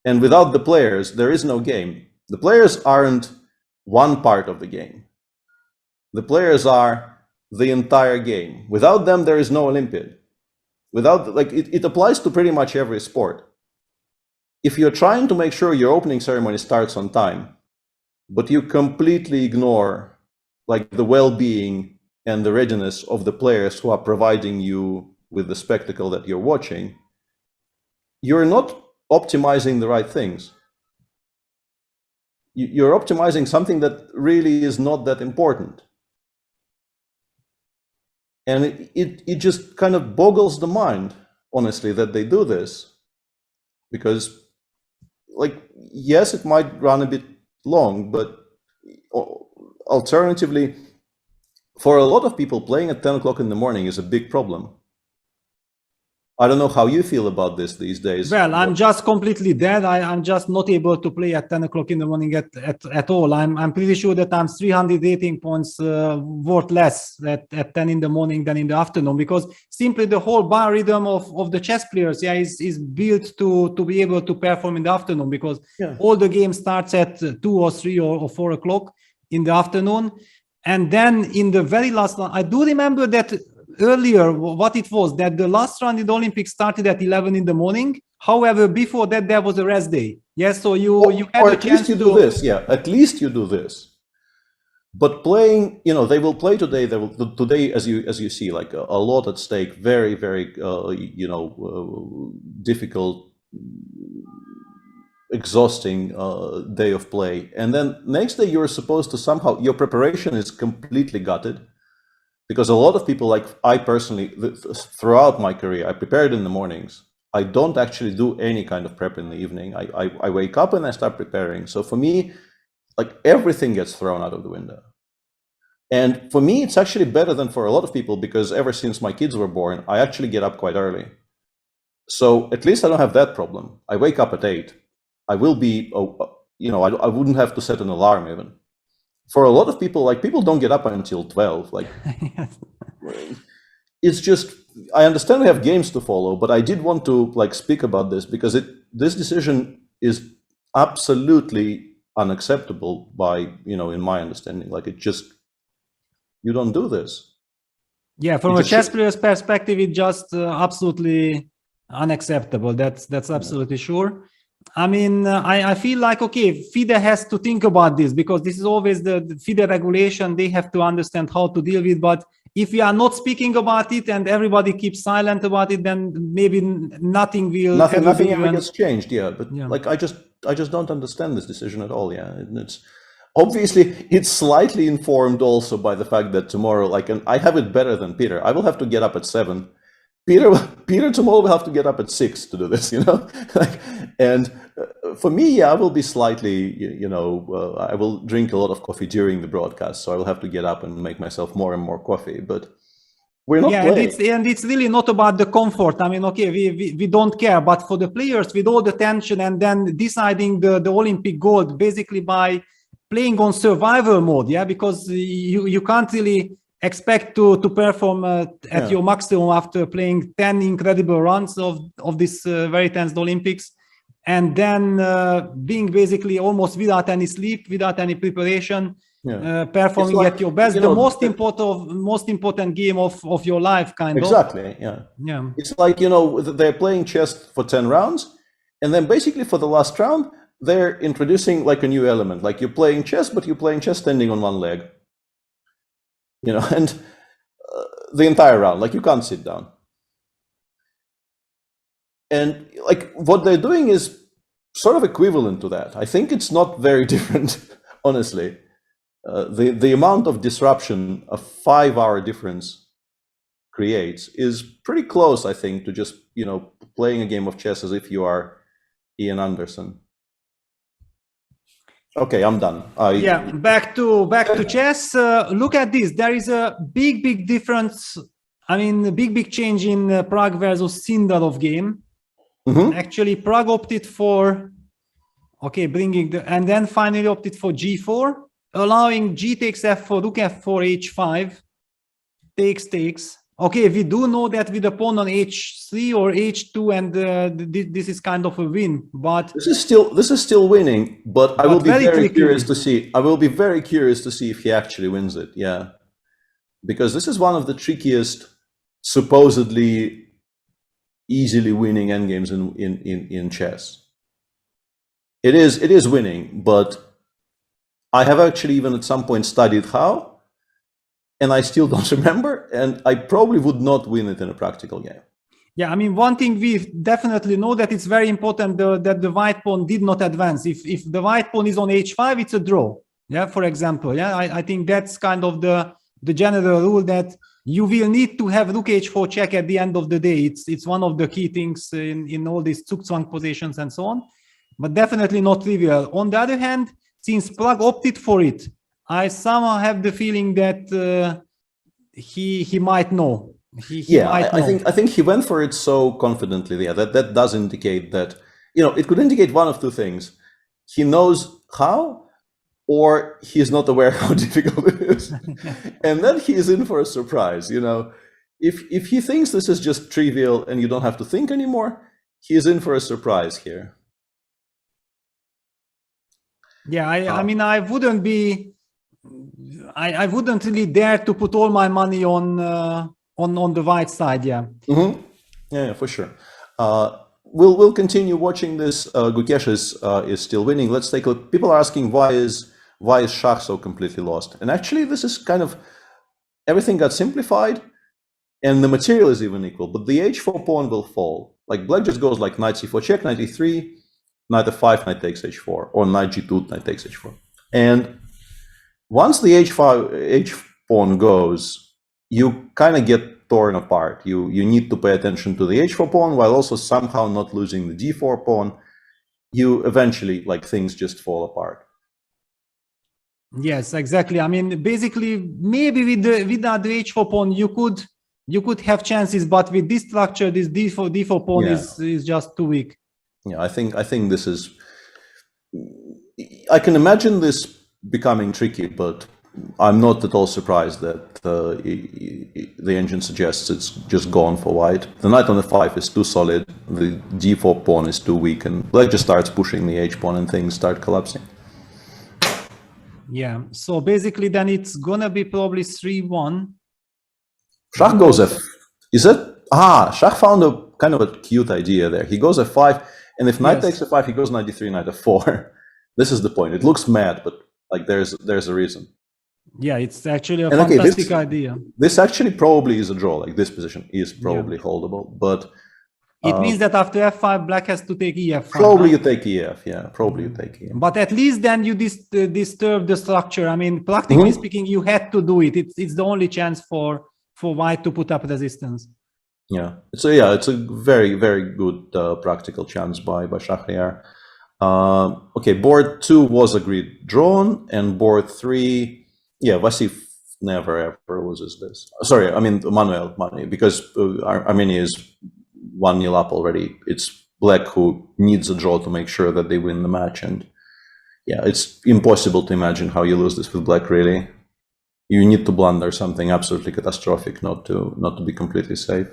And without the players, there is no game. The players aren't one part of the game. The players are the entire game. Without them, there is no Olympiad. Without, like, it applies to pretty much every sport. if you're trying to make sure your opening ceremony starts on time, but you completely ignore like the well-being and the readiness of the players who are providing you with the spectacle that you're watching, you're not optimizing the right things. You're optimizing something that really is not that important. And it just kind of boggles the mind, honestly, that they do this. Because, like, yes, it might run a bit long, but alternatively, for a lot of people, playing at 10 o'clock in the morning is a big problem. I don't know how you feel about this these days. Well, I'm just completely dead. I'm just not able to play at 10 o'clock in the morning at all. I'm pretty sure that I'm 300 rating points worth less at 10 in the morning than in the afternoon, because simply the whole biorhythm of the chess players is built to be able to perform in the afternoon, because all the game starts at 2 or 3 or 4 o'clock in the afternoon. And then in the very last one, I do remember that earlier what it was, that the last round in the Olympics started at 11 in the morning. However, before that there was a rest day. Yes, so you had a chance to do this. Yeah, at least you do this. But playing, they will play today. Today, as you see, like a lot at stake. Very, very, difficult, exhausting day of play. And then next day you're supposed to somehow, your preparation is completely gutted. Because a lot of people, like I personally, throughout my career, I prepared in the mornings. I don't actually do any kind of prep in the evening. I wake up and I start preparing. So for me, like everything gets thrown out of the window. And for me, it's actually better than for a lot of people, because ever since my kids were born, I actually get up quite early. So at least I don't have that problem. I wake up at 8. I will be, I wouldn't have to set an alarm even. For a lot of people, like people don't get up until 12. Like, it's just, I understand we have games to follow, but I did want to like speak about this because this decision is absolutely unacceptable by, in my understanding. Like it just, you don't do this. Yeah, from a chess player's perspective, it's just absolutely unacceptable. That's absolutely sure. I mean, I feel like, okay, FIDE has to think about this, because this is always the FIDE regulation. They have to understand how to deal with. But if we are not speaking about it and everybody keeps silent about it, then maybe nothing will. Nothing ever gets changed. Yeah, but like I just don't understand this decision at all. Yeah, and it's obviously it's slightly informed also by the fact that tomorrow, like, and I have it better than Peter. I will have to get up at 7. Peter tomorrow will have to get up at 6 to do this, and for me, I will be slightly, I will drink a lot of coffee during the broadcast, so I will have to get up and make myself more and more coffee, but we're not playing. And it's really not about the comfort. I mean, okay, we don't care, but for the players with all the tension and then deciding the Olympic gold basically by playing on survival mode, because you can't really expect to perform at your maximum after playing 10 incredible runs of this very tense Olympics, and then being basically almost without any sleep, without any preparation, performing at your best, the most important game of your life, kind of. Exactly, yeah. It's like, they're playing chess for 10 rounds, and then basically for the last round, they're introducing like a new element. Like you're playing chess, but you're playing chess standing on one leg. And the entire round, like you can't sit down. And like what they're doing is sort of equivalent to that. I think it's not very different, honestly. The amount of disruption a 5-hour difference creates is pretty close, I think, to just, playing a game of chess as if you are Ian Anderson. Okay, I'm done. Back to chess. Look at this. There is a big difference. I mean, a big change in Prague versus Sindarov game. Actually, Prague opted for, and then finally opted for g4, allowing g takes f4, rook f4, h5, takes. Okay, we do know that with the pawn on h3 or h2, and this is kind of a win. But this is still winning. But I will be very curious to see. I will be very curious to see if he actually wins it. Yeah, because this is one of the trickiest, supposedly easily winning endgames in chess. It is winning, but I have actually even at some point studied how, and I still don't remember, and I probably would not win it in a practical game. Yeah, I mean, one thing we definitely know that it's very important that the white pawn did not advance. If the white pawn is on h5, it's a draw. Yeah, for example. Yeah, I think that's kind of the general rule, that you will need to have rook h4 check at the end of the day. It's one of the key things in all these Zugzwang positions and so on, but definitely not trivial. On the other hand, since Plug opted for it, I somehow have the feeling that he might know. I think he went for it so confidently. Yeah, that does indicate that, it could indicate one of two things: he knows how, or he's not aware how difficult it is, and then he's in for a surprise. If he thinks this is just trivial and you don't have to think anymore, he's in for a surprise here. Yeah, I mean, I wouldn't really dare to put all my money on the white side. Yeah. Mm-hmm. Yeah, for sure. We'll continue watching this. Gukesh is still winning. Let's take a look. People are asking why is Schach so completely lost? And actually, this is kind of everything got simplified, and the material is even equal. But the h4 pawn will fall. Like black just goes like knight c4 check, knight e3, knight f5, knight takes h4, or knight g2, knight takes h4. And once the h pawn goes, you kind of get torn apart. You need to pay attention to the h4 pawn while also somehow not losing the d4 pawn. You eventually, things just fall apart. Yes, exactly. I mean, basically, maybe with the h4 pawn, you could have chances, but with this structure, this d4 pawn is just too weak. Yeah, I think this is. I can imagine this becoming tricky, but I'm not at all surprised that the engine suggests it's just gone for white. The knight on f5 is too solid, the d4 pawn is too weak, and black just starts pushing the h pawn and things start collapsing. Yeah, so basically then it's gonna be probably 3-1. Schach goes is it? Schach found a kind of a cute idea there. He goes f5, and if knight takes f5, he goes knight d3, knight f4. This is the point. It looks mad, but there's a reason. Yeah, it's actually a fantastic idea. This actually probably is a draw. Like this position is probably holdable, but it means that after f5, black has to take ef5. Probably you take ef. Yeah, probably you take ef. But at least then you disturb the structure. I mean, practically speaking, you had to do it. It's the only chance for white to put up resistance. Yeah. So yeah, it's a very, very good practical chance by Shahriar. Okay, board 2 was agreed drawn, and board 3. Yeah, Vasif never ever loses this. Sorry, I mean Manuel, because Armenia is 1-0 up already. It's black who needs a draw to make sure that they win the match, and yeah, it's impossible to imagine how you lose this with black. Really, you need to blunder something absolutely catastrophic not to be completely safe.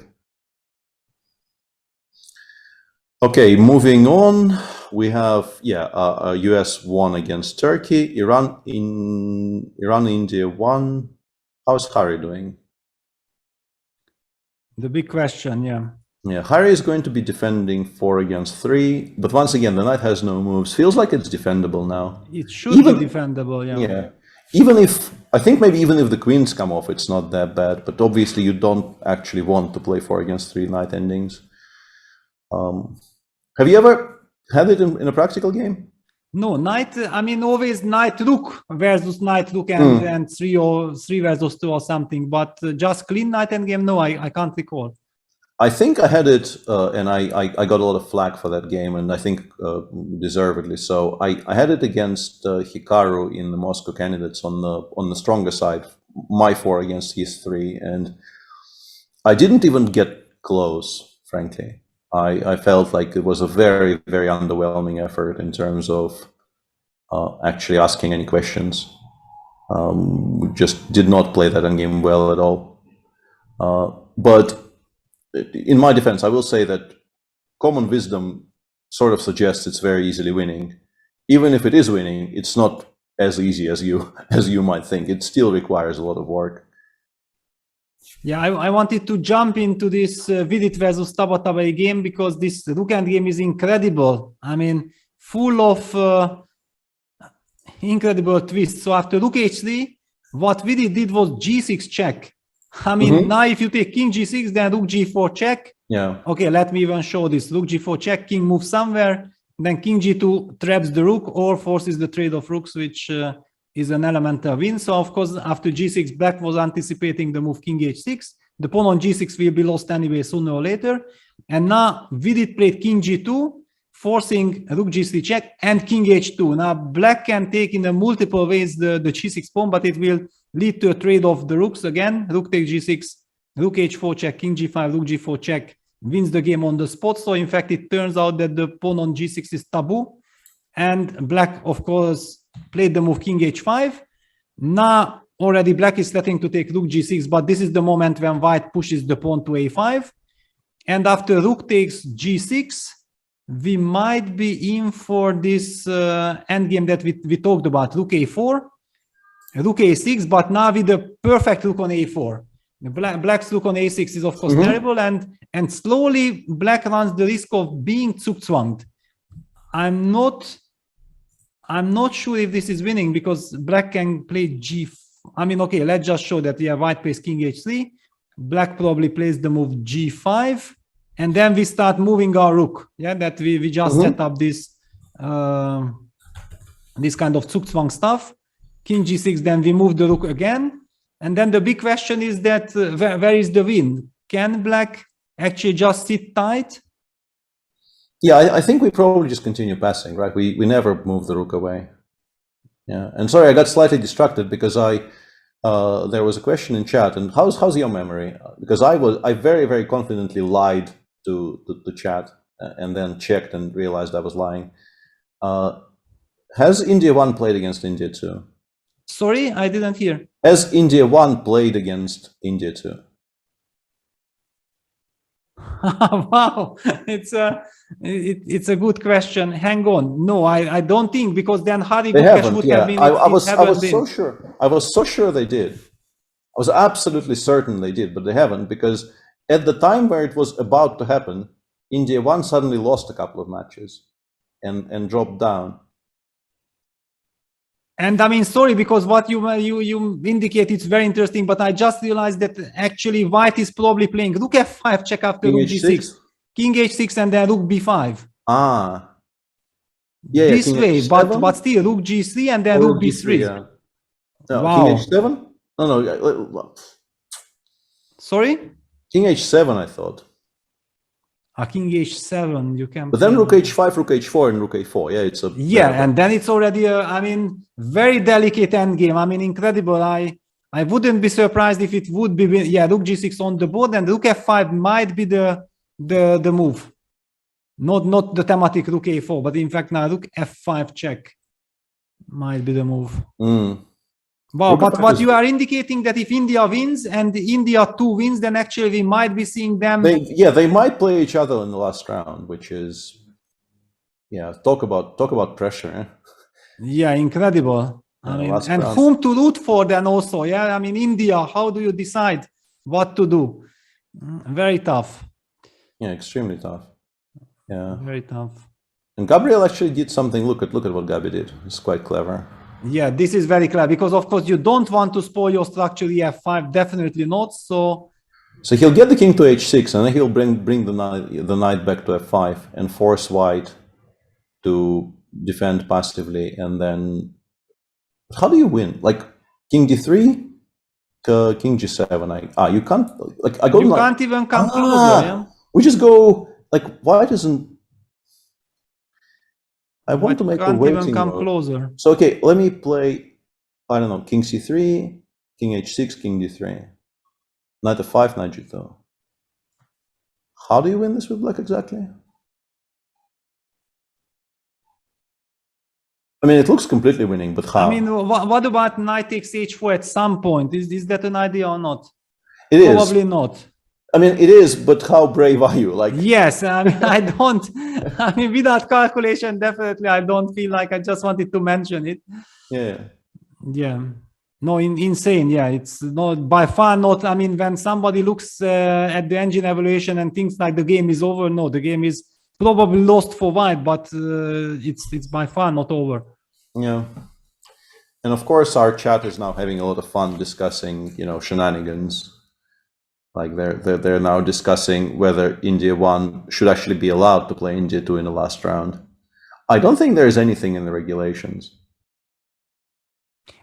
Okay, moving on. We have US won against Turkey, Iran, India won. How's Harry doing? The big question, yeah. Yeah, Harry is going to be defending 4 against 3, but once again, the knight has no moves. Feels like it's defendable now. It should be defendable, yeah. Yeah, even if the queens come off, it's not that bad. But obviously, you don't actually want to play 4 against 3 knight endings. Have you ever had it in a practical game? No, always knight rook versus knight rook and 3 versus 2 or something, but just clean knight endgame, no, I can't recall. I think I had it, and I got a lot of flack for that game, and I think deservedly so. I had it against Hikaru in the Moscow candidates on the stronger side, my 4 against his 3, and I didn't even get close, frankly. I felt like it was a very, very underwhelming effort in terms of actually asking any questions. We just did not play that endgame well at all. But in my defense, I will say that common wisdom sort of suggests it's very easily winning. Even if it is winning, it's not as easy as you might think. It still requires a lot of work. Yeah, I wanted to jump into this Vidit versus Tabatabai game because this rook end game is incredible. I mean, full of incredible twists. So after rook h3, what we did was g6 check. I mean, now if you take king g6, then rook g4 check. Yeah. Okay, let me even show this. Rook g4 check, king moves somewhere, then king g2 traps the rook or forces the trade of rooks, which is an elemental win. So of course, after g6, black was anticipating the move king h6. The pawn on g6 will be lost anyway sooner or later. And now Vidit played king g2, forcing rook g3 check and king h2. Now black can take in a multiple ways the g6 pawn, but it will lead to a trade of the rooks again. Rook takes g6, rook h4 check, king g5, rook g4 check, wins the game on the spot. So in fact, it turns out that the pawn on g6 is taboo. And black, of course, played the move king h5. Now already black is threatening to take rook g6, but this is the moment when white pushes the pawn to a5. And after rook takes g6, we might be in for this endgame that we talked about, rook a4, rook a6, but now with the perfect rook on a4. Black's rook on a6 is of course terrible, and slowly black runs the risk of being zugzwanged. I'm not sure if this is winning, because black can play I mean, okay, let's just show that white plays king h3, black probably plays the move g5, and then we start moving our rook. Yeah, that we just set up this this kind of zugzwang stuff. King g6, then we move the rook again. And then the big question is that where is the win? Can black actually just sit tight? Yeah, I think we probably just continue passing, right? We never move the rook away. Yeah, and sorry, I got slightly distracted because there was a question in chat, and how's your memory? Because I very, very confidently lied to the chat and then checked and realized I was lying. Has India 1 played against India 2? Sorry, I didn't hear. Has India 1 played against India 2? Wow, it's a good question. Hang on. No, I don't think, because then Hari Gukesh would have been. I was so sure. I was so sure they did. I was absolutely certain they did, but they haven't, because at the time where it was about to happen, India 1 suddenly lost a couple of matches and dropped down. And I mean, sorry, because what you indicate, it's very interesting, but I just realized that actually white is probably playing rook f5 check after rook g6, king h6, and then rook b5. Ah, yeah, this way, but still rook g3 and then rook b3. Yeah. No, wow. King h7? No. Sorry? King h7, I thought. King h7, you can. But then rook h5, rook h4, and rook a4. Yeah, it's a. Yeah, and then it's already I mean, very delicate endgame. I mean, incredible. I wouldn't be surprised if it would be. Yeah, rook g6 on the board, and rook f5 might be the move. Not the thematic rook a4, but in fact now rook f5 check might be the move. Wow, but what you are indicating that if India wins and India 2 wins, then actually we might be seeing them. They might play each other in the last round, which is, talk about pressure. Eh? Yeah, incredible. I mean, and round. Whom to root for then also. Yeah, I mean, India, how do you decide what to do? Very tough. Yeah, extremely tough. Yeah, very tough. And Gabriel actually did something. Look at what Gabi did. It's quite clever. Yeah, this is very clever, because of course you don't want to spoil your structure f5, definitely not. So he'll get the king to h6, and then he'll bring the knight back to f5 and force white to defend passively. And then how do you win? Like king d3 to king g7. You can't like I go. You can't even come closer. Yeah? We just go like white isn't. I want to make a waiting come closer. So okay, let me play, I don't know, king c3, king h6, king d3, knight f5, knight g2. How do you win this with black exactly? I mean, it looks completely winning, but how? I mean, what about knight takes h4 at some point? Is that an idea or not? It is. Probably not. I mean, it is, but how brave are you? Like, yes, I mean, I don't. I mean, without calculation, definitely, I don't feel like. I just wanted to mention it. Yeah. No, insane. Yeah, it's not by far not. I mean, when somebody looks at the engine evaluation and thinks like the game is over, no, the game is probably lost for white, but it's by far not over. Yeah. And of course, our chat is now having a lot of fun discussing, shenanigans. Like they're now discussing whether India 1 should actually be allowed to play India 2 in the last round. I don't think there's anything in the regulations.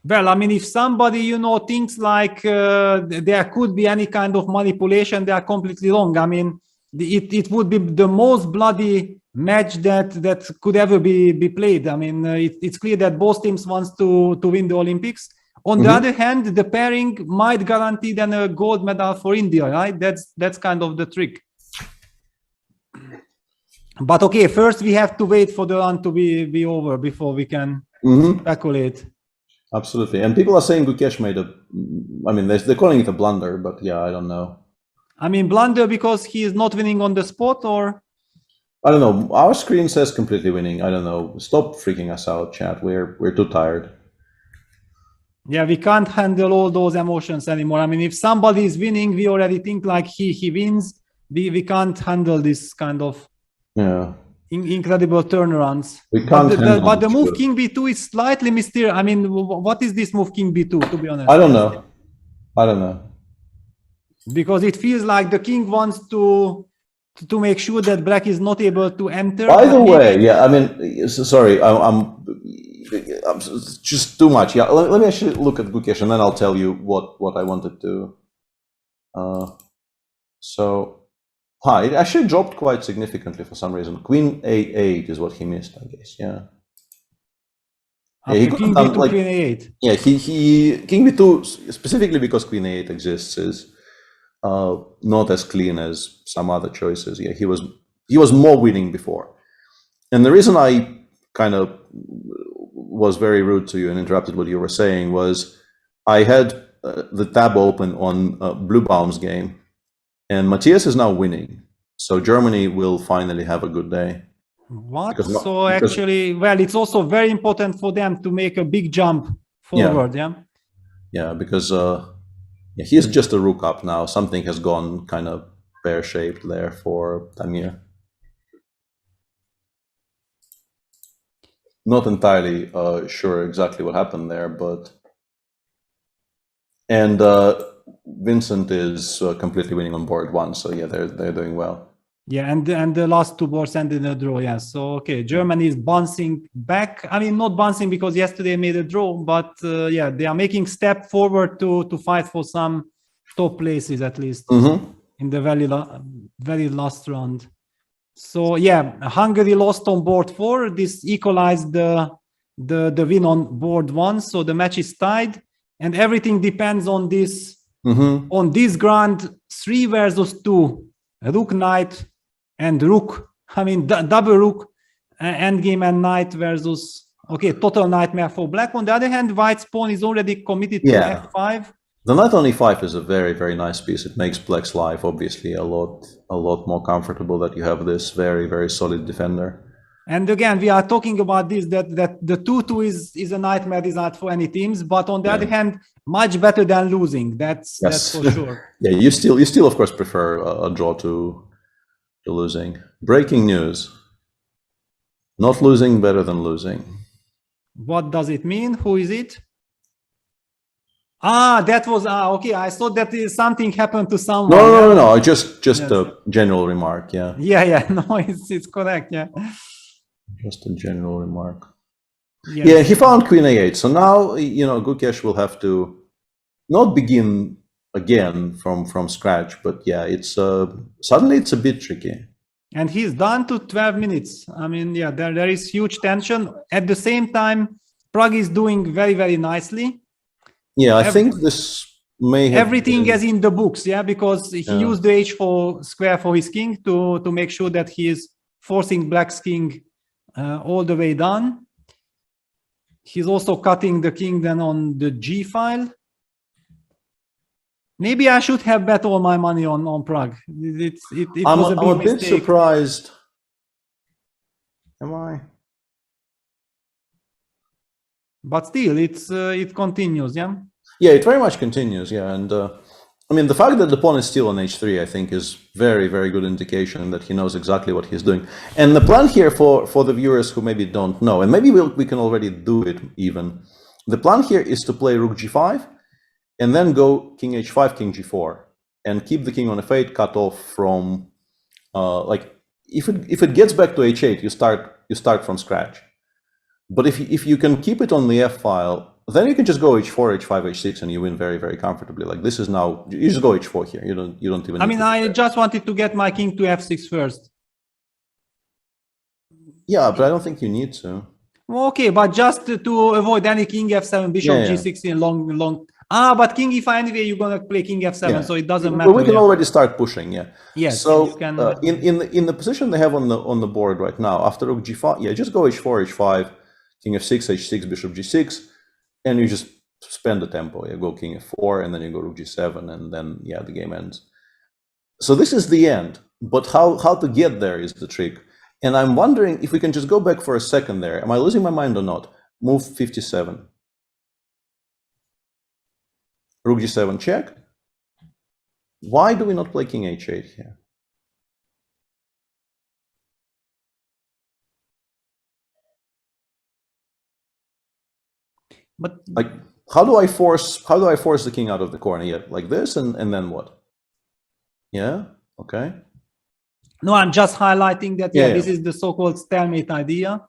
Well, I mean, if somebody, thinks like there could be any kind of manipulation, they are completely wrong. I mean, it would be the most bloody match that could ever be played. I mean, it's clear that both teams wants to win the Olympics. On the other hand, the pairing might guarantee then a gold medal for India, right? That's kind of the trick. But okay, first we have to wait for the run to be over before we can speculate. Absolutely. And people are saying Gukesh made they're calling it a blunder, but yeah, I don't know. I mean, blunder because he is not winning on the spot, or? I don't know. Our screen says completely winning. I don't know. Stop freaking us out, chat. We're too tired. Yeah, we can't handle all those emotions anymore. I mean, if somebody is winning, we already think like he wins. We can't handle this kind of incredible turnarounds. We can't but the move King B2 is slightly mysterious. I mean, what is this move King B2, to be honest? I don't know. Because it feels like the king wants to make sure that black is not able to enter. By the way, yeah, I mean, sorry, I'm just too much. Yeah, let me actually look at Gukesh and then I'll tell you what I wanted to. It actually dropped quite significantly for some reason. Queen A8 is what he missed, I guess. Yeah. He King B2, Queen A8. Yeah, he King B2 specifically because Queen A8 exists is not as clean as some other choices. Yeah, he was more winning before, and the reason I kind of was very rude to you and interrupted what you were saying was I had the tab open on Bluebaum's game, and Matthias is now winning, so Germany will finally have a good day. What? Actually, well, it's also very important for them to make a big jump forward. Yeah, because. He is just a rook up now. Something has gone kind of pear-shaped there for Tamir. Not entirely sure exactly what happened there, but... And Vincent is completely winning on board 1, so yeah, they're doing well. Yeah, and the last 2 boards ended in a draw, yeah. So, okay, Germany is bouncing back. I mean, not bouncing because yesterday made a draw, but yeah, they are making step forward to fight for some top places at least in the very last round. So, yeah, Hungary lost on board 4. This equalized the win on board 1, so the match is tied, and everything depends on this on this grand 3 versus 2, rook knight and rook, I mean double rook endgame and knight versus total nightmare for black. On the other hand, white's pawn is already committed to f5. The knight on e5 is a very, very nice piece. It makes black's life obviously a lot more comfortable that you have this very, very solid defender. And again, we are talking about this, that the 2-2 is a nightmare result for any teams, but on the other hand, much better than losing. That's for sure. Yeah, you still of course prefer a draw to losing. Breaking news. Not losing better than losing. What does it mean? Who is it? That was okay. I thought that something happened to someone. No. Just a general remark. Yeah. Yeah. No, it's correct. Yeah. Just a general remark. Yes. Yeah, he found Queen A8. So now Gukesh will have to not begin again from scratch, but yeah, it's suddenly it's a bit tricky. And he's down to 12 minutes. I mean, yeah, there is huge tension. At the same time, Prague is doing very, very nicely. Yeah, I think this may have everything as in the books, yeah, because he used the h4 square for his king to make sure that he is forcing black's king all the way down. He's also cutting the king then on the g file. Maybe I should have bet all my money on Prague. I'm a bit surprised. Am I? But still, it continues, yeah. Yeah, it very much continues, yeah, and I mean, the fact that the pawn is still on h3, I think, is very, very good indication that he knows exactly what he's doing. And the plan here for the viewers who maybe don't know, and maybe we can already do it even, the plan here is to play rook g5, and then go king h5, king g4, and keep the king on f8, cut off from, like, if it gets back to h8, you start from scratch. But if you can keep it on the f file, then you can just go h4, h5, h6, and you win very, very comfortably. Like this is now, you just go h4 here. You don't even. I mean, I just wanted to get my king to f6 first. Yeah, but I don't think you need to. Okay, but just to avoid any king f7, bishop g6 in long. But king e5 anyway, you're gonna play king f7, so it doesn't matter. But we can already start pushing, yeah. Yes. So in the position they have on the board right now, after rook g5, yeah, just go h4, h5, king f6, h6, bishop g6. And you just spend the tempo. You go king f4, and then you go rook g7, and then yeah, the game ends. So this is the end. But how to get there is the trick. And I'm wondering if we can just go back for a second there. Am I losing my mind or not? Move 57. Rook g7 check. Why do we not play king h8 here? But like, how do I force the king out of the corner? Yeah, like this, and then what? Yeah, okay. No, I'm just highlighting that this is the so-called stalemate idea,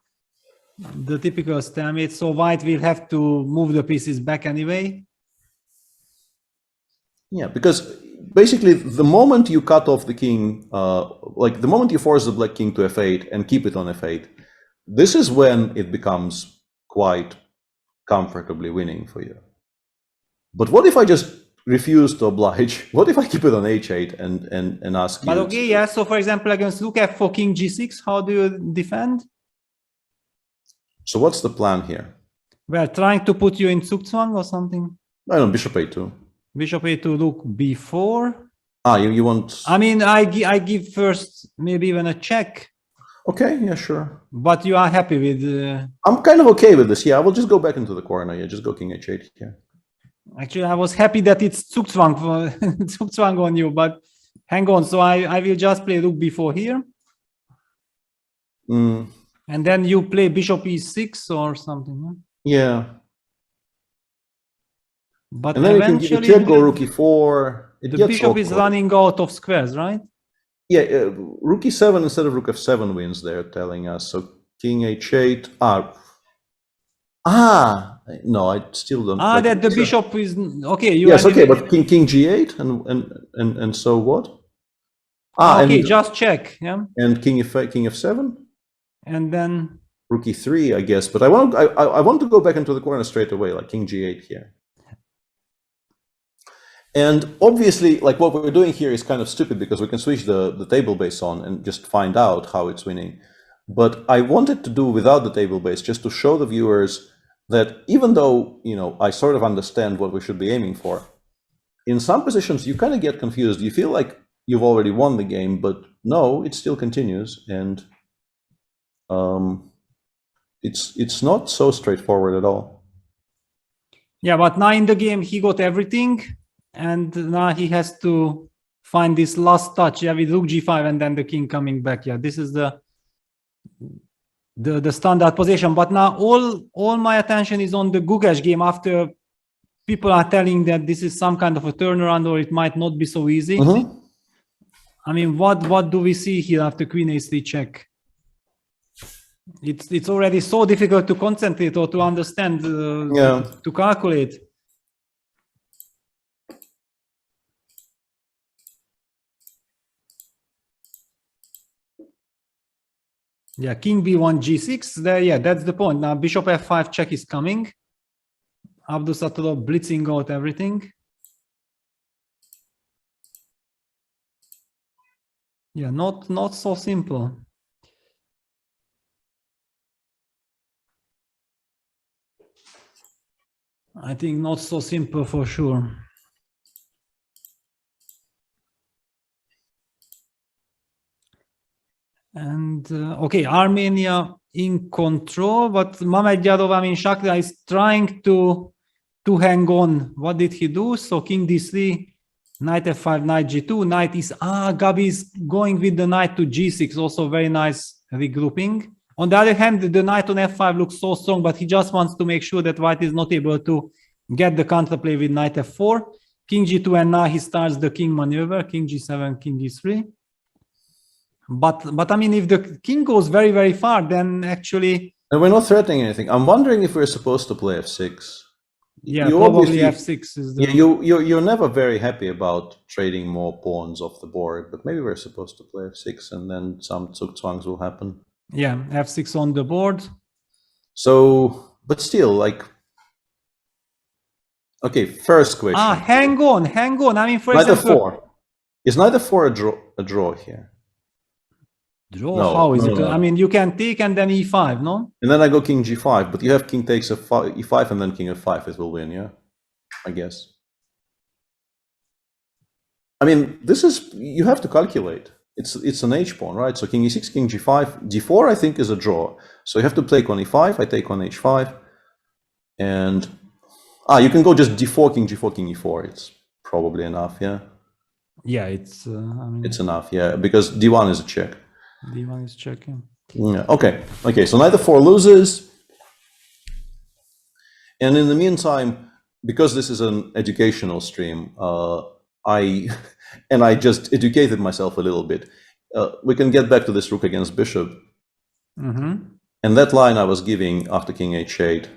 the typical stalemate. So white will have to move the pieces back anyway. Yeah, because basically the moment you cut off the king, like the moment you force the black king to f8 and keep it on f8, this is when it becomes quite comfortably winning for you. But what if I just refuse to oblige? What if I keep it on h8 and ask you? But okay, yeah. So for example, against rook f4, king g6, how do you defend? So what's the plan here? Well, trying to put you in Zugzwang or something. I don't know, bishop a2. Bishop a2, rook b4. Ah, you want? I mean, I give first, maybe even a check. Okay, yeah, sure. But you are happy with... I'm kind of okay with this. Yeah, I will just go back into the corner. Yeah, just go king h8 here. Actually, I was happy that it's Zugzwang, Zugzwang on you, but hang on. So I will just play rook b4 here. And then you play bishop e6 or something. Huh? Yeah. But and then eventually... you can go rook e4. The bishop is running out of squares, right? Yeah, rook e7 instead of rook f7 wins, they're telling us. So king h8. No, I still don't. Like that the bishop is okay. Yes, okay, but king g8 and so what? Okay, just check. Yeah. And king f7. And then rook e3, I guess. But I want to go back into the corner straight away, like king g8 here. And obviously, like what we're doing here is kind of stupid because we can switch the table base on and just find out how it's winning. But I wanted to do without the table base just to show the viewers that even though, you know, I sort of understand what we should be aiming for, in some positions you kind of get confused. You feel like you've already won the game, but no, it still continues. And it's not so straightforward at all. Yeah, but now in the game he got everything. And now he has to find this last touch, yeah, with rook g5 and then the king coming back. Yeah, this is the standard position. But now all my attention is on the Gugesh game after people are telling that this is some kind of a turnaround or it might not be so easy. I mean, what do we see here after queen a3 check? It's already so difficult to concentrate or to understand, to calculate. Yeah, king b1 g6 there. Yeah, that's the point. Now bishop f5 check is coming. Abdusattorov blitzing out everything. Yeah, not so simple. I think not so simple for sure. And okay, Armenia in control, but Mamedjadov, I mean, Shakira is trying to hang on. What did he do? So king d3, Knight f5, knight g2, knight is Gabi is going with the knight to g6, also very nice regrouping. On the other hand, the knight on f5 looks so strong, but he just wants to make sure that white is not able to get the counterplay with knight f4, king g2, and now he starts the king maneuver, king g7, king g3. But I mean, if the king goes very, very far, then actually... And we're not threatening anything. I'm wondering if we're supposed to play f6. Yeah, probably f6 is the... Yeah, you're never very happy about trading more pawns off the board, but maybe we're supposed to play f6 and then some zugzwangs will happen. Yeah, f6 on the board. So, but still, like... Okay, first question. Hang on. I mean, for knight example... f4. Is knight f4 a draw here? Draw? No, how is no, it? no. I mean, you can take and then e5, no? And then I go king g5, but you have king takes e5 and then king f5, it will win, yeah? I guess. I mean, this is, you have to calculate. It's an h-pawn, right? So king e6, king g5, d4 I think is a draw. So you have to play on e5, I take on h5. And, you can go just d4, king g4, king e4. It's probably enough, yeah? Yeah, it's, I mean... It's enough, yeah, because d1 is a check. d1 is checking. Yeah, okay, so knight f4 loses. And in the meantime, because this is an educational stream, I just educated myself a little bit. We can get back to this rook against bishop. And that line I was giving after king h8.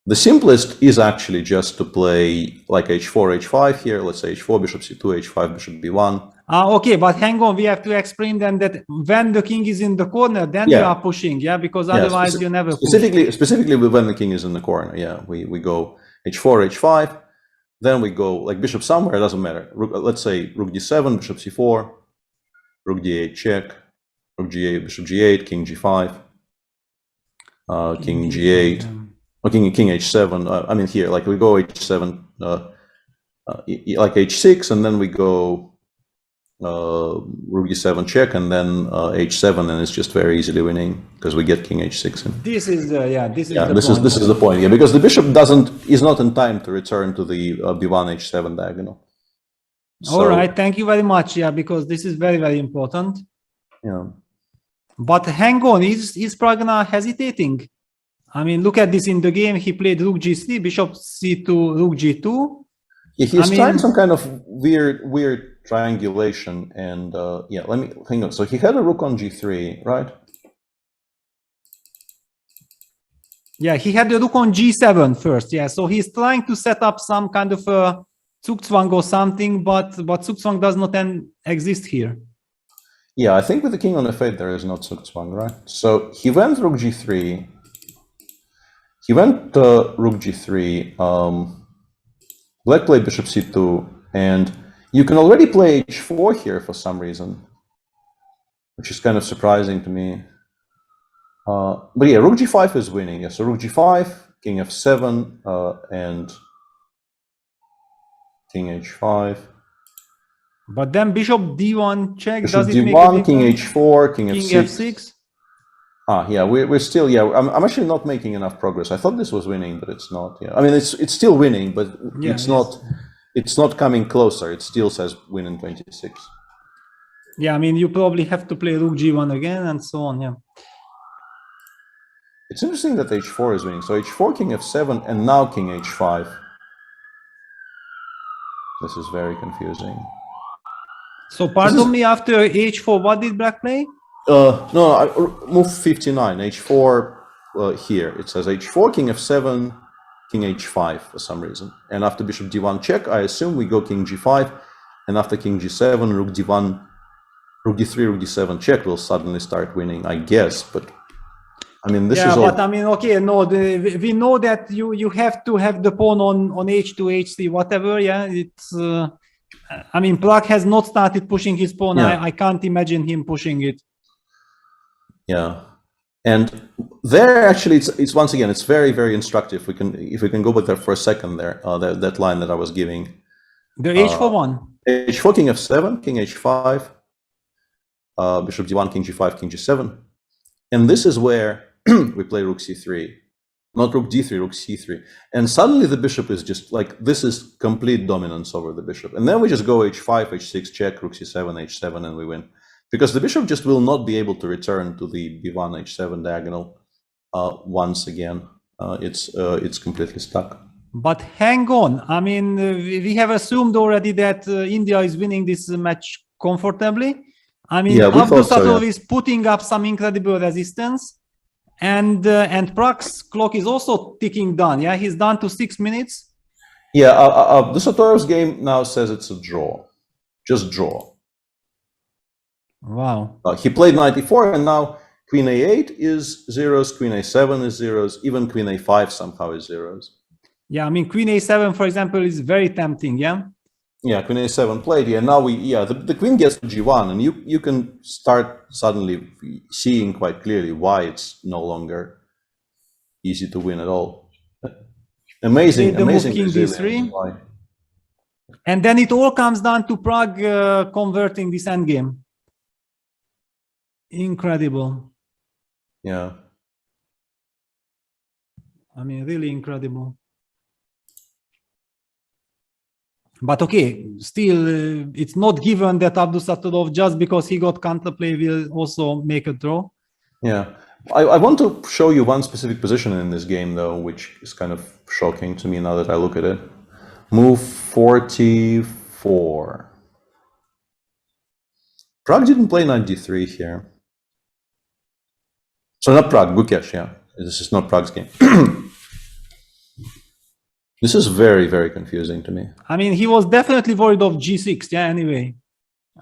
The simplest is actually just to play like h4, h5 here. Let's say h4, bishop c2, h5, bishop b1. Okay, but hang on. We have to explain then that when the king is in the corner, then you are pushing, yeah? Because otherwise you never push. Specifically when the king is in the corner, yeah. We go h4, h5. Then we go like bishop somewhere, it doesn't matter. Let's say rook d7, bishop c4, rook d8 check, rook g8, bishop g8, king g5, king g8. King h7. I mean here, like we go h7, like h6, and then we go rook d7 check, and then h7, and it's just very easily winning because we get king h6. And this is this is the point. Yeah, because the bishop is not in time to return to the b1 h7 diagonal. All right, thank you very much. Yeah, because this is very, very important. Yeah. But hang on, is Pragna hesitating? I mean, look at this in the game. He played rook g3, bishop c2, rook g2. Yeah, he's trying some kind of weird triangulation, and yeah, let me hang on. So he had a rook on g3, right? Yeah, he had the rook on g7 first. Yeah, so he's trying to set up some kind of a zugzwang or something, but zugzwang does not exist here. Yeah, I think with the king on f8 there is not zugzwang, right? So he went rook g3. He went rook g3, black played bishop c2, and you can already play h4 here for some reason, which is kind of surprising to me. But yeah, rook g5 is winning. Yeah, so rook g5, king f7, and king h5. But then bishop d1 check, bishop does it d1, make a king h4, king f6. Yeah, we're still, yeah, I'm actually not making enough progress. I thought this was winning, but it's not. Yeah, I mean, it's still winning, but it's not coming closer. It still says win in 26. Yeah, I mean, you probably have to play rook g1 again and so on, yeah. It's interesting that h4 is winning. So h4, king f7, and now king h5. This is very confusing. So pardon me, after h4, what did black play? No, move 59, h4 here. It says h4, king f7, king h5 for some reason. And after bishop d1 check, I assume we go king g5, and after king g7, rook d1, rook d3, rook d7 check will suddenly start winning, I guess. But I mean, this is all... but I mean, okay, no, we know that you have to have the pawn on h2, h3, whatever. Yeah, it's. I mean, Plak has not started pushing his pawn. Yeah. I can't imagine him pushing it. Yeah, and there actually, it's once again, it's very, very instructive. If we can go back there for a second there, that line that I was giving. The h4 one. h4, king f7, king h5, bishop d1, king g5, king g7, and this is where we play rook c3. Not rook d3, rook c3. And suddenly the bishop is just like, this is complete dominance over the bishop. And then we just go h5, h6, check, rook c7, h7, and we win. Because the bishop just will not be able to return to the b1, h7 diagonal once again. It's completely stuck. But hang on. I mean, we have assumed already that India is winning this match comfortably. I mean, Abdusatov is putting up some incredible resistance. And Prag's clock is also ticking down. Yeah, he's down to 6 minutes. Yeah, Abdusatov's game now says it's a draw. Just draw. Wow. He played knight e4, and now queen a8 is zeros, queen a7 is zeros, even queen a5 somehow is zeros. Yeah, I mean, queen a7, for example, is very tempting, yeah? Yeah, queen a7 played here. Now the queen gets to g1, and you can start suddenly seeing quite clearly why it's no longer easy to win at all. Amazing king d3. And then it all comes down to Prag converting this endgame. Incredible. Yeah. I mean, really incredible. But okay, still, it's not given that Abdusatov, just because he got counterplay, will also make a draw. Yeah. I want to show you one specific position in this game, though, which is kind of shocking to me now that I look at it. Move 44. Prag didn't play knight d3 here. So not Prag, Gukesh, yeah. This is not Prag's game. This is very, very confusing to me. I mean, he was definitely worried of g6, yeah, anyway.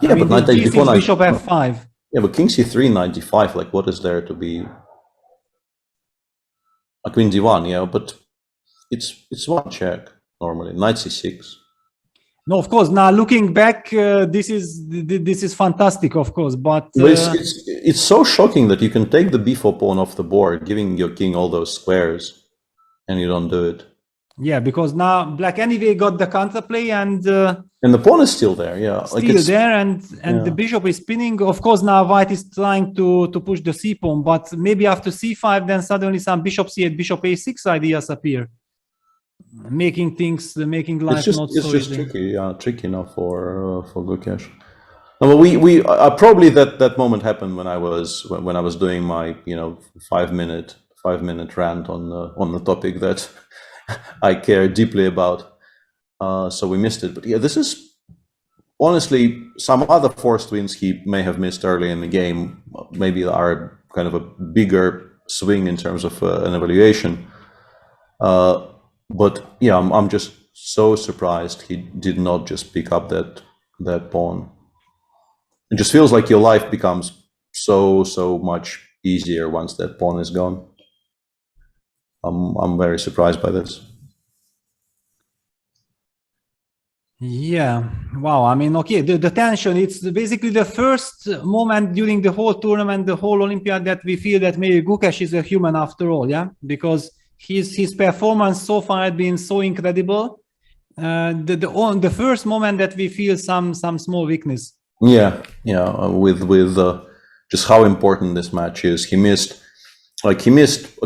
Yeah, but knight g6, bishop f5. Yeah, but king c3, knight d5, like, what is there to be? A queen d1, yeah, but it's one check, normally. Knight c6. No, of course, now looking back, this is fantastic, of course, but... It's so shocking that you can take the b4 pawn off the board, giving your king all those squares, and you don't do it. Yeah, because now black anyway got the counterplay, and the pawn is still there, yeah. Still there, and the bishop is spinning. Of course, now white is trying to push the c pawn, but maybe after c5, then suddenly some bishop c8, bishop a6 ideas appear, making life not so easy. It's just tricky now for Gukesh. No, but probably that moment happened when I was doing my 5 minute rant on the topic that I care deeply about, so we missed it. But yeah, this is honestly some other forced wins he may have missed early in the game. Maybe are kind of a bigger swing in terms of an evaluation. But yeah, I'm just so surprised he did not just pick up that pawn. It just feels like your life becomes so much easier once that pawn is gone. I'm very surprised by this. Yeah, wow. I mean, okay, the tension, it's basically the first moment during the whole tournament, the whole Olympiad, that we feel that maybe Gukesh is a human after all, yeah? Because his performance so far had been so incredible. The first moment that we feel some small weakness. Yeah, with just how important this match is. He missed a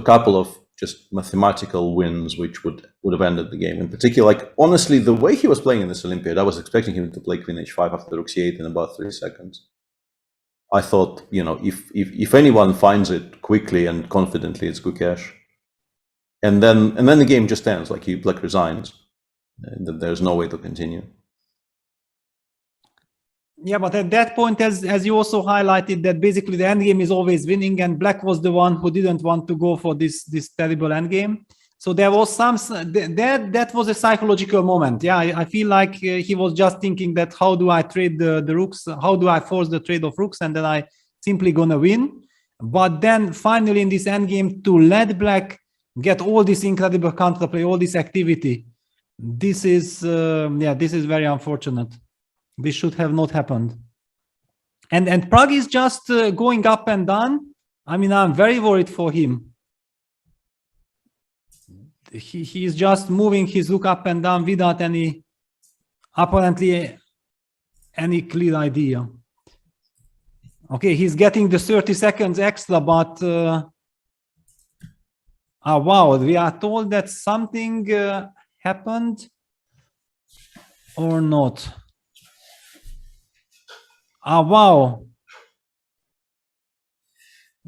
couple of just mathematical wins which would have ended the game. In particular, like, honestly, the way he was playing in this Olympiad, I was expecting him to play queen h5 after rook c8 in about 3 seconds. I thought, if anyone finds it quickly and confidently, it's Gukesh. And then the game just ends, like black resigns. There's no way to continue. Yeah, but at that point, as you also highlighted, that basically the endgame is always winning, and black was the one who didn't want to go for this terrible endgame. So there was that was a psychological moment. Yeah, I feel like he was just thinking that, how do I trade the rooks? How do I force the trade of rooks? And then I simply gonna win. But then finally in this endgame, to let black get all this incredible counterplay, all this activity, this is very unfortunate. This should have not happened. And Prag is just going up and down. I mean, I'm very worried for him. He is just moving his rook up and down without apparently any clear idea. Okay, he's getting the 30 seconds extra, but Ah, wow, we are told that something happened or not. Ah, wow.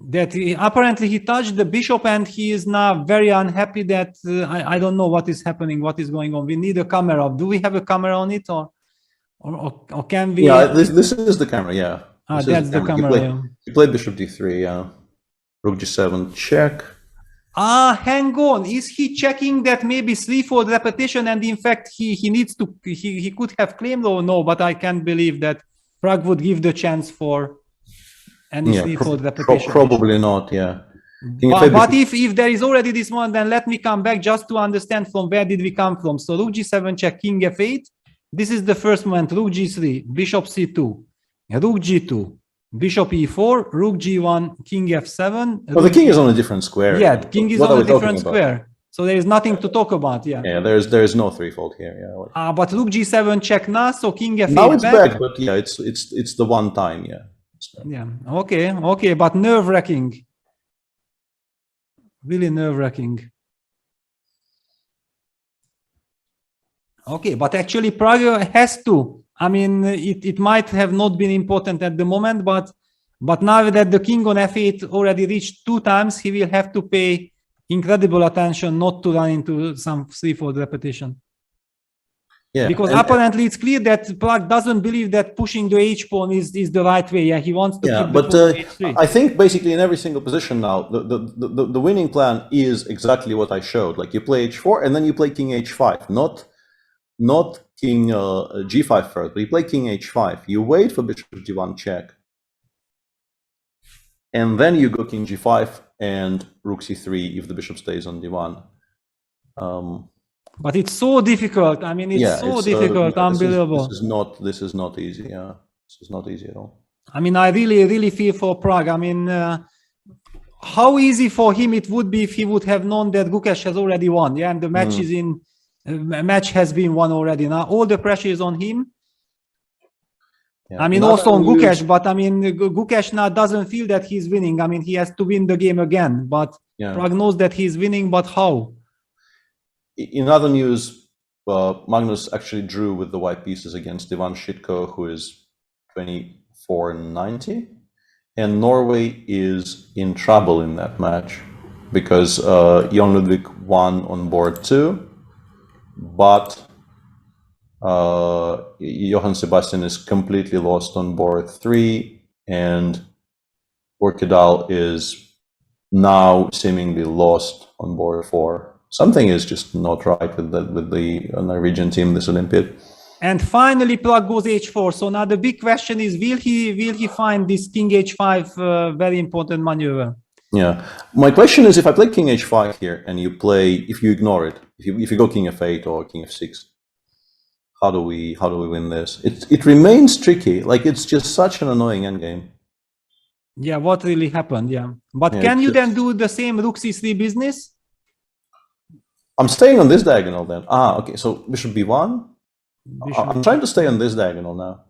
That apparently he touched the bishop and he is now very unhappy that I don't know what is happening, what is going on. We need a camera. Do we have a camera on it or can we? Yeah, this is the camera, yeah. Ah, that's the camera. You play bishop d3, yeah. Rook g7 check. Ah, hang on. Is he checking that maybe 3-4 repetition and in fact he needs to, he could have claimed or no, but I can't believe that Prague would give the chance for any 3-4 repetition. Probably not, yeah. But if there is already this one, then let me come back just to understand from where did we come from. So rook g7 check, king f8. This is the first moment, rook g3, bishop c2, rook g2. Bishop e4, rook g1, king f7. Well, the king is on a different square. Yeah, the king is on a different square. So there is nothing to talk about, yeah. Yeah, there is no threefold here, yeah. But rook g7 check now, so king f8 now it's back, but yeah, it's the one time, yeah. Yeah, okay, but nerve-wracking. Really nerve-wracking. Okay, but actually Prague has to. I mean, it might have not been important at the moment, but now that the king on f8 already reached 2 times, he will have to pay incredible attention not to run into some 3-4 repetition. Yeah, because apparently it's clear that Prague doesn't believe that pushing the h pawn is the right way. Yeah, he wants to keep but the h3. I think basically in every single position now, the winning plan is exactly what I showed. Like you play h4 and then you play king h5, not king g5 first, but you play king h5. You wait for bishop g1 check, and then you go king g5 and rook c3 if the bishop stays on d1. But it's so difficult. I mean, it's so difficult, unbelievable. This is not easy. Yeah, this is not easy at all. I mean, I really feel for Prague. I mean, how easy for him it would be if he would have known that Gukesh has already won. Yeah, and the match is in. Match has been won already. Now all the pressure is on him. Yeah. I mean, also on Gukesh, but I mean, Gukesh now doesn't feel that he's winning. I mean, he has to win the game again, but Prague knows that he's winning, but how? In other news, Magnus actually drew with the white pieces against Ivan Shitko, who is 24-90, and Norway is in trouble in that match because Jon Ludvig won on board 2. But Johann Sebastian is completely lost on board 3, and Orkidal is now seemingly lost on board 4. Something is just not right with the Norwegian team this Olympiad. And finally, Prague goes h4. So now the big question is, will he find this king h5 very important maneuver? Yeah, my question is, if I play king h5 here and you play, if you ignore it, if you go king f8 or king f6, how do we win this? It remains tricky. Like it's just such an annoying endgame. Yeah, what really happened? Yeah, but can you then do the same rook c3 business? I'm staying on this diagonal then. Ah, okay. So bishop b1. I'm trying to stay on this diagonal now.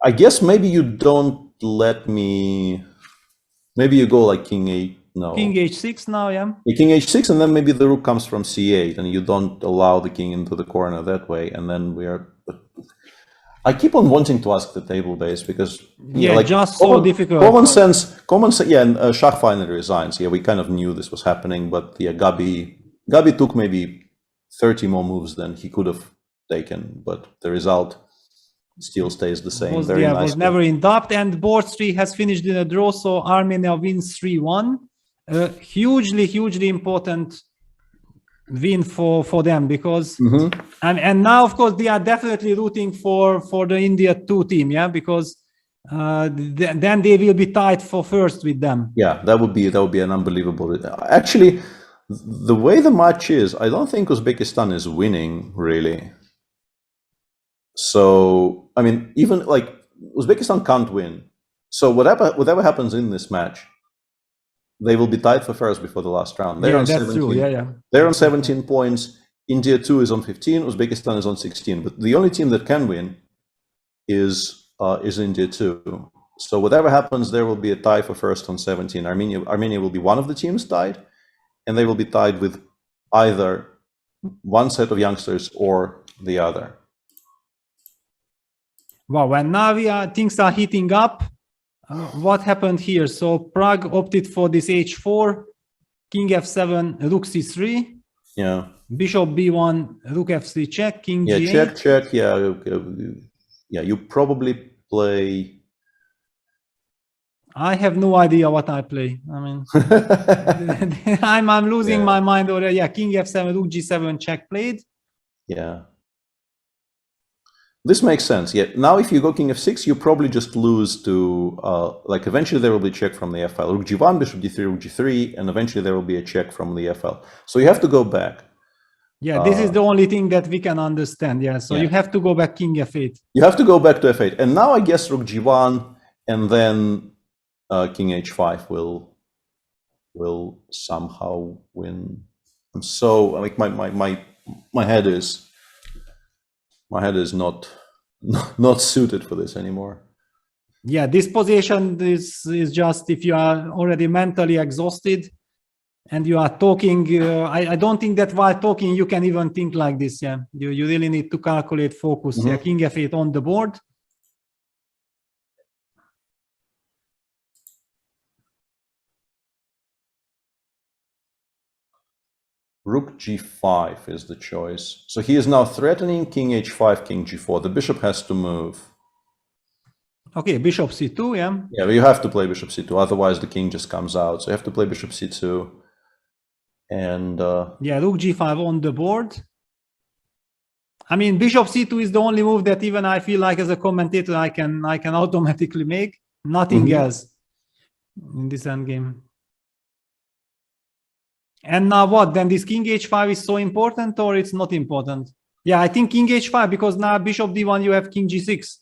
I guess maybe you don't let me. Maybe you go like king 8. No. King h6 now, yeah. King h6, and then maybe the rook comes from c8, and you don't allow the king into the corner that way, and then we are. I keep on wanting to ask the table base because like just so difficult. Common sense. Yeah, and Shah finally resigns. Yeah, we kind of knew this was happening, but yeah, Gabi took maybe 30 more moves than he could have taken, but the result still stays the same. Was never in doubt, and board 3 has finished in a draw, so Armenia wins 3-1. Hugely important win for them because and now of course they are definitely rooting for the India 2 team, yeah, because then they will be tied for first with them. Yeah, that would be an unbelievable. Actually, the way the match is, I don't think Uzbekistan is winning really. So I mean, even like Uzbekistan can't win. So whatever happens in this match, they will be tied for first before the last round. They're on 17. True. Yeah. They're on 17 points. India 2 is on 15. Uzbekistan is on 16. But the only team that can win is India 2. So whatever happens, there will be a tie for first on 17. Armenia will be one of the teams tied, and they will be tied with either one set of youngsters or the other. Wow, and now things are heating up. What happened here? So Prague opted for this h4, king f7, rook c3. Yeah. Bishop b1, rook f3 check, king yeah, g8. check. Yeah, you probably play. I have no idea what I play. I mean, I'm losing my mind already. Yeah, king f7, rook g7 check played. Yeah. This makes sense. Yeah. Now, if you go king f6, you probably just lose to like eventually there will be a check from the f file. Rook g1, bishop d3, rook g3, and eventually there will be a check from the f file. So you have to go back. Yeah, this is the only thing that we can understand. Yeah, so you have to go back king f8. You have to go back to f8, and now I guess rook g1, and then king h5 will somehow win. I'm so like my head is not suited for this anymore. Yeah, this position is just if you are already mentally exhausted and you are talking. I don't think that while talking you can even think like this. Yeah, you really need to calculate focus. Yeah, king f8 on the board. Rook g5 is the choice. So he is now threatening king h5, king g4. The bishop has to move. Okay, bishop c2, yeah. Yeah, but you have to play bishop c2, otherwise the king just comes out. So you have to play bishop c2. And yeah, rook g5 on the board. I mean, bishop c2 is the only move that even I feel like as a commentator I can automatically make. Nothing else in this endgame. And now what? Then this king h5 is so important, or it's not important? Yeah, I think king h5 because now bishop d1 you have king g6.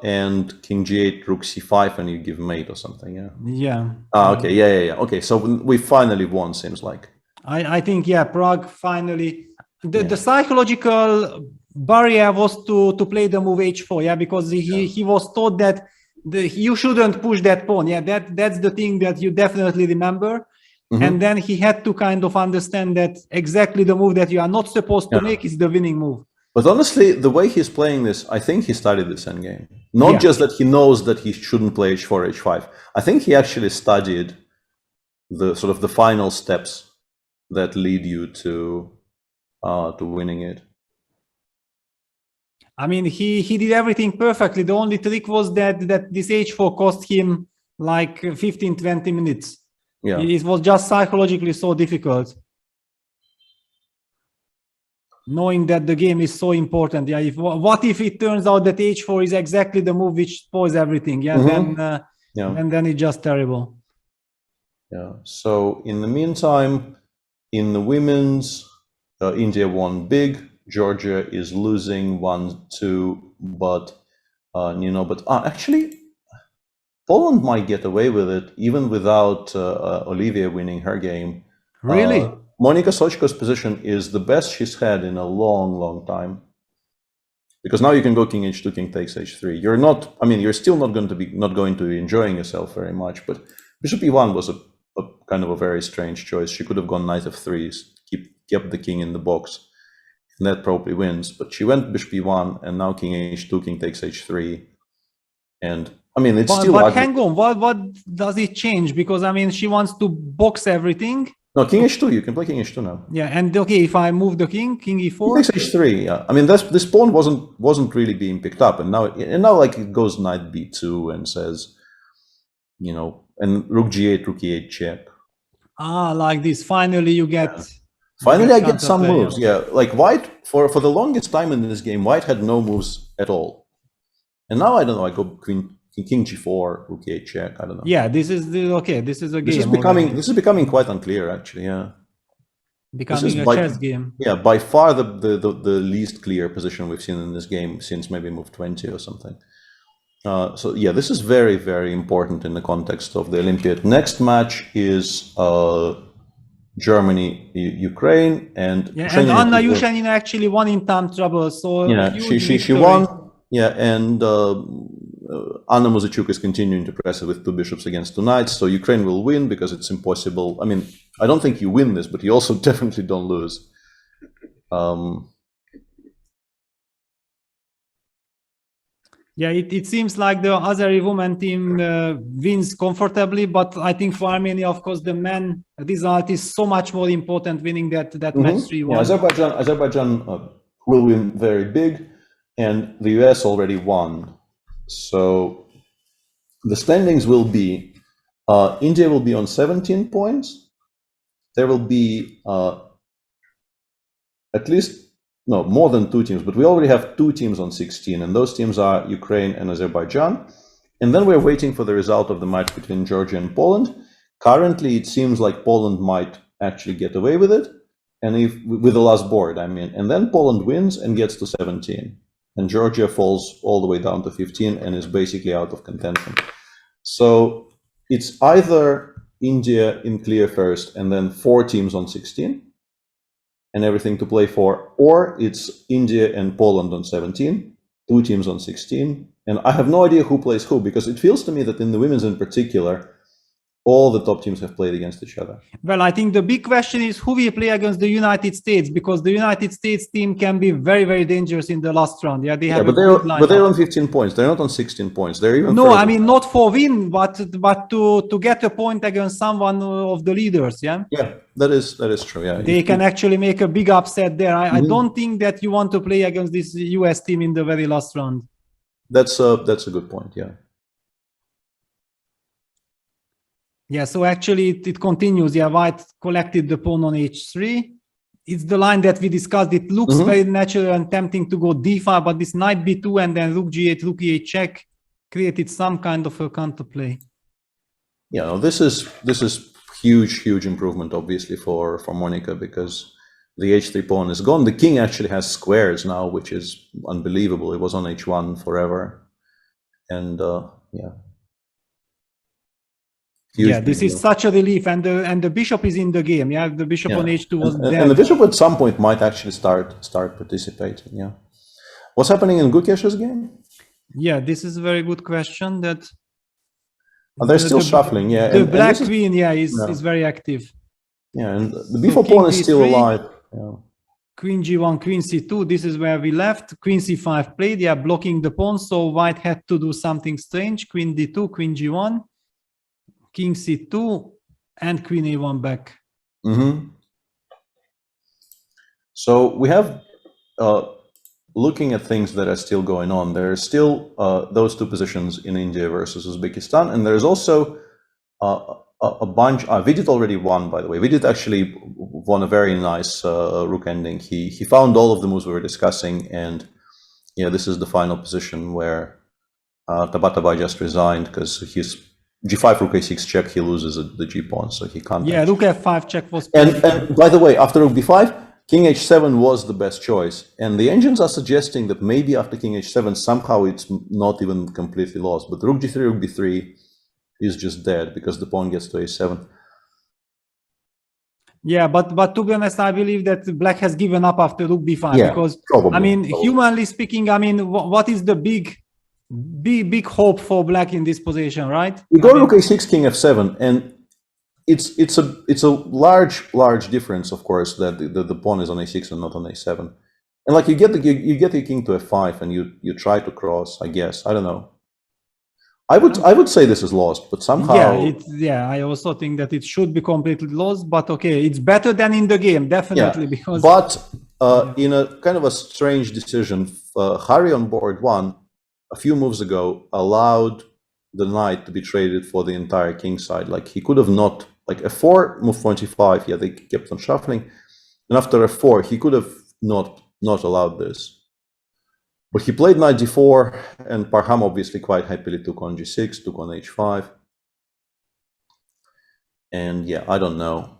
And king g8, rook c5, and you give mate or something. Yeah. Yeah. Okay. Yeah. Okay. So we finally won. Seems like. I think Prague finally. The psychological barrier was to play the move h4. Yeah, because he was taught that you shouldn't push that pawn. Yeah, that's the thing that you definitely remember. And then he had to kind of understand that exactly the move that you are not supposed to make is the winning move. But honestly, the way he's playing this, I think he studied this endgame. Not just that he knows that he shouldn't play h4, h5. I think he actually studied the sort of the final steps that lead you to winning it. I mean, he did everything perfectly. The only trick was that this h4 cost him like 15-20 minutes. Yeah. It was just psychologically so difficult. Knowing that the game is so important. Yeah. What if it turns out that h4 is exactly the move which spoils everything? Yeah. Then it's just terrible. Yeah. So in the meantime, in the women's, India won big. Georgia is losing 1-2, but actually. Poland might get away with it even without Olivia winning her game. Really? Monika Sochko's position is the best she's had in a long, long time. Because now you can go king h2, king takes h3. You're still not going to be enjoying yourself very much. But bishop e1 was a kind of a very strange choice. She could have gone knight f3, kept the king in the box, and that probably wins. But she went bishop e1, and now king h2, king takes h3, and I mean, it's still. But hang on, what does it change? Because I mean, she wants to box everything. No, king h2. You can play king h2 now. Yeah, and okay, if I move the king e4. King takes h3. Yeah, I mean, this pawn wasn't really being picked up, and now like it goes knight b2 and says, and rook g8, rook e8 check. Like this. Finally, you get. Yeah. Finally, I get some moves. Yeah, like White for the longest time in this game, White had no moves at all, and now I don't know. I go king g4, rook e8 check. I don't know. Yeah, this is This is a game. This is becoming quite unclear, actually. Yeah, becoming a chess game. Yeah, by far the least clear position we've seen in this game since maybe move 20 or something. So yeah, this is very, very important in the context of the Olympiad. Next match is Germany, Ukraine, and and Anna Yushanina actually won in time trouble. So yeah, she won. Yeah, and Anna Muzachuk is continuing to press it with 2 bishops against 2 knights, so Ukraine will win because it's impossible. I mean, I don't think you win this, but you also definitely don't lose. Yeah, it seems like the Azeri women team wins comfortably, but I think for Armenia, of course, the men result is so much more important, winning that match 3-1. Yeah, Azerbaijan will win very big, and the US already won. So the standings will be, India will be on 17 points. There will be at least, no, more than 2 teams, but we already have 2 teams on 16, and those teams are Ukraine and Azerbaijan. And then we're waiting for the result of the match between Georgia and Poland. Currently, it seems like Poland might actually get away with it, and with the last board, I mean. And then Poland wins and gets to 17, and Georgia falls all the way down to 15 and is basically out of contention. So it's either India in clear first and then 4 teams on 16, and everything to play for, or it's India and Poland on 17, 2 teams on 16, and I have no idea who plays who, because it feels to me that in the women's in particular, all the top teams have played against each other. Well, I think the big question is who will play against the United States, because the United States team can be very, very dangerous in the last round. Yeah, they have but they're on 15 points. They're not on 16 points. They're even no, further. I mean not for win, but to get a point against someone of the leaders. Yeah. Yeah, that is true. Yeah, they can actually make a big upset there. I don't think that you want to play against this US team in the very last round. That's a good point. Yeah. Yeah, so actually it continues. Yeah, white collected the pawn on h3. It's the line that we discussed. It looks very natural and tempting to go d5, but this knight b2 and then rook g8, rook e8 check created some kind of a counterplay. Yeah, no, this is huge improvement, obviously, for Monica, because the h3 pawn is gone. The king actually has squares now, which is unbelievable. It was on h1 forever, and yeah. Yeah, this is such a relief, and the bishop is in the game. Yeah, the bishop on h2 was dead. And the bishop at some point might actually start participating. Yeah, what's happening in Gukesh's game? Yeah, this is a very good question. That they're still shuffling. Yeah, the black queen, is very active. Yeah, and the b4 pawn is still alive. Yeah. Queen g1, queen c2. This is where we left. Queen c5 played. Yeah, blocking the pawn. So white had to do something strange. Queen d2, queen g1. King c2 and queen a1 back. So we have, looking at things that are still going on, there are still those 2 positions in India versus Uzbekistan, and there's also a bunch. Vidit already won, by the way. Vidit actually won a very nice rook ending. He found all of the moves we were discussing, and yeah, this is the final position where Tabatabai just resigned because he's g5 rook a6 check, he loses the g pawn, so he can't. Yeah, rook f5 check was. And by the way, after rook b5, king h7 was the best choice, and the engines are suggesting that maybe after king h7 somehow it's not even completely lost. But rook g3, rook b3 is just dead because the pawn gets to a7. Yeah, but to be honest, I believe that black has given up after rook b5 because probably, I mean, humanly speaking, I mean, what is the big hope for black in this position, right? We go rook a6, king f7, and it's a large difference, of course, that the pawn is on a6 and not on a7. And like you get the king to f5, and you try to cross. I guess, I don't know. I would say this is lost, but somehow. Yeah, I also think that it should be completely lost. But okay, it's better than in the game, definitely. Yeah, because. But in a kind of a strange decision, Hari on board 1. A few moves ago, allowed the knight to be traded for the entire king side. Like he could have not, like f4, move 25. Yeah, they kept on shuffling, and after f4, he could have not allowed this. But he played knight d4, and Parham obviously quite happily took on g6, took on h5, and yeah, I don't know.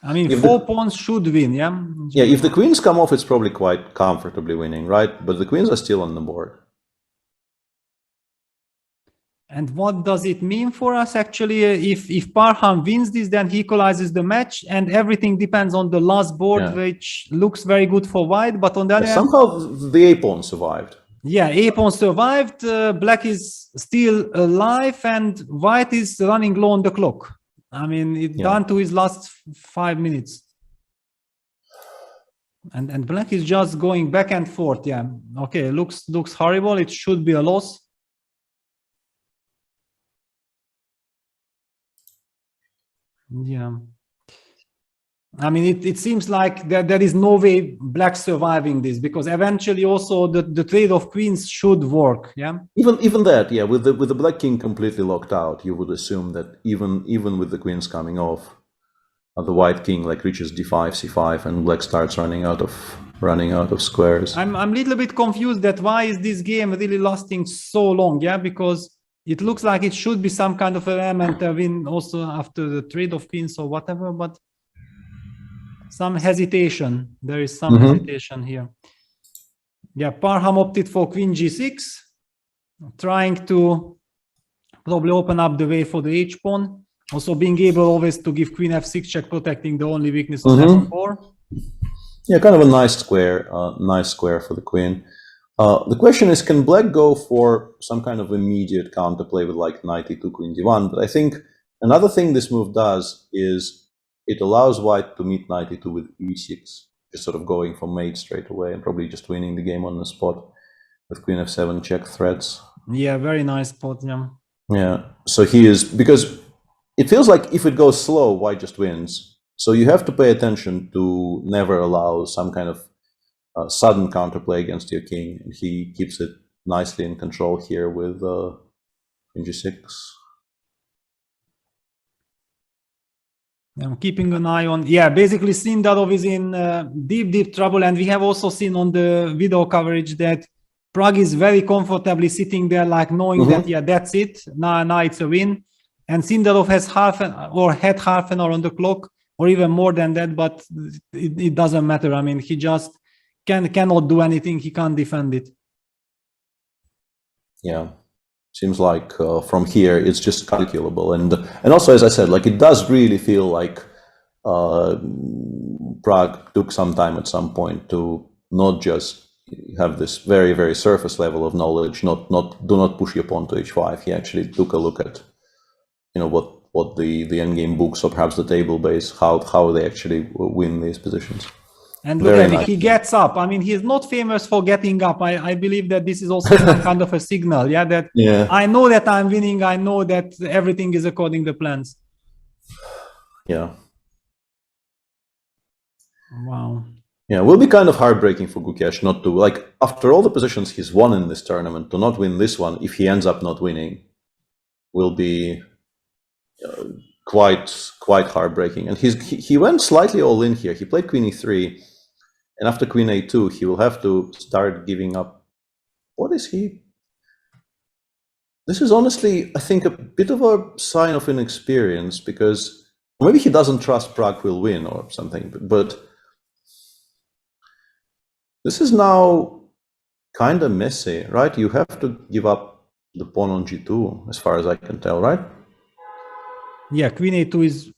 I mean, 4 pawns should win, yeah. Yeah, if the queens come off, it's probably quite comfortably winning, right? But the queens are still on the board. And what does it mean for us actually? If Parham wins this, then he equalizes the match, and everything depends on the last board, which looks very good for white. But on the other hand, somehow the a pawn survived. Yeah, a pawn survived. Black is still alive, and white is running low on the clock. I mean, it's down to his last 5 minutes. And black is just going back and forth. Yeah. Okay. Looks horrible. It should be a loss. Yeah. I mean, it seems like there is no way black surviving this, because eventually also the trade of queens should work. Yeah. Even that, yeah, with the black king completely locked out, you would assume that even with the queens coming off, the white king like reaches d5, c5, and black starts running out of squares. I'm a little bit confused that why is this game really lasting so long? Yeah, because it looks like it should be some kind of element win also after the trade of queens or whatever, but some hesitation. There is some hesitation here. Yeah, Parham opted for queen g6, trying to probably open up the way for the h-pawn. Also being able always to give queen f6 check, protecting the only weakness of f4. Yeah, kind of a nice square for the queen. The question is, can black go for some kind of immediate counterplay with like knight e2, queen d1? But I think another thing this move does is it allows white to meet knight e2 with e6, just sort of going for mate straight away and probably just winning the game on the spot with queen f7 check threats. Yeah, very nice spot. Yeah. Yeah. So he is, because it feels like if it goes slow, white just wins. So you have to pay attention to never allow some kind of sudden counterplay against your king. And he keeps it nicely in control here with queen g6. I'm keeping an eye on, yeah, basically Sindarov is in deep trouble. And we have also seen on the video coverage that Pragg is very comfortably sitting there, like knowing that, yeah, that's it. Now it's a win. And Sindarov has had half an hour on the clock, or even more than that, but it doesn't matter. I mean, he just cannot do anything. He can't defend it. Yeah. Seems like from here it's just calculable, and also, as I said, like it does really feel like Pragg took some time at some point to not just have this very, very surface level of knowledge, do not push your pawn to h5. He actually took a look at, you know, what the endgame books or perhaps the table base, how they actually win these positions. And look at it, he gets up. I mean, he's not famous for getting up. I believe that this is also kind of a signal, yeah, that I know that I'm winning. I know that everything is according to plans. Yeah. Wow. Yeah, it will be kind of heartbreaking for Gukesh not to, like, after all the positions he's won in this tournament, to not win this one, if he ends up not winning, will be quite heartbreaking. And he went slightly all in here. He played queen e3. And after queen a2, he will have to start giving up. What is he? This is honestly, I think, a bit of a sign of inexperience, because maybe he doesn't trust Pragg will win or something. But this is now kind of messy, right? You have to give up the pawn on g2, as far as I can tell, right? Yeah, queen a2 is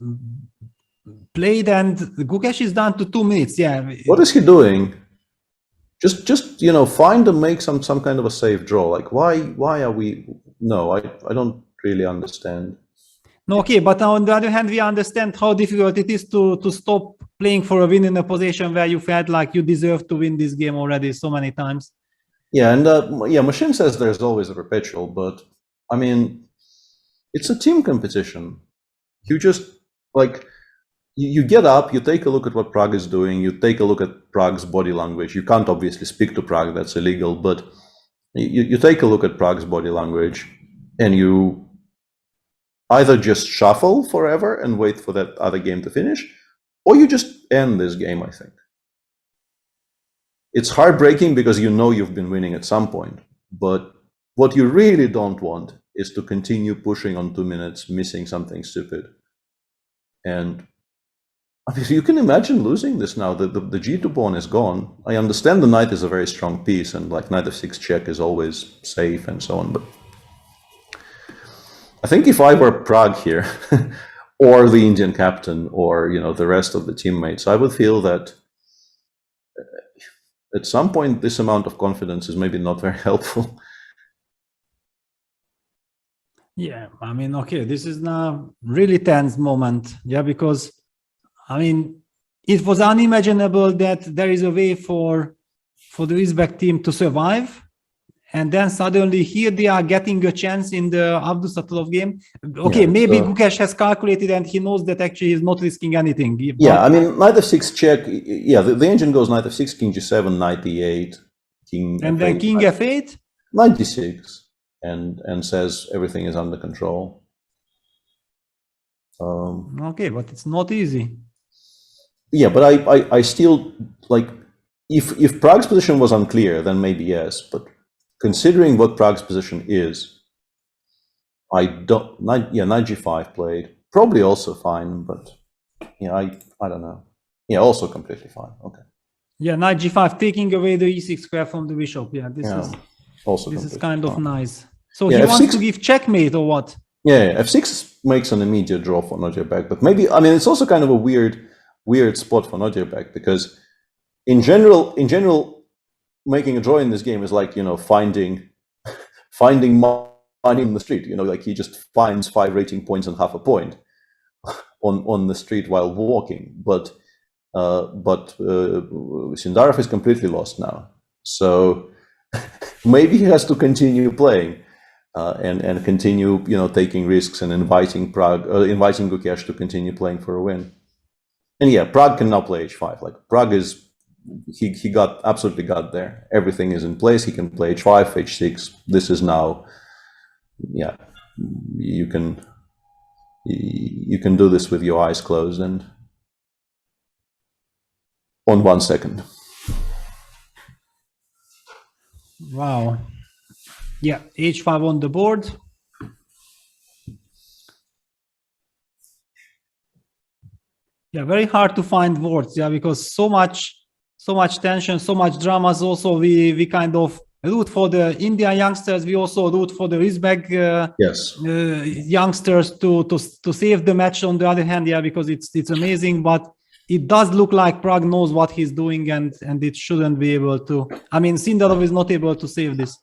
played, and Gukesh is down to 2 minutes. Yeah. What is he doing? Just you know, find and make some kind of a safe draw. Like why are we? No, I don't really understand. No, okay, but on the other hand, we understand how difficult it is to stop playing for a win in a position where you felt like you deserve to win this game already so many times. Yeah, and yeah, Machine says there's always a perpetual, but I mean, it's a team competition. You just like. You get up, you take a look at what Pragg is doing, you take a look at Pragg's body language. You can't obviously speak to Pragg, that's illegal, but you take a look at Pragg's body language, and you either just shuffle forever and wait for that other game to finish, or you just end this game, I think. It's heartbreaking because you know you've been winning at some point, but what you really don't want is to continue pushing on 2 minutes, missing something stupid. And I mean, you can imagine losing this now. The g2 pawn is gone. I understand the knight is a very strong piece, and like knight f6 check is always safe and so on. But I think if I were Pragg here, or the Indian captain, or you know the rest of the teammates, I would feel that at some point, this amount of confidence is maybe not very helpful. Yeah, I mean, okay, this is now really tense moment. Yeah, because I mean, it was unimaginable that there is a way for the Uzbek team to survive. And then suddenly here they are getting a chance in the Abdusatulov game. Okay, Yeah, maybe so- Gukesh has calculated and he knows that actually he's not risking anything. Yeah, I mean, knight f6 check. Yeah, the engine goes knight f6, king g7, knight e8, king And f8, then king knight- f8? knight d6, and says everything is under control. Okay, but it's not easy. Yeah, but I still, like, if Prague's position was unclear, then maybe yes, but considering what Prague's position is, I don't, knight g5 played, probably also fine, but yeah, I don't know. Yeah, also completely fine, okay. Yeah, knight g5, taking away the e6 square from the bishop. Yeah, this Yeah, is also this is completely kind of fine. nice. So Yeah, he wants f6 to give checkmate or what? Yeah, f6 makes an immediate draw for Nodirbek, but maybe, I mean, it's also kind of a weird spot for Nodirbek, because in general, making a draw in this game is like, you know, finding money in the street. You know, like he just finds 5 rating points and half a point on the street while walking. But Sindarov is completely lost now, so maybe he has to continue playing. And continue, you know, taking risks and inviting Gukesh to continue playing for a win. And yeah, Prague can now play h5. Like Prague is, he absolutely got there. Everything is in place. He can play h5, h6. This is now, yeah, you can do this with your eyes closed and on 1 second. Wow. Yeah, h5 on the board. Yeah, very hard to find words. Yeah, because so much tension, so much dramas. Also, we kind of root for the India youngsters. We also root for the Uzbek youngsters to save the match. On the other hand, yeah, because it's amazing, but it does look like Prague knows what he's doing, and it shouldn't be able to. I mean, Sindarov is not able to save this.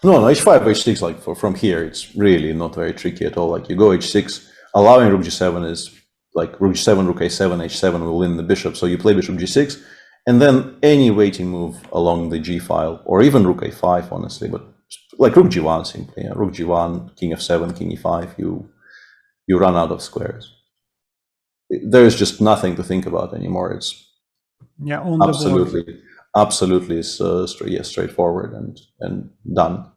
No, h5, h6, like from here, it's really not very tricky at all. Like you go h6, allowing rook g7 is like rook g7, rook a7, h7 will win the bishop. So you play bishop g6, and then any waiting move along the g file, or even rook a5, honestly, but like rook g1 simply. Yeah. Rook g1, king f7, king e5, you run out of squares. There's just nothing to think about anymore. It's yeah, on the board. Absolutely straightforward and done.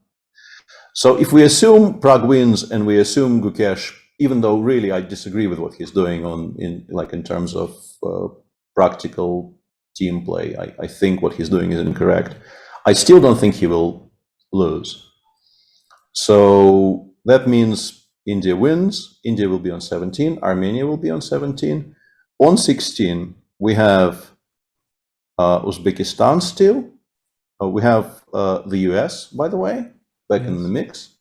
So if we assume Prague wins and we assume Gukesh, even though really I disagree with what he's doing in terms of practical team play, I think what he's doing is incorrect. I still don't think he will lose. So that means India wins. India will be on 17. Armenia will be on 17. On 16, we have Uzbekistan still. We have the US, by the way, back in the mix.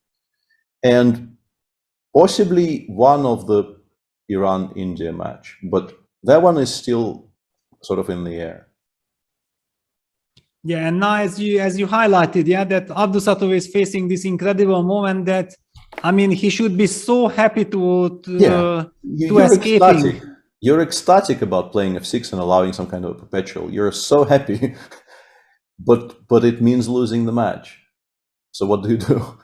And possibly one of the Iran-India match. But that one is still sort of in the air. Yeah, and now as you highlighted, yeah, that Abdusatov is facing this incredible moment that, I mean, he should be so happy to escaping. You're ecstatic about playing f6 and allowing some kind of a perpetual. You're so happy, but it means losing the match. So what do you do?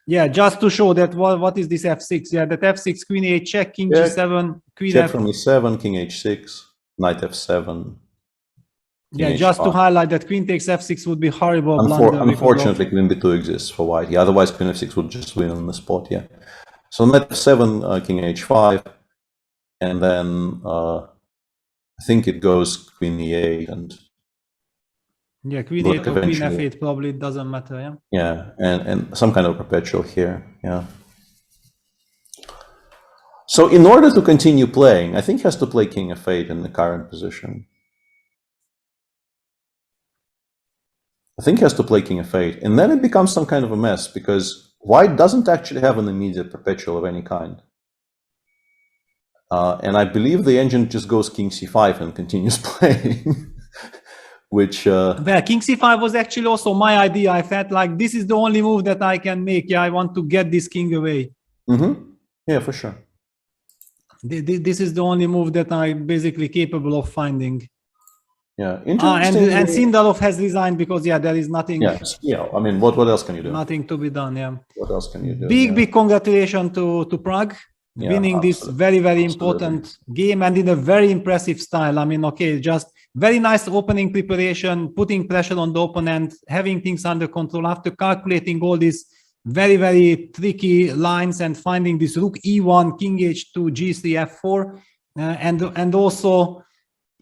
Yeah, just to show that what is this f6? Yeah, that f6, queen a8 check, king g7, queen check f. from e7, king h6, knight f7. Yeah, just h5. to highlight that queen takes f6 would be horrible. Blunder unfortunately, queen b2 exists for white. Yeah, otherwise queen f6 would just win on the spot. Yeah. So knight f7, king h5, and then I think it goes queen e8 and. Yeah, queen a8 or queen f8 probably, it doesn't matter. Yeah. Yeah, and some kind of perpetual here. Yeah. So in order to continue playing, I think he has to play king f8 in the current position. I think he has to play king f8, and then it becomes some kind of a mess because white doesn't actually have an immediate perpetual of any kind. And I believe the engine just goes king c5 and continues playing. which well, king c5 was actually also my idea. I felt like this is the only move that I can make. Yeah, I want to get this king away. Yeah, for sure. This is the only move that I'm basically capable of finding. Yeah, interesting. And Sindarov has resigned because there is nothing. Yeah. I mean, what else can you do? Nothing to be done. Yeah. What else can you do? Big congratulations to Prague, winning this very important game, and in a very impressive style. I mean, okay, just very nice opening preparation, putting pressure on the opponent, having things under control after calculating all these very tricky lines and finding this rook e1, king h2, g3, f4, and also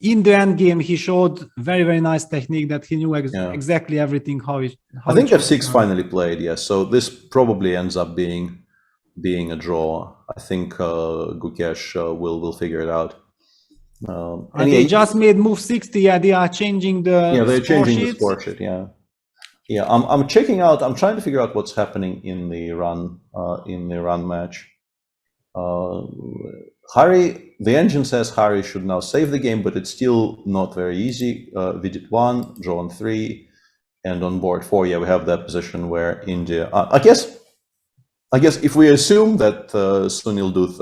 in the end game he showed very nice technique that he knew exactly everything how I think f6 finally played. Yes, so this probably ends up being a draw. I think Gukesh will figure it out. And they just made move 60. They are changing the they're changing the score sheet. I'm checking out. I'm trying to figure out what's happening in the run match. Harry, the engine says Harry should now save the game, but it's still not very easy. Vidit 1, draw on 3, and on board 4. Yeah, we have that position where India. I guess if we assume that Sunil Duth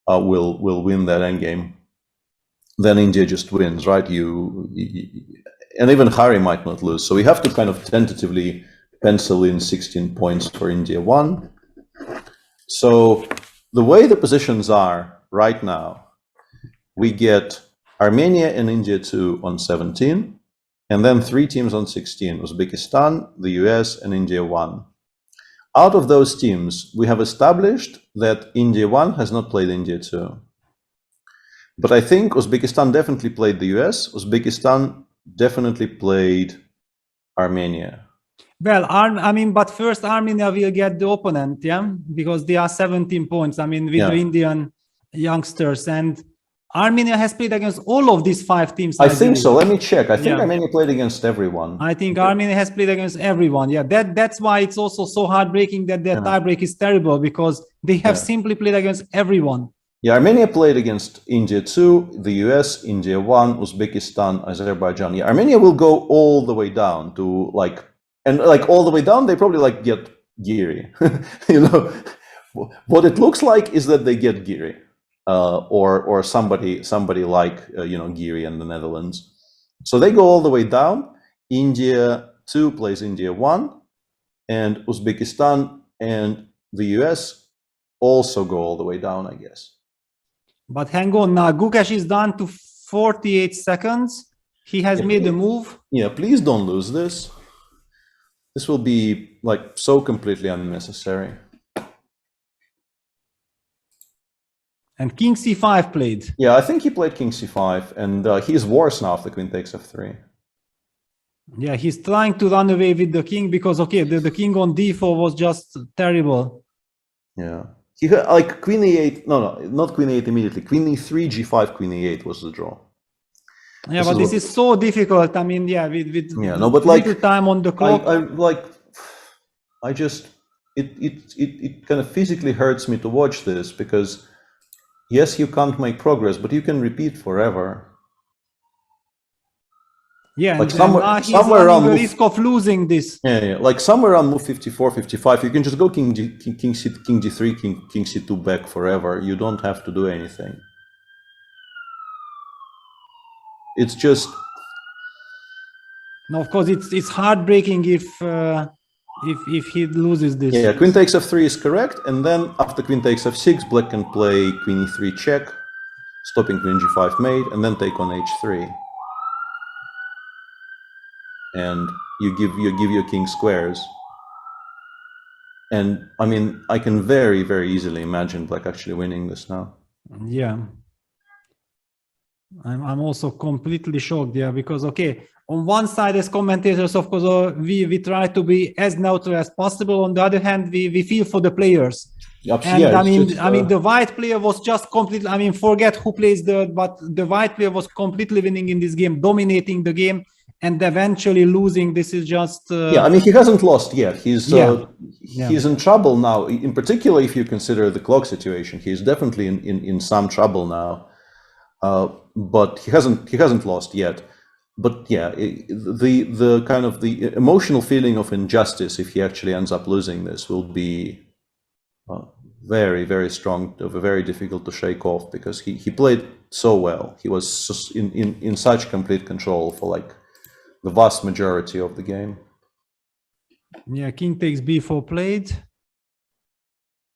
will win that endgame, then India just wins, right? And even Harry might not lose. So we have to kind of tentatively pencil in 16 points for India 1. So the way the positions are right now, we get Armenia and India 2 on 17, and then 3 teams on 16, Uzbekistan, the US, and India 1. Out of those teams, we have established that India 1 has not played India 2. But I think Uzbekistan definitely played the US, Uzbekistan definitely played Armenia. Well, but first Armenia will get the opponent, because they are 17 points. I mean, with the Indian youngsters, and Armenia has played against all of these 5 teams. I think so. Let me check. I think Armenia played against everyone. I think Armenia has played against everyone. Yeah, that's why it's also so heartbreaking that their tiebreak is terrible, because they have simply played against everyone. Yeah, Armenia played against India 2, the US, India 1, Uzbekistan, Azerbaijan. Yeah, Armenia will go all the way down to all the way down, they probably get Giri. What it looks like is that they get Giri, or somebody like Giri in the Netherlands. So they go all the way down. India 2 plays India 1, and Uzbekistan and the US also go all the way down, I guess. But hang on, now Gukesh is down to 48 seconds. He has made a move. Yeah, please don't lose this. This will be so completely unnecessary. And King c5 played. Yeah, I think he played King c5, and he's worse now if the queen takes f3. Yeah, he's trying to run away with the king because, the king on d4 was just terrible. Yeah. He had, queen e8, no, not queen e8 immediately. Queen e3, g5, queen e8 was the draw. Yeah, but this is so difficult. I mean, with but little time on the clock. It kind of physically hurts me to watch this, because yes, you can't make progress, but you can repeat forever. Yeah, somewhere around the risk of losing this. Yeah, somewhere around move 54, 55, you can just go king d3, king c2 back forever. You don't have to do anything. It's just. No, of course, it's heartbreaking if he loses this. Yeah, queen takes f3 is correct, and then after queen takes f6, black can play queen e3 check, stopping queen g5 mate, and then take on h3. And you give your king squares. And I mean, I can very easily imagine black actually winning this now. Yeah. I'm also completely shocked, because on one side as commentators, of course, we try to be as neutral as possible. On the other hand, we feel for the players. And the white player was just completely, forget who plays but the white player was completely winning in this game, dominating the game, and eventually losing. This is just he hasn't lost yet. He's in trouble now, in particular if you consider the clock situation. He's definitely in some trouble now, but he hasn't lost yet. but yeah, the kind of the emotional feeling of injustice, if he actually ends up losing this, will be very, very strong, very difficult to shake off, because he played so well. He was in such complete control for like the vast majority of the game. Yeah, king takes b4 played.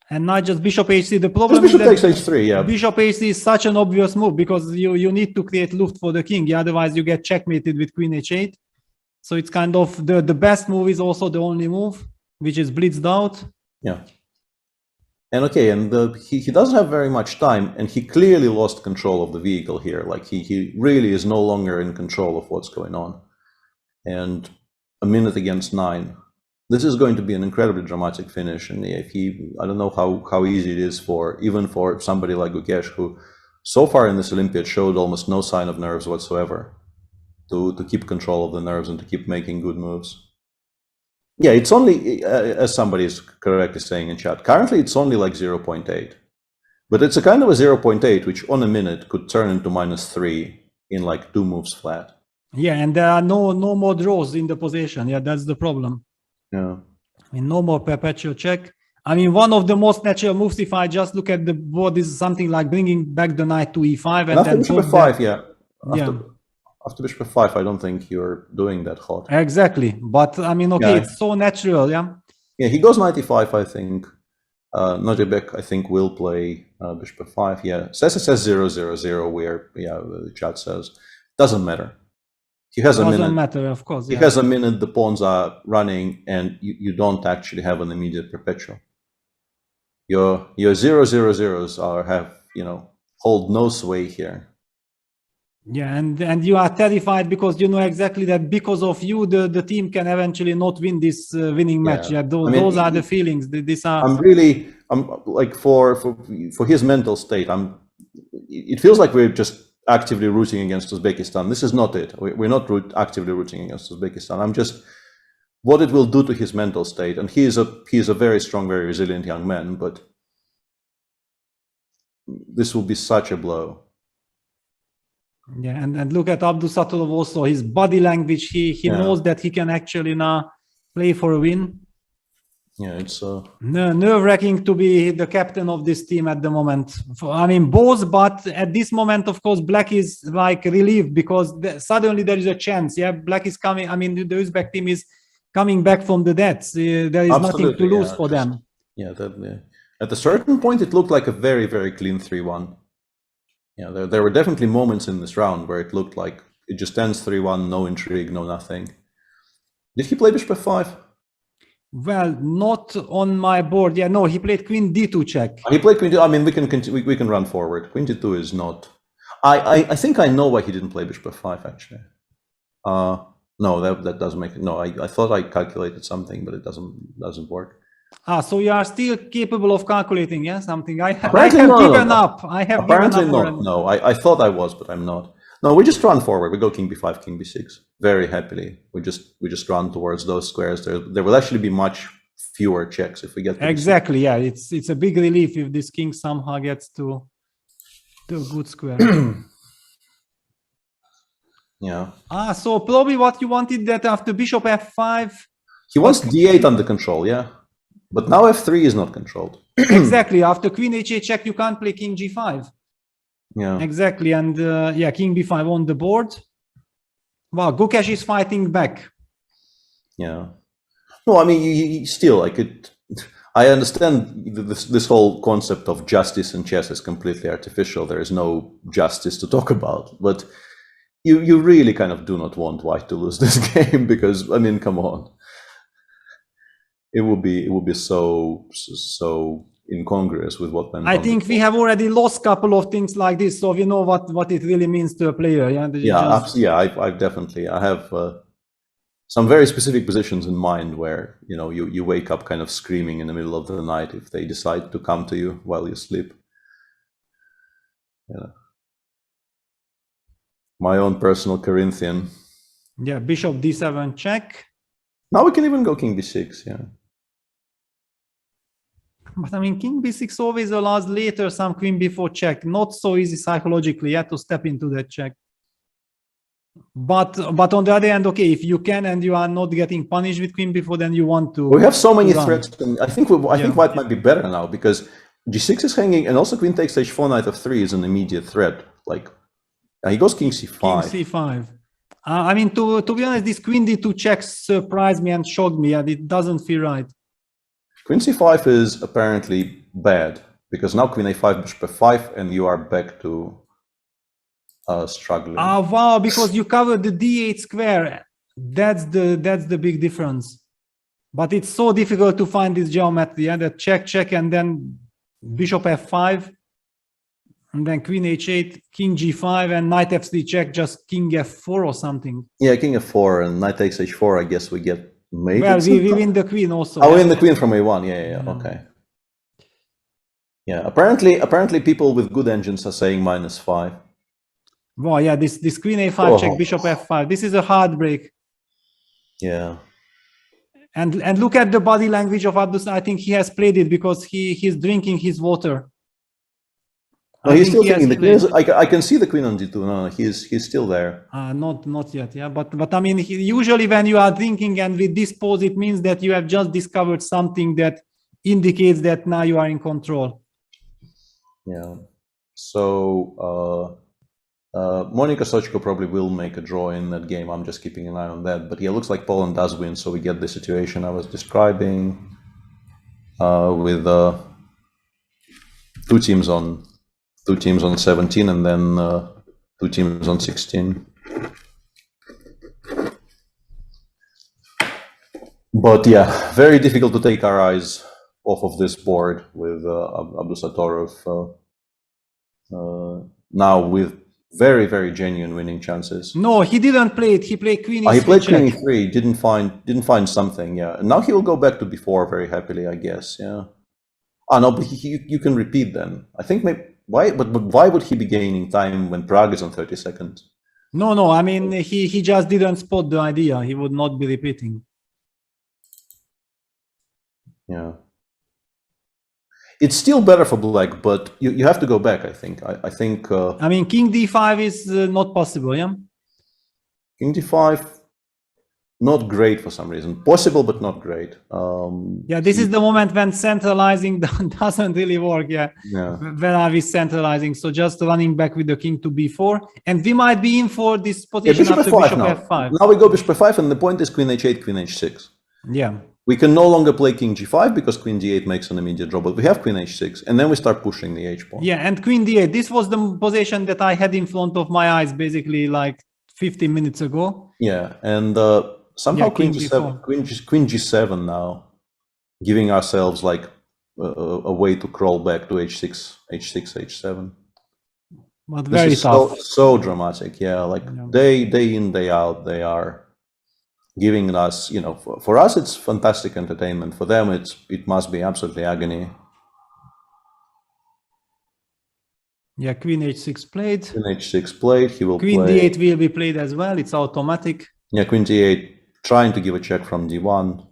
And not just bishop h3. The problem bishop is that takes h3, yeah. Bishop h3 is such an obvious move, because you need to create luft for the king. Otherwise, you get checkmated with queen h8. So it's kind of the best move is also the only move, which is blitzed out. Yeah. And okay, and he doesn't have very much time, and he clearly lost control of the vehicle here. Like he really is no longer in control of what's going on. And a minute against 9. This is going to be an incredibly dramatic finish, and if I don't know how easy it is even for somebody like Gukesh, who so far in this Olympiad showed almost no sign of nerves whatsoever, to keep control of the nerves and to keep making good moves. Yeah, it's only, as somebody is correctly saying in chat, currently it's only like 0.8, but it's a kind of a 0.8 which on a minute could turn into -3 in like 2 moves flat. Yeah, and there are no more draws in the position. Yeah, that's the problem. Yeah. I mean, no more perpetual check. I mean, one of the most natural moves, if I just look at the board, is something like bringing back the knight to e5 and after then bishop f5, yeah. Yeah. After bishop f5, I don't think you're doing that hot. Exactly, but I mean, okay, Yeah. it's so natural, yeah. Yeah, he goes knight e5, I think. Nojebek, I think, will play bishop f5. Yeah, Sessa says 0-0-0, where the chat says doesn't matter. He has a minute. Doesn't matter, of course. He Yeah. has a minute. The pawns are running, and you don't actually have an immediate perpetual. Your 0-0-0s hold no sway here. Yeah, and you are terrified because you know exactly that because of you, the team can eventually not win this winning match. Yeah, those are the feelings. These are. I'm like for his mental state. It feels like we're just actively rooting against Uzbekistan. This is not it. We're not actively rooting against Uzbekistan. I'm just what it will do to his mental state. And he is a very strong, very resilient young man. But this will be such a blow. Yeah, and look at Abdusattorov also. His body language. He knows that he can actually now play for a win. Yeah, it's nerve-wracking to be the captain of this team at the moment. I mean, both, but at this moment, of course, Black is like relieved because suddenly there is a chance. Yeah, Black is coming. I mean, the Uzbek team is coming back from the deaths. There is nothing to lose for them. Yeah, at a certain point, it looked like a very, very clean 3-1. Yeah, there were definitely moments in this round where it looked like it just ends 3-1, no intrigue, no nothing. Did he play bishop f5? Well, not on my board. Yeah, no, he played queen d2 check. He played queen d2. I mean, we can run forward. Queen d2 is not. I think I know why he didn't play bishop f5 actually. No, that doesn't make it. No, I thought I calculated something, but it doesn't work. So you are still capable of calculating, yeah, something. I have no, given up. I have apparently given up. Not. No, I thought I was, but I'm not. No, we just run forward. We go king b5, king b6 very happily. We just run towards those squares. There will actually be much fewer checks if we get to exactly. Yeah, it's a big relief if this king somehow gets to a good square. Yeah. So probably what you wanted that after bishop f5. He wants d8 under control. Yeah, but now f3 is not controlled. Exactly. After queen h8 check, you can't play king g5. Yeah, exactly. And yeah, king b5 on the board. Wow, Gukesh is fighting back. Yeah. No, I mean, you still, I understand this whole concept of justice in chess is completely artificial. There is no justice to talk about. But you really kind of do not want White to lose this game because, I mean, come on. It would be so incongruous with what went on. I think we have already lost a couple of things like this, so we know what it really means to a player. Yeah, I have some very specific positions in mind where you wake up kind of screaming in the middle of the night if they decide to come to you while you sleep. Yeah, my own personal Corinthian. Yeah, bishop d7 check. Now we can even go king b6. Yeah. But I mean, king b6 always allows later some queen b4 check. Not so easy psychologically, to step into that check. But on the other hand, okay, if you can and you are not getting punished with queen b4, then you want to. We have so many run. threats. I think white might be better now because g6 is hanging, and also queen takes h4, knight f3 is an immediate threat. Like he goes king c5. King c5. I mean, to be honest, this queen d2 check surprised me and shocked me, and it doesn't feel right. Queen c5 is apparently bad because now queen a5, bishop f5, and you are back to struggling. Wow, because you covered the d8 square. That's the big difference. But it's so difficult to find this geometry. Yeah, that check, and then bishop f5, and then queen h8, king g5, and knight f3 check, just king f4 or something. Yeah, king f4 and knight takes h4. I guess we get mated. Well, we win the queen also. Oh, we win the queen from a1. Yeah. Okay. Yeah, apparently people with good engines are saying -5. Wow, yeah, this queen a5 check, bishop f5. This is a heartbreak. Yeah. And look at the body language of Abdus. I think he has played it because he's drinking his water. No, he's still thinking the queen. I can see the queen on d2. No, he's still there. Not yet. Yeah, but I mean, usually when you are drinking and with this pose, it means that you have just discovered something that indicates that now you are in control. Yeah. So Monika Sochko probably will make a draw in that game. I'm just keeping an eye on that. But yeah, it looks like Poland does win, so we get the situation I was describing with two teams on 17 and then 2 teams on 16. But yeah, very difficult to take our eyes off of this board with Abdusattorov now with very, very genuine winning chances. No, he didn't play it. He played queen e3. He played queen e3. Didn't find something. Yeah, and now he will go back to b4 very happily, I guess. Yeah. No, but you can repeat then. I think maybe why? But why would he be gaining time when Prague is on 30 seconds? No. I mean, he just didn't spot the idea. He would not be repeating. Yeah. It's still better for black, but you have to go back, I think. I think... I mean, king d5 is not possible, yeah? King d5, not great for some reason. Possible, but not great. Yeah, this is the moment when centralizing doesn't really work, yeah. Where are we centralizing? So just running back with the king to b4. And we might be in for this position after bishop f5. Now we go bishop f5, and the point is queen h8, queen h6. Yeah. We can no longer play king g5 because queen d8 makes an immediate draw, but we have queen h6, and then we start pushing the h pawn. Yeah, and queen d8. This was the position that I had in front of my eyes basically like 15 minutes ago. Yeah, and somehow queen g7 now, giving ourselves like a way to crawl back to h6, h7. But very tough. So dramatic, yeah. Like day in, day out, they are giving us, you know, for us it's fantastic entertainment. For them, it must be absolutely agony. Yeah, queen h6 played. Queen h6 played. He will queen play. d8 will be played as well. It's automatic. Yeah, queen d8 trying to give a check from d1.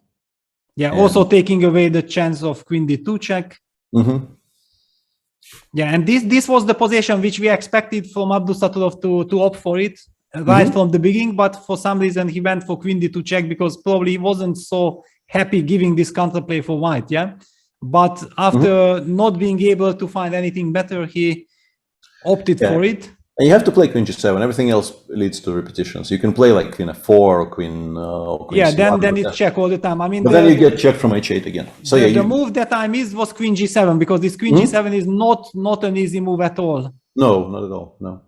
Yeah, also taking away the chance of queen d2 check. Yeah, and this was the position which we expected from Abdusattorov to opt for it right from the beginning, but for some reason he went for queen d2 check because probably he wasn't so happy giving this counterplay for white, yeah? But after not being able to find anything better, he opted for it. And you have to play queen g7. Everything else leads to repetitions. You can play like queen f4 or queen yeah, c1, then it's check all the time. I mean, but then you get check from h8 again. So the move that I missed was queen g7 because this queen g7 is not an easy move at all. No, not at all. No.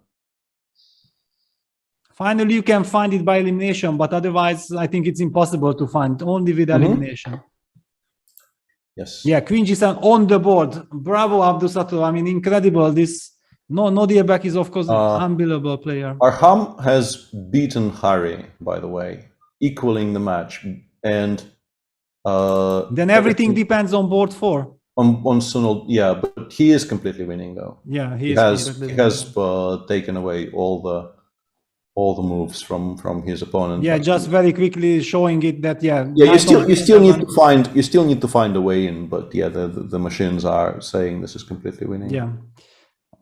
Finally, you can find it by elimination, but otherwise, I think it's impossible to find only with elimination. Yes. Yeah, queen g7 on the board. Bravo, Abdusattorov. I mean, incredible. This Nodiabek is, of course, an unbelievable player. Arham has beaten Hari, by the way, equaling the match. And then everything depends on board 4. On Sunil, yeah, but he is completely winning, though. Yeah, he has taken away all the moves from his opponent. Yeah, just very quickly showing it that you still need to find a way in, but yeah, the machines are saying this is completely winning. Yeah.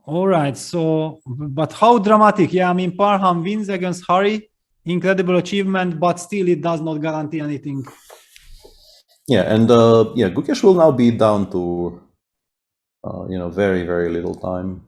All right. So, but how dramatic? Yeah, I mean, Parham wins against Hari. Incredible achievement, but still it does not guarantee anything. Yeah, and Gukesh will now be down to very, very little time.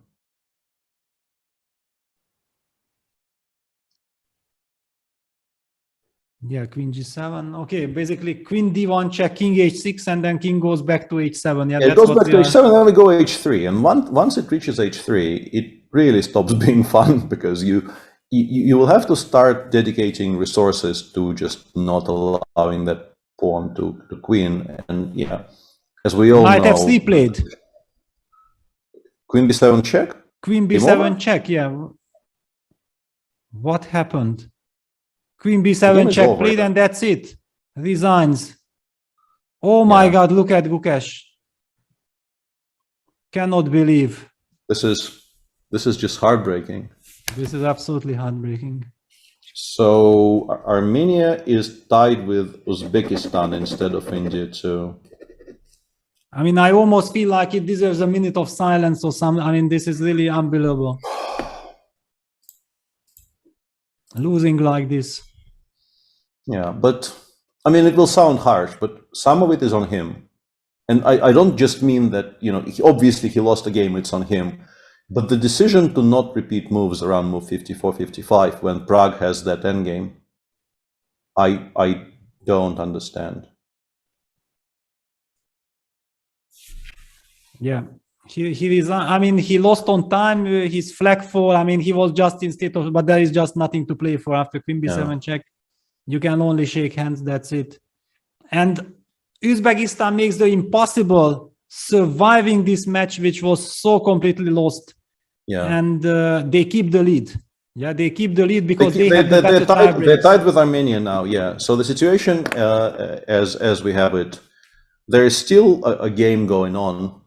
Yeah, Queen G7. Okay, basically Queen D1 check, King H6, and then King goes back to H7. Yeah, it goes back to H7, and then we go H3. And once it reaches H3, it really stops being fun, because you will have to start dedicating resources to just not allowing that pawn to queen. And yeah, as we all Knight know, F3 played. Queen B7 check. Queen B7 check. Yeah. What happened? Queen B7 check played, and that's it. Resigns. Oh my God! Look at Gukesh. Cannot believe. This is just heartbreaking. This is absolutely heartbreaking. So Armenia is tied with Uzbekistan instead of India too. I mean, I almost feel like it deserves a minute of silence or something. I mean, this is really unbelievable. Losing like this. Yeah, but I mean, it will sound harsh, but some of it is on him. And I don't just mean that, obviously he lost a game, it's on him. But the decision to not repeat moves around move 54, 55 when Prague has that endgame, I don't understand. Yeah, he resigned. I mean, he lost on time. His flag 4. I mean, he was just in state of, but there is just nothing to play for after Queen B7 check. You can only shake hands. That's it. And Uzbekistan makes the impossible, surviving this match, which was so completely lost. Yeah, and they keep the lead. Yeah, they keep the lead because they're tied with Armenia now. Yeah, so the situation, as we have it, there is still a game going on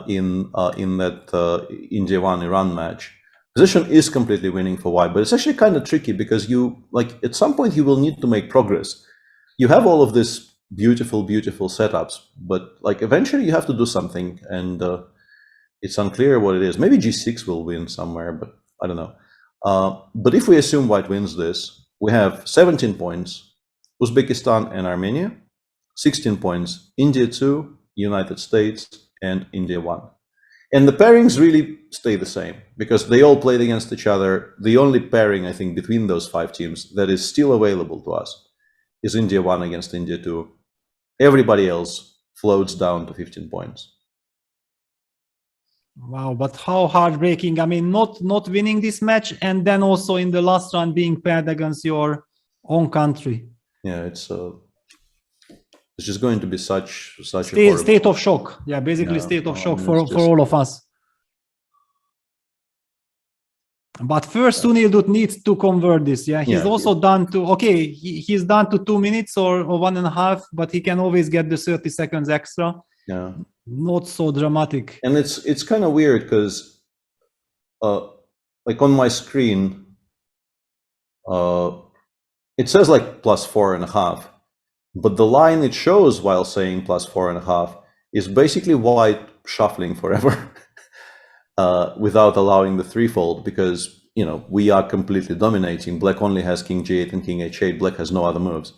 in that India-1 Iran match. Position is completely winning for White, but it's actually kind of tricky because at some point you will need to make progress. You have all of this beautiful setups, but eventually you have to do something, and it's unclear what it is. Maybe G6 will win somewhere, but I don't know. But if we assume White wins this, we have 17 points, Uzbekistan and Armenia, 16 points, India 2, United States, and India 1. And the pairings really stay the same because they all played against each other. The only pairing, I think, between those 5 teams that is still available to us is India 1 against India 2. Everybody else floats down to 15 points. Wow, but how heartbreaking. I mean, not winning this match and then also in the last round being paired against your own country. Yeah, it's just going to be such a state of shock. Yeah, basically state of shock for all of us. But first, Sunil needs to convert this. Yeah, he's also done to, okay, he's done to 2 minutes or 1.5, but he can always get the 30 seconds extra. Yeah. Not so dramatic. And it's kind of weird because on my screen, it says +4.5, but the line it shows while saying +4.5 is basically White shuffling forever without allowing the threefold because, we are completely dominating. Black only has King G8 and King H8. Black has no other moves.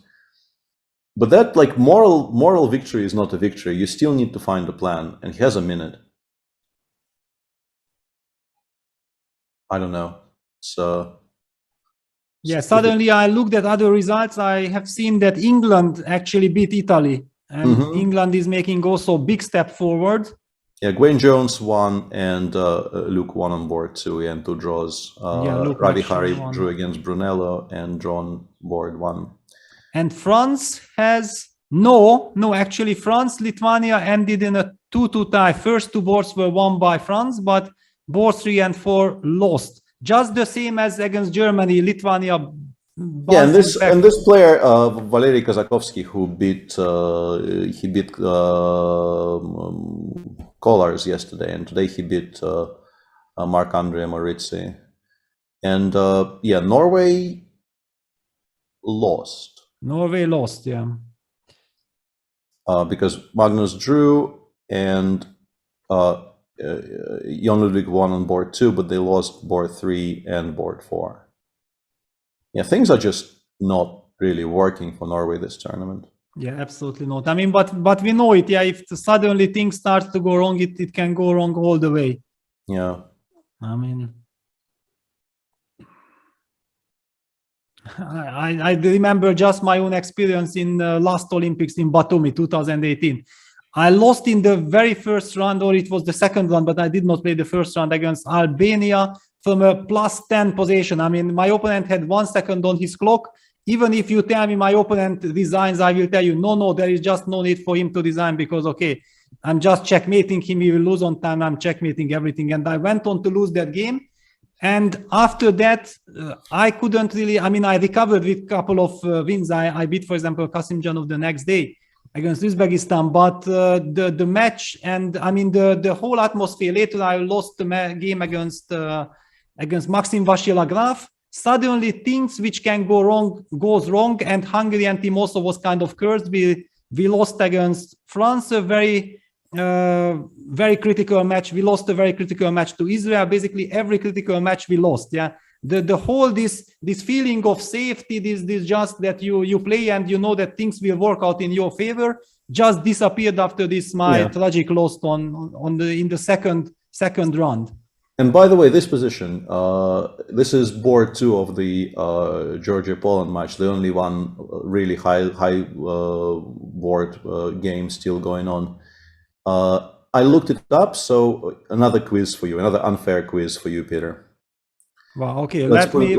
But that moral victory is not a victory. You still need to find a plan, and he has a minute. I don't know. So yeah, suddenly I looked at other results. I have seen that England actually beat Italy, and England is making also a big step forward. Yeah, Gwen Jones won, and Luke won on board too, and 2 draws. Ravi Hari drew against Brunello, and drawn board 1. And France has actually France, Lithuania ended in a 2-2 tie. First 2 boards were won by France, but boards 3 and 4 lost. Just the same as against Germany, Lithuania. Yeah, and this player, Valery Kazakovsky, who beat Kollars yesterday, and today he beat Marc-André Morizzi. And Norway lost. Norway lost, yeah. Because Magnus drew, and Jan Ludwig won on board 2, but they lost board 3 and board 4. Yeah, things are just not really working for Norway this tournament. Yeah, absolutely not. I mean, but we know it. Yeah, if suddenly things start to go wrong, it can go wrong all the way. Yeah. I mean, I remember just my own experience in last Olympics in Batumi 2018. I lost in the very first round, or it was the second round, but I did not play the first round against Albania from a +10 position. I mean, my opponent had 1 second on his clock. Even if you tell me my opponent resigns, I will tell you, no, there is just no need for him to resign because, okay, I'm just checkmating him. He will lose on time. I'm checkmating everything. And I went on to lose that game. And after that, I couldn't really, I mean, I recovered with a couple of wins. I beat, for example, Kasimjanov the next day against Uzbekistan. But the match and, I mean, the whole atmosphere, later I lost the game against Maxim Vasilya-Graf. Suddenly things which can go wrong goes wrong, and Hungarian team also was kind of cursed. We lost against France a very critical match. We lost a very critical match to Israel. Basically every critical match we lost. Yeah, the whole this feeling of safety, this just that you play and you know that things will work out in your favor, just disappeared after this tragic loss in the second round. And by the way, this position, this is board 2 of the Georgia-Poland match, the only one really high board game still going on. I looked it up, so another quiz for you, another unfair quiz for you, Peter. Wow, okay,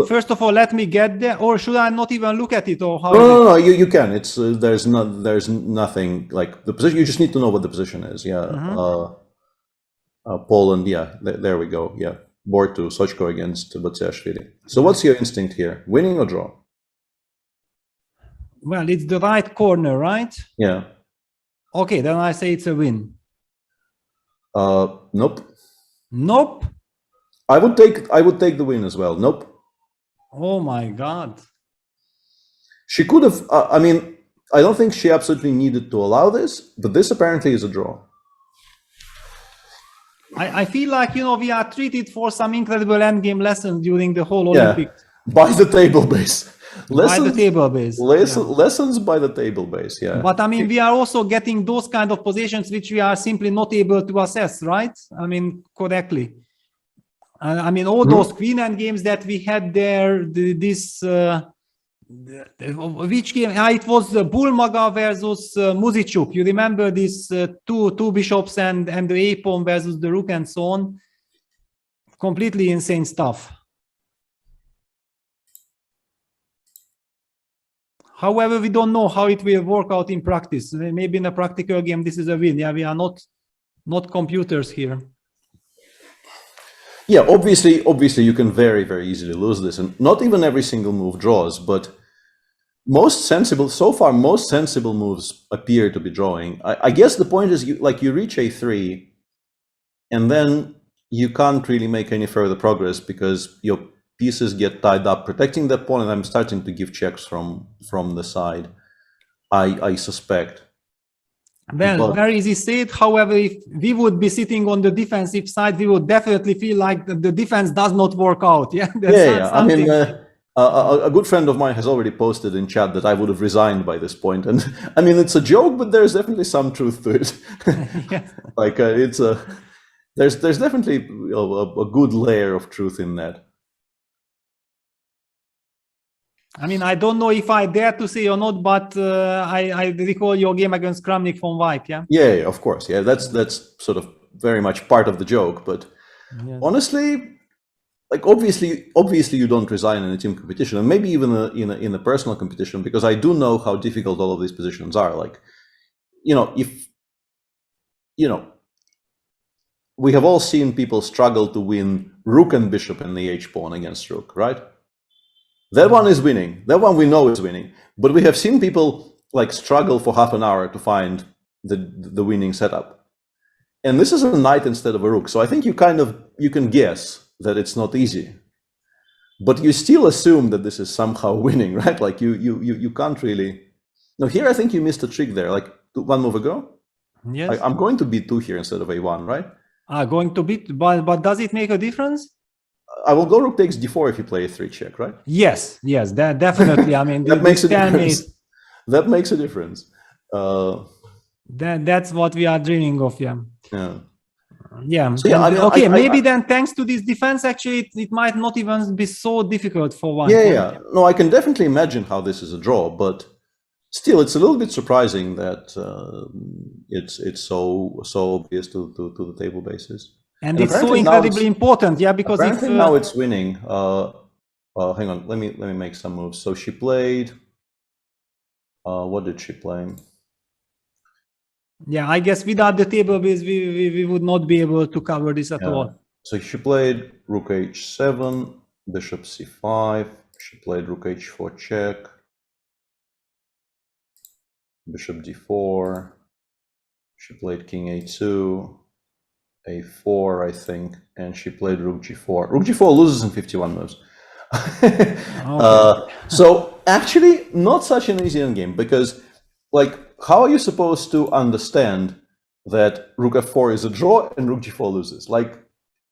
first of all, let me get there, or should I not even look at it, or how? No, you can. It's there's nothing like the position. You just need to know what the position is. Yeah. Poland, yeah, there we go. Yeah, board 2, Sochko against Batsiashvili. So what's your instinct here? Winning or draw? Well, it's the right corner, right? Yeah. Okay, then I say it's a win. Nope. Nope. I would take the win as well. Nope. Oh my God. She could have. I mean, I don't think she absolutely needed to allow this, but this apparently is a draw. I feel like, you know, we are treated for some incredible endgame lessons during the whole Olympics. By the table base. Lessons, by the table base. Lessons by the table base, yeah. But I mean, we are also getting those kind of positions which we are simply not able to assess, right? I mean, correctly. I mean, all those queen endgames that we had there, which game? It was Bulmaga versus Muzichuk. You remember this two bishops and the a-pawn versus the rook and so on? Completely insane stuff. However, we don't know how it will work out in practice. Maybe in a practical game, this is a win. Yeah, we are not computers here. Yeah, obviously you can very, very easily lose this, and not even every single move draws, but most sensible moves appear to be drawing. I guess the point is you reach a3, and then you can't really make any further progress because your pieces get tied up protecting that pawn, and I'm starting to give checks from the side, I suspect. Well, very easy said. However, if we would be sitting on the defensive side, we would definitely feel like the defense does not work out. Yeah, I mean, a good friend of mine has already posted in chat that I would have resigned by this point, and I mean it's a joke, but there's definitely some truth to it. Like there's definitely a good layer of truth in that. I mean, I don't know if I dare to say or not, but I recall your game against Kramnik von Wijk, yeah? Yeah, of course. Yeah, that's sort of very much part of the joke. But honestly, like obviously you don't resign in a team competition, and maybe even in a personal competition, because I do know how difficult all of these positions are. Like, we have all seen people struggle to win rook and bishop in the h-pawn against rook, right? That one is winning. That one we know is winning. But we have seen people like struggle for half an hour to find the winning setup. And this is a knight instead of a rook. So I think you can guess that it's not easy. But you still assume that this is somehow winning, right? Like you can't really. No, here I think you missed a trick there. Like one move ago. Yes. I'm going to b2 here instead of a1, right? Going to beat, but does it make a difference? I will go rook takes d4 if you play a 3 check, right? Yes, that definitely. I mean, that makes a difference. That makes a difference. That's what we are dreaming of. Yeah. So, okay, maybe then thanks to this defense, actually, it might not even be so difficult for white. No, I can definitely imagine how this is a draw, but still, it's a little bit surprising that it's so obvious to the table basis. And it's so incredibly important, because if now it's winning. Hang on, let me make some moves. So she played. What did she play? Yeah, I guess without the table base, we would not be able to cover this at all. So she played rook h7, bishop c5. She played rook h4 check, bishop d4. She played king a2, a4, I think, and she played rook g4. Rook g4 loses in 51 moves. So actually, not such an easy endgame, because, like, how are you supposed to understand that rook f4 is a draw and rook g4 loses? Like,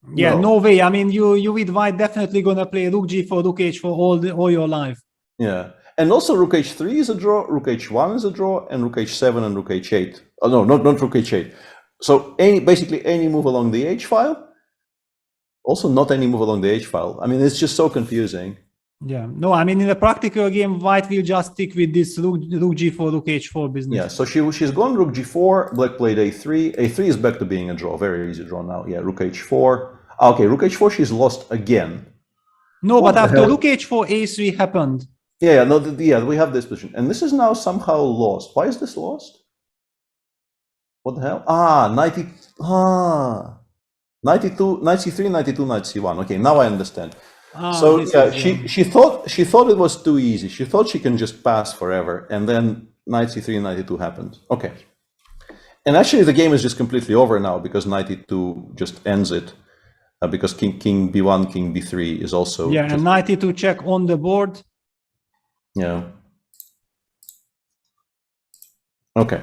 no way. I mean, you with white definitely gonna play rook g4, rook h4 all your life. Yeah, and also rook h3 is a draw, rook h1 is a draw, and rook h7 and rook h8. Oh no, not rook h8. So basically any move along the h file. Also, not any move along the h file. I mean, it's just so confusing. Yeah, no, I mean, in a practical game, white will just stick with this rook g4, rook h4 business. Yeah, so she's gone rook g4, black played a3. a3 is back to being a draw, very easy draw now. Yeah, rook h4. Okay, rook h4, she's lost again. No, but after rook h4, a3 happened. Yeah, we have this position. And this is now somehow lost. Why is this lost? What the hell? 92, knight c3, knight e2, knight c1. Okay, now I understand. So yeah, she thought it was too easy. She thought she can just pass forever, and then knight c3, knight e2 happened. Okay, and actually the game is just completely over now because knight e2 just ends it, because king b1, king b3 is also and knight e2 check on the board. Yeah. Okay.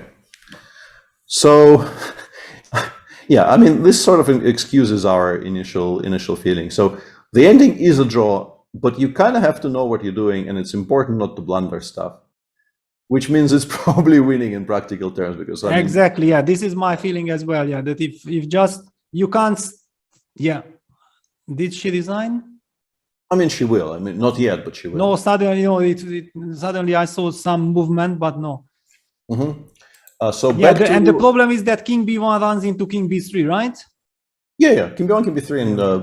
So yeah, I mean, this sort of excuses our initial feeling. So the ending is a draw, but you kind of have to know what you're doing, and it's important not to blunder stuff, which means it's probably winning in practical terms, because I mean, exactly, this is my feeling as well. Yeah, that if just you can't. Yeah, did she resign? I mean, she will. I mean, not yet, but she will. No, suddenly, suddenly I saw some movement, but no. So and the problem is that king b1 runs into king b3, right? Yeah, king b1, king b3,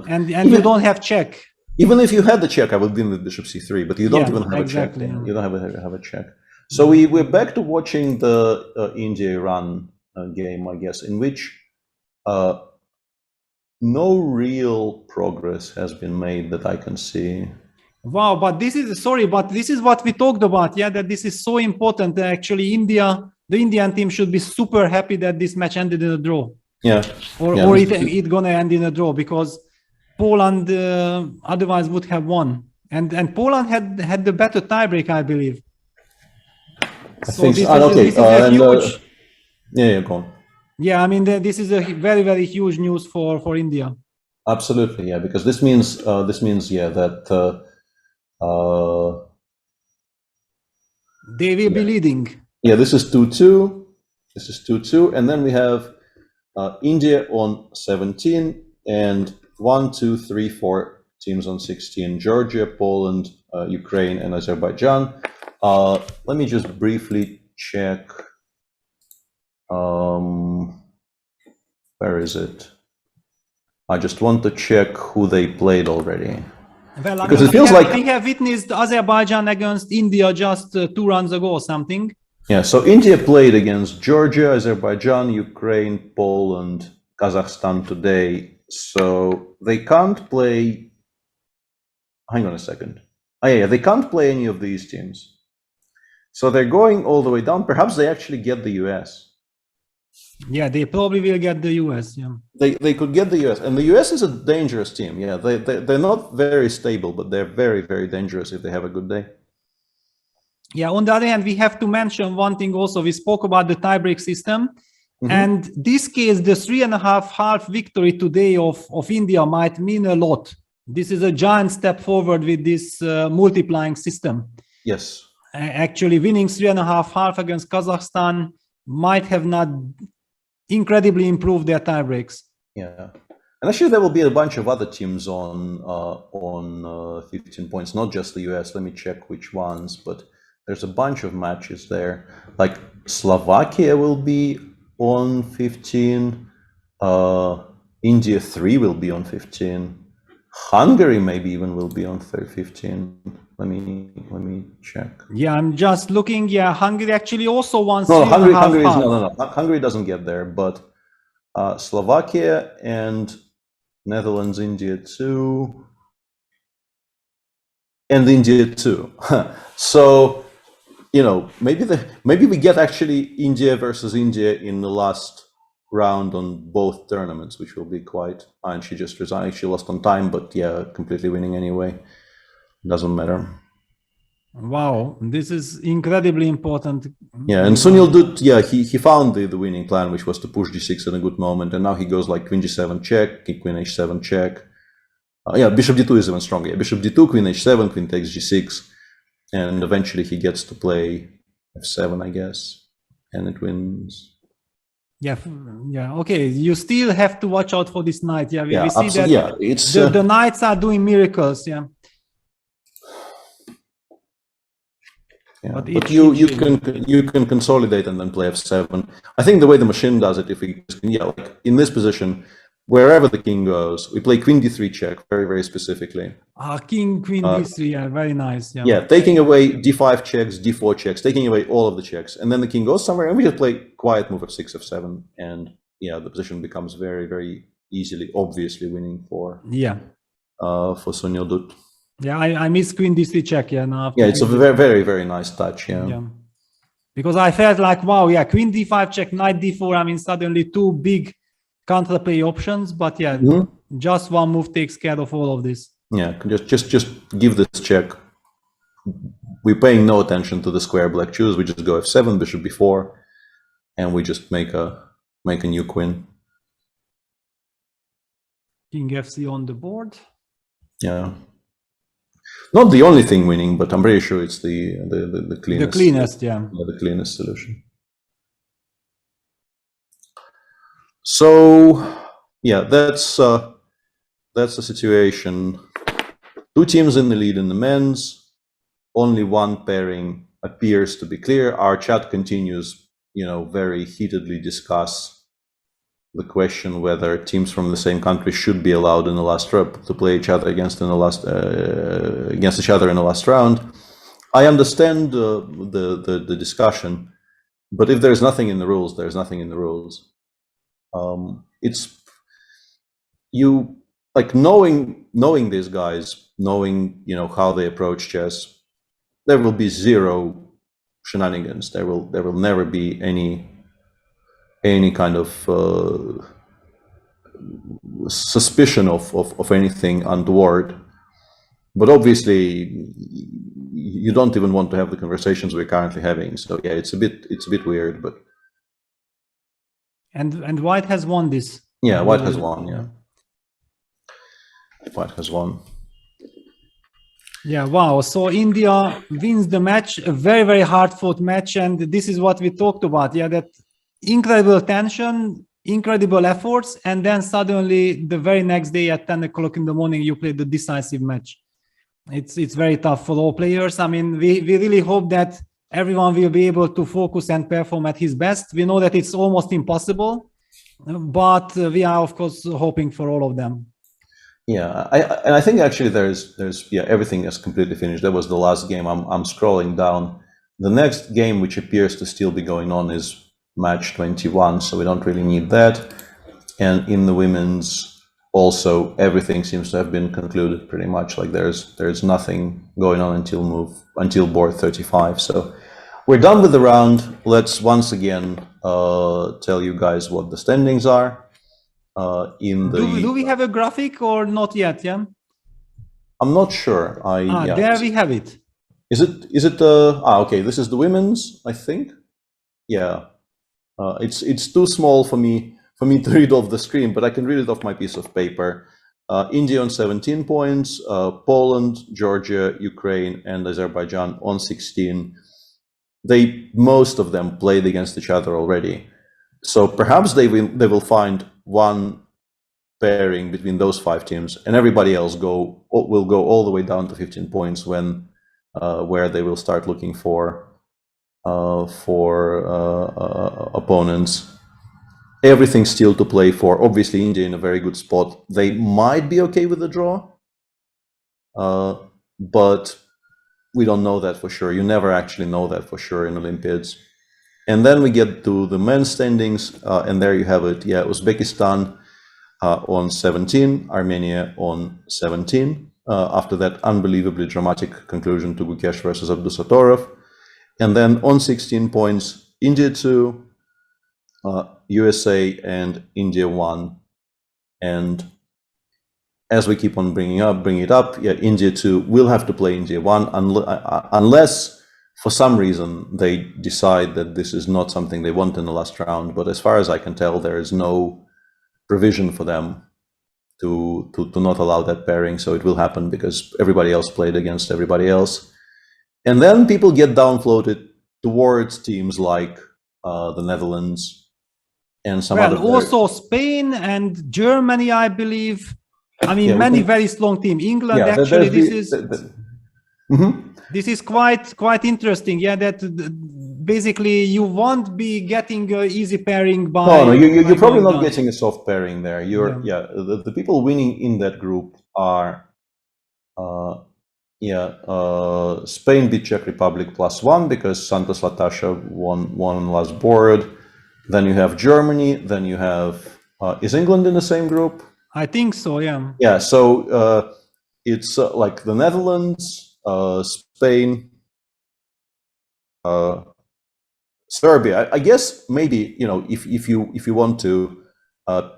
and you don't have check. Even if you had the check, I would win with bishop c3, but you don't even have a check. You don't have a check. So we're back to watching the India-Iran game, I guess, in which no real progress has been made that I can see. Wow, but this is what we talked about. Yeah, that this is so important. Actually, the Indian team should be super happy that this match ended in a draw. Yeah. Or it gonna end in a draw, because Poland otherwise would have won, and Poland had the better tiebreak, I believe. This is a huge. Go on. Yeah, I mean, this is a very, very huge news for India. Absolutely, yeah, because this means that they will be leading. Yeah, this is 2-2. This is 2-2, and then we have India on 17, and 1, 2, 3, 4 teams on 16: Georgia, Poland, Ukraine, and Azerbaijan. Let me just briefly check. Where is it? I just want to check who they played already. Well, because it feels like we have witnessed Azerbaijan against India just 2 rounds ago or something. Yeah, so India played against Georgia, Azerbaijan, Ukraine, Poland, Kazakhstan today. So they can't play. Hang on a second. They can't play any of these teams. So they're going all the way down. Perhaps they actually get the US. Yeah, they probably will get the US. Yeah, they could get the US, and the US is a dangerous team. Yeah, they're not very stable, but they're very, very dangerous if they have a good day. Yeah. On the other hand, we have to mention one thing also. We spoke about the tiebreak system. And this case, the 3.5 half victory today of India might mean a lot. This is a giant step forward with this multiplying system. Yes. Actually, winning 3.5 half against Kazakhstan might have not incredibly improved their tie breaks. Yeah. And actually, there will be a bunch of other teams on 15 points, not just the US. Let me check which ones, but there's a bunch of matches there. Like Slovakia will be on 15. India 3 will be on 15. Hungary maybe even will be on 15. Let me check. Yeah, I'm just looking. Yeah, Hungary actually also won. No, Hungary doesn't get there, but Slovakia and Netherlands, India 2, and India 2. So, you know, maybe we get actually India versus India in the last round on both tournaments, which will be quite. And she just resigned. She lost on time, but yeah, completely winning anyway. Doesn't matter. Wow, this is incredibly important. Yeah, and Sunil Dutt, yeah, he found the winning plan, which was to push d6 in a good moment, and now he goes like queen g7 check, queen h7 check. Yeah, bishop d2 is even stronger. Yeah, bishop d2, queen h7, queen takes g6, and eventually he gets to play f7, I guess, and it wins. Yeah, yeah. Okay, you still have to watch out for this knight. Yeah, we see that. Yeah, it's the knights are doing miracles. Yeah. Yeah, but you can consolidate and then play f7. I think the way the machine does it, if we like in this position, wherever the king goes, we play queen d3 check very specifically. King queen d3, yeah, very nice. Yeah. Yeah, taking away d5 checks, d4 checks, taking away all of the checks, and then the king goes somewhere, and we just play quiet move f6, f7, and yeah, the position becomes very easily, obviously winning for Sunil Dutt. Yeah, I miss queen d3 check. Yeah, now. Yeah, it's a very nice touch. Yeah. Because I felt like, wow, yeah, queen d5 check, knight d4. I mean, suddenly two big counterplay options, but yeah, just one move takes care of all of this. Yeah, just give this check. We're paying no attention to the square black choose. We just go f7, bishop b4, and we just make a new queen. King fc on the board. Yeah. Not the only thing winning, but I'm pretty sure it's the cleanest. The cleanest, yeah. The cleanest solution. So, yeah, that's the situation. Two teams in the lead in the men's. Only one pairing appears to be clear. Our chat continues, very heatedly discuss the question whether teams from the same country should be allowed in the last round to play each other against each other in the last round. I understand the discussion, but if there's nothing in the rules, there's nothing in the rules. It's you like knowing these guys, knowing how they approach chess. There will be zero shenanigans. There will never be any kind of suspicion of anything untoward. But obviously, you don't even want to have the conversations we're currently having. So yeah, it's a bit weird, but. And White has won this. Yeah, White has won. Yeah, White has won. Yeah, wow. So India wins the match, a very hard-fought match, and this is what we talked about. Yeah, that incredible tension, incredible efforts, and then suddenly the very next day at 10 o'clock in the morning, you play the decisive match. It's very tough for all players. I mean, we really hope that everyone will be able to focus and perform at his best. We know that it's almost impossible, but we are, of course, hoping for all of them. Yeah, I think actually there's everything is completely finished. That was the last game. I'm scrolling down. The next game, which appears to still be going on, is match 21, so we don't really need that. And in the women's, also everything seems to have been concluded pretty much. Like there's nothing going on until board 35. So we're done with the round. Let's once again tell you guys what the standings are. Do we have a graphic or not yet? Yeah, I'm not sure. There we have it. Is it okay, this is the women's, I think. Yeah. It's too small for me to read off the screen, but I can read it off my piece of paper. India on 17 points, Poland, Georgia, Ukraine, and Azerbaijan on 16. Most of them played against each other already, so perhaps they will find one pairing between those 5 teams, and everybody else will go all the way down to 15 points when where they will start looking for opponents. Everything still to play for. Obviously, India in a very good spot. They might be okay with the draw, but we don't know that for sure. You never actually know that for sure in Olympiads. And then we get to the men's standings, and there you have it. Yeah, Uzbekistan on 17, Armenia on 17. After that unbelievably dramatic conclusion to Gukesh versus Abdusatorov. And then on 16 points, India 2, USA and India 1. And as we keep on bringing it up, yeah, India 2 will have to play India 1 unless for some reason they decide that this is not something they want in the last round. But as far as I can tell, there is no provision for them to not allow that pairing. So it will happen because everybody else played against everybody else. And then people get downfloated towards teams like the Netherlands and some other. Also Spain and Germany, I believe. I mean, many very strong teams. England, yeah, actually, this is quite interesting. Yeah, that basically you won't be getting an easy pairing by. No, you're probably not getting a soft pairing there. The people winning in that group are. Spain beat Czech Republic +1 because Santos Latasha won last board. Then you have Germany. Then you have is England in the same group? I think so. Yeah. Yeah. So it's like the Netherlands, Spain, Serbia. I guess maybe if you want to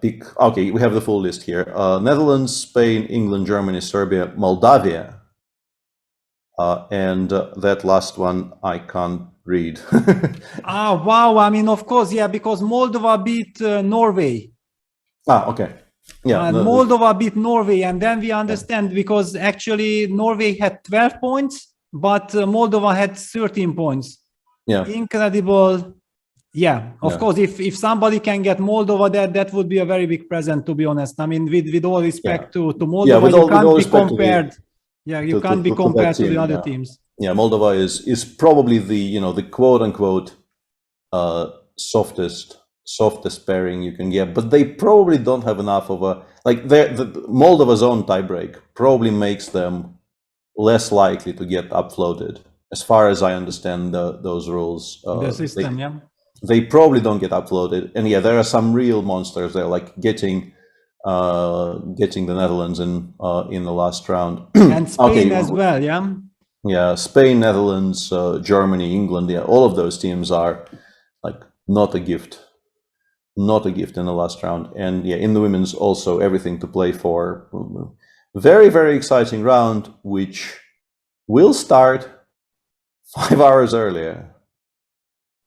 pick. Okay, we have the full list here: Netherlands, Spain, England, Germany, Serbia, Moldavia. And that last one I can't read. Wow. I mean, of course, yeah, because Moldova beat Norway. Okay. Yeah. Moldova beat Norway, and then we understand because actually Norway had 12 points, but Moldova had 13 points. Yeah. Incredible. Yeah, of course, if somebody can get Moldova, that would be a very big present, to be honest. I mean, with all respect to Moldova, you can't be compared. Yeah, you can't be compared to the other teams. Yeah, Moldova is probably the quote unquote softest pairing you can get, but they probably don't have enough of the Moldova's own tiebreak probably makes them less likely to get upfloated, as far as I understand those rules. The system, they probably don't get uploaded, and there are some real monsters there, like getting the Netherlands in the last round, and Spain as well. Yeah, Spain, Netherlands, Germany, England. Yeah, all of those teams are like not a gift in the last round. And in the women's also everything to play for. Very, very exciting round, which will start 5 hours earlier.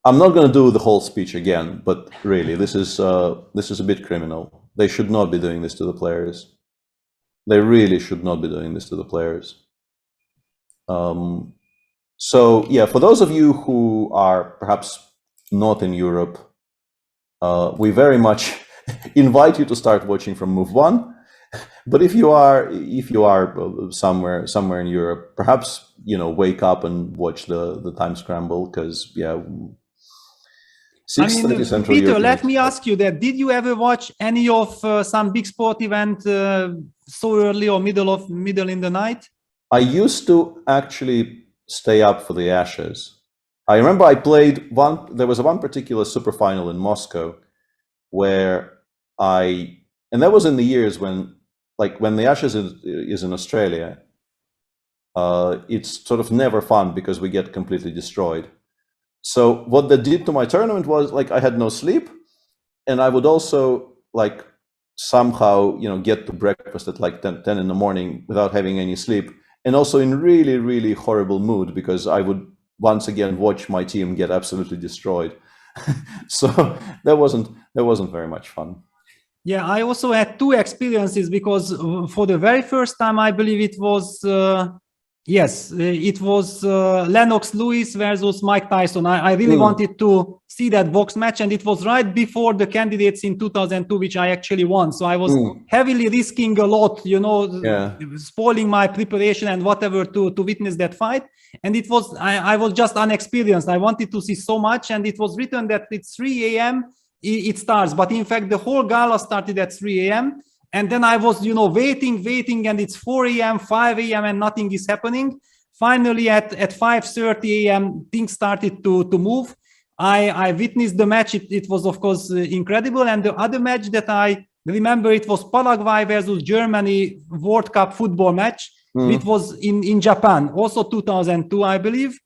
I'm not going to do the whole speech again, but really, this is a bit criminal. They should not be doing this to the players. They really should not be doing this to the players. So for those of you who are perhaps not in Europe, we very much invite you to start watching from Move 1. But if you are somewhere in Europe, perhaps wake up and watch the time scramble, because 6:30 Central Peter, European. let me ask you that. Did you ever watch any of some big sport event so early or middle in the night? I used to actually stay up for the Ashes. I remember I played there was one particular super final in Moscow where and that was in the years when the Ashes is in Australia, it's sort of never fun because we get completely destroyed. So what that did to my tournament was I had no sleep, and I would also somehow get to breakfast at 10 in the morning without having any sleep, and also in really, really horrible mood because I would once again watch my team get absolutely destroyed. So that wasn't very much fun. Yeah, I also had two experiences because for the very first time, I believe it was, it was Lennox Lewis versus Mike Tyson. I really wanted to see that box match, and it was right before the candidates in 2002, which I actually won. So I was heavily risking a lot, you know, spoiling my preparation and whatever to witness that fight. And it was, I was just unexperienced. I wanted to see so much, and it was written that it's 3 a.m. It starts, but in fact the whole gala started at 3 a.m. and then I was, you know, waiting, and it's 4 a.m., 5 a.m. and nothing is happening. Finally at 5:30 a.m. things started to move. I witnessed the match. It was of course incredible. And the other match that I remember, it was Paraguay versus Germany World Cup football match. It was in Japan, also 2002 I believe.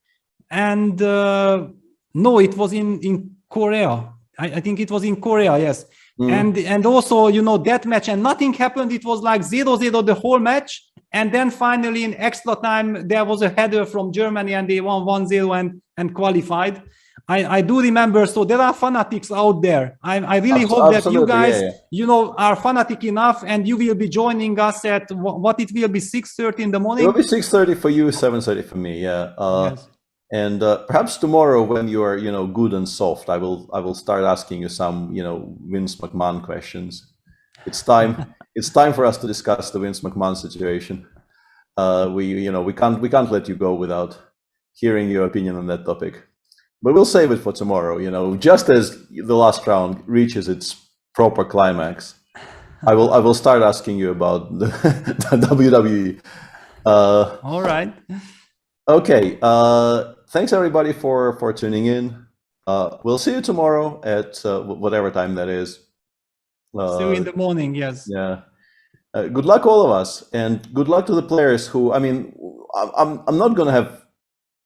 And no, it was in Korea. I think it was in Korea, yes. And also, you know, that match, and nothing happened. It was like 0-0 the whole match. And then finally in extra time, there was a header from Germany and they won 1-0 and qualified. I do remember. So there are fanatics out there. I really hope that you guys, you know, are fanatic enough and you will be joining us at what it will be 6:30 in the morning. It will be 6:30 for you, 7:30 for me. Yeah. Yes. And perhaps tomorrow, when you are, you know, good and soft, I will start asking you some, you know, Vince McMahon questions. It's time. It's time for us to discuss the Vince McMahon situation. We can't let you go without hearing your opinion on that topic. But we'll save it for tomorrow. You know, just as the last round reaches its proper climax, I will start asking you about the WWE. All right. Okay. Thanks everybody for tuning in. We'll see you tomorrow at whatever time that is. See you in the morning. Yes. Yeah. Good luck, all of us, and good luck to the players who. I mean, I'm not going to have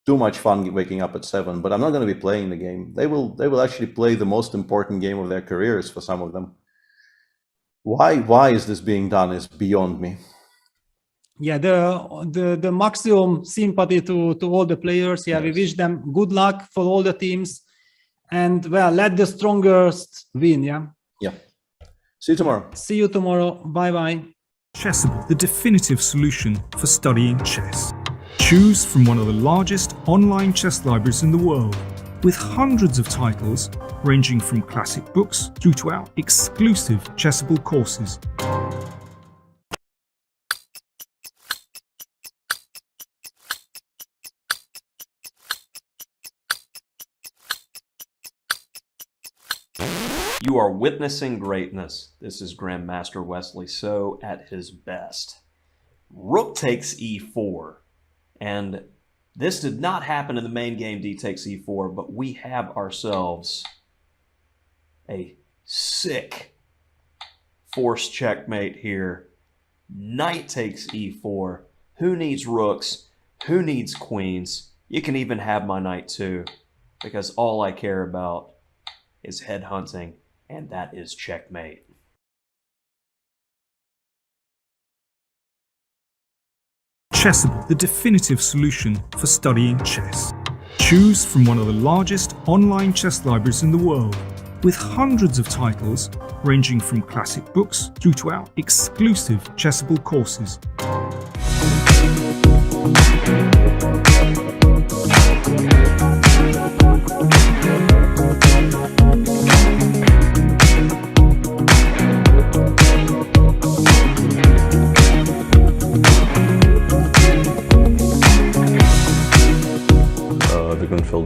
too much fun waking up at 7, but I'm not going to be playing the game. They will actually play the most important game of their careers for some of them. Why is this being done is beyond me. Yeah, the maximum sympathy to all the players. Yeah, yes. We wish them good luck for all the teams, and well, let the strongest win. Yeah. Yeah. See you tomorrow. See you tomorrow. Bye bye. Chessable, the definitive solution for studying chess. Choose from one of the largest online chess libraries in the world, with hundreds of titles ranging from classic books through to our exclusive Chessable courses. You are witnessing greatness. This is Grandmaster Wesley So at his best. Rook takes e4. And this did not happen in the main game, D takes e4, but we have ourselves a sick forced checkmate here. Knight takes e4. Who needs rooks? Who needs queens? You can even have my knight too, because all I care about is headhunting, and that is checkmate. Chessable, the definitive solution for studying chess. Choose from one of the largest online chess libraries in the world, with hundreds of titles ranging from classic books through to our exclusive Chessable courses.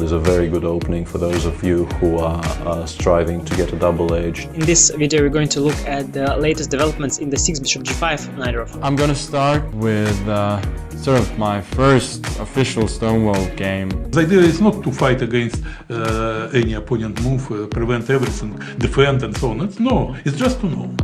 Is a very good opening for those of you who are striving to get a double age. In this video we're going to look at the latest developments in the 6 bishop g5 knight row. I'm going to start with sort of my first official Stonewall game. The idea is not to fight against any opponent move, prevent everything, defend and so on. No, it's just to know.